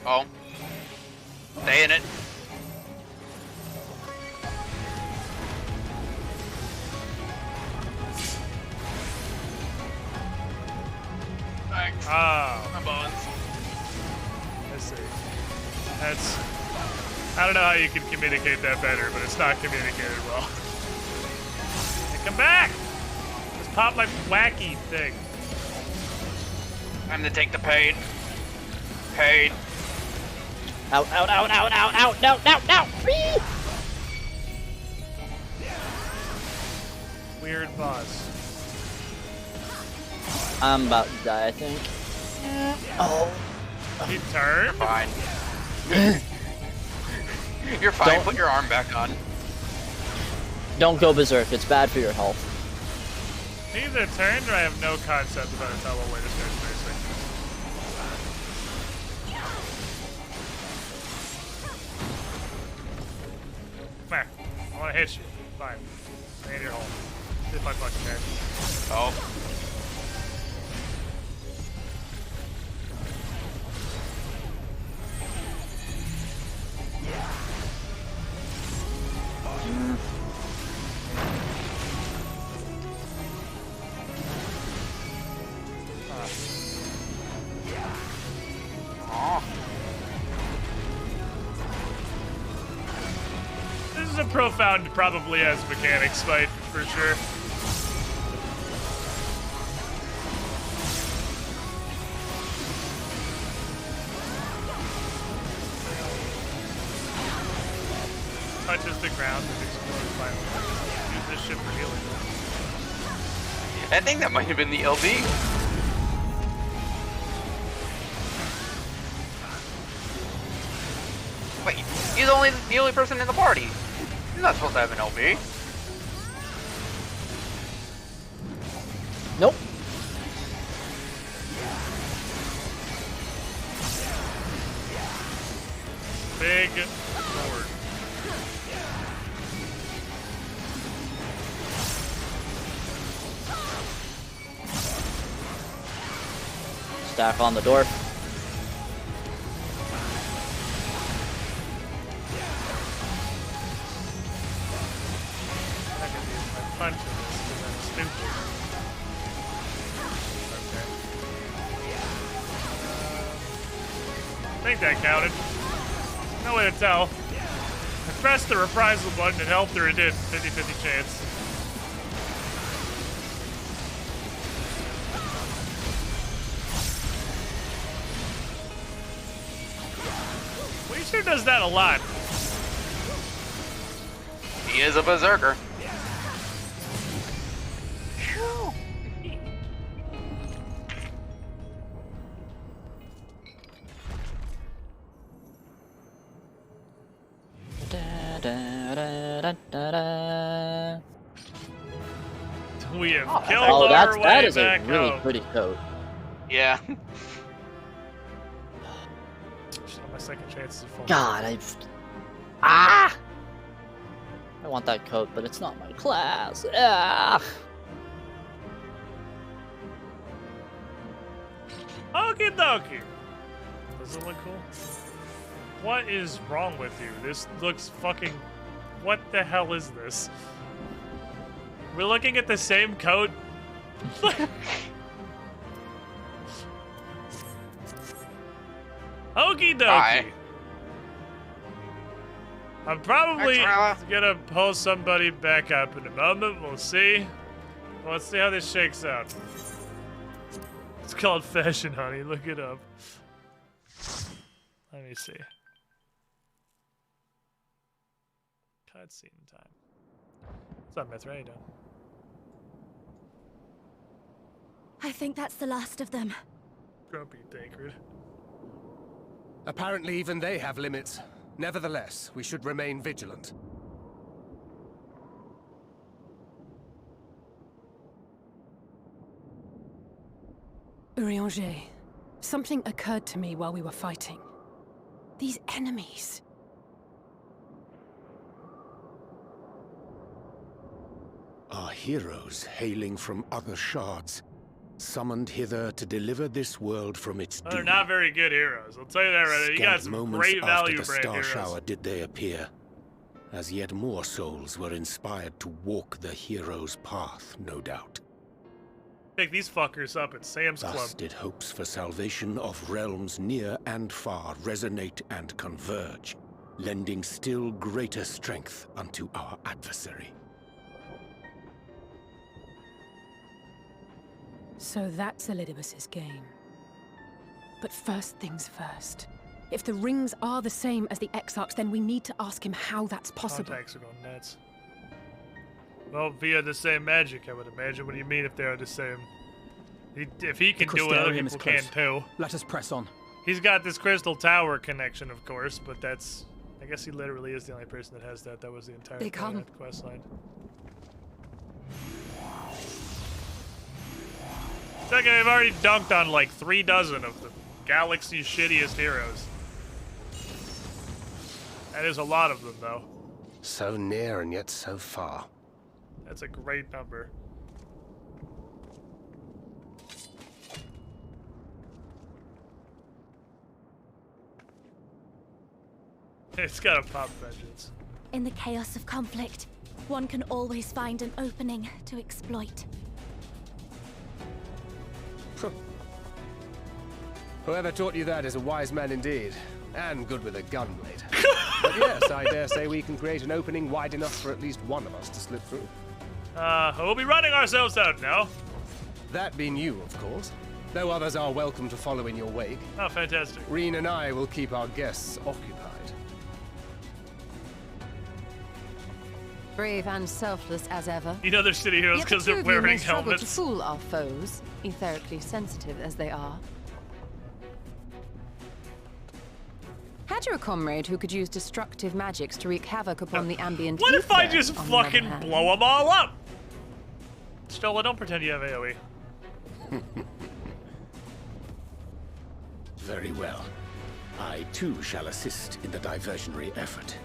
Speaker 22: Oh. Stay in it. Thanks.
Speaker 2: Oh.
Speaker 22: My bones.
Speaker 2: I see. That's... I don't know how you can communicate that better, but it's not communicated well. Come back! Just pop my wacky thing.
Speaker 22: Time to take the pain. Pain.
Speaker 6: Out, out, out, out, out, out, out, out, out!
Speaker 2: Weird boss.
Speaker 6: I'm about to die, I think. Oh.
Speaker 2: He turned?
Speaker 22: You're fine. You're fine. Put your arm back on.
Speaker 6: Don't go berserk. It's bad for your health.
Speaker 2: He either turned or I have no concept about how the way this guy's facing. Come here. I want to hit you. Fine. Stay in your hole. See if I fucking care.
Speaker 22: Oh.
Speaker 2: This is a profound, probably has mechanics fight, for sure. Touches the ground and explodes violently. Use this shit for healing.
Speaker 22: I think that might have been the LB. Wait, he's only the only person in the party. He's not supposed to have an LB.
Speaker 6: Nope.
Speaker 2: Big sword.
Speaker 6: Stack on the door.
Speaker 2: Punch in this because I'm stupid. Okay. I think that counted. No way to tell. I pressed the reprisal button, it helped or it didn't. 50-50 chance. Weezer does that a lot.
Speaker 22: He is a berserker.
Speaker 2: We have killed our way
Speaker 6: that is
Speaker 2: back
Speaker 6: a really
Speaker 2: home.
Speaker 6: pretty coat.
Speaker 22: Yeah.
Speaker 2: My second chance is full.
Speaker 6: God, I want that coat, but it's not my class. Ah.
Speaker 2: Okie dokie. Does it look cool? What is wrong with you? This looks fucking... What the hell is this? We're looking at the same coat? Okie dokie. I'm probably gonna pull somebody back up in a moment. We'll see. Let's see how this shakes out. It's called fashion, honey. Look it up. Let me see. Cutscene time. What's up, Mithra? How you doing?
Speaker 13: I think that's the last of them.
Speaker 2: Grumpy Tancred.
Speaker 17: Apparently even they have limits. Nevertheless, we should remain vigilant.
Speaker 5: Urianger, something occurred to me while we were fighting. These enemies.
Speaker 7: Are heroes hailing from other shards, summoned hither to deliver this world from its doom.
Speaker 2: They're not very good heroes. I'll tell you that right now. You got some great value
Speaker 7: after the
Speaker 2: brand
Speaker 7: star
Speaker 2: heroes.
Speaker 7: shower did they appear, as yet more souls were inspired to walk the hero's path, no doubt.
Speaker 2: Pick these fuckers up at Sam's Club.
Speaker 7: Thus did hopes for salvation of realms near and far resonate and converge, lending still greater strength unto our adversary.
Speaker 5: So that's Elidibus's game. But first things first. If the rings are the same as the Exarchs, then we need to ask him how that's possible.
Speaker 2: Contacts are going nuts. Well, via the same magic, I would imagine. What do you mean if they're the same? If he can do it, other people can too.
Speaker 3: Let us press on.
Speaker 2: He's got this crystal tower connection, of course, but that's... I guess he literally is the only person that has that. That was the entire quest line. Second, I've already dunked on like 3 dozen of the galaxy's shittiest heroes. That is a lot of them, though.
Speaker 17: So near and yet so far.
Speaker 2: That's a great number. It's gotta pop vengeance.
Speaker 13: In the chaos of conflict, one can always find an opening to exploit.
Speaker 17: Whoever taught you that is a wise man indeed, and good with a gunblade. But yes, I dare say we can create an opening wide enough for at least one of us to slip through.
Speaker 2: We'll be running ourselves out now.
Speaker 17: That being you, of course. Though others are welcome to follow in your wake.
Speaker 2: Oh, fantastic.
Speaker 17: Reen and I will keep our guests occupied.
Speaker 18: Brave and selfless as ever.
Speaker 2: You know they're shitty heroes because they're wearing helmets.
Speaker 18: To fool our foes, etherically sensitive as they are. Had you a comrade who could use destructive magics to wreak havoc upon the ambient
Speaker 2: What if I
Speaker 18: ether,
Speaker 2: just
Speaker 18: on the
Speaker 2: fucking
Speaker 18: other hand?
Speaker 2: blow them all up? Stola, don't pretend you have AoE.
Speaker 7: Very well. I too shall assist in the diversionary effort.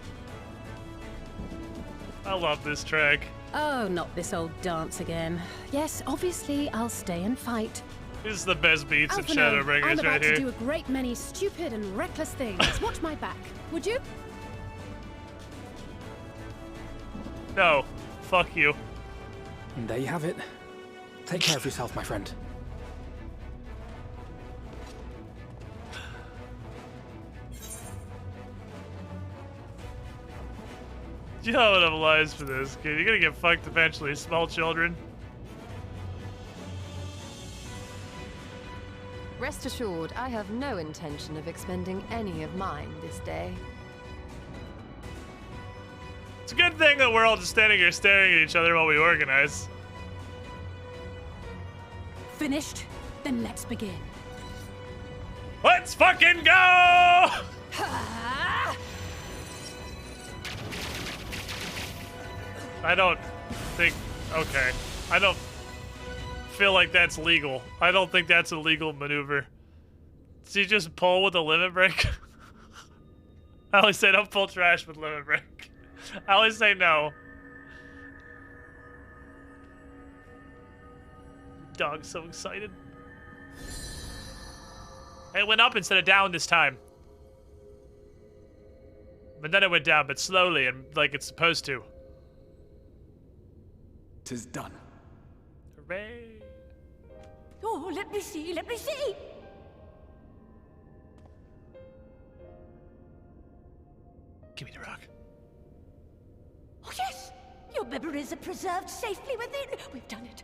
Speaker 2: I love this track.
Speaker 5: Oh, not this old dance again. Yes, obviously I'll stay and fight.
Speaker 2: This is the best beats in
Speaker 5: Alphinaud,
Speaker 2: Shadowbringers
Speaker 5: I'm about
Speaker 2: right
Speaker 5: to
Speaker 2: here.
Speaker 5: do a great many stupid and reckless things. Watch my back, would you?
Speaker 2: No. Fuck you.
Speaker 3: And there you have it. Take care of yourself, my friend.
Speaker 2: You know what I'm lies for this, kid. You're gonna get fucked eventually, small children.
Speaker 18: Rest assured, I have no intention of expending any of mine this day.
Speaker 2: It's a good thing that we're all just standing here staring at each other while we organize.
Speaker 5: Finished? Then let's begin.
Speaker 2: Let's fucking go! I don't think... Okay. I don't feel like that's legal. I don't think that's a legal maneuver. Does he just pull with a limit break? I always say don't pull trash with limit break. I always say no. Dog's so excited. It went up instead of down this time. But then it went down, but slowly and like it's supposed to.
Speaker 3: 'Tis done.
Speaker 2: Hooray.
Speaker 11: Oh, let me see, let me see!
Speaker 2: Give me the rock.
Speaker 11: Oh, yes! Your memories are preserved safely within. We've done it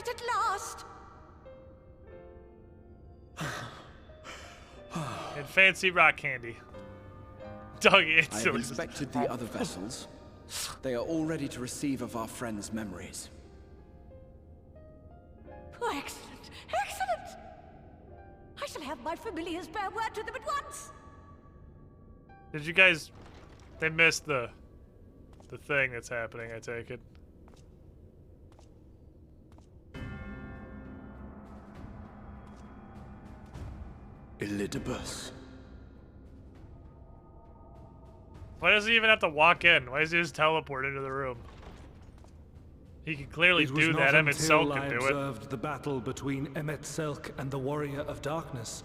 Speaker 11: at last!
Speaker 2: And fancy rock candy. Doggy,
Speaker 4: I
Speaker 2: it's
Speaker 4: have
Speaker 2: silly.
Speaker 4: inspected the other vessels. They are all ready to receive of our friends' memories.
Speaker 11: Oh, excellent! Excellent! I shall have my familiars bear word to them at once!
Speaker 2: Did you guys... They missed the thing that's happening, I take it.
Speaker 4: Elidibus.
Speaker 2: Why does he even have to walk in? Why does he just teleport into the room? He can clearly do that. Emmett Selk can do it.
Speaker 10: I observed the battle between Emmett Selk and the Warrior of Darkness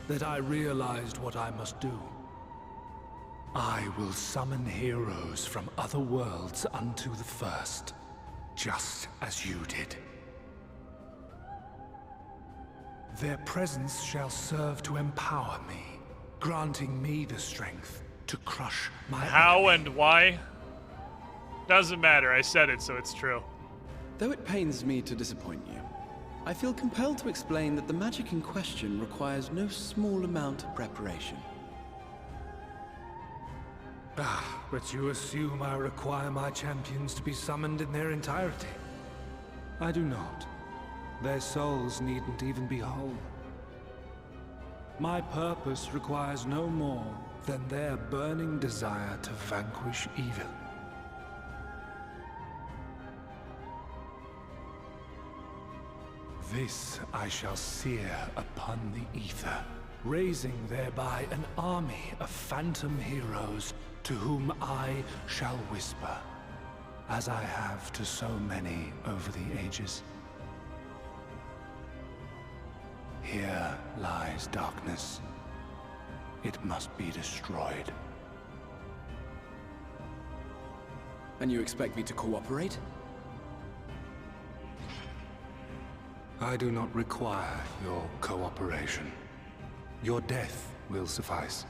Speaker 10: that I realized what I must do. I will summon heroes from other worlds unto the first, just as you did. Their presence shall serve to empower me, granting me the strength to crush my
Speaker 2: How and why? Doesn't matter. I said it, so it's true.
Speaker 4: Though it pains me to disappoint you, I feel compelled to explain that the magic in question requires no small amount of preparation.
Speaker 10: Ah, but you assume I require my champions to be summoned in their entirety. I do not. Their souls needn't even be whole. My purpose requires no more than their burning desire to vanquish evil. This I shall sear upon the ether, raising thereby an army of phantom heroes to whom I shall whisper, as I have to so many over the ages. Here lies darkness. It must be destroyed.
Speaker 4: And you expect me to cooperate?
Speaker 10: I do not require your cooperation. Your death will suffice.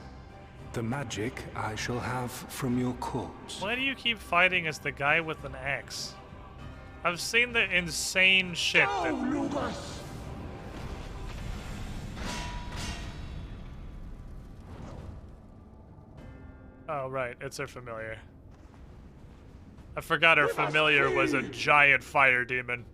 Speaker 10: The magic I shall have from your corpse.
Speaker 2: Why do you keep fighting as the guy with an axe? I've seen the insane shit that... Oh, right, it's her familiar. I forgot her familiar was a giant fire demon.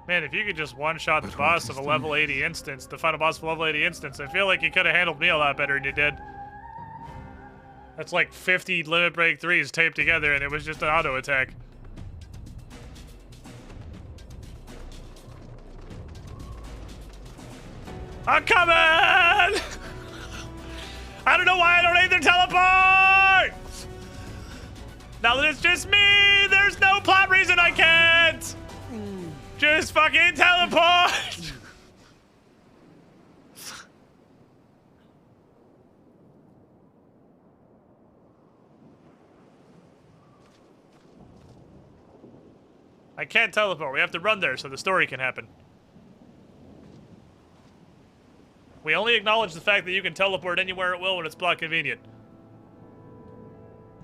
Speaker 2: Man, if you could just one-shot the boss of a level 80 instance, the final boss of a level 80 instance, I feel like you could have handled me a lot better than you did. That's like 50 limit break 3s taped together and it was just an auto attack. I'm coming! I don't know why I don't either teleport! Now that it's just me, there's no plot reason I can't! Just fucking teleport! I can't teleport. We have to run there so the story can happen. We only acknowledge the fact that you can teleport anywhere at will when it's plot convenient.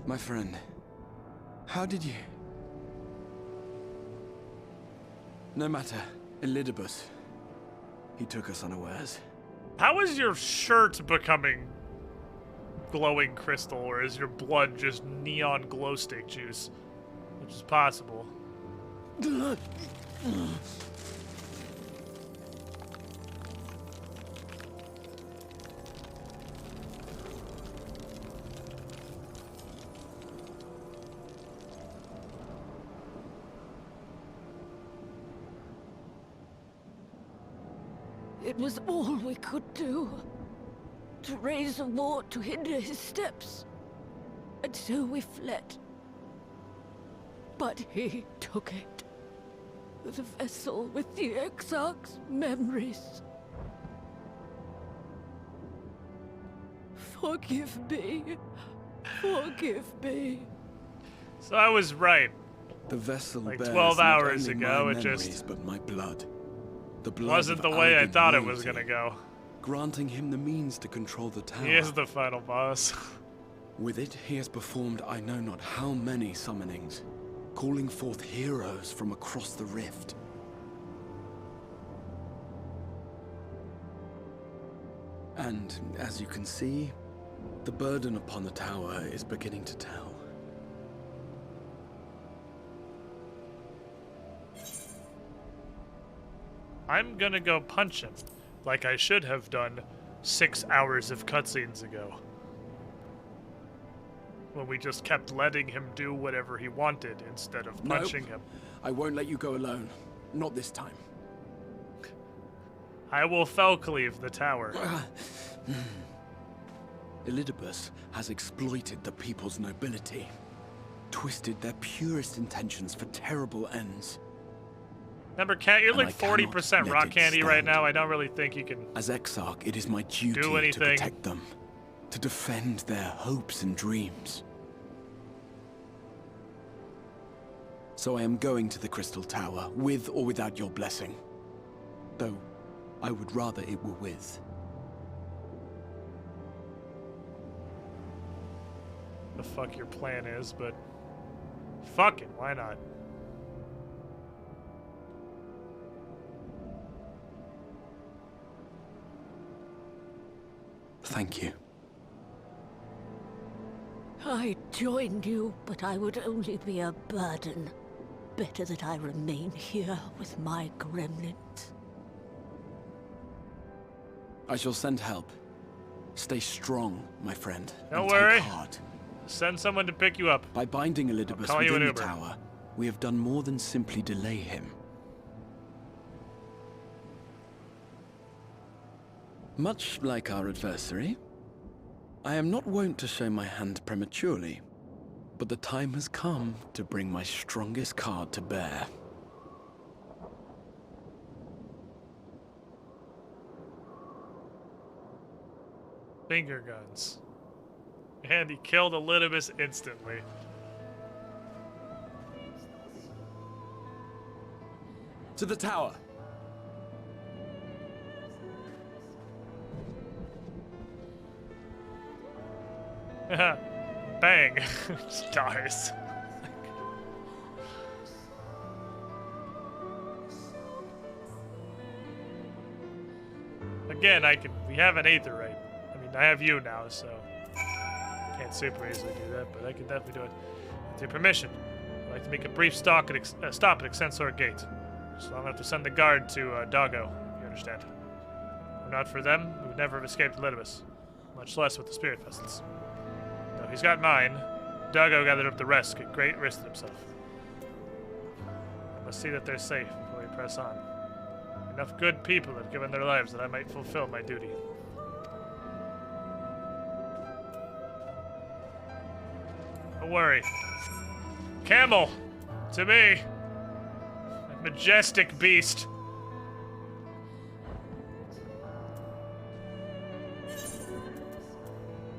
Speaker 4: My friend, how did you... No matter, Elidibus. He took us unawares.
Speaker 2: How is your shirt becoming glowing crystal, or is your blood just neon glow stick juice? Which is possible.
Speaker 11: It was all we could do. To raise a war to hinder his steps. And so we fled. But he took it. The vessel with the Exarch's memories. Forgive me. Forgive me.
Speaker 2: So I was right.
Speaker 4: The vessel
Speaker 2: like
Speaker 4: bears
Speaker 2: 12
Speaker 4: not
Speaker 2: hours
Speaker 4: only
Speaker 2: ago,
Speaker 4: my
Speaker 2: it
Speaker 4: memories,
Speaker 2: just
Speaker 4: but my blood. The blood
Speaker 2: wasn't
Speaker 4: of
Speaker 2: the way I
Speaker 4: Alden
Speaker 2: thought it was
Speaker 4: royalty,
Speaker 2: gonna go.
Speaker 4: granting him the means to control the tower.
Speaker 2: He is the final boss.
Speaker 4: With it, he has performed I know not how many summonings, calling forth heroes from across the rift. And, as you can see, the burden upon the tower is beginning to tell.
Speaker 2: I'm gonna go punch him, like I should have done 6 hours of cutscenes ago. When we just kept letting him do whatever he wanted instead of punching him.
Speaker 4: I won't let you go alone. Not this time.
Speaker 2: I will Felcleave the tower.
Speaker 4: Elidibus has exploited the people's nobility, twisted their purest intentions for terrible ends.
Speaker 2: Remember, Cat, you're
Speaker 4: And
Speaker 2: like
Speaker 4: I cannot
Speaker 2: 40%
Speaker 4: let
Speaker 2: rock
Speaker 4: it
Speaker 2: candy right
Speaker 4: stand.
Speaker 2: now. I don't really think you can.
Speaker 4: As Exarch, it is my duty
Speaker 2: do
Speaker 4: to
Speaker 2: anything.
Speaker 4: protect them, to defend their hopes and dreams. So I am going to the Crystal Tower, with or without your blessing. Though, I would rather it were with.
Speaker 2: The fuck your plan is, but fuck it, why not?
Speaker 4: Thank you.
Speaker 11: I'd join you, but I would only be a burden. Better that I remain here with my gremlins.
Speaker 4: I shall send help. Stay strong, my friend.
Speaker 2: Don't
Speaker 4: and
Speaker 2: worry.
Speaker 4: Take heart.
Speaker 2: Send someone to pick you up.
Speaker 4: By binding Elidibus
Speaker 2: call you
Speaker 4: within
Speaker 2: an
Speaker 4: the
Speaker 2: Uber.
Speaker 4: tower, we have done more than simply delay him. Much like our adversary, I am not wont to show my hand prematurely, but the time has come to bring my strongest card to bear.
Speaker 2: Finger guns. And he killed Elidibus instantly.
Speaker 4: To the tower!
Speaker 2: Bang! Just dies. Again, we have an Aetherite. I mean, I have you now, so can't super easily do that, but I can definitely do it with your permission. I'd like to make a brief stop at Extensor Gate. So I'm gonna have to send the guard to Doggo, you understand. If not for them, we would never have escaped Elidibus, much less with the Spirit Vessels. Though he's got mine, Doggo gathered up the rest at great risk to himself. I must see that they're safe before we press on. Enough good people have given their lives that I might fulfill my duty. Don't worry. Camel! To me! A majestic beast.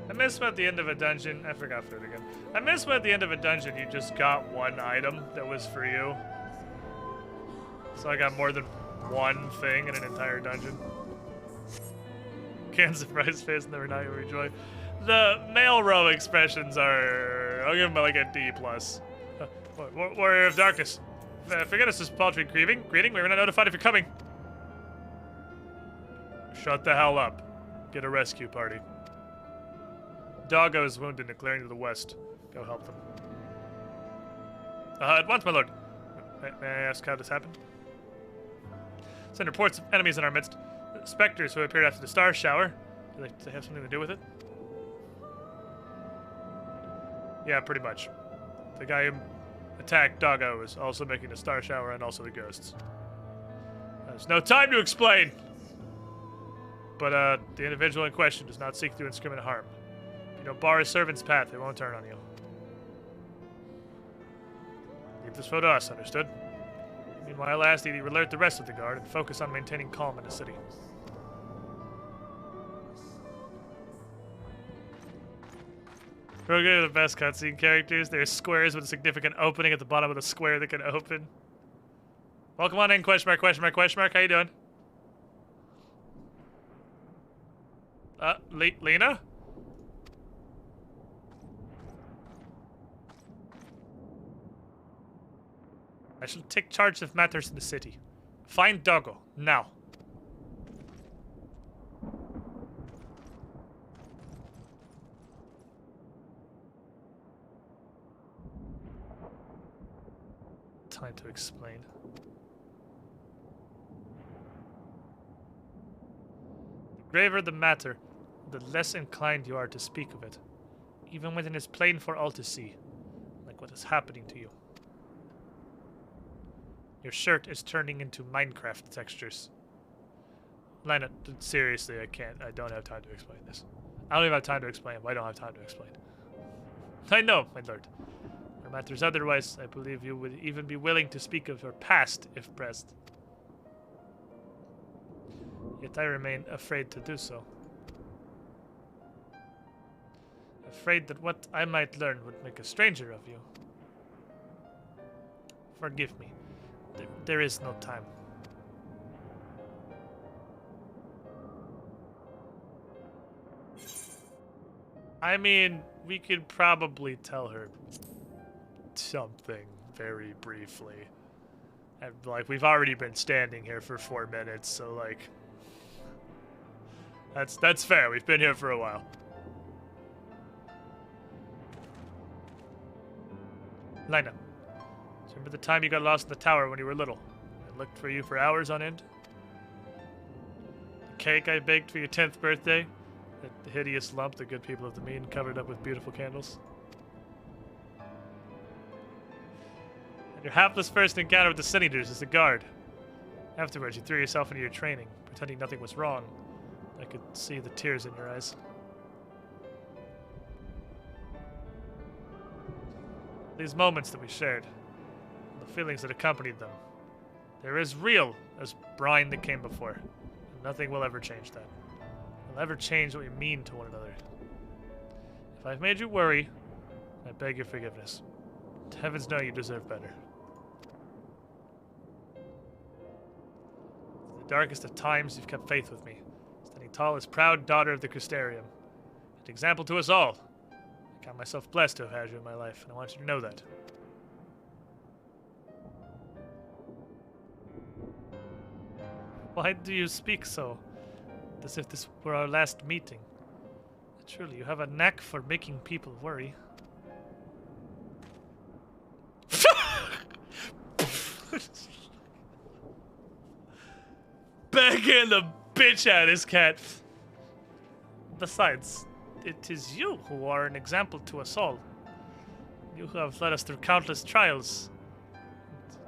Speaker 2: I miss when at the end of a dungeon, I forgot for it again. I miss when at the end of a dungeon you just got one item that was for you. So I got more than one thing in an entire dungeon. Can't surprise face, never not your joy. The male row expressions are, I'll give them like a D+. Warrior of Darkness. Forget us this paltry greeting. We were not notified if you're coming. Shut the hell up. Get a rescue party. Doggo is wounded in a clearing to the west. Go help them. At once, my lord. May I ask how this happened? Send reports of enemies in our midst. Spectres who appeared after the star shower. Do they have something to do with it? Yeah, pretty much. The guy who attacked Doggo is also making the star shower and also the ghosts. There's no time to explain! But, the individual in question does not seek to do indiscriminate harm. If you don't bar a servant's path, they won't turn on you. Leave this photo to us, understood? Meanwhile, lastly, alert the rest of the guard and focus on maintaining calm in the city. We're good with the best cutscene characters. There's squares with a significant opening at the bottom of the square that can open. Welcome on in, question mark, question mark, question mark. How you doing? Lena? I shall take charge of matters in the city. Find Doggo, now. Time to explain. The graver the matter, the less inclined you are to speak of it, even when it is plain for all to see, like what is happening to you. Your shirt is turning into Minecraft textures. Lena, seriously, I don't have time to explain this. I don't even have time to explain it, but I don't have time to explain. I know, my lord. For matters otherwise, I believe you would even be willing to speak of your past if pressed. Yet I remain afraid to do so. Afraid that what I might learn would make a stranger of you. Forgive me. There is no time. I mean, we could probably tell her something very briefly. And, like, we've already been standing here for 4 minutes, so, like... That's fair. We've been here for a while. Lina, remember the time you got lost in the tower when you were little? I looked for you for hours on end? The cake I baked for your 10th birthday? That hideous lump the good people of the mean covered up with beautiful candles? And your hapless first encounter with the Sin Eaters as a guard. Afterwards, you threw yourself into your training, pretending nothing was wrong. I could see the tears in your eyes. These moments that we shared, the feelings that accompanied them, they're as real as brine that came before. And nothing will ever change that. Will ever change what we mean to one another. If I've made you worry, I beg your forgiveness. To heavens know you deserve better. In the darkest of times, you've kept faith with me. Standing tall as proud daughter of the Crystarium. An example to us all. I count myself blessed to have had you in my life, and I want you to know that. Why do you speak so? As if this were our last meeting. Surely you have a knack for making people worry. Begging the bitch out of this cat. Besides, it is you who are an example to us all. You who have led us through countless trials.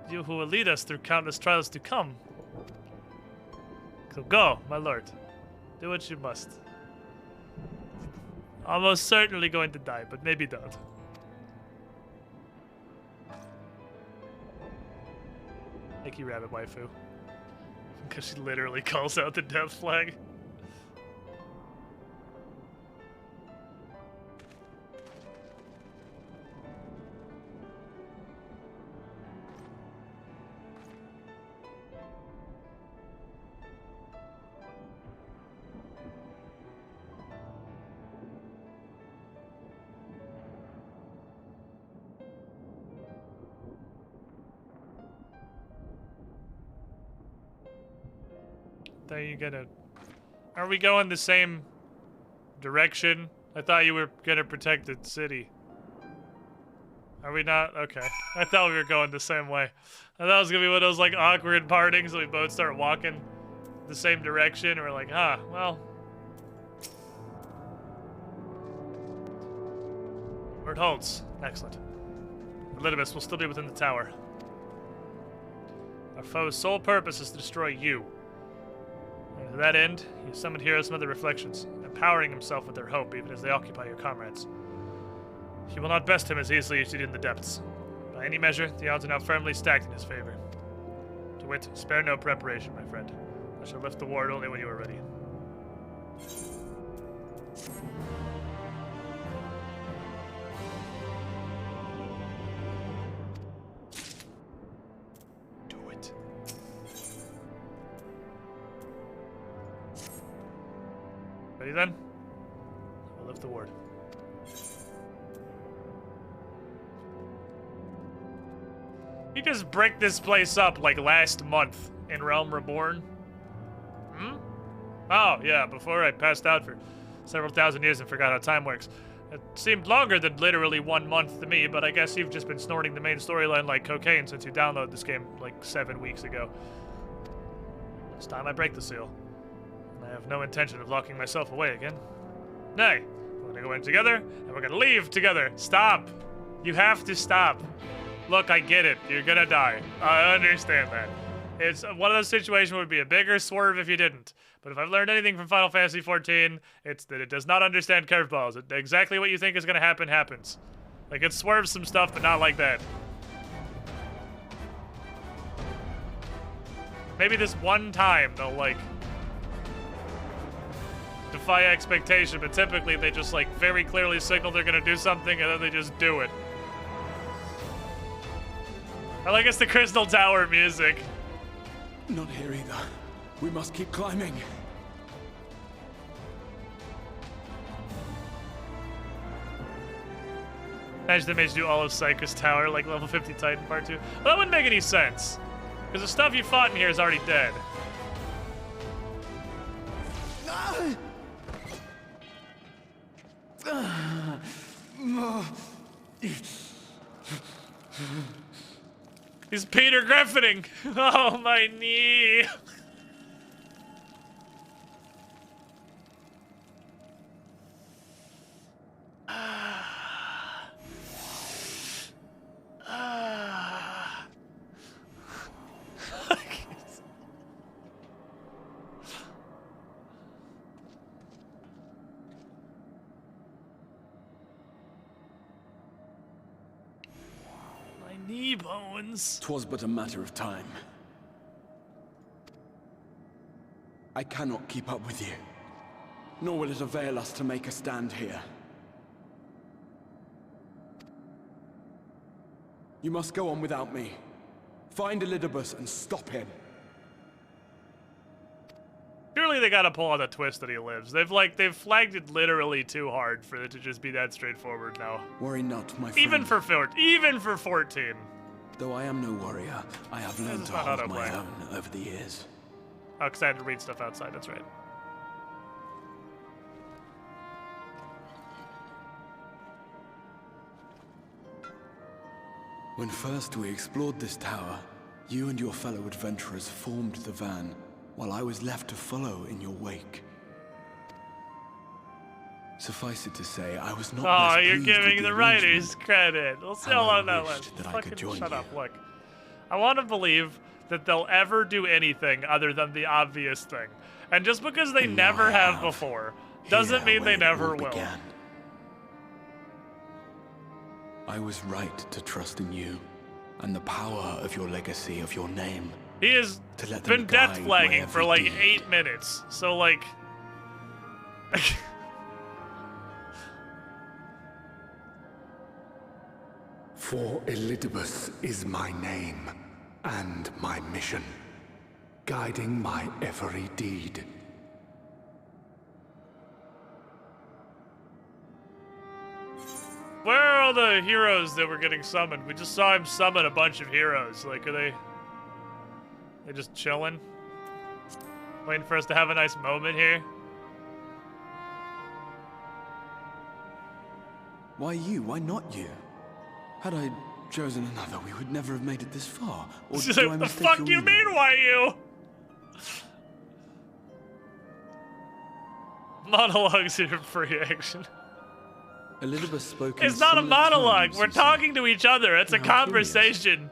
Speaker 2: You who will lead us through countless trials to come. So go, my lord. Do what you must. Almost certainly going to die, but maybe don't. Thank you, Rabbit Waifu. Because she literally calls out the death flag. Are you gonna... Are we going the same direction? I thought you were gonna protect the city. Are we not? Okay. I thought we were going the same way. I thought it was gonna be one of those, like, awkward partings so we both start walking the same direction and we're like, huh, well... Word holds. Excellent. Elidibus will still be within the tower. Our foe's sole purpose is to destroy you. And to that end, he summoned heroes from other reflections, empowering himself with their hope even as they occupy your comrades. You will not best him as easily as you did in the depths. By any measure, the odds are now firmly stacked in his favor. To wit, spare no preparation, my friend. I shall lift the ward only when you are ready. Ready then? I'll lift the ward. You just break this place up like last month in Realm Reborn? Hmm? Oh, yeah, before I passed out for several thousand years and forgot how time works. It seemed longer than literally 1 month to me, but I guess you've just been snorting the main storyline like cocaine since you downloaded this game like 7 weeks ago. It's time I break the seal. I have no intention of locking myself away again. Nay, we're gonna go in together, and we're gonna leave together. Stop! You have to stop. Look, I get it. You're gonna die. I understand that. It's one of those situations where it would be a bigger swerve if you didn't. But if I've learned anything from Final Fantasy XIV, it's that it does not understand curveballs. Exactly what you think is gonna happen, happens. Like, it swerves some stuff, but not like that. Maybe this one time they'll, like... defy expectation, but typically they just like very clearly signal they're gonna do something and then they just do it. I like it's the Crystal Tower music.
Speaker 4: Not here either. We must keep climbing.
Speaker 2: Imagine they made you do all of Psycho's Tower, like level 50 Titan Part 2. Well, that wouldn't make any sense. Because the stuff you fought in here is already dead. He's Peter Griffining. Oh, my knee. Knee bones.
Speaker 4: 'Twas but a matter of time. I cannot keep up with you, nor will it avail us to make a stand here. You must go on without me. Find Elidibus and stop him.
Speaker 2: Surely they gotta pull on the twist that he lives. They've flagged it literally too hard for it to just be that straightforward now.
Speaker 4: Worry not, my friend.
Speaker 2: Even for 14.
Speaker 4: Though I am no warrior, I have learned to hold my own over the years.
Speaker 2: Oh, because I had to read stuff outside, that's right.
Speaker 4: When first we explored this tower, you and your fellow adventurers formed the van, while I was left to follow in your wake. Suffice it to say, I was not.
Speaker 2: Oh, you're giving the writers credit. We'll see how long that lasts. Fucking shut up. Look, I want to believe that they'll ever do anything other than the obvious thing, and just because they never have before, doesn't mean they never will.
Speaker 4: I was right to trust in you, and the power of your legacy, of your name.
Speaker 2: He has been death flagging for like 8 minutes, so like.
Speaker 10: For Elidibus is my name, and my mission, guiding my every deed.
Speaker 2: Where are all the heroes that were getting summoned? We just saw him summon a bunch of heroes. Like, are they just chilling? Waiting for us to have a nice moment here?
Speaker 4: Why you? Why not you? Had I chosen another, we would never have made it this far. Or
Speaker 2: She's
Speaker 4: do
Speaker 2: like,
Speaker 4: I
Speaker 2: the
Speaker 4: mistake
Speaker 2: fuck
Speaker 4: your
Speaker 2: you
Speaker 4: meaning?
Speaker 2: mean, why you? Monologues are free action.
Speaker 4: Elidibus spoke in
Speaker 2: It's not a
Speaker 4: similar
Speaker 2: monologue.
Speaker 4: terms,
Speaker 2: We're
Speaker 4: you
Speaker 2: talking to each other. It's a
Speaker 4: How curious.
Speaker 2: conversation.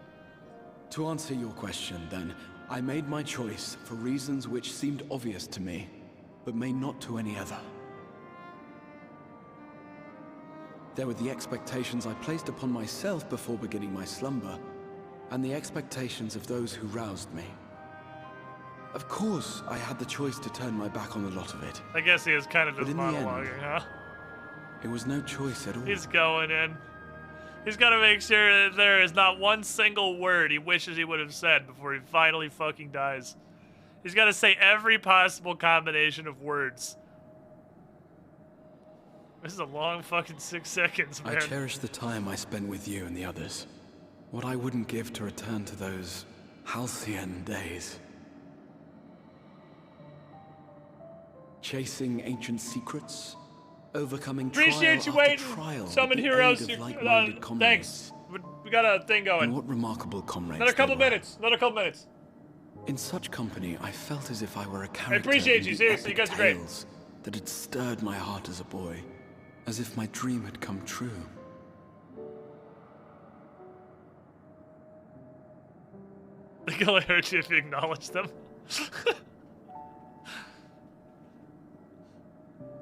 Speaker 4: To answer your question, then, I made my choice for reasons which seemed obvious to me, but may not to any other. There were the expectations I placed upon myself before beginning my slumber, and the expectations of those who roused me. Of course, I had the choice to turn my back on a lot of it.
Speaker 2: I guess he is kind of
Speaker 4: But
Speaker 2: just
Speaker 4: in the end,
Speaker 2: monologuing, huh?
Speaker 4: It was no choice at all.
Speaker 2: He's going in. He's got to make sure that there is not one single word he wishes he would have said before he finally fucking dies. He's got to say every possible combination of words. This is a long fucking 6 seconds, man.
Speaker 4: I cherish the time I spent with you and the others. What I wouldn't give to return to those halcyon days. Chasing ancient secrets, overcoming
Speaker 2: Appreciate you
Speaker 4: trial after
Speaker 2: waiting.
Speaker 4: trial
Speaker 2: Summon
Speaker 4: with the
Speaker 2: heroes.
Speaker 4: aid of like-minded comrades.
Speaker 2: Thanks. We got a thing going.
Speaker 4: And what remarkable comrades
Speaker 2: Another couple
Speaker 4: they were.
Speaker 2: minutes. Another couple minutes.
Speaker 4: In such company, I felt as if I were a character
Speaker 2: I appreciate
Speaker 4: in
Speaker 2: you.
Speaker 4: the
Speaker 2: Seriously, you
Speaker 4: epic
Speaker 2: guys are great.
Speaker 4: tales that had stirred my heart as a boy, as if my dream had come true.
Speaker 2: I think I heard you if you acknowledge them.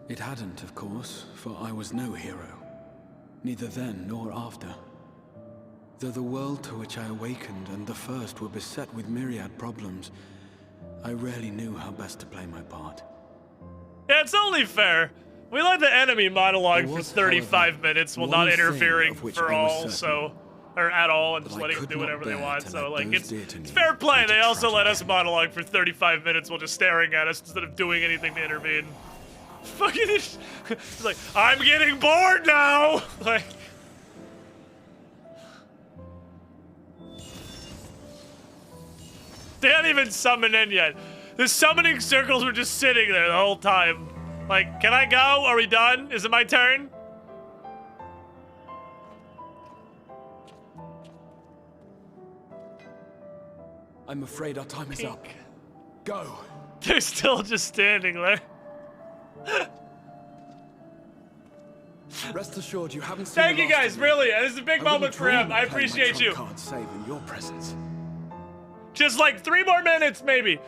Speaker 4: It hadn't, of course, for I was no hero, neither then nor after. Though the world to which I awakened and the first were beset with myriad problems, I rarely knew how best to play my part.
Speaker 2: Yeah, it's only fair. We let the enemy monologue
Speaker 4: There
Speaker 2: for
Speaker 4: was,
Speaker 2: 35
Speaker 4: however,
Speaker 2: minutes while
Speaker 4: one
Speaker 2: not
Speaker 4: thing
Speaker 2: interfering
Speaker 4: of which
Speaker 2: for
Speaker 4: I was
Speaker 2: all,
Speaker 4: certain,
Speaker 2: so... Or at all, and
Speaker 4: that
Speaker 2: just
Speaker 4: I
Speaker 2: letting them
Speaker 4: could
Speaker 2: do
Speaker 4: not
Speaker 2: whatever they
Speaker 4: bear
Speaker 2: want,
Speaker 4: to
Speaker 2: so,
Speaker 4: let
Speaker 2: like,
Speaker 4: those
Speaker 2: it's
Speaker 4: dear to me
Speaker 2: fair play.
Speaker 4: meet a
Speaker 2: They also let us
Speaker 4: tragedy.
Speaker 2: monologue for 35 minutes while just staring at us instead of doing anything to intervene. Fucking... It's like, I'm getting bored now! Like... They haven't even summoned in yet. The summoning circles were just sitting there the whole time. Like, can I go? Are we done? Is it my turn?
Speaker 4: I'm afraid our time is up. Go.
Speaker 2: They're still just standing there.
Speaker 4: Rest assured, you haven't seen.
Speaker 2: Thank you guys, really. This is a big moment for him. I appreciate you.
Speaker 4: Can't save in your presence.
Speaker 2: Just like 3 more minutes, maybe.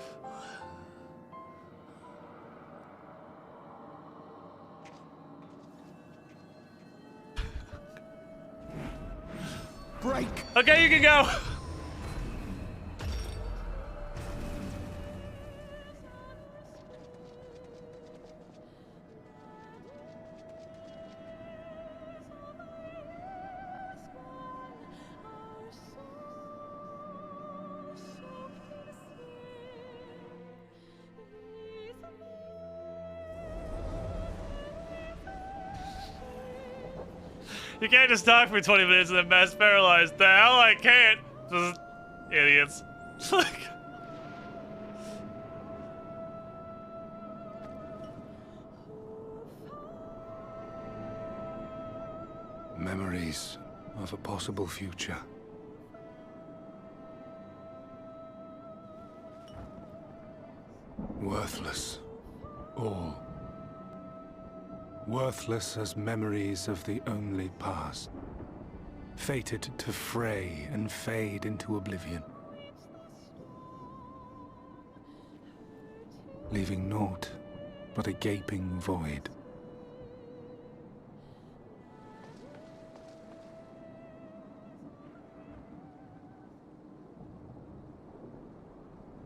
Speaker 4: Break.
Speaker 2: Okay, you can go. You can't just talk for 20 minutes and then mass paralyzed. The hell I can't. Just idiots.
Speaker 10: Memories of a possible future. Worthless. All. Worthless as memories of the only past. Fated to fray and fade into oblivion. Leaving naught but a gaping void.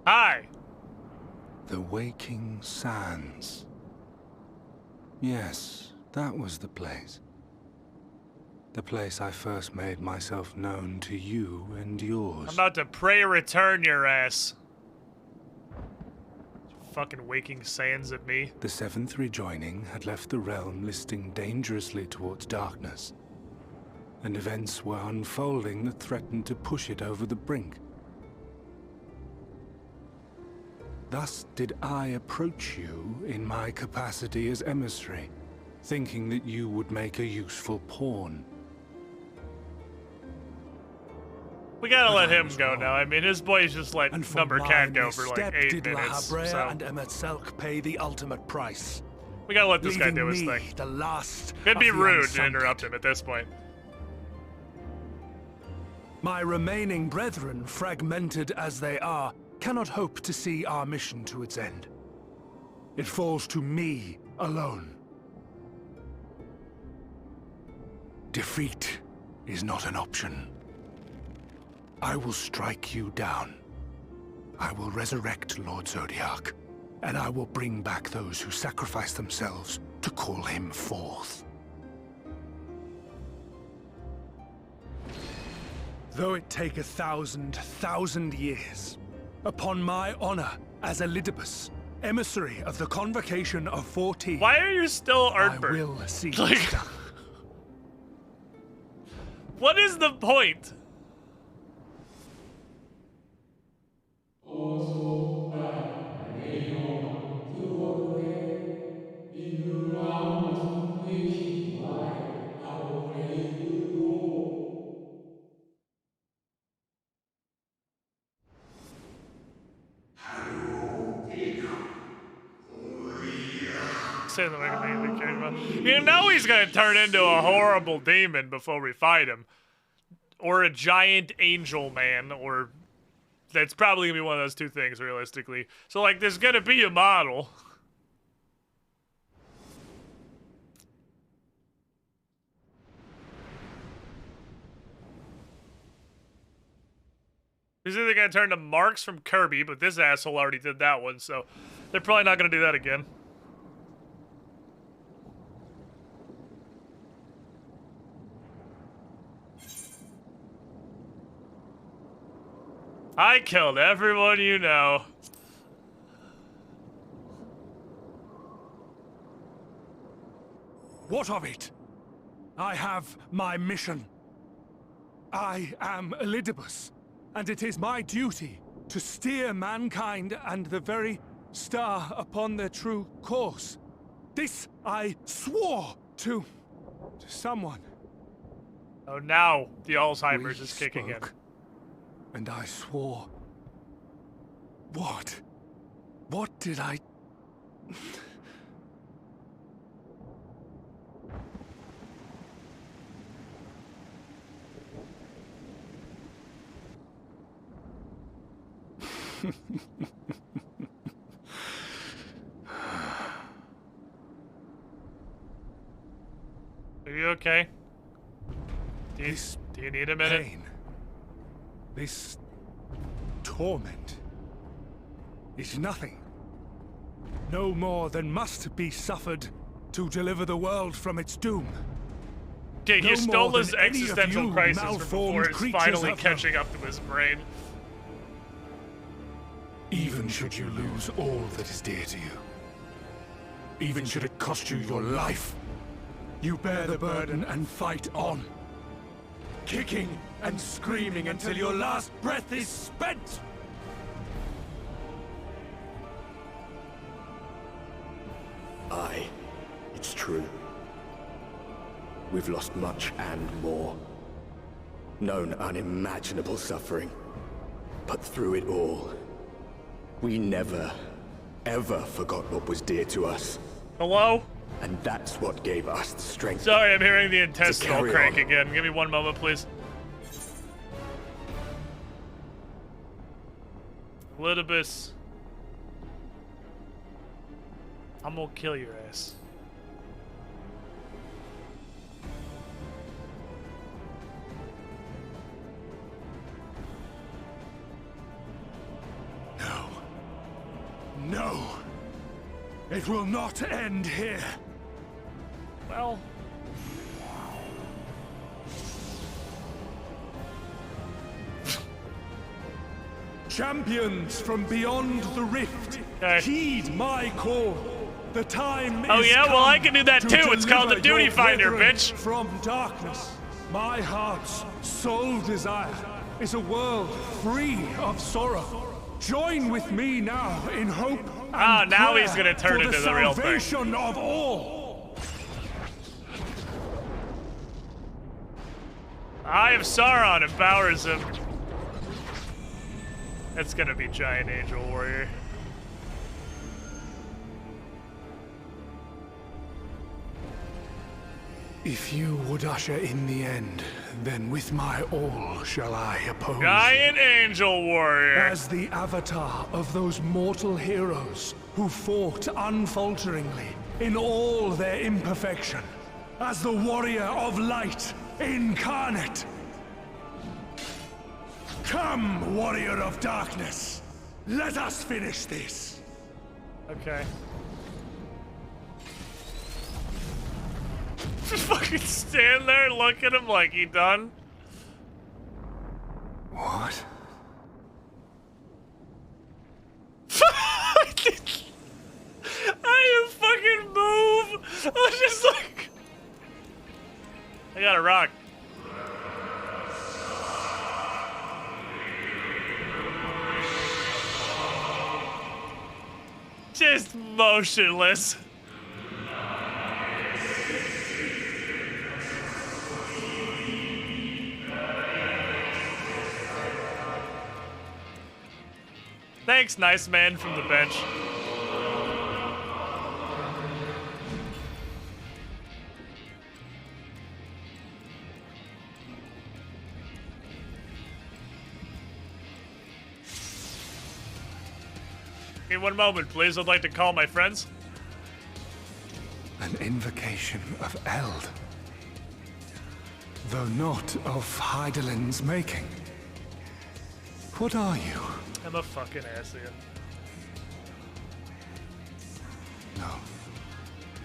Speaker 2: Hi!
Speaker 10: The Waking Sands. Yes, that was the place. The place I first made myself known to you and yours.
Speaker 2: I'm about to pray return your ass. Fucking Waking Sands at me.
Speaker 10: The seventh rejoining had left the realm listing dangerously towards darkness, and events were unfolding that threatened to push it over the brink. Thus did I approach you in my capacity as emissary, thinking that you would make a useful pawn.
Speaker 2: We gotta let him go now. I mean, his boys just let Number Cat go for like 8
Speaker 10: did
Speaker 2: minutes.
Speaker 10: La Habrea
Speaker 2: So
Speaker 10: and Emet-Selch pay the ultimate price.
Speaker 2: we gotta let this guy do his
Speaker 10: Leaving
Speaker 2: thing.
Speaker 10: me the last
Speaker 2: It'd be
Speaker 10: of the
Speaker 2: rude to
Speaker 10: unsunken.
Speaker 2: interrupt him at this point.
Speaker 10: My remaining brethren, fragmented as they are, cannot hope to see our mission to its end. It falls to me alone. Defeat is not an option. I will strike you down. I will resurrect Lord Zodiac, and I will bring back those who sacrifice themselves to call him forth. Though it take 1,000 years, upon my honor as Elidibus, emissary of the Convocation of 14.
Speaker 2: Why are you still Artburn?
Speaker 10: I will see
Speaker 2: Like-
Speaker 10: this done.
Speaker 2: What is the point? Say that I can make the character. You know he's gonna turn into a horrible demon before we fight him, or a giant angel man, or that's probably gonna be one of those two things realistically. So like, there's gonna be a model. He's either gonna turn to Marks from Kirby, but this asshole already did that one, so they're probably not gonna do that again. I killed everyone you know.
Speaker 10: What of it? I have my mission. I am Elidibus, and it is my duty to steer mankind and the very star upon their true course. This I swore to someone.
Speaker 2: Oh, now the Alzheimer's is kicking in.
Speaker 10: And I swore. What? What did I...
Speaker 2: Are you okay? Do you need a minute?
Speaker 10: Pain, this torment is nothing. No more than must be suffered to deliver the world from its doom.
Speaker 2: Okay, he
Speaker 10: No
Speaker 2: stole
Speaker 10: more
Speaker 2: his
Speaker 10: than any of
Speaker 2: existential
Speaker 10: you
Speaker 2: crisis from
Speaker 10: malformed
Speaker 2: before it's
Speaker 10: creatures
Speaker 2: finally
Speaker 10: of the-
Speaker 2: catching up to his brain.
Speaker 10: Even should you lose all that is dear to you, even should it cost you your life, you bear the burden and fight on, kicking and screaming until your last breath is spent!
Speaker 7: Aye, it's true. We've lost much and more. Known unimaginable suffering. But through it all, we never, ever forgot what was dear to us.
Speaker 2: Hello?
Speaker 7: And that's what gave us the strength.
Speaker 2: Sorry, I'm hearing the intestinal
Speaker 7: carry
Speaker 2: crank
Speaker 7: on.
Speaker 2: again. Give me one moment, please. Lidibus. I'm gonna kill your ass.
Speaker 10: No! It will not end here!
Speaker 2: Well...
Speaker 10: Champions from beyond the rift, heed my call. The time
Speaker 2: Oh
Speaker 10: is
Speaker 2: yeah? Well, I
Speaker 10: come
Speaker 2: can do that
Speaker 10: to
Speaker 2: too. It's called the
Speaker 10: deliver
Speaker 2: Duty
Speaker 10: your
Speaker 2: Finder,
Speaker 10: brethren
Speaker 2: bitch.
Speaker 10: From darkness, my heart's sole desire is a world free of sorrow. Join with me now in hope and
Speaker 2: now he's
Speaker 10: prayer
Speaker 2: gonna turn
Speaker 10: for
Speaker 2: into the real thing.
Speaker 10: salvation of all.
Speaker 2: Eye of Sauron empowers him. That's gonna be Giant Angel Warrior.
Speaker 10: If you would usher in the end, then with my all shall I oppose.
Speaker 2: Giant Angel Warrior.
Speaker 10: As the avatar of those mortal heroes who fought unfalteringly in all their imperfection. As the warrior of light incarnate. Come, warrior of darkness. Let us finish this.
Speaker 2: Okay. Just fucking stand there and look at him like he done.
Speaker 10: What?
Speaker 2: I didn't fucking move. I was just like... I got a rock. Just motionless. Thanks, nice man from the bench. In one moment, please. I'd like to call my friends.
Speaker 10: An invocation of Eld. Though not of Heidelin's making. What are you?
Speaker 2: I'm a fucking Asian.
Speaker 10: No.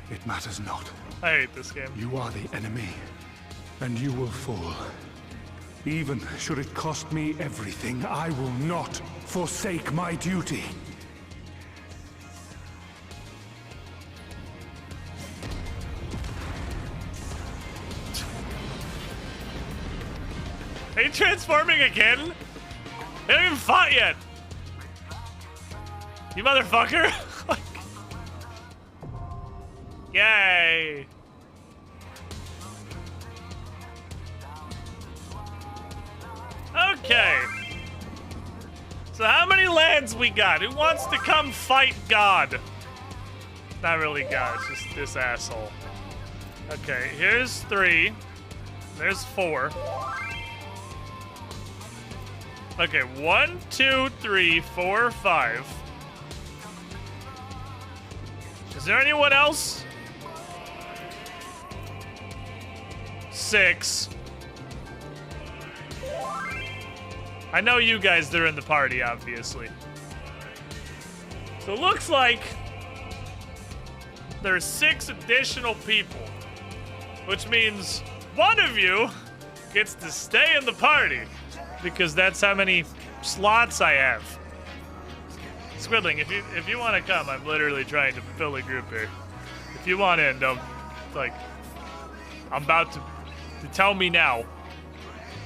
Speaker 10: It matters not.
Speaker 2: I hate this game.
Speaker 10: You are the enemy, and you will fall. Even should it cost me everything, I will not forsake my duty.
Speaker 2: Are you transforming again? They haven't even fought yet. You motherfucker! Yay! Okay. So how many lands we got? Who wants to come fight God? Not really God, it's just this asshole. Okay, here's 3. There's 4. Okay, 1, 2, 3, 4, 5. Is there anyone else? 6. I know you guys, they're in the party, obviously. So it looks like there's 6 additional people, which means one of you gets to stay in the party because that's how many slots I have. Squidling, if you want to come, I'm literally trying to fill a group here. If you want in, don't, like, I'm about to tell me now.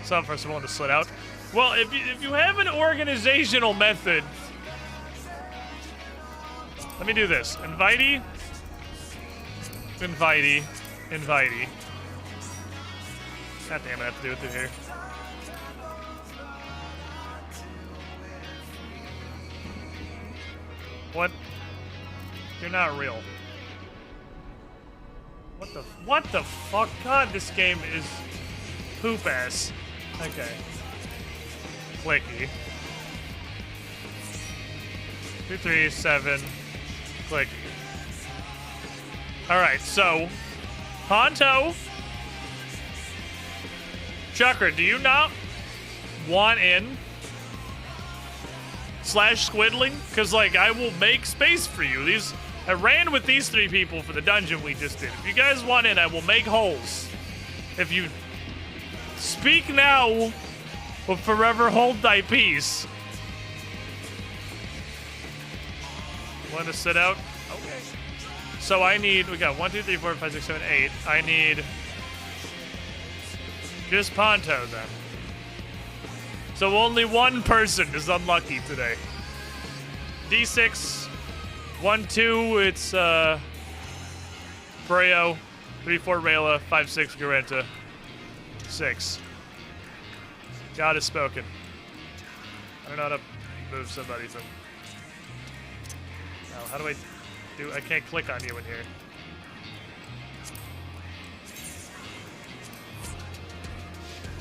Speaker 2: Something for someone to split out. Well, if you have an organizational method, let me do this. Invitee, invitee, invitee. God damn it, I have to do it through here. What? You're not real. What the fuck? God, this game is poop ass. Okay. Clicky. 2, 3, 7. Clicky. Alright, so Honto. Chakra, do you not want in? Slash Squidling? Because, like, I will make space for you. I ran with these 3 people for the dungeon we just did. If you guys want in, I will make holes. If you speak now, will forever hold thy peace. Want to sit out? Okay. So we got 1, 2, 3, 4, 5, 6, 7, 8. I need just Ponto then. So only one person is unlucky today. D6, 1, 2, it's Breo, 3, 4, Rayla, 5, 6, Garenta, 6. God has spoken. I don't know how to move somebody from. Now, how do I can't click on you in here.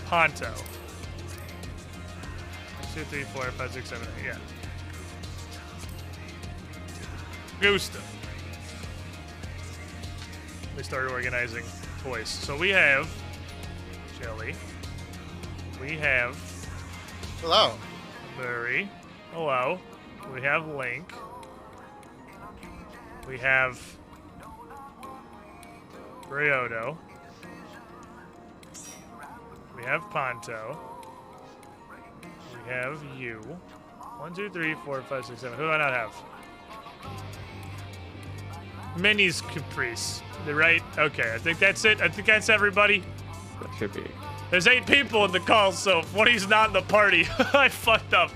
Speaker 2: Ponto. 1, 2, 3, 4, 5, 6, 7, 8, yeah. Gusta. We started organizing toys. So we have Jelly. We have
Speaker 8: hello.
Speaker 2: Murray. Hello. We have Link. We have Briodo. We have Ponto. We have you. 1, 2, 3, 4, 5, 6, 7. Who do I not have? Minnie's Caprice. The right? Okay, I think that's it. I think that's everybody.
Speaker 12: That should be.
Speaker 2: There's 8 people in the call, so if one of you's not in the party, I fucked up.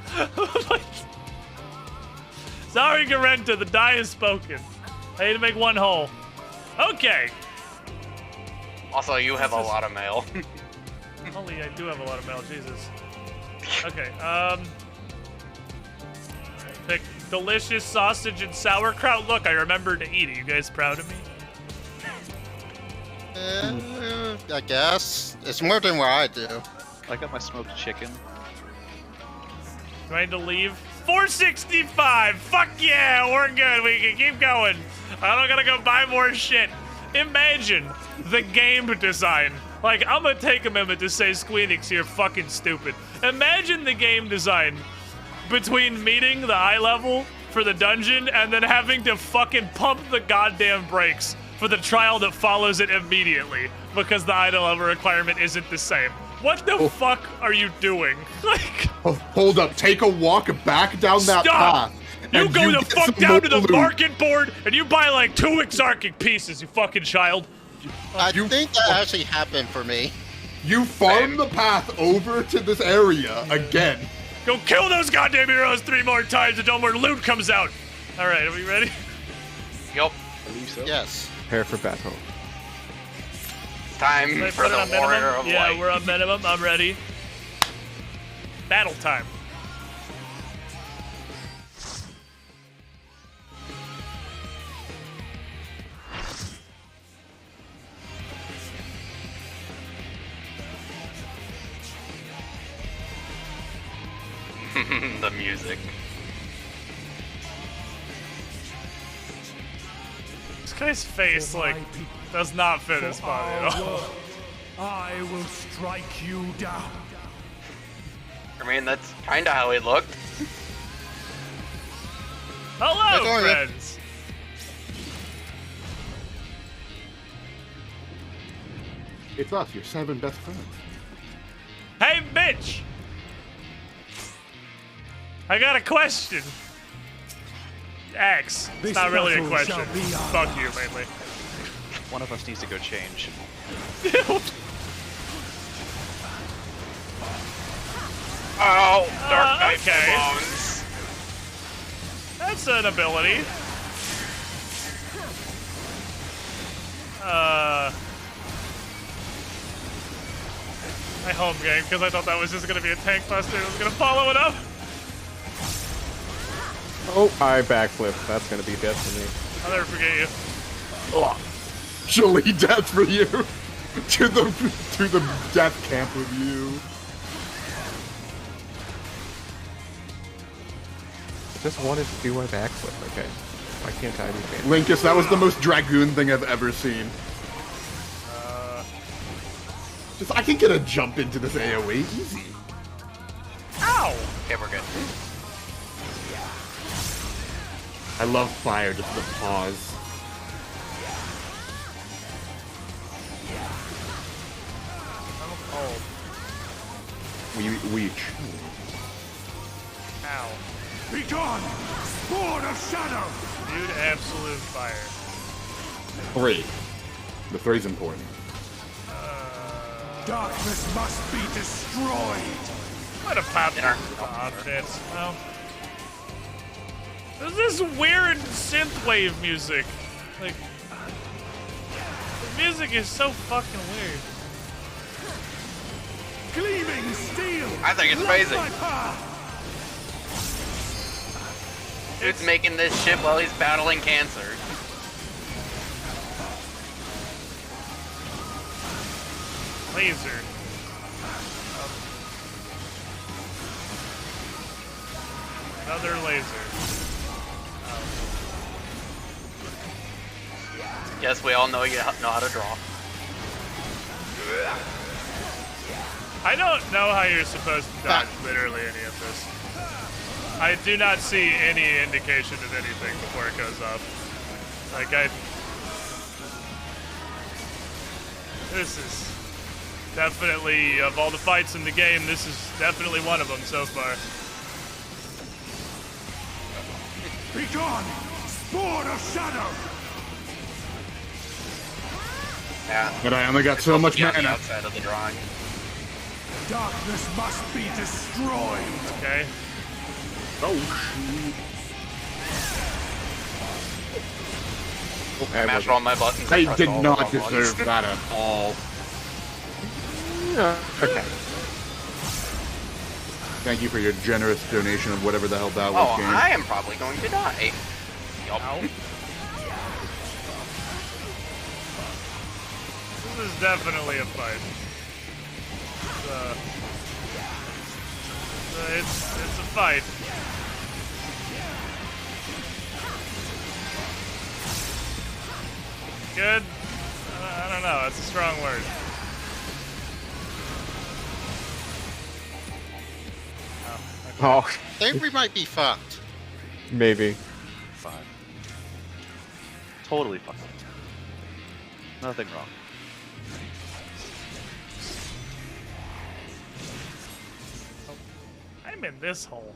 Speaker 2: Sorry, Garenta, the die is spoken. I need to make one hole. Okay.
Speaker 22: Also, you have a lot of mail.
Speaker 2: Holy, I do have a lot of mail, Jesus. Okay, pick delicious sausage and sauerkraut. Look, I remembered to eat it. You guys proud of me?
Speaker 8: I guess. It's more than what I do.
Speaker 23: I got my smoked chicken.
Speaker 2: Trying to leave? 465! Fuck yeah, we're good. We can keep going. I don't gotta go buy more shit. Imagine the game design. Like, I'm gonna take a minute to say Squeenix, you're fucking stupid. Imagine the game design between meeting the eye level for the dungeon and then having to fucking pump the goddamn brakes for the trial that follows it immediately because the eye level requirement isn't the same. What the fuck are you doing? Like,
Speaker 24: hold up, take a walk back down that path.
Speaker 2: You go the fuck down to the market board and you buy like 2 Exarchic pieces, you fucking child.
Speaker 8: I think that actually happened for me.
Speaker 24: You farm the path over to this area again.
Speaker 2: Go kill those goddamn heroes 3 more times and no more loot comes out. All right, are we ready?
Speaker 22: Yup.
Speaker 23: I believe so.
Speaker 8: Yes.
Speaker 12: Prepare for battle.
Speaker 22: It's time
Speaker 2: Should I
Speaker 22: for
Speaker 2: put it
Speaker 22: the
Speaker 2: on
Speaker 22: Warrior
Speaker 2: minimum?
Speaker 22: of
Speaker 2: Yeah,
Speaker 22: Light.
Speaker 2: we're on minimum. I'm ready. Battle time.
Speaker 22: The music.
Speaker 2: This guy's face, like, does not fit his body at all.
Speaker 10: I will strike you down.
Speaker 22: I mean, that's kind of how he looked.
Speaker 2: Hello, friends.
Speaker 24: It's us, your 7 best friends.
Speaker 2: Hey, bitch! I got a question. X. It's not really a question. Fuck you, mainly.
Speaker 23: One of us needs to go change.
Speaker 22: Oh, Dark Knight
Speaker 2: okay.
Speaker 22: bones.
Speaker 2: That's an ability. My home game, because I thought that was just gonna be a tank buster. I was gonna follow it up.
Speaker 12: Oh, I backflip. That's gonna be death for me.
Speaker 2: I'll never forget you.
Speaker 24: Oh, surely death for you. to the death camp with you.
Speaker 12: I just wanted to do my backflip. Okay. Why can't I do that?
Speaker 24: Linkus, that was the most Dragoon thing I've ever seen. Just, I can get a jump into this AoE, easy.
Speaker 2: Ow!
Speaker 22: Okay, we're good.
Speaker 24: I love fire, just the pause.
Speaker 2: Oh.
Speaker 24: Weech.
Speaker 2: Ow.
Speaker 10: Be gone! Sword of Shadow!
Speaker 2: Dude, absolute fire.
Speaker 24: 3. The 3's important.
Speaker 10: Darkness must be destroyed!
Speaker 2: What a pop shit. Well. There's this weird synthwave music. Like, the music is so fucking weird.
Speaker 10: Gleaming steel!
Speaker 22: I think it's amazing. Dude's making this shit while he's battling cancer.
Speaker 2: Laser. Another laser.
Speaker 22: Yes, we all know you know how to draw.
Speaker 2: I don't know how you're supposed to dodge literally any of this. I do not see any indication of anything before it goes up. Like, this is definitely, of all the fights in the game, this is definitely one of them so far.
Speaker 10: Be gone! Sword of Shadow!
Speaker 22: Yeah.
Speaker 24: But I only got so much mana.
Speaker 22: Outside of the drawing.
Speaker 10: Darkness must be destroyed!
Speaker 2: Okay.
Speaker 24: Oh, shoot.
Speaker 22: I mashed all my buttons.
Speaker 24: I
Speaker 22: pressed
Speaker 24: did
Speaker 22: all
Speaker 24: not
Speaker 22: the wrong
Speaker 24: deserve
Speaker 22: ones.
Speaker 24: that at all.
Speaker 12: Okay.
Speaker 24: Thank you for your generous donation of whatever the hell that was.
Speaker 22: Oh,
Speaker 24: game.
Speaker 22: I am probably going to die. Yup.
Speaker 2: This is definitely a fight. It's a fight. Good? I don't know. That's a strong word.
Speaker 24: Oh,
Speaker 8: I think we might be fucked.
Speaker 12: Maybe.
Speaker 23: Fine. Totally fucked. Nothing wrong.
Speaker 2: I'm in this hole.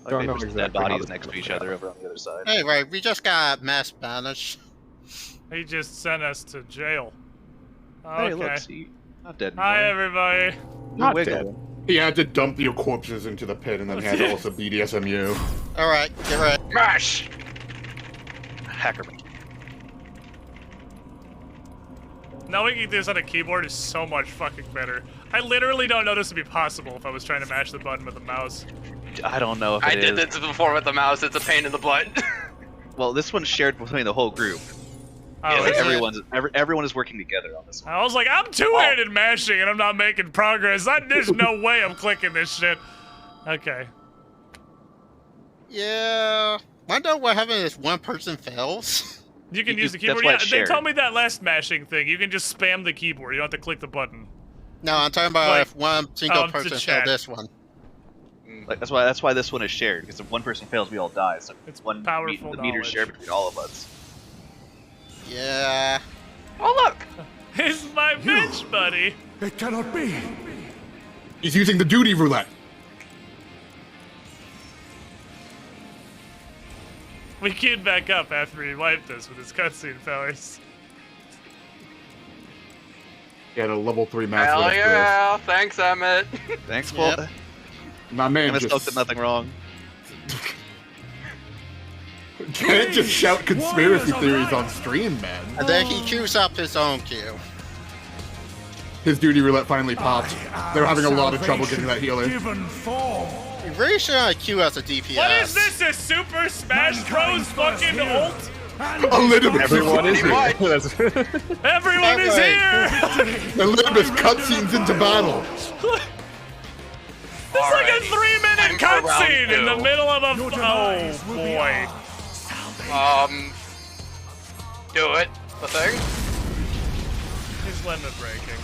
Speaker 23: Like
Speaker 12: Don't
Speaker 23: they
Speaker 12: know
Speaker 23: pushed
Speaker 12: exactly
Speaker 23: dead
Speaker 12: how
Speaker 23: bodies
Speaker 12: this
Speaker 23: next to
Speaker 12: works
Speaker 23: each other over on the other side.
Speaker 8: Hey, right, we just got mass banished.
Speaker 2: He just sent us to jail.
Speaker 23: Hey,
Speaker 2: Okay.
Speaker 23: look, see, not dead
Speaker 2: Hi,
Speaker 23: anymore.
Speaker 2: everybody.
Speaker 23: Not Wiggle.
Speaker 24: He had to dump your corpses into the pit, and then he had to also BDSMU.
Speaker 8: Alright, get ready.
Speaker 22: Mash!
Speaker 23: Hacker.
Speaker 2: Knowing you can do this on a keyboard is so much fucking better. I literally don't know this to be possible if I was trying to mash the button with a mouse.
Speaker 23: I don't know if
Speaker 22: I
Speaker 23: it
Speaker 22: did
Speaker 23: is.
Speaker 22: this before with the mouse. It's a pain in the butt.
Speaker 23: Well, this one's shared between the whole group.
Speaker 2: Oh,
Speaker 23: Like
Speaker 2: is it?
Speaker 23: everyone is working together on this one.
Speaker 2: I was like, I'm two-handed mashing and I'm not making progress. There's no way I'm clicking this shit. Okay.
Speaker 8: Yeah. Wonder what happens if one person fails?
Speaker 2: You can use the keyboard. Yeah, they told me that last mashing thing. You can just spam the keyboard. You don't have to click the button.
Speaker 8: No, I'm talking about
Speaker 2: Like,
Speaker 8: if one single
Speaker 2: to
Speaker 8: person failed
Speaker 2: chat.
Speaker 8: this one.
Speaker 23: Like that's why this one is shared, because if one person fails, we all die. So it's one
Speaker 2: powerful
Speaker 23: the meter's
Speaker 2: knowledge.
Speaker 23: shared between all of us.
Speaker 8: Yeah.
Speaker 22: Oh look!
Speaker 2: He's my bitch, buddy.
Speaker 10: It cannot be.
Speaker 24: He's using the duty roulette.
Speaker 2: We queued back up after he wiped us with his cutscene powers.
Speaker 24: He had a level 3 master.
Speaker 22: Hell yeah! Thanks, Emmett.
Speaker 23: Thanks, Paul.
Speaker 8: Yep.
Speaker 24: My man
Speaker 23: Emmett
Speaker 24: just...
Speaker 23: did nothing wrong.
Speaker 24: Can't just shout conspiracy theories on stream, man.
Speaker 8: And then he queues up his own queue.
Speaker 24: His duty roulette finally popped. They were having a lot of trouble getting that healer.
Speaker 10: Given form.
Speaker 8: You really should not queue as a DPS.
Speaker 2: What is this? A Super Smash Bros. Fucking ult?
Speaker 24: Elizabeth.
Speaker 12: Everyone is here.
Speaker 2: Everyone is here!
Speaker 24: Elizabeth's cutscenes into battle.
Speaker 2: It's like a 3-minute cutscene in the middle of a. Oh boy.
Speaker 22: Do it. The thing.
Speaker 2: He's limit breaking.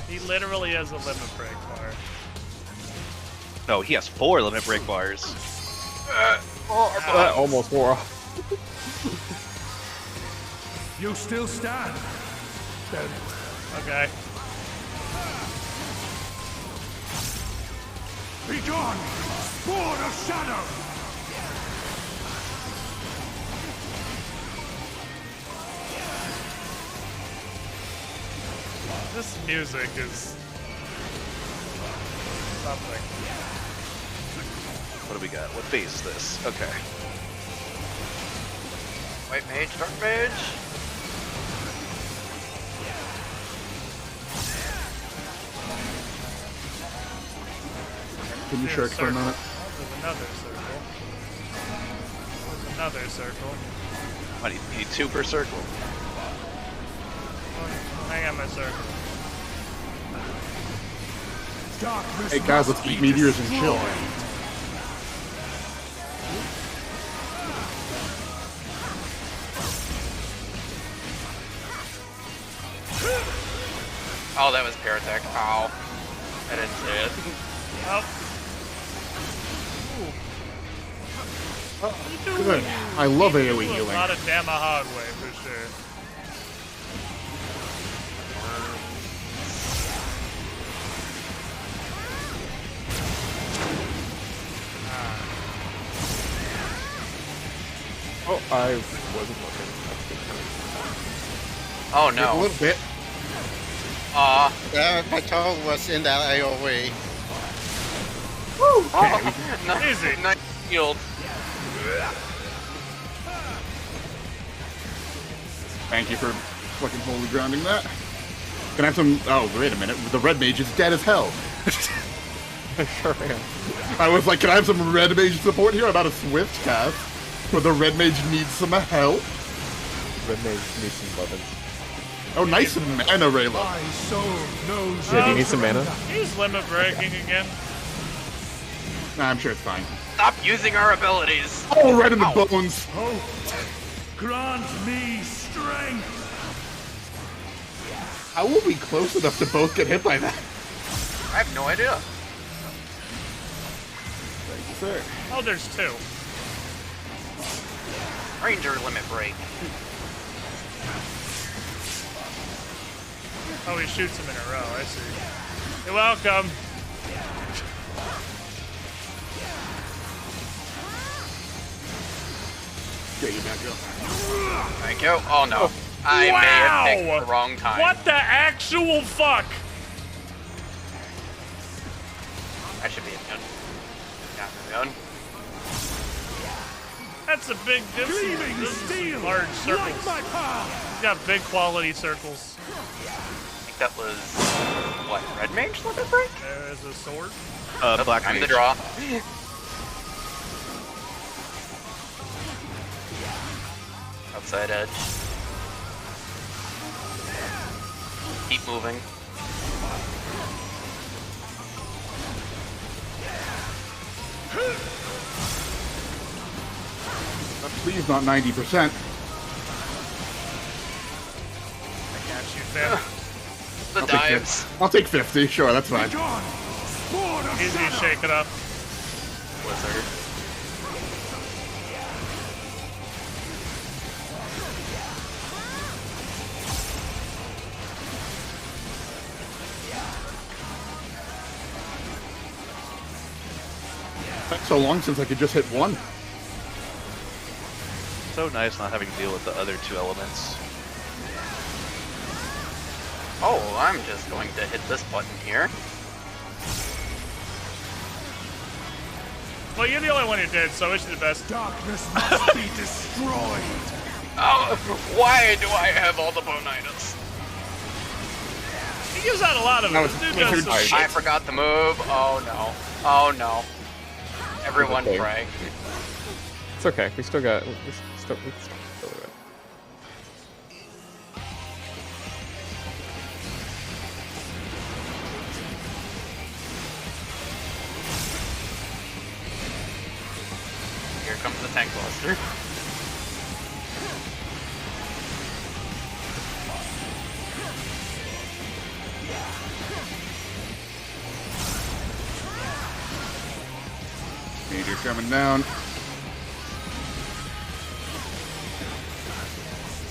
Speaker 2: He literally has a limit break bar.
Speaker 23: No, he has 4 limit break bars.
Speaker 12: That almost wore off.
Speaker 10: You still stand. Then
Speaker 2: Okay.
Speaker 10: be gone. Sword of shadow.
Speaker 2: This music is something.
Speaker 23: What do we got? What phase is this? Okay.
Speaker 22: White mage, dark mage.
Speaker 24: Can you shirk for a minute?
Speaker 2: There's another circle. There's another circle.
Speaker 23: What, you need 2 per circle.
Speaker 2: Hang on my circle.
Speaker 24: Hey guys, let's eat meteors and chill.
Speaker 22: Oh, that was Paratech. Ow. I didn't see it.
Speaker 24: Good. I love AoE
Speaker 2: A
Speaker 24: healing.
Speaker 2: lot of damn hard way for sure.
Speaker 12: Oh, I wasn't looking.
Speaker 22: Oh
Speaker 24: A
Speaker 22: no.
Speaker 24: little bit.
Speaker 8: My total was in that AoE.
Speaker 24: Okay.
Speaker 2: Easy.
Speaker 22: Nice shield.
Speaker 24: Thank you for fucking holy grounding that. Can I have some... Oh, wait a minute. The red mage is dead as hell.
Speaker 12: I sure am.
Speaker 24: I was like, can I have some red mage support here? I'm about a swift cast. Where the red mage needs some help.
Speaker 12: Red mage needs some lovins.
Speaker 24: Oh, nice mana, Rayla.
Speaker 10: My soul knows.
Speaker 12: Yeah, do you need some mana?
Speaker 2: He's limit breaking again.
Speaker 24: Nah, I'm sure it's fine.
Speaker 22: Stop using our abilities.
Speaker 24: Oh, right in the bones.
Speaker 10: Grant me strength.
Speaker 24: How will we close enough to both get hit by that?
Speaker 22: I have no idea.
Speaker 24: Thank you, sir.
Speaker 2: Oh, there's 2.
Speaker 22: Ranger limit break.
Speaker 2: Oh, he shoots them in a row. I see. You're welcome.
Speaker 24: Get you back up.
Speaker 22: Thank you. Oh no. I may have picked the wrong time.
Speaker 2: What the actual fuck?
Speaker 22: I should be immune. Yeah, I'm immune.
Speaker 2: That's a big difference. This is large circles. He's got big quality circles.
Speaker 22: I think that was what? Red mage limit break?
Speaker 2: There's a sword.
Speaker 23: Black
Speaker 22: I'm
Speaker 23: mage.
Speaker 22: the draw. Outside edge. Keep moving.
Speaker 24: Please not 90%.
Speaker 2: I got you, Finn.
Speaker 22: The dives.
Speaker 24: I'll take 50. Sure, that's fine.
Speaker 2: Easy to shake it up.
Speaker 22: Wizard.
Speaker 24: It's so long since I could just hit one.
Speaker 23: So nice not having to deal with the other two elements.
Speaker 22: Oh, I'm just going to hit this button here.
Speaker 2: Well, you're the only one who did, so I wish you the best.
Speaker 10: Darkness must be destroyed.
Speaker 22: Oh, why do I have all the bonitis?
Speaker 2: He gives out a lot of
Speaker 24: No,
Speaker 2: it.
Speaker 24: it's
Speaker 2: This dude
Speaker 24: blizzard.
Speaker 2: does some
Speaker 22: I
Speaker 2: shit.
Speaker 22: forgot the move. Oh no. Oh no. Everyone
Speaker 12: Okay.
Speaker 22: pray.
Speaker 12: It's okay. We still got. We still do it.
Speaker 22: Here comes the tank blaster.
Speaker 24: Major coming down.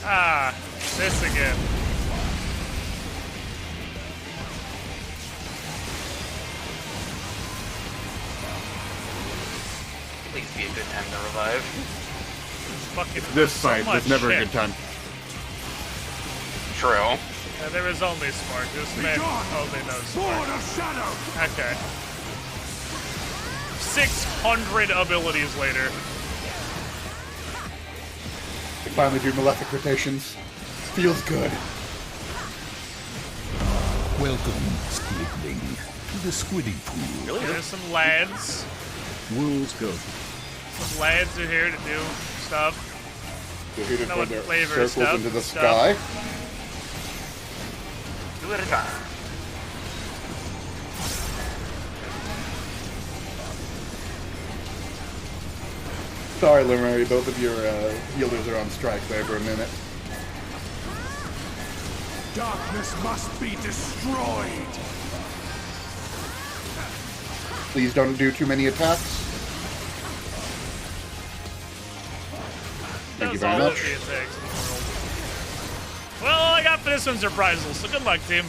Speaker 2: Ah, this again.
Speaker 22: Please be a good time to revive.
Speaker 2: Fucking
Speaker 24: This
Speaker 2: so
Speaker 24: fight
Speaker 2: much
Speaker 24: was never
Speaker 2: shit.
Speaker 24: a good time.
Speaker 22: True.
Speaker 2: Yeah, there is only Spark. This man only knows Spark. Okay. 600 abilities later.
Speaker 24: We finally do malefic rotations. Feels good.
Speaker 1: Welcome, Squidling, to the Squidding Pool.
Speaker 2: There's some lads.
Speaker 1: Rules go.
Speaker 2: Some lads are here to do stuff.
Speaker 24: They're here to
Speaker 2: Know
Speaker 24: throw
Speaker 2: what
Speaker 24: their
Speaker 2: flavor
Speaker 24: circles
Speaker 2: stuff,
Speaker 24: into the
Speaker 2: stuff.
Speaker 24: sky.
Speaker 22: Two at a time.
Speaker 24: Sorry, Limeri, both of your healers are on strike there for a minute.
Speaker 10: Darkness must be destroyed.
Speaker 24: Please don't do too many attacks. Thank you very
Speaker 2: That's all
Speaker 24: much.
Speaker 2: of the attacks in the world. Well, all I got for this one's reprisals, so good luck, team.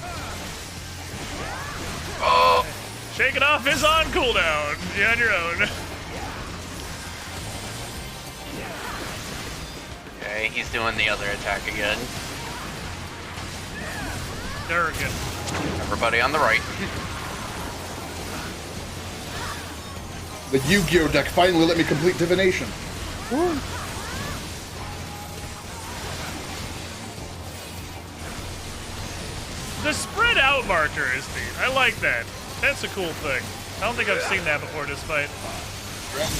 Speaker 22: Oh!
Speaker 2: Shake It Off is on cooldown. You're on your own.
Speaker 22: Okay, he's doing the other attack again.
Speaker 2: Durgan.
Speaker 22: Everybody on the right.
Speaker 24: The Yu-Gi-Oh deck finally let me complete divination.
Speaker 2: The spread out marker is neat. I like that. That's a cool thing. I don't think I've seen that before this fight.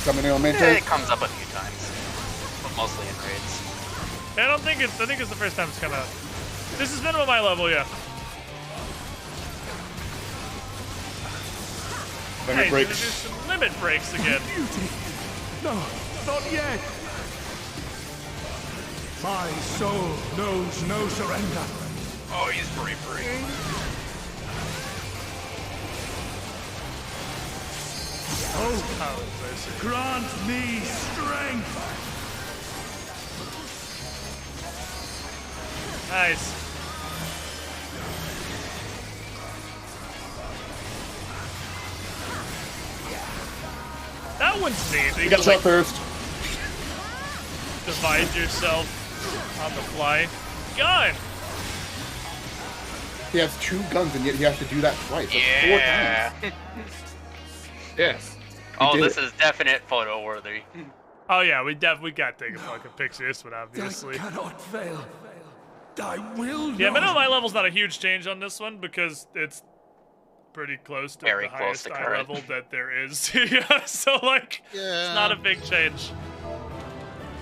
Speaker 24: Coming in on main
Speaker 22: It comes up a few times, but mostly in raids.
Speaker 2: I think it's the first time it's come out. This is minimum eye level, yeah.
Speaker 24: Limit
Speaker 2: Hey,
Speaker 24: breaks.
Speaker 2: there's some limit breaks again.
Speaker 10: No, not yet. My soul knows no surrender.
Speaker 22: Oh, he's free.
Speaker 10: Oh, grant me strength.
Speaker 2: Nice. That one's neat.
Speaker 24: You got shot first.
Speaker 2: Divide yourself on the fly. Gun!
Speaker 24: He has 2 guns and yet he has to do that twice. That's 4
Speaker 22: Yeah.
Speaker 24: times.
Speaker 12: Yes.
Speaker 22: Oh, this is definite photo worthy.
Speaker 2: Oh yeah, we got to take a fucking picture of this one, obviously.
Speaker 10: I cannot fail. I will
Speaker 2: Yeah,
Speaker 10: not.
Speaker 2: minimum eye level's not a huge change on this one because it's pretty close to
Speaker 22: Very
Speaker 2: the
Speaker 22: close
Speaker 2: highest
Speaker 22: to
Speaker 2: eye
Speaker 22: current.
Speaker 2: level that there is. Yeah, so like, it's not a big change.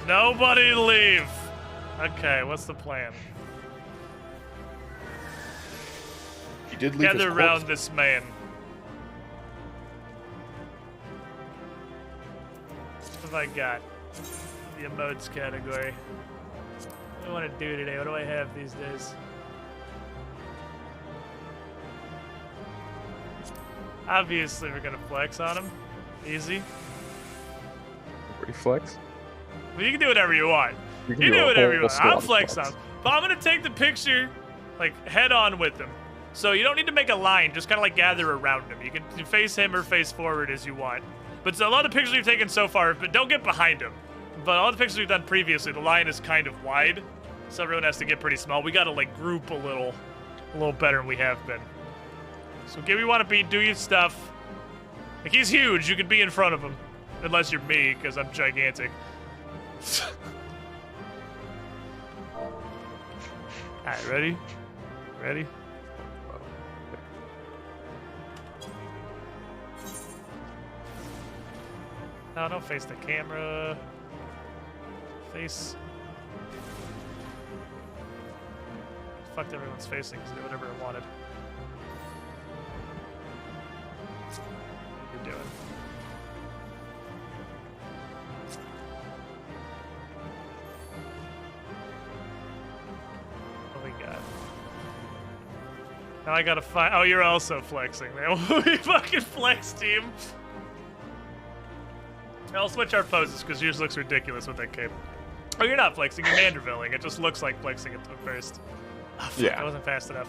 Speaker 2: Nobody leave. Okay, what's the plan?
Speaker 24: He did leave his
Speaker 2: Gather
Speaker 24: corpse.
Speaker 2: around this man. What have I got? The emotes category. What do I want to do today? What do I have these days? Obviously, we're gonna flex on him. Easy.
Speaker 12: Reflex?
Speaker 2: Well, you can do whatever you want.
Speaker 12: You
Speaker 2: You
Speaker 12: can
Speaker 2: do
Speaker 12: a
Speaker 2: whatever you
Speaker 12: whole
Speaker 2: want.
Speaker 12: squad
Speaker 2: I'll
Speaker 12: of
Speaker 2: flex
Speaker 12: flex.
Speaker 2: on him. But I'm gonna take the picture, like, head on with him. So you don't need to make a line. Just kind of like gather around him. You can face him or face forward as you want. But so a lot of pictures we've taken so far, but don't get behind him. But all the pictures we've done previously, the line is kind of wide, so everyone has to get pretty small. We gotta like group a little better than we have been. So get where you want to be, do your stuff. Like he's huge, you could be in front of him, unless you're me, because I'm gigantic. All right, ready? Ready? No, don't face the camera. Face. Fucked everyone's facing because they did whatever it wanted. What are you doing? What we got? Now I gotta find. Oh, you're also flexing. We fucking flex, team. I'll switch our poses because yours looks ridiculous with that cape. Oh, you're not flexing, you're Mandervilling. It just looks like flexing at first. Oh, fuck,
Speaker 12: Yeah.
Speaker 2: that wasn't fast enough.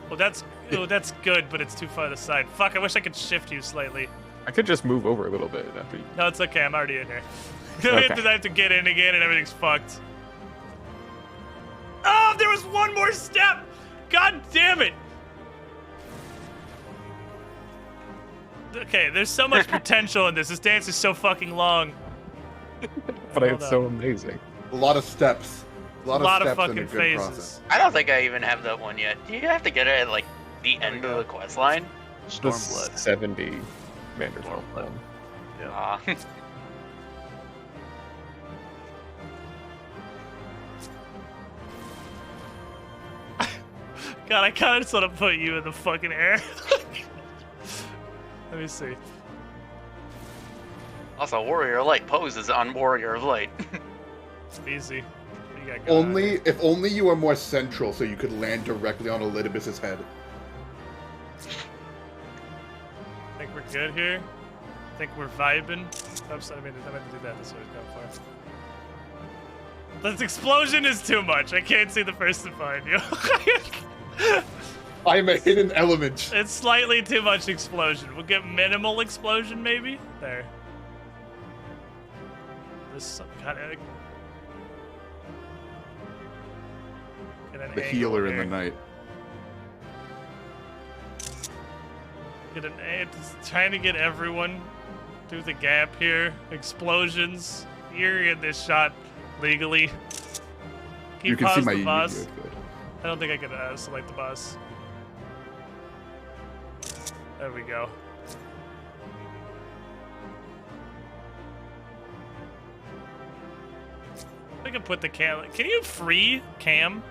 Speaker 2: Well, that's good, but it's too far to the side. Fuck, I wish I could shift you slightly.
Speaker 12: I could just move over a little bit after you.
Speaker 2: No, it's okay, I'm already in here.
Speaker 12: Okay.
Speaker 2: I have to get in again and everything's fucked. Oh, there was one more step! God damn it! Okay, there's so much potential in this. This dance is so fucking long.
Speaker 12: But it's so amazing.
Speaker 24: A lot of steps. A lot of steps
Speaker 2: fucking
Speaker 24: in a good
Speaker 2: phases.
Speaker 24: process.
Speaker 22: I don't think I even have that one yet. Do you have to get it at like the end of the quest line?
Speaker 12: The 70 Vanderbilt one.
Speaker 22: Ah.
Speaker 2: God, I kind of just want to put you in the fucking air. Let me see.
Speaker 22: Also, Warrior of Light poses on Warrior of Light.
Speaker 2: It's easy. What you got going on?
Speaker 24: If only you were more central so you could land directly on Elidibus's head.
Speaker 2: Think we're good here? Think we're vibing? Oops, I meant to do that. This way going for. This explosion is too much. I can't see the person behind you.
Speaker 24: I am a hidden element.
Speaker 2: It's slightly too much explosion. We'll get minimal explosion, maybe? There. This kind of...
Speaker 24: The healer in the night.
Speaker 2: Just trying to get everyone through the gap here. Explosions. You're in this shot legally.
Speaker 24: You can see my
Speaker 2: the boss.
Speaker 24: good.
Speaker 2: I don't think I can select the boss. There we go. I can put the cam. Can you free cam?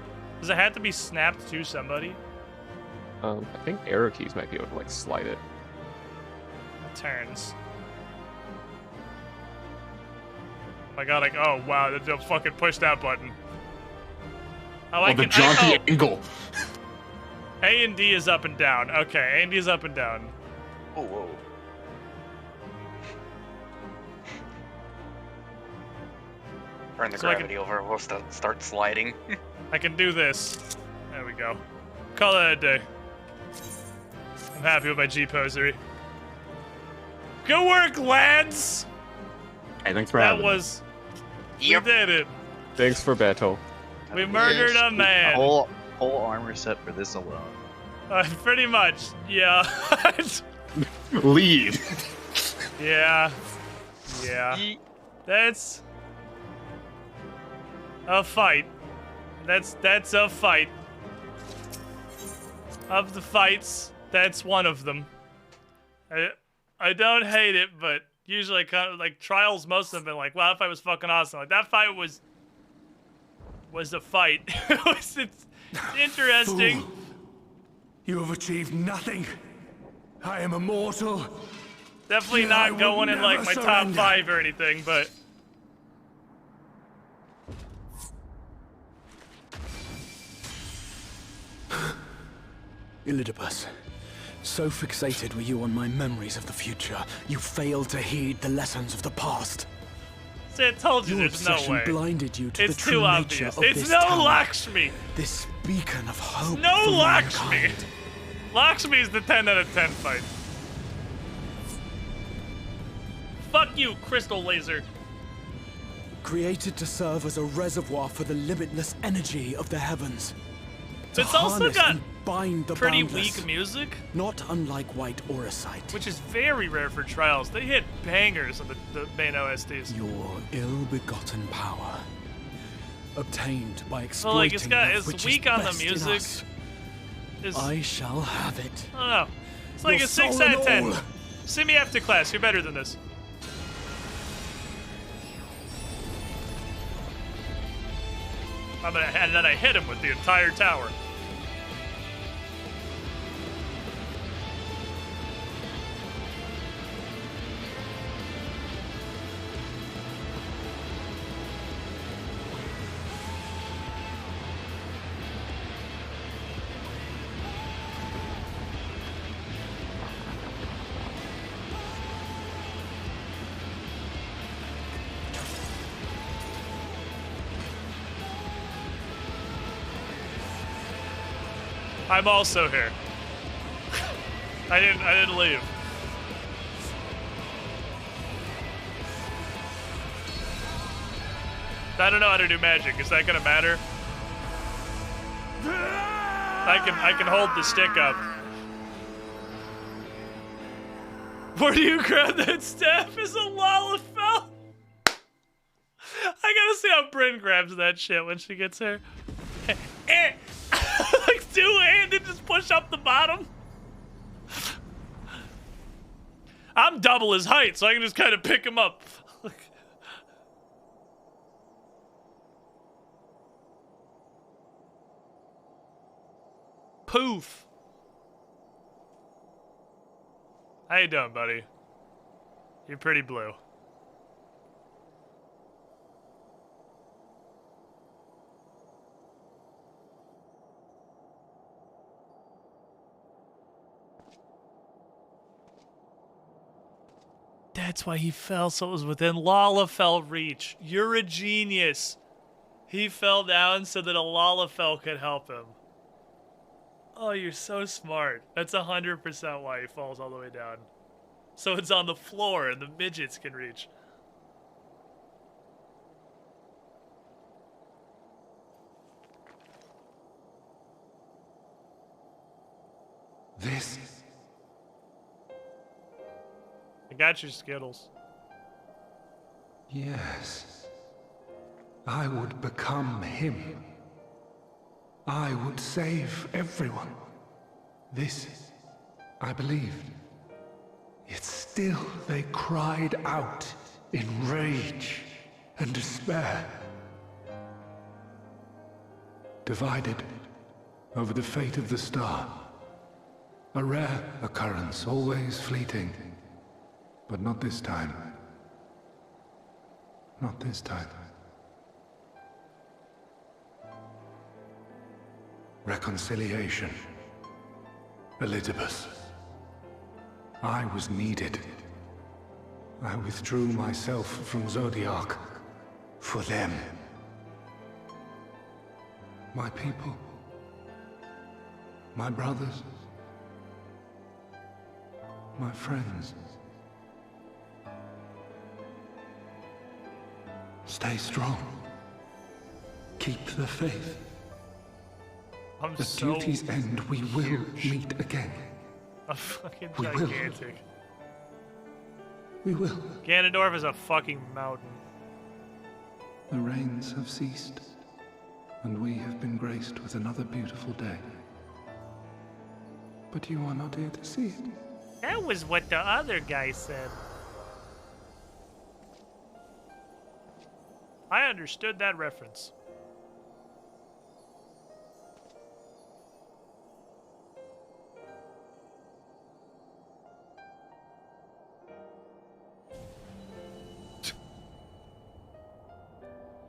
Speaker 2: Does it have to be snapped to somebody?
Speaker 12: I think arrow keys might be able to like slide it.
Speaker 2: It turns. Oh my god! Like, oh wow! They'll fucking push that button. Oh,
Speaker 24: The jaunty angle.
Speaker 2: A and D is up and down. Okay, A and D is up and down.
Speaker 22: Oh, whoa. Turn the
Speaker 2: So I
Speaker 22: gravity over, we'll start sliding.
Speaker 2: I can do this. There we go. Call that a day. I'm happy with my G-posery. Good work, lads!
Speaker 12: Hey, thanks for
Speaker 2: That
Speaker 12: having me.
Speaker 2: was... We did it.
Speaker 12: Thanks for battle.
Speaker 2: We murdered a man.
Speaker 23: Whole armor set for this alone.
Speaker 2: Pretty much, yeah.
Speaker 24: Lead.
Speaker 2: Yeah. Yeah. That's a fight. That's a fight. Of the fights, that's one of them. I don't hate it, but usually kind of like trials, most of them been like, wow, that fight was fucking awesome. Like that fight was a fight. it's interesting.
Speaker 10: Fool. You have achieved nothing. I am immortal.
Speaker 2: Definitely
Speaker 10: Yet I
Speaker 2: not
Speaker 10: will
Speaker 2: going in like
Speaker 10: never
Speaker 2: my top
Speaker 10: surrender.
Speaker 2: 5 or anything, but
Speaker 4: Elidibus, so fixated were you on my memories of the future, you failed to heed the lessons of the past.
Speaker 2: see, I told you
Speaker 4: Your
Speaker 2: there's no
Speaker 4: obsession
Speaker 2: way.
Speaker 4: blinded you to
Speaker 2: It's
Speaker 4: the
Speaker 2: too
Speaker 4: true
Speaker 2: obvious.
Speaker 4: nature of
Speaker 2: It's
Speaker 4: this
Speaker 2: no
Speaker 4: tower.
Speaker 2: Lakshmi.
Speaker 4: This beacon of hope
Speaker 2: No
Speaker 4: for
Speaker 2: Lakshmi.
Speaker 4: mankind.
Speaker 2: Lakshmi's the 10 out of 10 fight. Fuck you, Crystal Laser.
Speaker 4: Created to serve as a reservoir for the limitless energy of the heavens. To
Speaker 2: It's also
Speaker 4: harness
Speaker 2: got
Speaker 4: and bind the
Speaker 2: pretty
Speaker 4: boundless.
Speaker 2: weak music,
Speaker 4: Not unlike white auracite.
Speaker 2: which is very rare for trials. They hit bangers on the main OSTs.
Speaker 4: Your ill-begotten power, obtained by
Speaker 2: So
Speaker 4: exploiting
Speaker 2: like it's
Speaker 4: that
Speaker 2: it's
Speaker 4: which
Speaker 2: weak
Speaker 4: is
Speaker 2: on the
Speaker 4: best in
Speaker 2: music.
Speaker 4: us.
Speaker 2: Is
Speaker 4: I shall have it.
Speaker 2: I don't know. It's like
Speaker 4: Your
Speaker 2: a 6
Speaker 4: soul
Speaker 2: out of 10.
Speaker 4: and all.
Speaker 2: See me after class. You're better than this. And then I hit him with the entire tower. I'm also here. I didn't leave. I don't know how to do magic. Is that gonna matter? I can hold the stick up. Where do you grab that staff? Is a Lalafell? I gotta see how Bryn grabs that shit when she gets here. Like two-handed, just push up the bottom. I'm double his height, so I can just kind of pick him up. Poof. How you doing, buddy? You're pretty blue. That's why he fell, so it was within Lalafell reach. You're a genius. He fell down so that a Lalafell could help him. Oh, you're so smart. That's 100% why he falls all the way down. So it's on the floor and the midgets can reach.
Speaker 10: This.
Speaker 2: I got your Skittles.
Speaker 10: Yes. I would become him. I would save everyone. This, I believed. Yet still they cried out in rage and despair. Divided over the fate of the star. A rare occurrence, always fleeting. But not this time. Not this time. Reconciliation. Elidibus. I was needed. I withdrew myself from Zodiark. For them. My people. My brothers. My friends. Stay strong. Keep the faith. At duty's end, we will meet again.
Speaker 2: I'm fucking
Speaker 10: We will.
Speaker 2: gigantic.
Speaker 10: We will.
Speaker 2: Ganondorf is a fucking mountain.
Speaker 10: The rains have ceased, and we have been graced with another beautiful day. But you are not here to see it.
Speaker 2: That was what the other guy said. I understood that reference.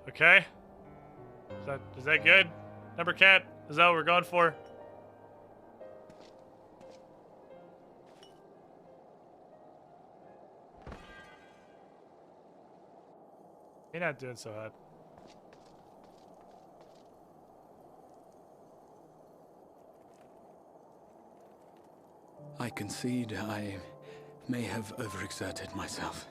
Speaker 2: Okay. Is that good? Number cat? Is that what we're going for? You're not doing so hot.
Speaker 4: I concede I may have overexerted myself.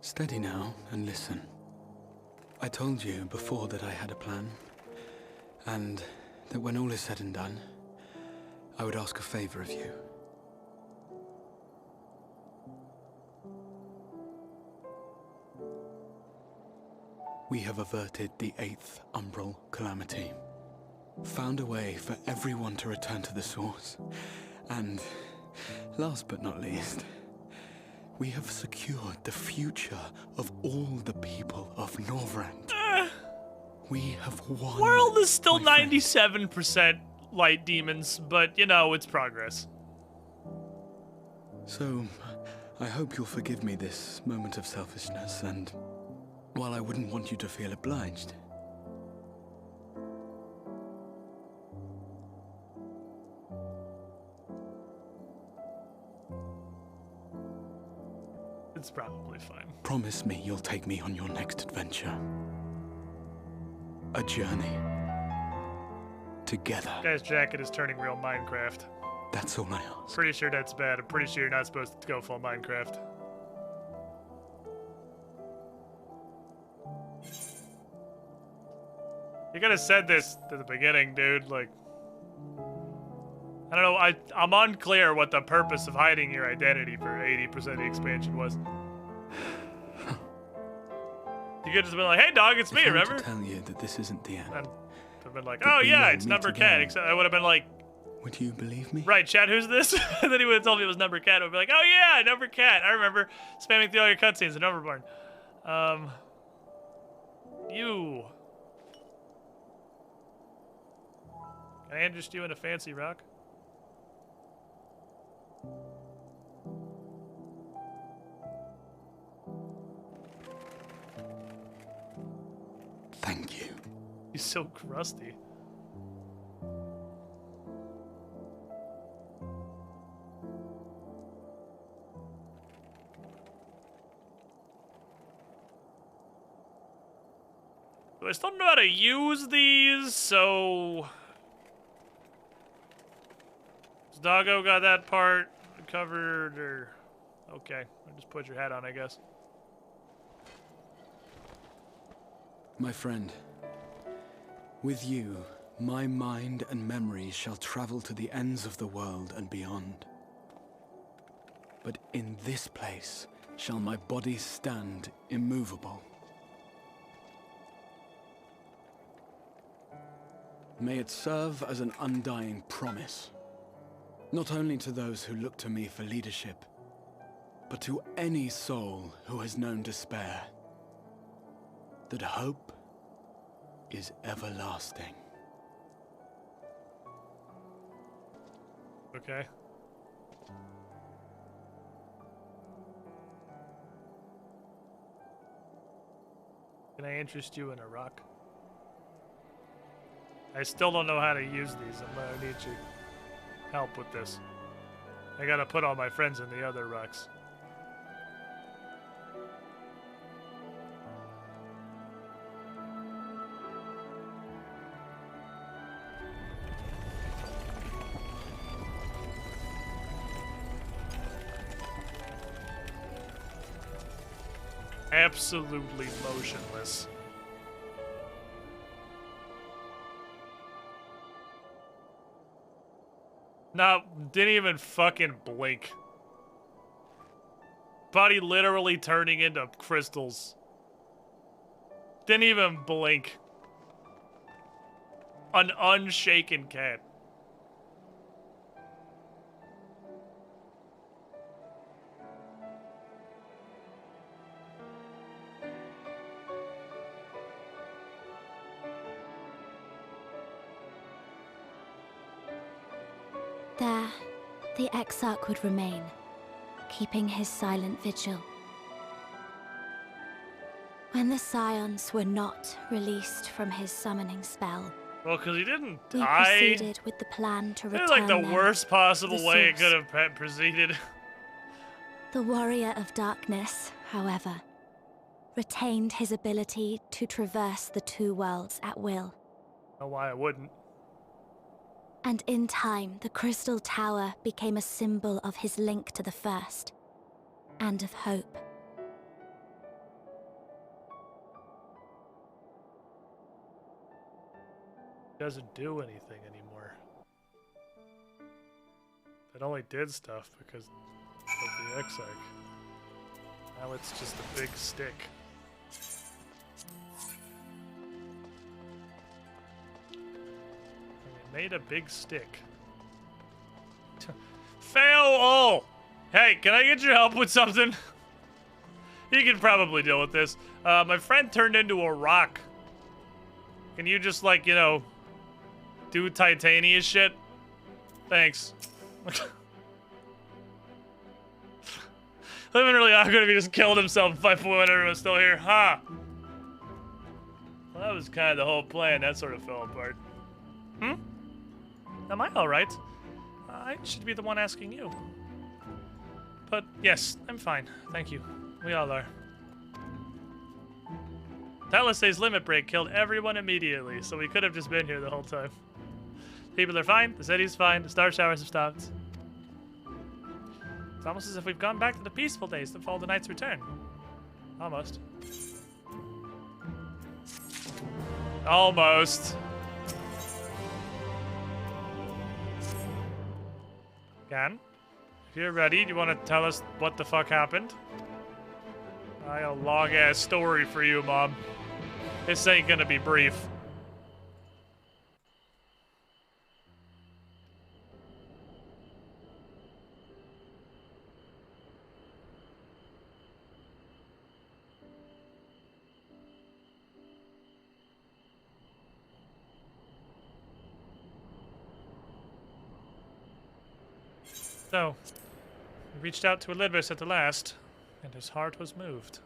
Speaker 4: Steady now and listen. I told you before that I had a plan, and that when all is said and done, I would ask a favor of you. We have averted the 8th Umbral Calamity, found a way for everyone to return to the source, and last but not least, we have secured the future of all the people of Norvrend. We have won.
Speaker 2: World is still 97% light demons, but you know, it's progress.
Speaker 4: So, I hope you'll forgive me this moment of selfishness, and while I wouldn't want you to feel obliged,
Speaker 2: It's probably fine.
Speaker 4: promise me you'll take me on your next adventure. A journey. Together.
Speaker 2: Guy's jacket is turning real Minecraft.
Speaker 4: That's all I ask.
Speaker 2: Pretty sure that's bad. I'm pretty sure you're not supposed to go full Minecraft. You could have said this at the beginning, dude. Like, I don't know. I'm unclear what the purpose of hiding your identity for 80% of the expansion was. You could have just been like, "Hey, dog, it's me."
Speaker 4: If I were
Speaker 2: Remember?
Speaker 4: to tell you that this isn't the end.
Speaker 2: And I've been like,
Speaker 4: That
Speaker 2: "Oh
Speaker 4: we
Speaker 2: yeah,
Speaker 4: will
Speaker 2: it's
Speaker 4: meet
Speaker 2: Number
Speaker 4: again.
Speaker 2: Cat." Except I would have been like,
Speaker 4: Would you believe me?
Speaker 2: "Right, Chad, who's this?" And then he would have told me it was Number Cat. I would be like, "Oh yeah, Number Cat. I remember spamming through all your cutscenes in Overborn." You. Can I interest you in a fancy rock?
Speaker 4: Thank you.
Speaker 2: He's so crusty. I still don't know how to use these, so... Doggo got that part covered, or... Okay, I'll just put your hat on, I guess.
Speaker 4: My friend, with you, my mind and memories shall travel to the ends of the world and beyond. But in this place shall my body stand immovable. May it serve as an undying promise, not only to those who look to me for leadership, but to any soul who has known despair, that hope is everlasting.
Speaker 2: Okay. Can I interest you in a rock? I still don't know how to use these. I'm gonna need your help with this. I gotta put all my friends in the other rocks. absolutely motionless. No, didn't even fucking blink. Body literally turning into crystals. Didn't even blink. An unshaken cat.
Speaker 13: There, the Exarch would remain, keeping his silent vigil. When the Scions were not released from his summoning spell,
Speaker 2: Well, because he didn't
Speaker 13: we
Speaker 2: die.
Speaker 13: proceeded with the plan to
Speaker 2: It
Speaker 13: return
Speaker 2: was like the
Speaker 13: them
Speaker 2: worst possible
Speaker 13: to the
Speaker 2: way it
Speaker 13: source.
Speaker 2: could have proceeded.
Speaker 13: The Warrior of Darkness, however, retained his ability to traverse the two worlds at will.
Speaker 2: Know why I wouldn't.
Speaker 13: And in time, the Crystal Tower became a symbol of his link to the First, and of hope.
Speaker 2: Doesn't do anything anymore. It only did stuff because of the Exarch. Now it's just a big stick. And it made a big stick. Fail all! Hey, can I get your help with something? You can probably deal with this. My friend turned into a rock. Can you just, like, you know, do Titania shit? Thanks. Living really awkward if he just killed himself if I when everyone's still here. Huh. Well, that was kind of the whole plan. That sort of fell apart. Hmm? Am I alright? I should be the one asking you. But yes, I'm fine. Thank you. We all are. Talisay's limit break killed everyone immediately, so we could have just been here the whole time. People are fine, the city's fine, the star showers have stopped. It's almost as if we've gone back to the peaceful days that followed the Knight's return. Almost. Almost. Gan, if you're ready, do you want to tell us what the fuck happened? I got a long-ass story for you, Mom. This ain't gonna be brief. So, he reached out to Elidibus at the last, and his heart was moved.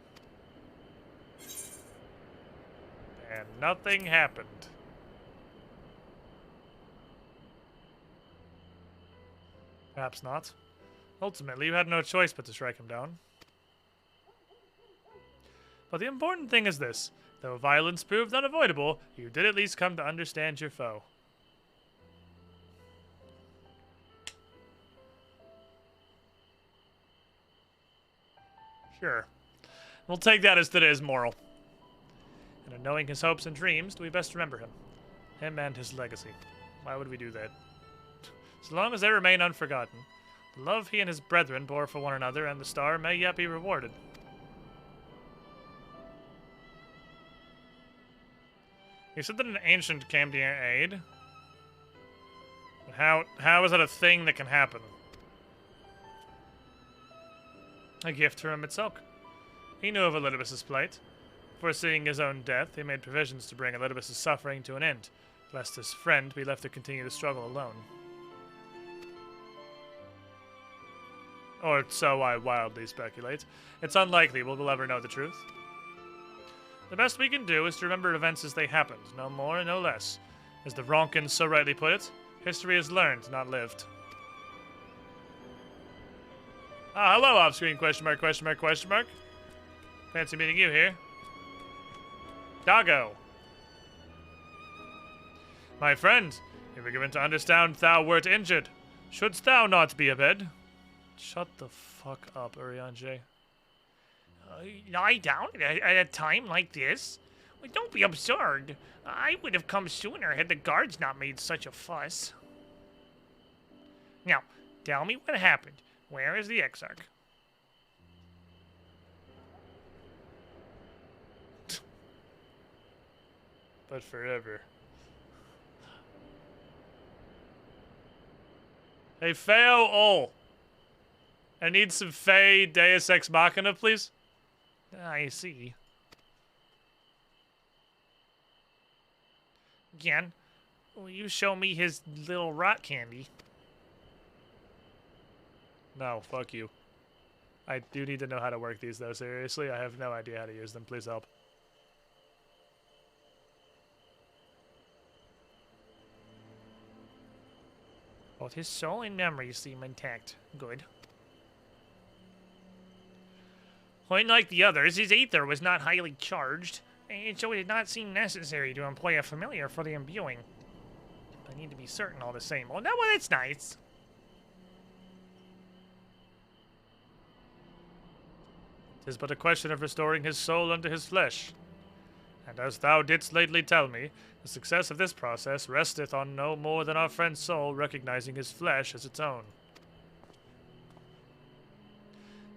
Speaker 2: And nothing happened. Perhaps not. Ultimately, you had no choice but to strike him down. But the important thing is this. Though violence proved unavoidable, you did at least come to understand your foe. Sure. We'll take that as today's moral. And in knowing his hopes and dreams, do we best remember him? Him and his legacy. Why would we do that? So long as they remain unforgotten, the love he and his brethren bore for one another and the star may yet be rewarded. You said that an ancient came to your aid. But how is that a thing that can happen? A gift from Mitzelk. He knew of Elidibus's plight. Foreseeing his own death, he made provisions to bring Elidibus's suffering to an end, lest his friend be left to continue the struggle alone. Or so I wildly speculate. It's unlikely we'll ever know the truth. The best we can do is to remember events as they happened, no more, no less. As the Ronkins so rightly put it, history is learned, not lived. Ah, hello, off-screen, question mark, question mark, question mark. Fancy meeting you here. Doggo. My friend, you were given to understand thou wert injured. Shouldst thou not be abed? Shut the fuck up, Urianger. Lie down at a time like this? Well, don't be absurd. I would have come sooner had the guards not made such a fuss. Now, tell me what happened. Where is the Exarch? But forever. Hey, Feo Ol. I need some Fey Deus Ex Machina, please. I see. Again, will you show me his little rock candy? No, fuck you. I do need to know how to work these, though, seriously. I have no idea how to use them. Please help. Both his soul and memory seem intact. Good. Unlike the others, his aether was not highly charged, and so it did not seem necessary to employ a familiar for the imbuing. I need to be certain all the same. Well, it's nice. Tis but a question of restoring his soul unto his flesh. And as thou didst lately tell me, the success of this process resteth on no more than our friend's soul recognizing his flesh as its own.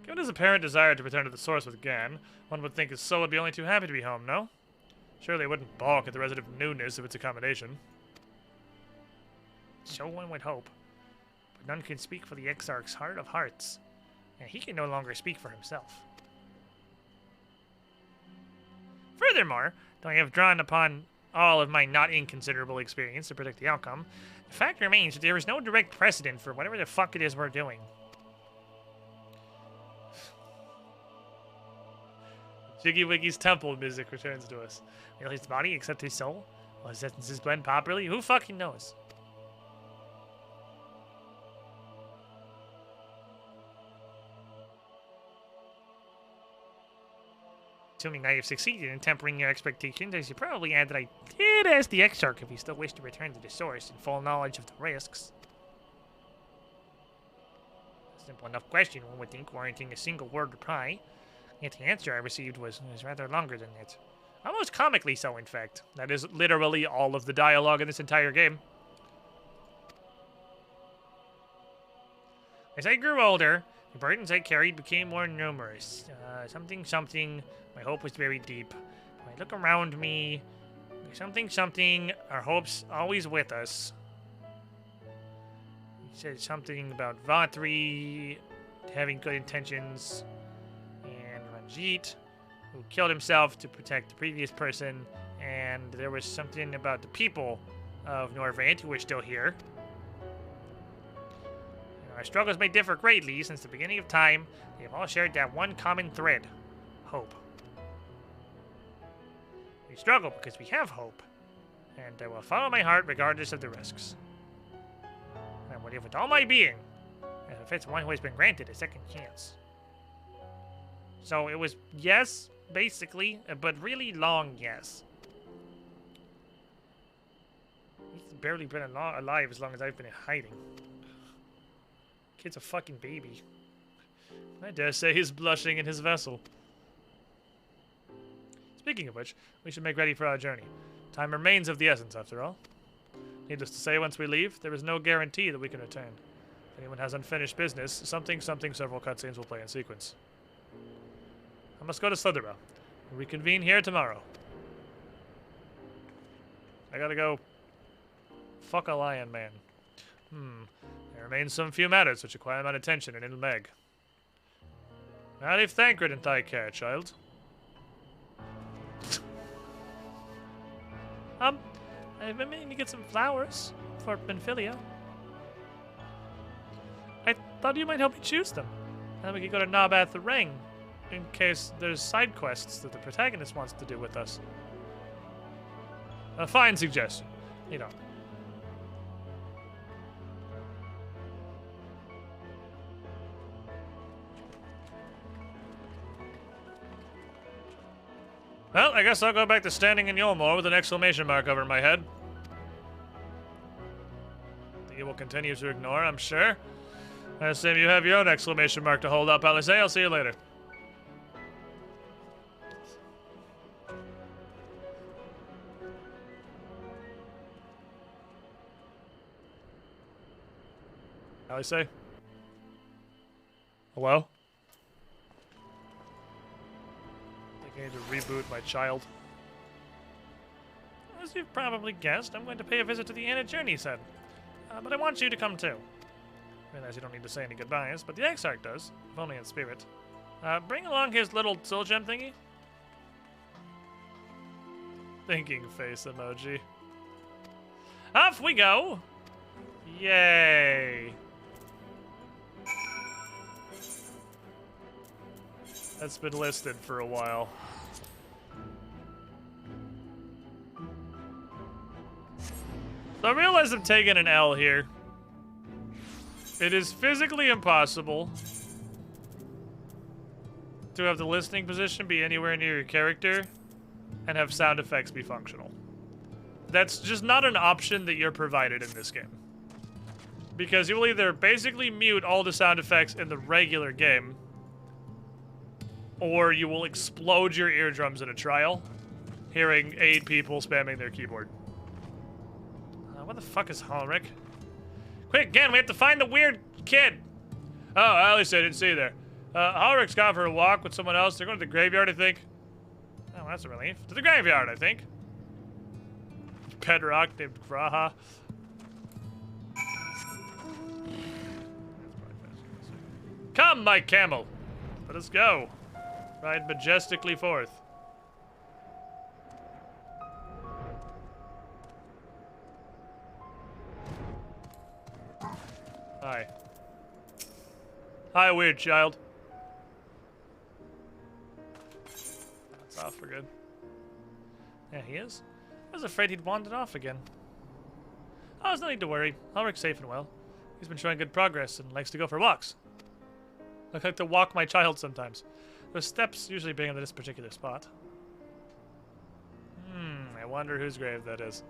Speaker 2: Given his apparent desire to return to the source with Gan, one would think his soul would be only too happy to be home, no? Surely it wouldn't balk at the resident newness of its accommodation. So one would hope. But none can speak for the Exarch's heart of hearts, and he can no longer speak for himself. Furthermore, though I have drawn upon all of my not inconsiderable experience to predict the outcome, the fact remains that there is no direct precedent for whatever the fuck it is we're doing. Jiggy Wiggy's temple music returns to us. Will his body accept his soul? Will his essences blend properly? Who fucking knows? Assuming I have succeeded in tempering your expectations, I should probably add that I did ask the Exarch if he still wished to return to the source in full knowledge of the risks. A simple enough question, one would think, warranting a single word reply. Yet the answer I received was rather longer than that. Almost comically so, in fact. That is literally all of the dialogue in this entire game. As I grew older, the burdens I carried became more numerous. Something, my hope was very deep. When I look around me, something, our hope's always with us. He said something about Vatri having good intentions, and Ranjit, who killed himself to protect the previous person, and there was something about the people of Norvant who were still here. Our struggles may differ greatly since the beginning of time. They have all shared that one common thread: hope. We struggle because we have hope, and I will follow my heart regardless of the risks. I will live with all my being, if it's one who has been granted a second chance. So it was yes, basically, but really long yes. He's barely been alive as long as I've been in hiding. Kid's a fucking baby. I dare say he's blushing in his vessel. Speaking of which, we should make ready for our journey. Time remains of the essence, after all. Needless to say, once we leave, there is no guarantee that we can return. If anyone has unfinished business, something, several cutscenes will play in sequence. I must go to Slytherin. We'll reconvene here tomorrow. I gotta go fuck a lion man. There remain some few matters which require my attention in Ilmeg. Now leave Thancred in thy care, child. I've been meaning to get some flowers for Benfilia. I thought you might help me choose them. Then we could go to Nabath the Ring, in case there's side quests that the protagonist wants to do with us. A fine suggestion, you know. Well, I guess I'll go back to standing in Yolmore with an exclamation mark over my head. You will continue to ignore, I'm sure. I assume you have your own exclamation mark to hold up, Alice. I'll see you later. I say? Hello? I think I need to reboot my child. As you've probably guessed, I'm going to pay a visit to the inn at Journey's Head. But I want you to come too. I realize you don't need to say any goodbyes, but the Exarch does, if only in spirit. Bring along his little soul gem thingy. Thinking face emoji. Off we go! Yay! That's been listed for a while. So I realize I'm taking an L here. It is physically impossible to have the listening position be anywhere near your character and have sound effects be functional. That's just not an option that you're provided in this game. Because you will either basically mute all the sound effects in the regular game, or you will explode your eardrums in a trial, hearing 8 people spamming their keyboard. What the fuck is Ulrich? Quick, again, we have to find the weird kid! Oh, at least I didn't see you there. Ulrich's gone for a walk with someone else. They're going to the graveyard, I think. Oh, that's a relief. To the graveyard, I think. Bedrock named Graha. Come, my camel! Let us go. Ride majestically forth. Hi. Hi, weird child. That's off for good. Yeah, he is. I was afraid he'd wandered off again. Oh, there's no need to worry. Ulrich's safe and well. He's been showing good progress and likes to go for walks. I like to walk my child sometimes. Those steps usually bring him to this particular spot. I wonder whose grave that is.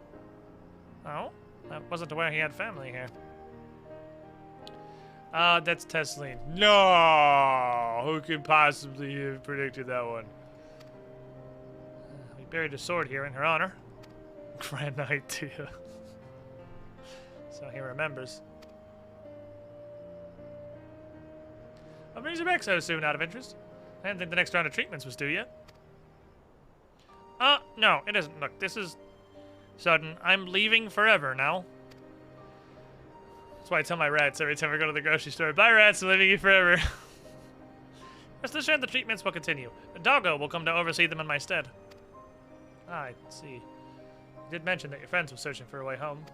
Speaker 2: Oh, I wasn't aware he had family here. That's Tesleen. No! Who could possibly have predicted that one? We buried a sword here in her honor. Grand idea. So he remembers. What brings you back so soon, out of interest? I didn't think the next round of treatments was due yet. No, it isn't. Look, this is sudden. I'm leaving forever now. That's why I tell my rats every time I go to the grocery store, bye rats, I'm leaving you forever. Rest assured the treatments will continue. The doggo will come to oversee them in my stead. I see. You did mention that your friends were searching for a way home.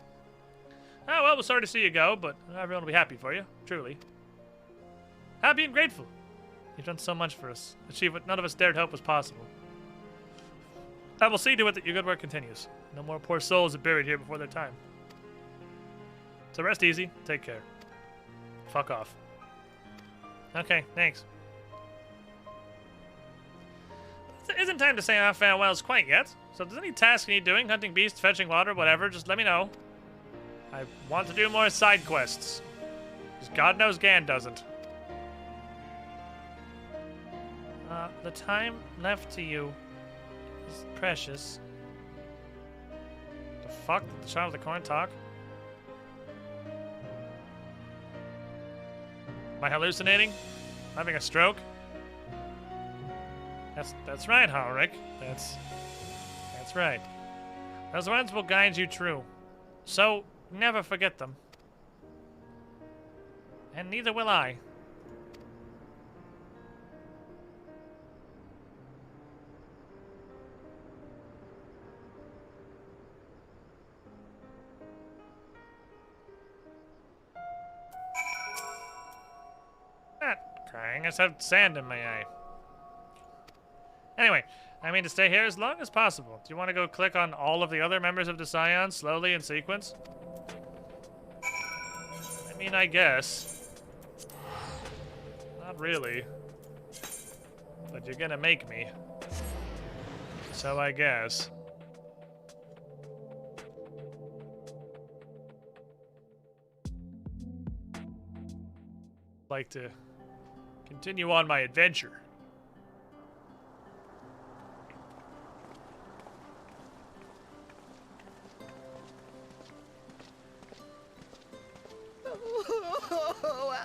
Speaker 2: Oh, well, we're sorry to see you go, but everyone will be happy for you, truly. Happy and grateful. You've done so much for us. Achieved what none of us dared hope was possible. I will see to it that your good work continues. No more poor souls are buried here before their time. So rest easy. Take care. Fuck off. Okay, thanks. It isn't time to say our farewells quite yet. So if there's any task you need doing, hunting beasts, fetching water, whatever, just let me know. I want to do more side quests. Because God knows Gan doesn't. The time left to you is precious. The fuck? Did the child of the corn talk? Am I hallucinating? Having a stroke? That's right, Ulrich. That's right. Those words will guide you true. So never forget them. And neither will I. Crying. I just have sand in my eye. Anyway, I mean to stay here as long as possible. Do you want to go click on all of the other members of the Scion slowly in sequence? I mean, I guess. Not really. But you're gonna make me. So I guess. Like to continue on my adventure.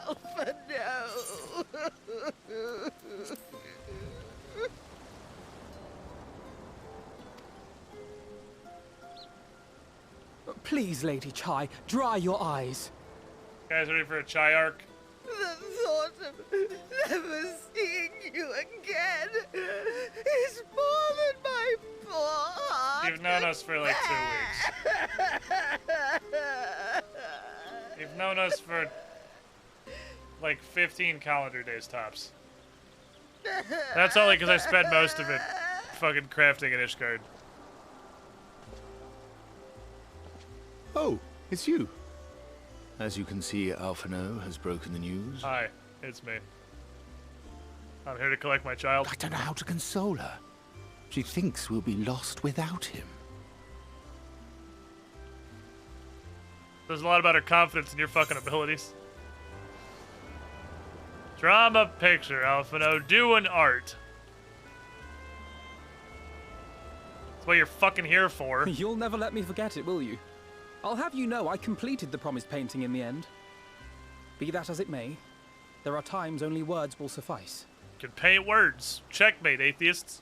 Speaker 20: Alpha, no!
Speaker 3: Please, Lady Chai, dry your eyes.
Speaker 2: Guys ready for a Chai arc?
Speaker 20: The thought of never seeing you again is more than my poor heart.
Speaker 2: You've known us for like 2 weeks. You've known us for like 15 calendar days tops. That's only because I spent most of it fucking crafting an Ishgard.
Speaker 19: Oh, it's you. As you can see, Alphino has broken the news.
Speaker 2: Hi, it's me. I'm here to collect my child.
Speaker 19: I don't know how to console her. She thinks we'll be lost without him.
Speaker 2: There's a lot about her confidence in your fucking abilities. Drama picture, Alphino. Do an art. That's what you're fucking here for.
Speaker 3: You'll never let me forget it, will you? I'll have you know I completed the promised painting in the end. Be that as it may, there are times only words will suffice.
Speaker 2: Can paint words. Checkmate, atheists.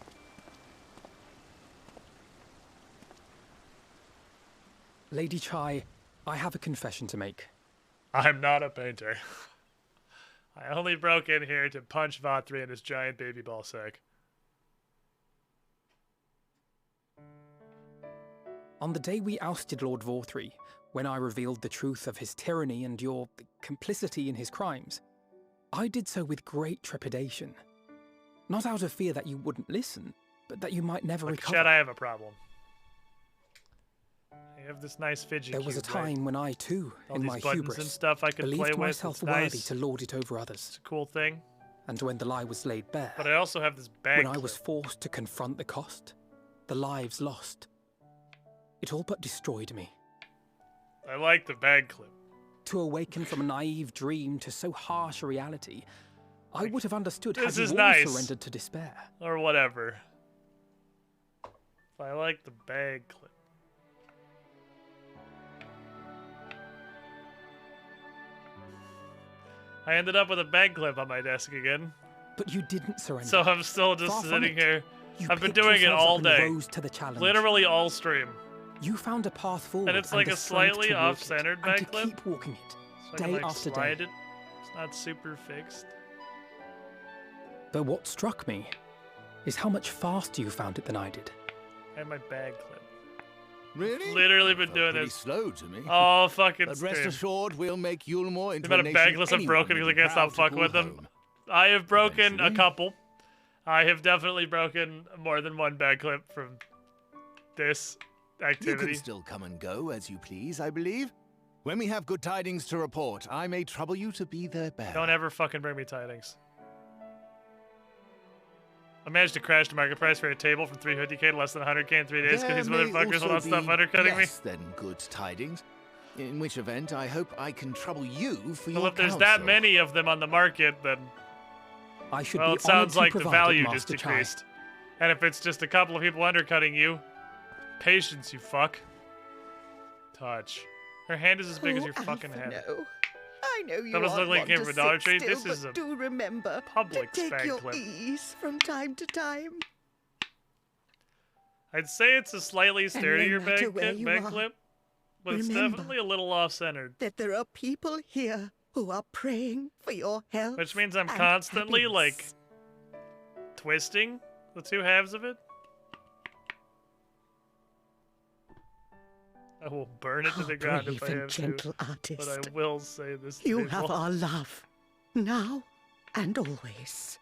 Speaker 3: Lady Chai, I have a confession to make.
Speaker 2: I'm not a painter. I only broke in here to punch Vatri in his giant baby ball sack.
Speaker 3: On the day we ousted Lord Vorthri, when I revealed the truth of his tyranny and your complicity in his crimes, I did so with great trepidation. Not out of fear that you wouldn't listen, but that you might never recover.
Speaker 2: Chad, I have a problem. I have this nice fidget
Speaker 3: There was a
Speaker 2: cube, right?
Speaker 3: time when I, too,
Speaker 2: All
Speaker 3: in
Speaker 2: these
Speaker 3: my
Speaker 2: buttons
Speaker 3: hubris,
Speaker 2: and stuff I could play
Speaker 3: believed
Speaker 2: with.
Speaker 3: myself
Speaker 2: It's
Speaker 3: worthy
Speaker 2: nice.
Speaker 3: to lord it over others.
Speaker 2: It's a cool thing.
Speaker 3: And when the lie was laid bare,
Speaker 2: But I also have this bag
Speaker 3: when I was forced to confront the cost, the lives lost, it all but destroyed me.
Speaker 2: I like the bag clip.
Speaker 3: To awaken from a naive dream to so harsh a reality, I would have understood
Speaker 2: This
Speaker 3: had
Speaker 2: is
Speaker 3: you all
Speaker 2: nice.
Speaker 3: surrendered to despair.
Speaker 2: Or whatever. I like the bag clip. I ended up with a bag clip on my desk again.
Speaker 3: But you didn't surrender.
Speaker 2: So I'm still just
Speaker 3: Far from
Speaker 2: sitting
Speaker 3: it.
Speaker 2: here.
Speaker 3: You
Speaker 2: I've been
Speaker 3: picked
Speaker 2: doing it
Speaker 3: yourselves
Speaker 2: all
Speaker 3: up and
Speaker 2: day.
Speaker 3: rose to the challenge.
Speaker 2: Literally all stream.
Speaker 3: You found a path forward.
Speaker 2: And it's like
Speaker 3: the
Speaker 2: a
Speaker 3: strength
Speaker 2: slightly
Speaker 3: to walk
Speaker 2: off-centered
Speaker 3: it, and
Speaker 2: bag
Speaker 3: to
Speaker 2: clip.
Speaker 3: keep walking it,
Speaker 2: So I
Speaker 3: day
Speaker 2: can like
Speaker 3: after
Speaker 2: slide
Speaker 3: day.
Speaker 2: it. It's not super fixed.
Speaker 3: But what struck me is how much faster you found it than I did.
Speaker 2: I have my bag clip.
Speaker 19: Really?
Speaker 2: Literally been
Speaker 19: Felt
Speaker 2: doing
Speaker 19: pretty
Speaker 2: this.
Speaker 19: slow to me.
Speaker 2: Oh, fucking
Speaker 19: But rest
Speaker 2: stream.
Speaker 19: assured, we'll make Yulmore into
Speaker 2: The amount
Speaker 19: a
Speaker 2: of
Speaker 19: nation
Speaker 2: bag lists I've
Speaker 19: anyone
Speaker 2: broken because I
Speaker 19: would be
Speaker 2: can't stop
Speaker 19: proud to
Speaker 2: fucking
Speaker 19: call
Speaker 2: with them.
Speaker 19: home.
Speaker 2: I have broken a
Speaker 19: Eventually.
Speaker 2: couple. I have definitely broken more than one bag clip from this
Speaker 19: You
Speaker 2: activity.
Speaker 19: can still come and go as you please, I believe. When we have good tidings to report, I may trouble you to be their bearer.
Speaker 2: Don't ever fucking bring me tidings. I managed to crash the market price for a table from 350k to less than 100k in 3 days because
Speaker 19: There
Speaker 2: these
Speaker 19: may
Speaker 2: motherfuckers will
Speaker 19: also
Speaker 2: not stop
Speaker 19: be
Speaker 2: undercutting me.
Speaker 19: less than good tidings. In which event, I hope I can trouble you for
Speaker 2: Well,
Speaker 19: your
Speaker 2: if there's
Speaker 19: counsel.
Speaker 2: that many of them on the market, then
Speaker 3: I should
Speaker 2: well,
Speaker 3: be
Speaker 2: it sounds
Speaker 3: honored
Speaker 2: like
Speaker 3: to
Speaker 2: the
Speaker 3: provide it,
Speaker 2: value
Speaker 3: Master
Speaker 2: just
Speaker 3: Chai.
Speaker 2: decreased. And if it's just a couple of people undercutting you, patience, you fuck. Touch. Her hand is as big as your fucking head.
Speaker 20: No. I know you
Speaker 2: That doesn't look like
Speaker 20: want
Speaker 2: it came
Speaker 20: to
Speaker 2: from Dollar
Speaker 20: sit
Speaker 2: Tree.
Speaker 20: still,
Speaker 2: This is
Speaker 20: but
Speaker 2: a
Speaker 20: do remember
Speaker 2: Publix
Speaker 20: to take
Speaker 2: bag
Speaker 20: your
Speaker 2: clip.
Speaker 20: ease from time to time.
Speaker 2: I'd say it's a slightly sturdier
Speaker 20: matter
Speaker 2: bag
Speaker 20: where
Speaker 2: clip,
Speaker 20: you
Speaker 2: bag
Speaker 20: are,
Speaker 2: clip, but it's
Speaker 20: remember
Speaker 2: definitely a little off-centered.
Speaker 20: That there are people here who are praying for your health.
Speaker 2: Which means I'm
Speaker 20: and
Speaker 2: constantly,
Speaker 20: happiness.
Speaker 2: like, twisting the two halves of it. I will burn it to the ground if I
Speaker 20: brave and
Speaker 2: have
Speaker 20: gentle
Speaker 2: to.
Speaker 20: artist.
Speaker 2: But I will say this.
Speaker 20: You
Speaker 2: to
Speaker 20: have
Speaker 2: people.
Speaker 20: our love, now and always.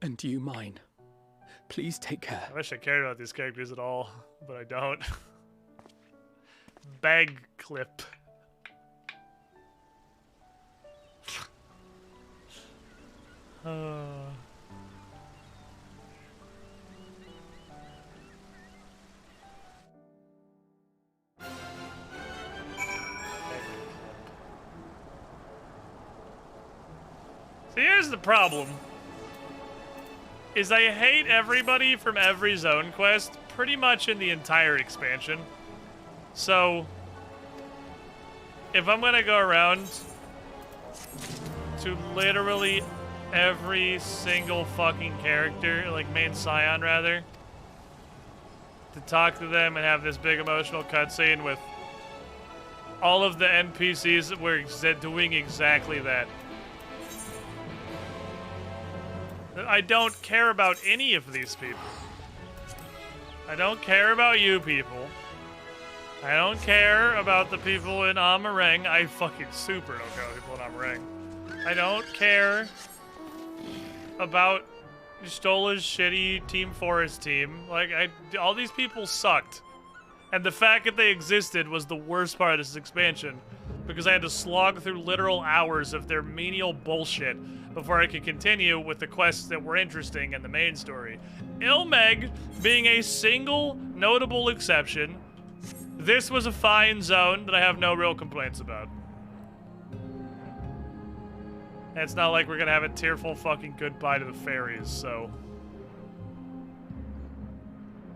Speaker 3: And you mine. Please take care.
Speaker 2: I wish I cared about these characters at all, but I don't. Bag clip. So here's the problem. is I hate everybody from every zone quest pretty much in the entire expansion. So, if I'm gonna go around to literally every single fucking character, like main Scion rather, to talk to them and have this big emotional cutscene with all of the NPCs that were doing exactly that. I don't care about any of these people. I don't care about you people. I don't care about the people in Amareng. I fucking super don't care about people in Amareng. I don't care about Stola's shitty Team Forest team. Like, all these people sucked. And the fact that they existed was the worst part of this expansion, because I had to slog through literal hours of their menial bullshit before I could continue with the quests that were interesting in the main story. Ilmeg being a single notable exception, this was a fine zone that I have no real complaints about. And it's not like we're gonna have a tearful fucking goodbye to the fairies, so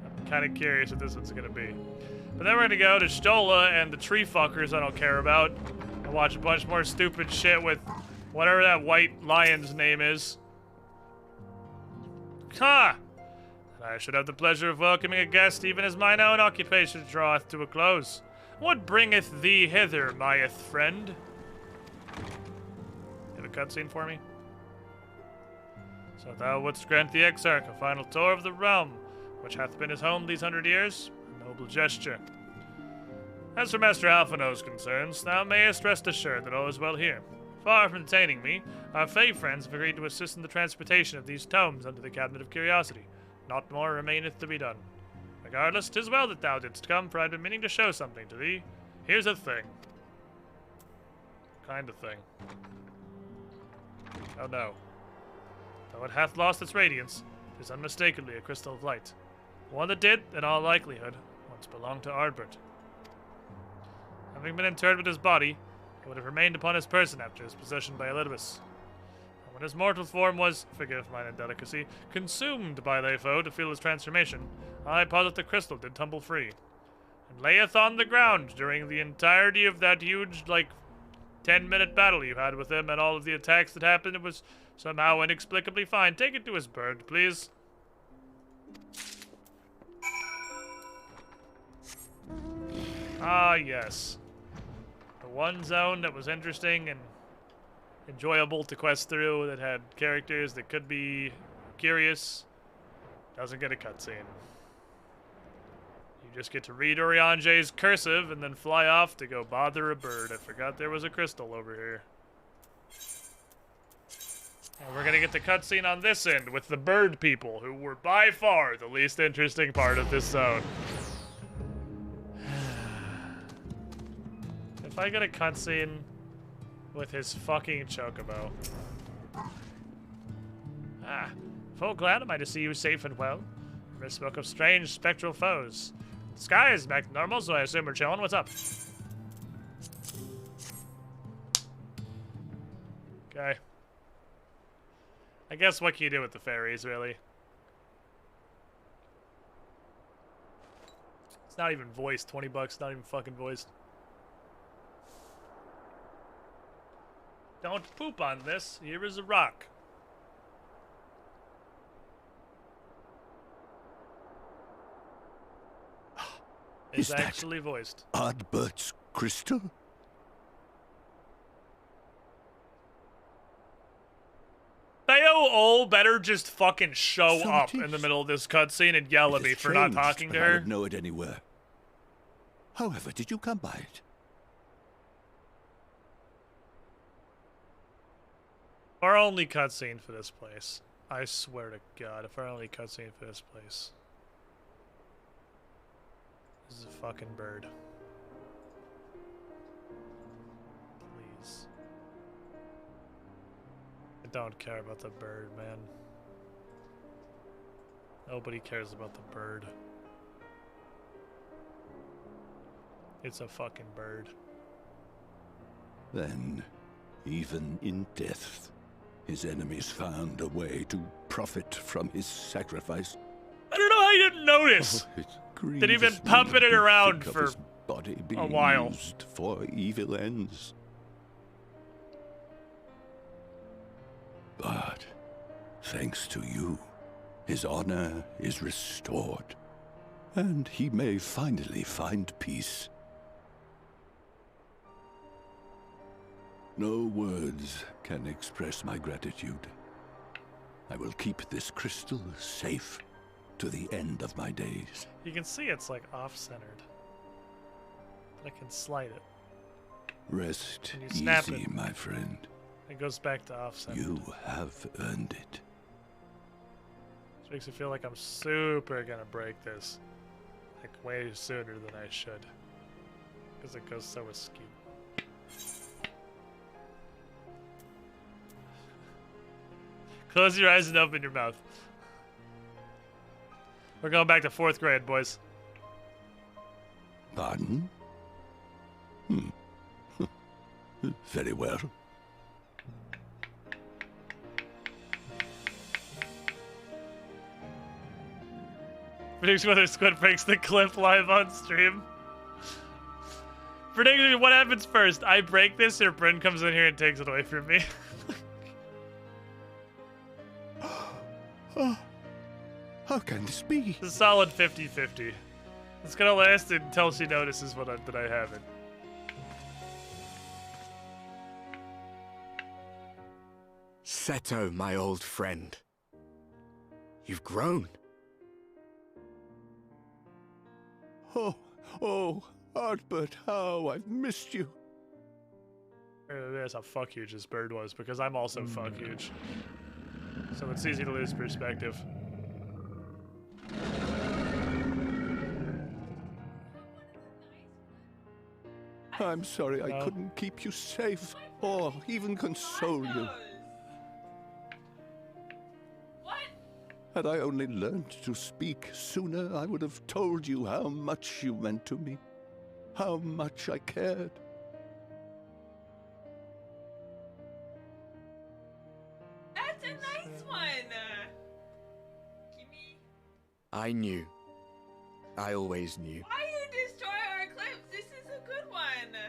Speaker 2: I'm kind of curious what this one's gonna be. But then we're gonna go to Stola and the tree fuckers I don't care about, and watch a bunch more stupid shit with whatever that white lion's name is. Ha! I should have the pleasure of welcoming a guest, even as mine own occupation draweth to a close. What bringeth thee hither, myeth friend? Have a cutscene for me? So thou wouldst grant the Exarch a final tour of the realm, which hath been his home these 100 years? A noble gesture. As for Master Alphino's concerns, thou mayest rest assured that all is well here. Far from detaining me, our Fae friends have agreed to assist in the transportation of these tomes unto the Cabinet of Curiosity. Not more remaineth to be done. Regardless, 'tis well that thou didst come, for I'd been meaning to show something to thee. Here's a thing. Kind of thing. Oh no. Though it hath lost its radiance, 'tis unmistakably a crystal of light. One that did, in all likelihood, once belonged to Ardbert. Having been interred with his body, it would have remained upon his person after his possession by Elidibus. And when his mortal form was, forgive mine indelicacy, consumed by thy foe to feel his transformation, I posit the crystal did tumble free, and layeth on the ground during the entirety of that huge, 10-minute battle you had with him, and all of the attacks that happened. It was somehow inexplicably fine. Take it to his bird, please. Ah, yes. The one zone that was interesting and enjoyable to quest through, that had characters that could be curious, doesn't get a cutscene. You just get to read Oriange's cursive and then fly off to go bother a bird. I forgot there was a crystal over here. And we're gonna get the cutscene on this end with the bird people, who were by far the least interesting part of this zone. If I get a cutscene with his fucking chocobo. Ah, full glad am I to see you safe and well. Miss spoke of strange spectral foes. The sky is back to normal, so I assume we're chilling. What's up? Okay. I guess what can you do with the fairies, really? It's not even voiced. 20 bucks, not even fucking voiced. Don't poop on this. Here is a rock. It's actually voiced.
Speaker 1: Ardbert's crystal?
Speaker 2: They all better just fucking show up in the middle of this cutscene and yell at me for not talking to
Speaker 1: I
Speaker 2: her.
Speaker 1: would know it anywhere. However, did you come by it?
Speaker 2: Our only cutscene for this place. I swear to God, if our only cutscene for this place. This is a fucking bird. Please. I don't care about the bird, man. Nobody cares about the bird. It's a fucking bird.
Speaker 1: Then, even in death, his enemies found a way to profit from his sacrifice.
Speaker 2: I don't know how you didn't notice.
Speaker 1: It
Speaker 2: That he'd been
Speaker 1: grieves me
Speaker 2: pumping
Speaker 1: to
Speaker 2: it around
Speaker 1: think of
Speaker 2: for
Speaker 1: his body being
Speaker 2: a while.
Speaker 1: used for evil ends. But thanks to you, his honor is restored, and he may finally find peace. No words can express my gratitude. I will keep this crystal safe to the end of my days.
Speaker 2: You can see it's like off-centered. But I can slide it.
Speaker 1: Rest
Speaker 2: When you snap
Speaker 1: easy,
Speaker 2: it,
Speaker 1: my friend.
Speaker 2: it goes back to off-centered.
Speaker 1: You have earned it.
Speaker 2: Which makes me feel like I'm super gonna break this. Like way sooner than I should. Because it goes so askew. Close your eyes and open your mouth. We're going back to 4th grade, boys.
Speaker 1: Pardon? Very well.
Speaker 2: Prediction whether Squid breaks the clip live on stream. Prediction, what happens first? I break this or Bryn comes in here and takes it away from me?
Speaker 1: Oh, how can this be?
Speaker 2: It's a solid 50-50. It's gonna last until she notices that I have it.
Speaker 7: Seto, my old friend. You've grown.
Speaker 1: Oh, Artbert, how I've missed you.
Speaker 2: That's how fuck huge this bird was, because I'm also fuck huge. So it's easy to lose perspective.
Speaker 1: I'm sorry I couldn't keep you safe or even console you. Had I only learned to speak sooner, I would have told you how much you meant to me, how much I cared.
Speaker 9: That's a nice one! Gimme.
Speaker 7: I knew. I always knew.
Speaker 9: Why you destroy our clips? This is a good one!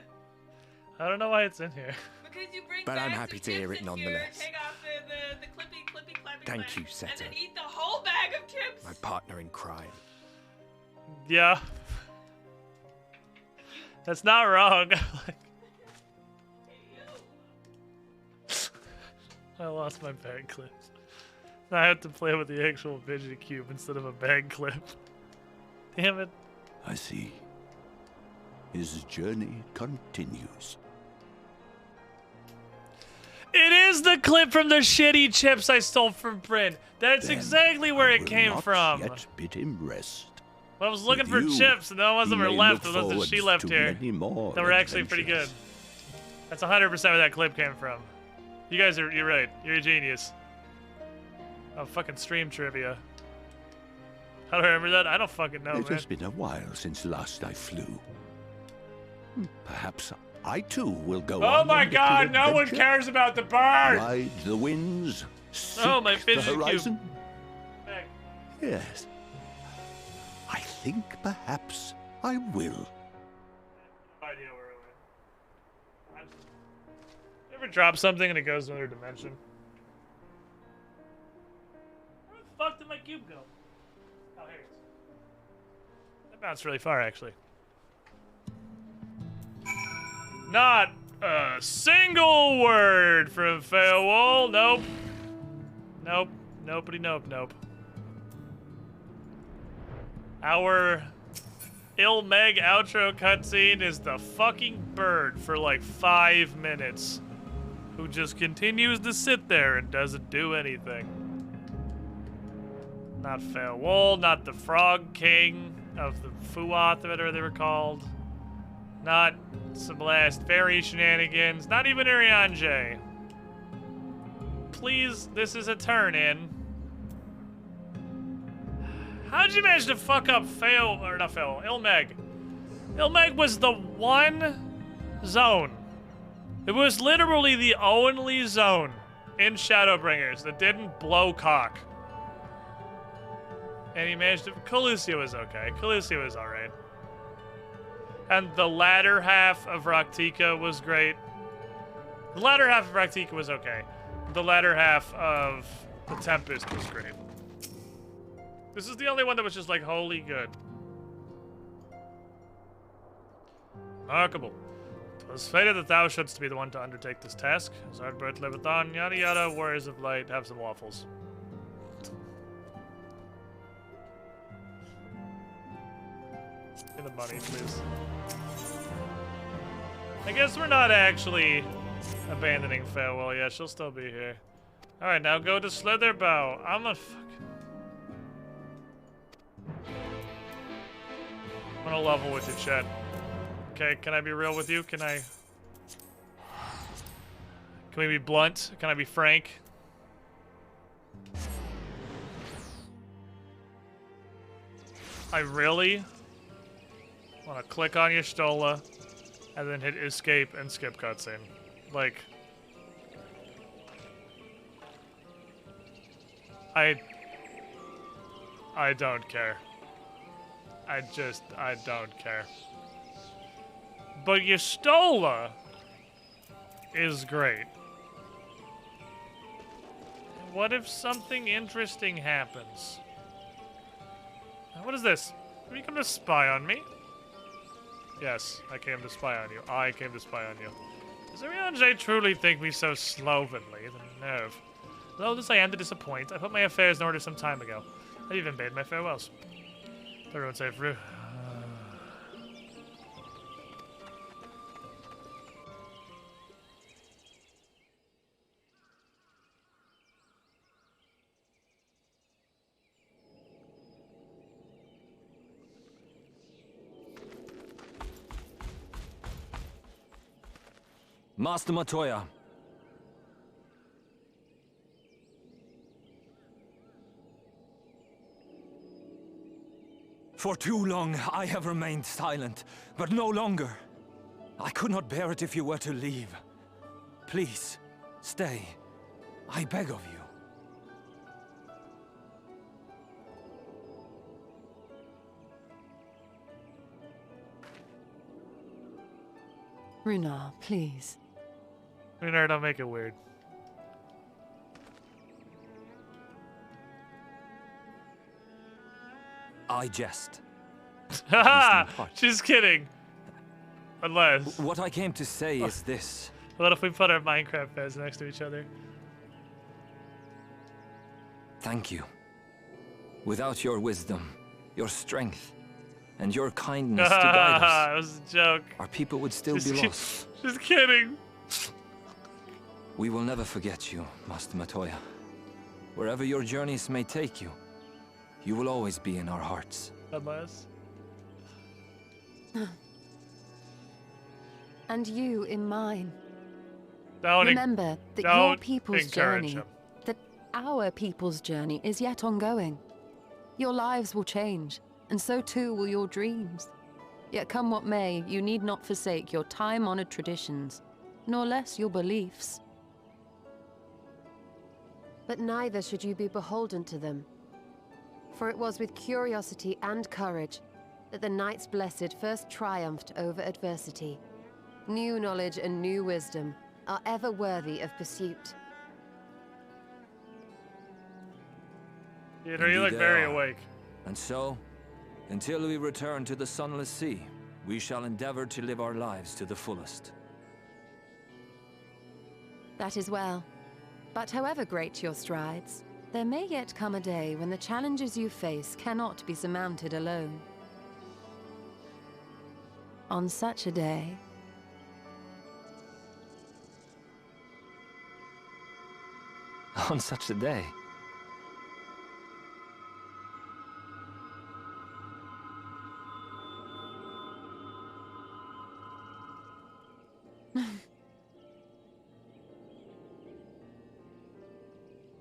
Speaker 2: I don't know why it's in here.
Speaker 9: Because you bring
Speaker 7: But I'm
Speaker 9: bags
Speaker 7: happy
Speaker 9: of
Speaker 7: to hear
Speaker 9: chips
Speaker 7: it
Speaker 9: in here,
Speaker 7: nonetheless.
Speaker 9: take off the clippy clappy
Speaker 7: Thank you,
Speaker 9: and
Speaker 7: Seto,
Speaker 9: then eat the whole bag of chips!
Speaker 7: my partner in crime.
Speaker 2: Yeah. That's not wrong. I lost my bag clips. I have to play with the actual fidget cube instead of a bag clip. Damn it.
Speaker 1: I see. His journey continues.
Speaker 2: It is the clip from the shitty chips I stole from Bryn. That's
Speaker 1: Then
Speaker 2: exactly where
Speaker 1: I
Speaker 2: it
Speaker 1: will
Speaker 2: came
Speaker 1: not
Speaker 2: from.
Speaker 1: Yet bid him rest.
Speaker 2: Well, I was looking
Speaker 1: With
Speaker 2: for
Speaker 1: you,
Speaker 2: chips, and the ones that
Speaker 1: he
Speaker 2: were
Speaker 1: may
Speaker 2: left,
Speaker 1: look
Speaker 2: the ones that she
Speaker 1: forward
Speaker 2: left
Speaker 1: to
Speaker 2: here,
Speaker 1: many more
Speaker 2: that were actually pretty good.
Speaker 1: adventures.
Speaker 2: That's 100% where that clip came from. You guys are, you're right. You're a genius. Oh, fucking stream trivia. How do I remember that? I don't fucking know,
Speaker 1: It
Speaker 2: man.
Speaker 1: has been a while since last I flew. Perhaps I too will go on.
Speaker 2: Oh my
Speaker 1: a little
Speaker 2: god, no one
Speaker 1: adventure.
Speaker 2: cares about the bird!
Speaker 1: Ride the winds.
Speaker 2: Oh, my
Speaker 1: seek the
Speaker 2: fidget cube.
Speaker 1: horizon.
Speaker 2: Back.
Speaker 1: Yes. I think perhaps I will.
Speaker 2: No idea where it went. You ever drop something and it goes to another dimension? Where the fuck did my cube go? Oh, here it is. That bounced really far, actually. Not a single word from Farewell. Nope. Nope. Nobody, nope, nope. Our Meg outro cutscene is the fucking bird for like 5 minutes, who just continues to sit there and doesn't do anything. Not Farewell, not the Frog King of the Fuath, whatever they were called. Not some last fairy shenanigans, not even Urianger. Please, this is a turn-in. How'd you manage to fuck up Ilmeg? Ilmeg was the one zone. It was literally the only zone in Shadowbringers that didn't blow cock. And he managed to... Calusia was okay. Calusia was alright. And the latter half of Raktika was great. The latter half of Raktika was okay. The latter half of the Tempest was great. This is the only one that was just like, holy good. Remarkable. 'Twas fated that thou shouldst be the one to undertake this task. Zardbert liveth on, yada yada, warriors of light, have some waffles. Give me the money, please. I guess we're not actually abandoning Farewell yet. She'll still be here. Alright, now go to Slitherbow. I'm gonna level with you, chat. Okay, can I be real with you? Can we be blunt? Can I be frank? I really want to click on Y'shtola and then hit escape and skip cutscene. Like, I don't care. I don't care. But Y'shtola is great. What if something interesting happens? What is this? Did you come to spy on me? Yes, I came to spy on you. I came to spy on you. Does Ariane truly think me so slovenly? The nerve. Though this I am to disappoint, I put my affairs in order some time ago. I even bade my farewells. Everyone safe, Rue.
Speaker 14: Master Matoya. For too long, I have remained silent, but no longer. I could not bear it if you were to leave. Please, stay. I beg of you.
Speaker 18: Runar, please.
Speaker 2: Runar, don't make it weird.
Speaker 14: I jest.
Speaker 2: Haha! She's kidding. Unless.
Speaker 14: What I came to say is this.
Speaker 2: What if we put our Minecraft beds next to each other?
Speaker 14: Thank you. Without your wisdom, your strength, and your kindness to guide us,
Speaker 2: it was a joke.
Speaker 14: Our people would still be lost.
Speaker 2: Just kidding.
Speaker 14: We will never forget you, Master Matoya. Wherever your journeys may take you, you will always be in our hearts.
Speaker 2: Unless.
Speaker 18: And you in mine.
Speaker 2: Don't
Speaker 18: remember that your people's journey, that our people's journey is yet ongoing. Your lives will change, and so too will your dreams. Yet come what may, you need not forsake your time-honored traditions, nor less your beliefs. But neither should you be beholden to them. For it was with curiosity and courage that the Knights Blessed first triumphed over adversity. New knowledge and new wisdom are ever worthy of pursuit.
Speaker 2: You look very awake.
Speaker 14: And so, until we return to the Sunless Sea, we shall endeavor to live our lives to the fullest.
Speaker 18: That is well. But however great your strides, there may yet come a day when the challenges you face cannot be surmounted alone. On such a day...
Speaker 14: On such a day?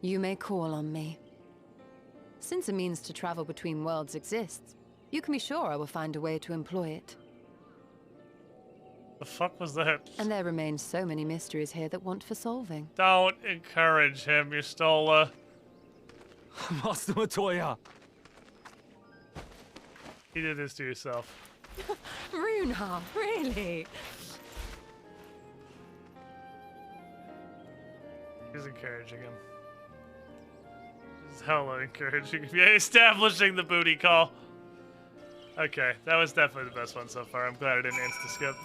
Speaker 18: You may call on me. Since a means to travel between worlds exists, you can be sure I will find a way to employ it.
Speaker 2: The fuck was that?
Speaker 18: And there remain so many mysteries here that want for solving.
Speaker 2: Don't encourage him, Y'shtola.
Speaker 14: Master Matoya!
Speaker 2: You did this to yourself.
Speaker 18: Runar, really?
Speaker 2: He's encouraging him. He's hella encouraging him. Yeah, establishing the booty call. Okay, that was definitely the best one so far. I'm glad I didn't insta-skip.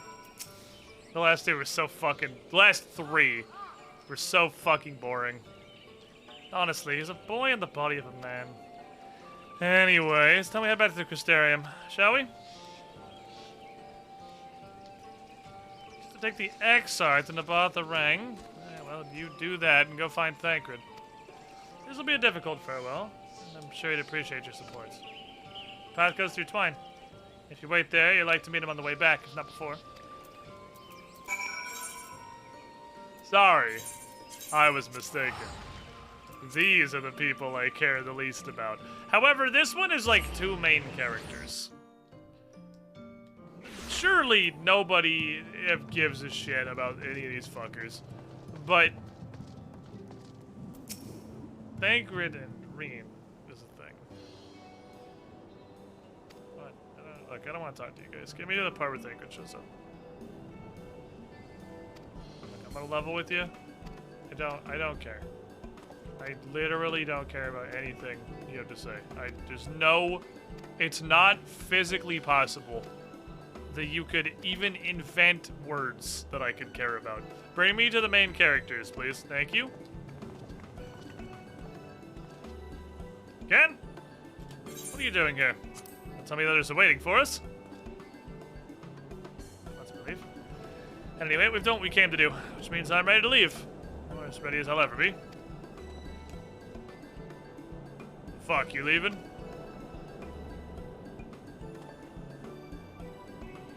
Speaker 2: The last two were so fucking... The last three were so fucking boring. Honestly, he's a boy in the body of a man. Anyways, tell me head back to the Crystarium, shall we? Just to take the Exarch and about the ring. Well, you do that and go find Thancred. This will be a difficult farewell, and I'm sure he'd appreciate your support. Path goes through Twine. If you wait there, you'll like to meet him on the way back, if not before. Sorry, I was mistaken. These are the people I care the least about. However, this one is like two main characters. Surely nobody gives a shit about any of these fuckers. But Thancred and Reen is a thing. What? Look, I don't want to talk to you guys. Get me to the part where Thancred shows up. Look, I'm gonna level with you. I don't care. I literally don't care about anything you have to say. It's not physically possible that you could even invent words that I could care about. Bring me to the main characters, please. Thank you. Ken? What are you doing here? Tell me others are waiting for us. Let's believe. Anyway, we've done what we came to do, which means I'm ready to leave. Or as ready as I'll ever be. Fuck, you leaving?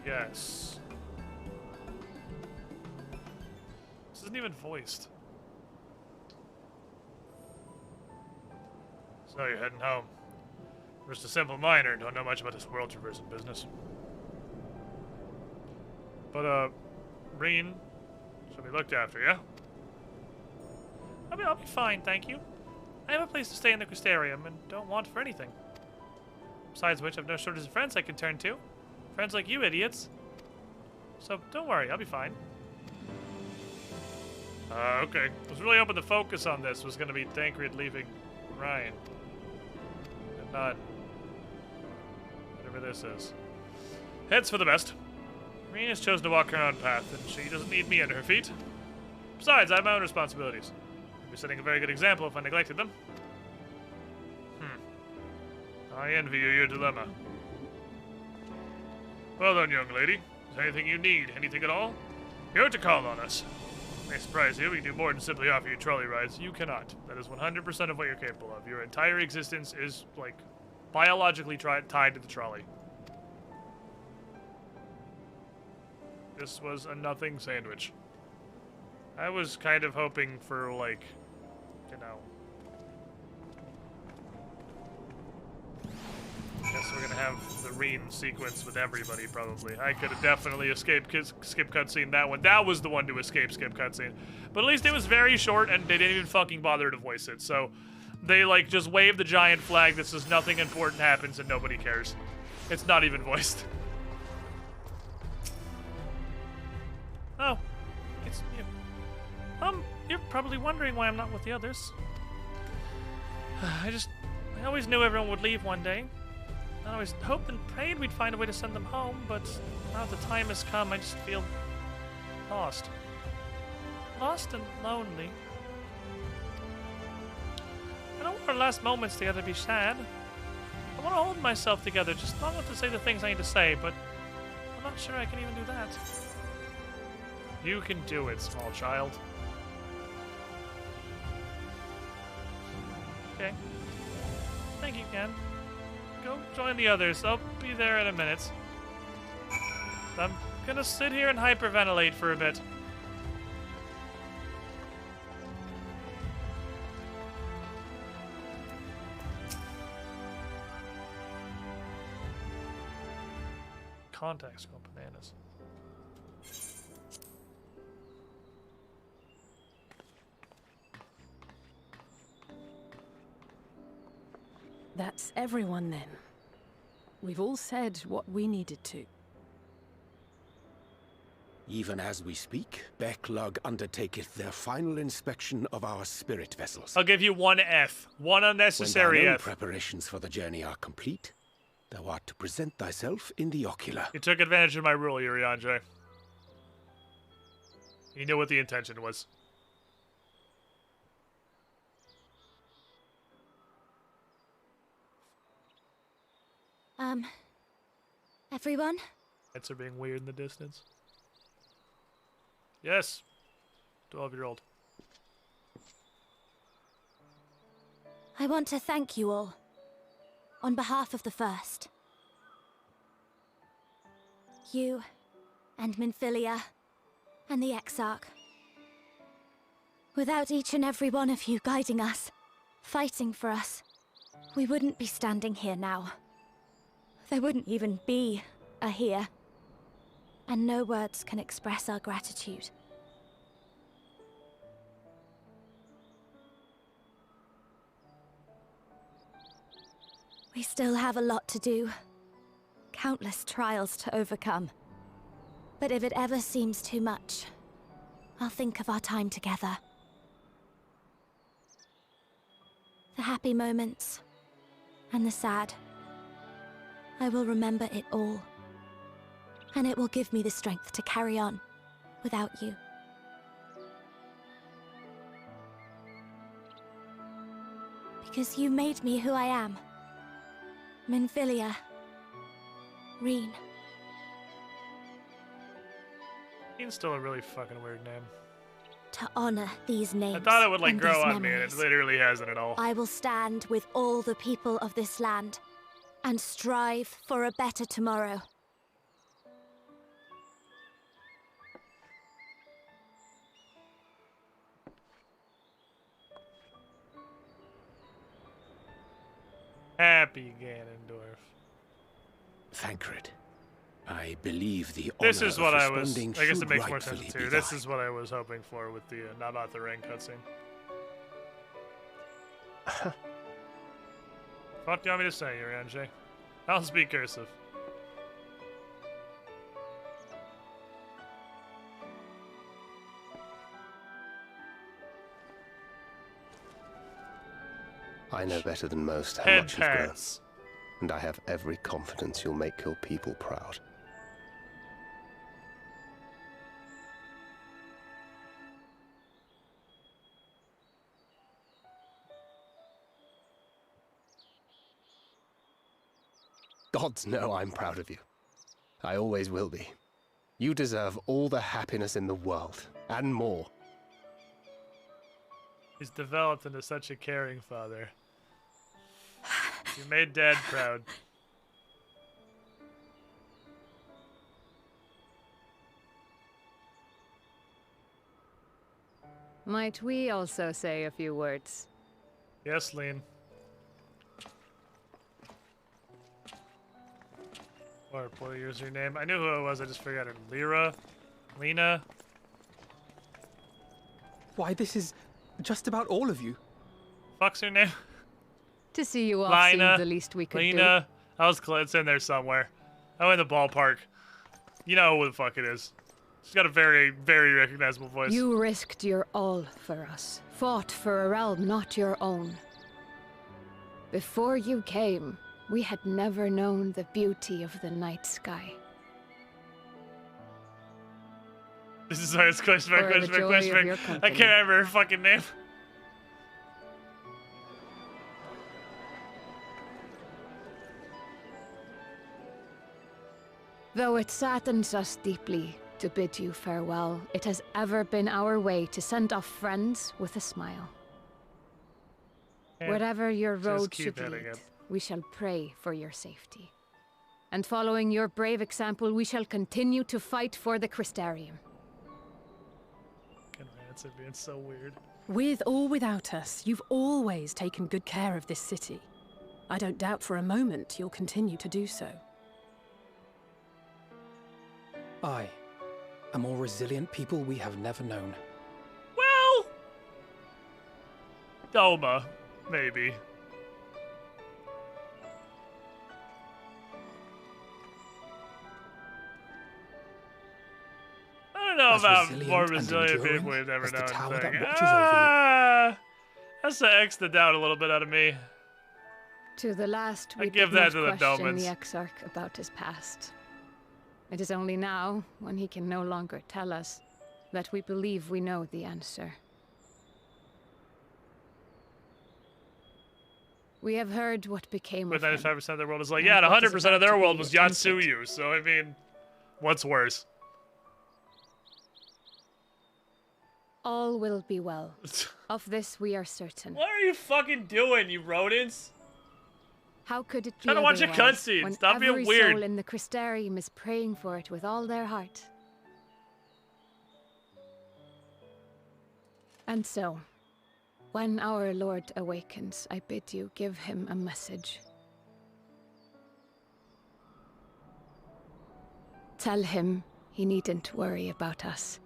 Speaker 2: Yes. This isn't even voiced. So you're heading home. Just a simple miner, don't know much about this world traversing business. But, Reen, she'll be looked after, yeah? I'll be fine, thank you. I have a place to stay in the Crystarium and don't want for anything. Besides which, I've no shortage of friends I can turn to. Friends like you, idiots. So, don't worry, I'll be fine. Okay. I was really hoping the focus on this was going to be Thancred leaving Ryan. And not whatever this is. Heads for the best. Reen has chosen to walk her own path, and she doesn't need me under her feet. Besides, I have my own responsibilities. I'd be setting a very good example if I neglected them. I envy you your dilemma. Well done, young lady. Is there anything you need? Anything at all? You're to call on us. May surprise you, we can do more than simply offer you trolley rides. You cannot. That is 100% of what you're capable of. Your entire existence is, like, biologically tied to the trolley. This was a nothing sandwich. I was kind of hoping for, like, you know... I guess we're gonna have the Reen sequence with everybody, probably. I could have definitely skip cutscene that one. That was the one to escape skip cutscene. But at least it was very short, and they didn't even fucking bother to voice it. So, they, like, just waved the giant flag that says nothing important happens and nobody cares. It's not even voiced. Oh, it's you. You're probably wondering why I'm not with the others. I always knew everyone would leave one day. I always hoped and prayed we'd find a way to send them home, but now the time has come, I just feel lost. Lost and lonely. I don't want our last moments together to be sad. I want to hold myself together, just not want to say the things I need to say, but I'm not sure I can even do that. You can do it, small child. Okay. Thank you, Ken. Go join the others. I'll be there in a minute. I'm gonna sit here and hyperventilate for a bit. Contacts go bananas.
Speaker 5: That's everyone then. We've all said what we needed to.
Speaker 7: Even as we speak, Backlug undertaketh their final inspection of our spirit vessels.
Speaker 2: I'll give you one F. One unnecessary
Speaker 7: when thine own
Speaker 2: F.
Speaker 7: preparations for the journey are complete, thou art to present thyself in the ocular.
Speaker 2: You took advantage of my rule, Uriandre. You knew what the intention was.
Speaker 13: Everyone?
Speaker 2: Lights are being weird in the distance. Yes. 12-year-old.
Speaker 13: I want to thank you all. On behalf of the First. You, and Minfilia, and the Exarch. Without each and every one of you guiding us, fighting for us, we wouldn't be standing here now. There wouldn't even be a here. And no words can express our gratitude. We still have a lot to do. Countless trials to overcome. But if it ever seems too much, I'll think of our time together. The happy moments, and the sad. I will remember it all. And it will give me the strength to carry on without you. Because you made me who I am. Minfilia. Reen.
Speaker 2: Reen's still a really fucking weird name.
Speaker 13: To honor these names.
Speaker 2: I thought it would like
Speaker 13: and
Speaker 2: grow
Speaker 13: these
Speaker 2: on me, and it
Speaker 13: memories,
Speaker 2: literally hasn't at all.
Speaker 13: I will stand with all the people of this land and strive for a better tomorrow.
Speaker 2: Happy Ganondorf.
Speaker 7: Thancred, I believe the
Speaker 2: This
Speaker 7: honor
Speaker 2: is what
Speaker 7: of
Speaker 2: I was.
Speaker 7: responding
Speaker 2: I guess it
Speaker 7: should
Speaker 2: makes more sense
Speaker 7: rightfully
Speaker 2: too.
Speaker 7: be
Speaker 2: This
Speaker 7: thine.
Speaker 2: is what I was hoping for with the not about the ring cutscene. What do you want me to say, Urianjay? I'll speak cursive.
Speaker 17: I know better than most how
Speaker 2: Head
Speaker 17: much you've grown.
Speaker 2: pats.
Speaker 17: And I have every confidence you'll make your people proud. Gods know I'm proud of you. I always will be. You deserve all the happiness in the world, and more.
Speaker 2: He's developed into such a caring father. You made Dad proud.
Speaker 6: Might we also say a few words?
Speaker 2: Yes, Lean. Or poor username. I knew who it was, I just forgot it. Lyra? Lena?
Speaker 3: Why, this is just about all of you.
Speaker 2: Fuck's her name?
Speaker 6: To see you all
Speaker 2: Lina.
Speaker 6: seemed the least we could
Speaker 2: Lena. I was it's in there somewhere. I'm in the ballpark. You know who the fuck it is. She's got a very, very recognizable voice.
Speaker 6: do. You risked your all for us, fought for a realm not your own. Before you came, we had never known the beauty of the night sky.
Speaker 2: This is why it's question mark,
Speaker 6: Or the
Speaker 2: question mark,
Speaker 6: joy
Speaker 2: question
Speaker 6: of
Speaker 2: mark.
Speaker 6: your
Speaker 2: I can't
Speaker 6: company.
Speaker 2: remember her fucking name.
Speaker 6: Though it saddens us deeply to bid you farewell, it has ever been our way to send off friends with a smile.
Speaker 2: Yeah,
Speaker 6: Wherever your
Speaker 2: just
Speaker 6: road
Speaker 2: keep
Speaker 6: should
Speaker 2: hitting
Speaker 6: lead,
Speaker 2: it.
Speaker 6: we shall pray for your safety. And following your brave example, we shall continue to fight for the Crystarium.
Speaker 2: Fucking rants are being so weird.
Speaker 5: With or without us, you've always taken good care of this city. I don't doubt for a moment you'll continue to do so.
Speaker 3: I, a more resilient people we have never known.
Speaker 2: Well, Doma, maybe. know
Speaker 3: as
Speaker 2: about
Speaker 3: resilient
Speaker 2: more
Speaker 3: and
Speaker 2: resilient
Speaker 3: enduring
Speaker 2: people we've never
Speaker 3: as the
Speaker 2: known.
Speaker 3: tower
Speaker 2: thing.
Speaker 3: that watches over
Speaker 2: That's to X the doubt a little bit out of me.
Speaker 6: To the last,
Speaker 2: I
Speaker 6: we
Speaker 2: give
Speaker 6: did
Speaker 2: that
Speaker 6: not
Speaker 2: to the
Speaker 6: question
Speaker 2: Domans.
Speaker 6: the Exarch about his past. It is only now, when he can no longer tell us, that we believe we know the answer. We have heard what became
Speaker 2: But
Speaker 6: of him.
Speaker 2: 95% of their world is like,
Speaker 6: and
Speaker 2: yeah, and
Speaker 6: what is
Speaker 2: 100% of
Speaker 6: about
Speaker 2: their
Speaker 6: to
Speaker 2: world
Speaker 6: be
Speaker 2: was
Speaker 6: attempted.
Speaker 2: Yatsuyu. So I mean, what's worse?
Speaker 6: All will be well. Of this we are certain.
Speaker 2: What are you fucking doing, you rodents?
Speaker 6: How could it be
Speaker 2: Trying to watch a
Speaker 6: otherwise
Speaker 2: cutscene.
Speaker 6: when
Speaker 2: Stop being
Speaker 6: every
Speaker 2: weird.
Speaker 6: soul in the Crystarium is praying for it with all their heart? And so, when our Lord awakens, I bid you give him a message. Tell him he needn't worry about us.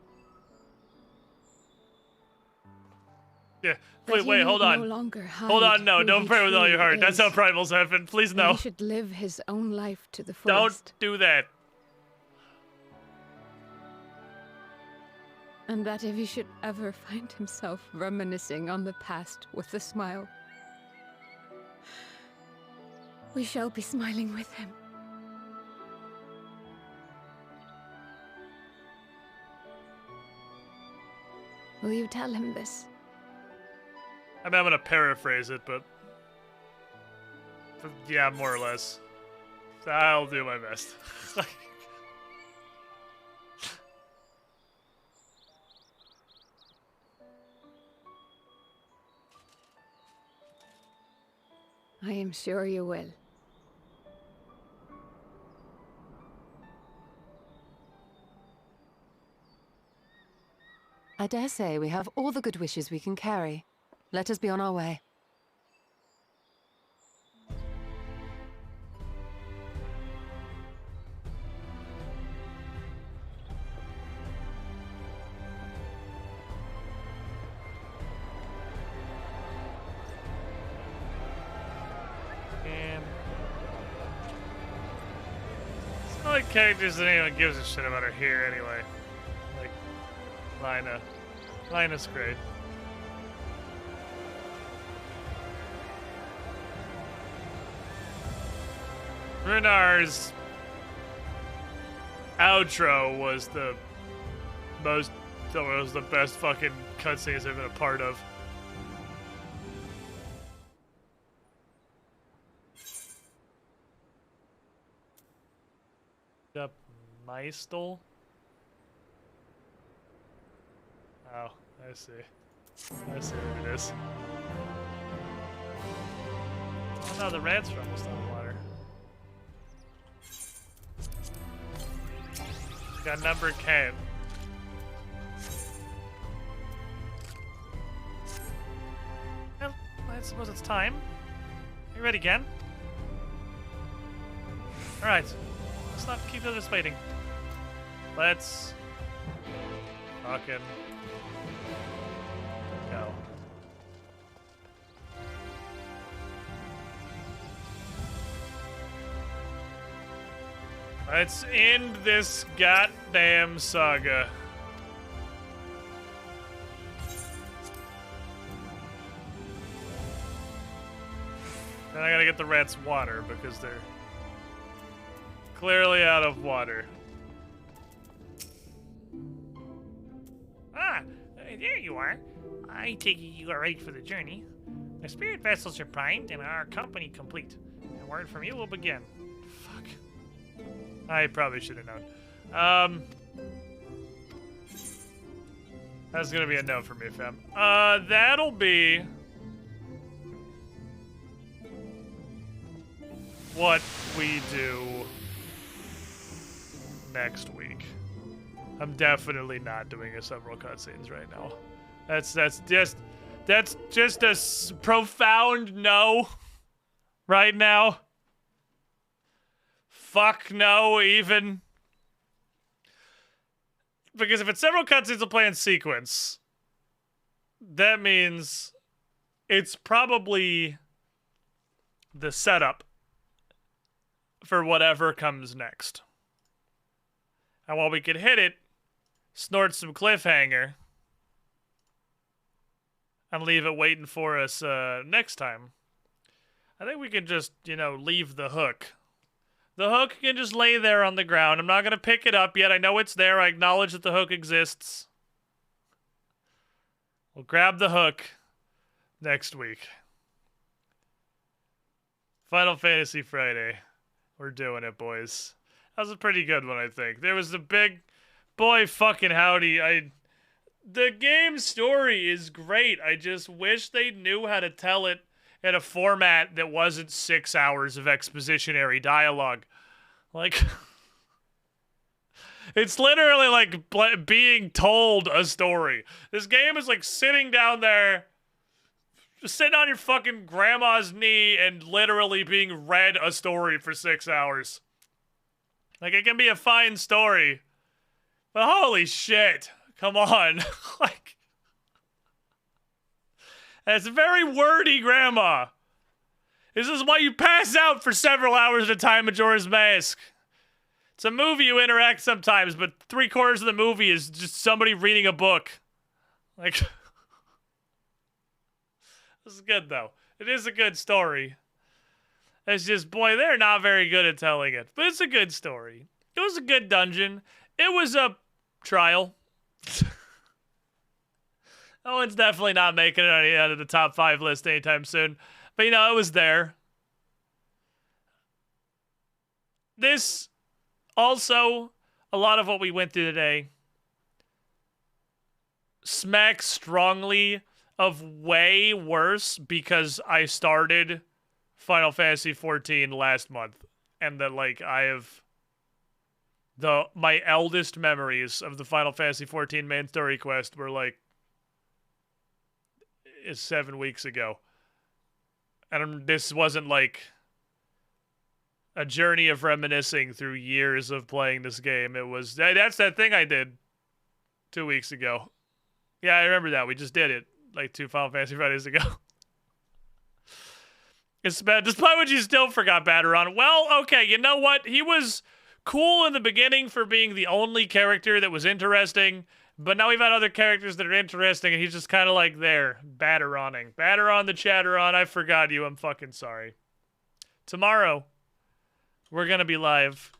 Speaker 2: Yeah.
Speaker 6: That
Speaker 2: Wait,
Speaker 6: he
Speaker 2: wait,
Speaker 6: need
Speaker 2: hold
Speaker 6: no
Speaker 2: on.
Speaker 6: longer
Speaker 2: Hold on,
Speaker 6: hide
Speaker 2: no,
Speaker 6: who
Speaker 2: don't
Speaker 6: he
Speaker 2: pray with all your
Speaker 6: truly
Speaker 2: heart. That's
Speaker 6: is.
Speaker 2: how primals happen. Please
Speaker 6: That
Speaker 2: no.
Speaker 6: he should live his own life to the
Speaker 2: Don't
Speaker 6: fullest.
Speaker 2: do that.
Speaker 6: And that if he should ever find himself reminiscing on the past with a smile, we shall be smiling with him. Will you tell him this?
Speaker 2: I mean, I'm gonna paraphrase it, but yeah, more or less. I'll do my best.
Speaker 6: I am sure you will.
Speaker 18: I dare say we have all the good wishes we can carry. Let us be on our way.
Speaker 2: And it's not like characters that anyone gives a shit about are here anyway. Like Lina. Lina's great. Runar's outro was the best fucking cutscenes I've been a part of. Up Meistel? Oh, I see. I see what it is. Oh no, the rats are almost out of water. Got number 10. Well, I suppose it's time. Are you ready again? Alright. Let's not keep others waiting. Let's fucking go. Let's end this goddamn saga. Then I gotta get the rats water because they're clearly out of water.
Speaker 11: Ah, there you are. I take it you are ready for the journey. The spirit vessels are primed and our company complete. And word from you will begin.
Speaker 2: Fuck. I probably should have known. That's gonna be a no for me, fam. That'll be what we do next week. I'm definitely not doing a several cutscenes right now. That's just a profound no right now. Fuck no, even. Because if it's several cutscenes to play in sequence, that means it's probably the setup for whatever comes next. And while we could hit it snort some cliffhanger, and leave it waiting for us next time. I think we can just, you know, leave the hook. The hook can just lay there on the ground. I'm not going to pick it up yet. I know it's there. I acknowledge that the hook exists. We'll grab the hook next week. Final Fantasy Friday. We're doing it, boys. That was a pretty good one, I think. There was a big... Boy, fucking howdy. The game story is great. I just wish they knew how to tell it in a format that wasn't 6 hours of expositionary dialogue. Like, it's literally like being told a story. This game is like sitting down there, just sitting on your fucking grandma's knee and literally being read a story for 6 hours. Like, it can be a fine story, but holy shit, come on. Like, that's very wordy, Grandma. This is why you pass out for several hours at a time, Majora's Mask. It's a movie you interact sometimes, but 3/4 of the movie is just somebody reading a book. Like, this is good, though. It is a good story. It's just, boy, they're not very good at telling it. But it's a good story. It was a good dungeon. It was a trial. That one's definitely not making it out of the top 5 list anytime soon. But, you know, it was there. This, also, a lot of what we went through today smacks strongly of way worse because I started Final Fantasy XIV last month. And that, like, my eldest memories of the Final Fantasy XIV main story quest were, like, is 7 weeks ago. And this wasn't like a journey of reminiscing through years of playing this game. It was, that's that thing I did 2 weeks ago. Yeah, I remember that. We just did it like 2 Final Fantasy Fridays ago. It's bad. Despite what you still forgot Baderon. Well, okay, you know what? He was cool in the beginning for being the only character that was interesting. But now we've had other characters that are interesting, and he's just kind of like there, Baderoning. Baderon the Chatteron, I forgot you. I'm fucking sorry. Tomorrow, we're going to be live.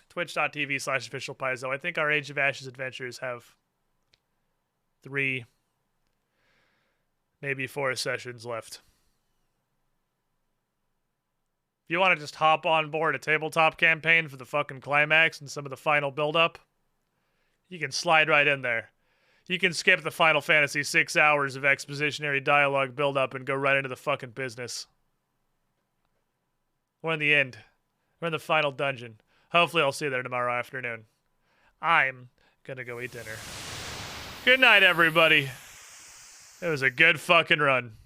Speaker 2: Twitch.tv/officialpaizo. I think our Age of Ashes adventures have 3, maybe 4 sessions left. If you want to just hop on board a tabletop campaign for the fucking climax and some of the final build-up, you can slide right in there. You can skip the Final Fantasy 6 hours of expositionary dialogue build-up and go right into the fucking business. We're in the end. We're in the final dungeon. Hopefully I'll see you there tomorrow afternoon. I'm gonna go eat dinner. Good night, everybody. It was a good fucking run.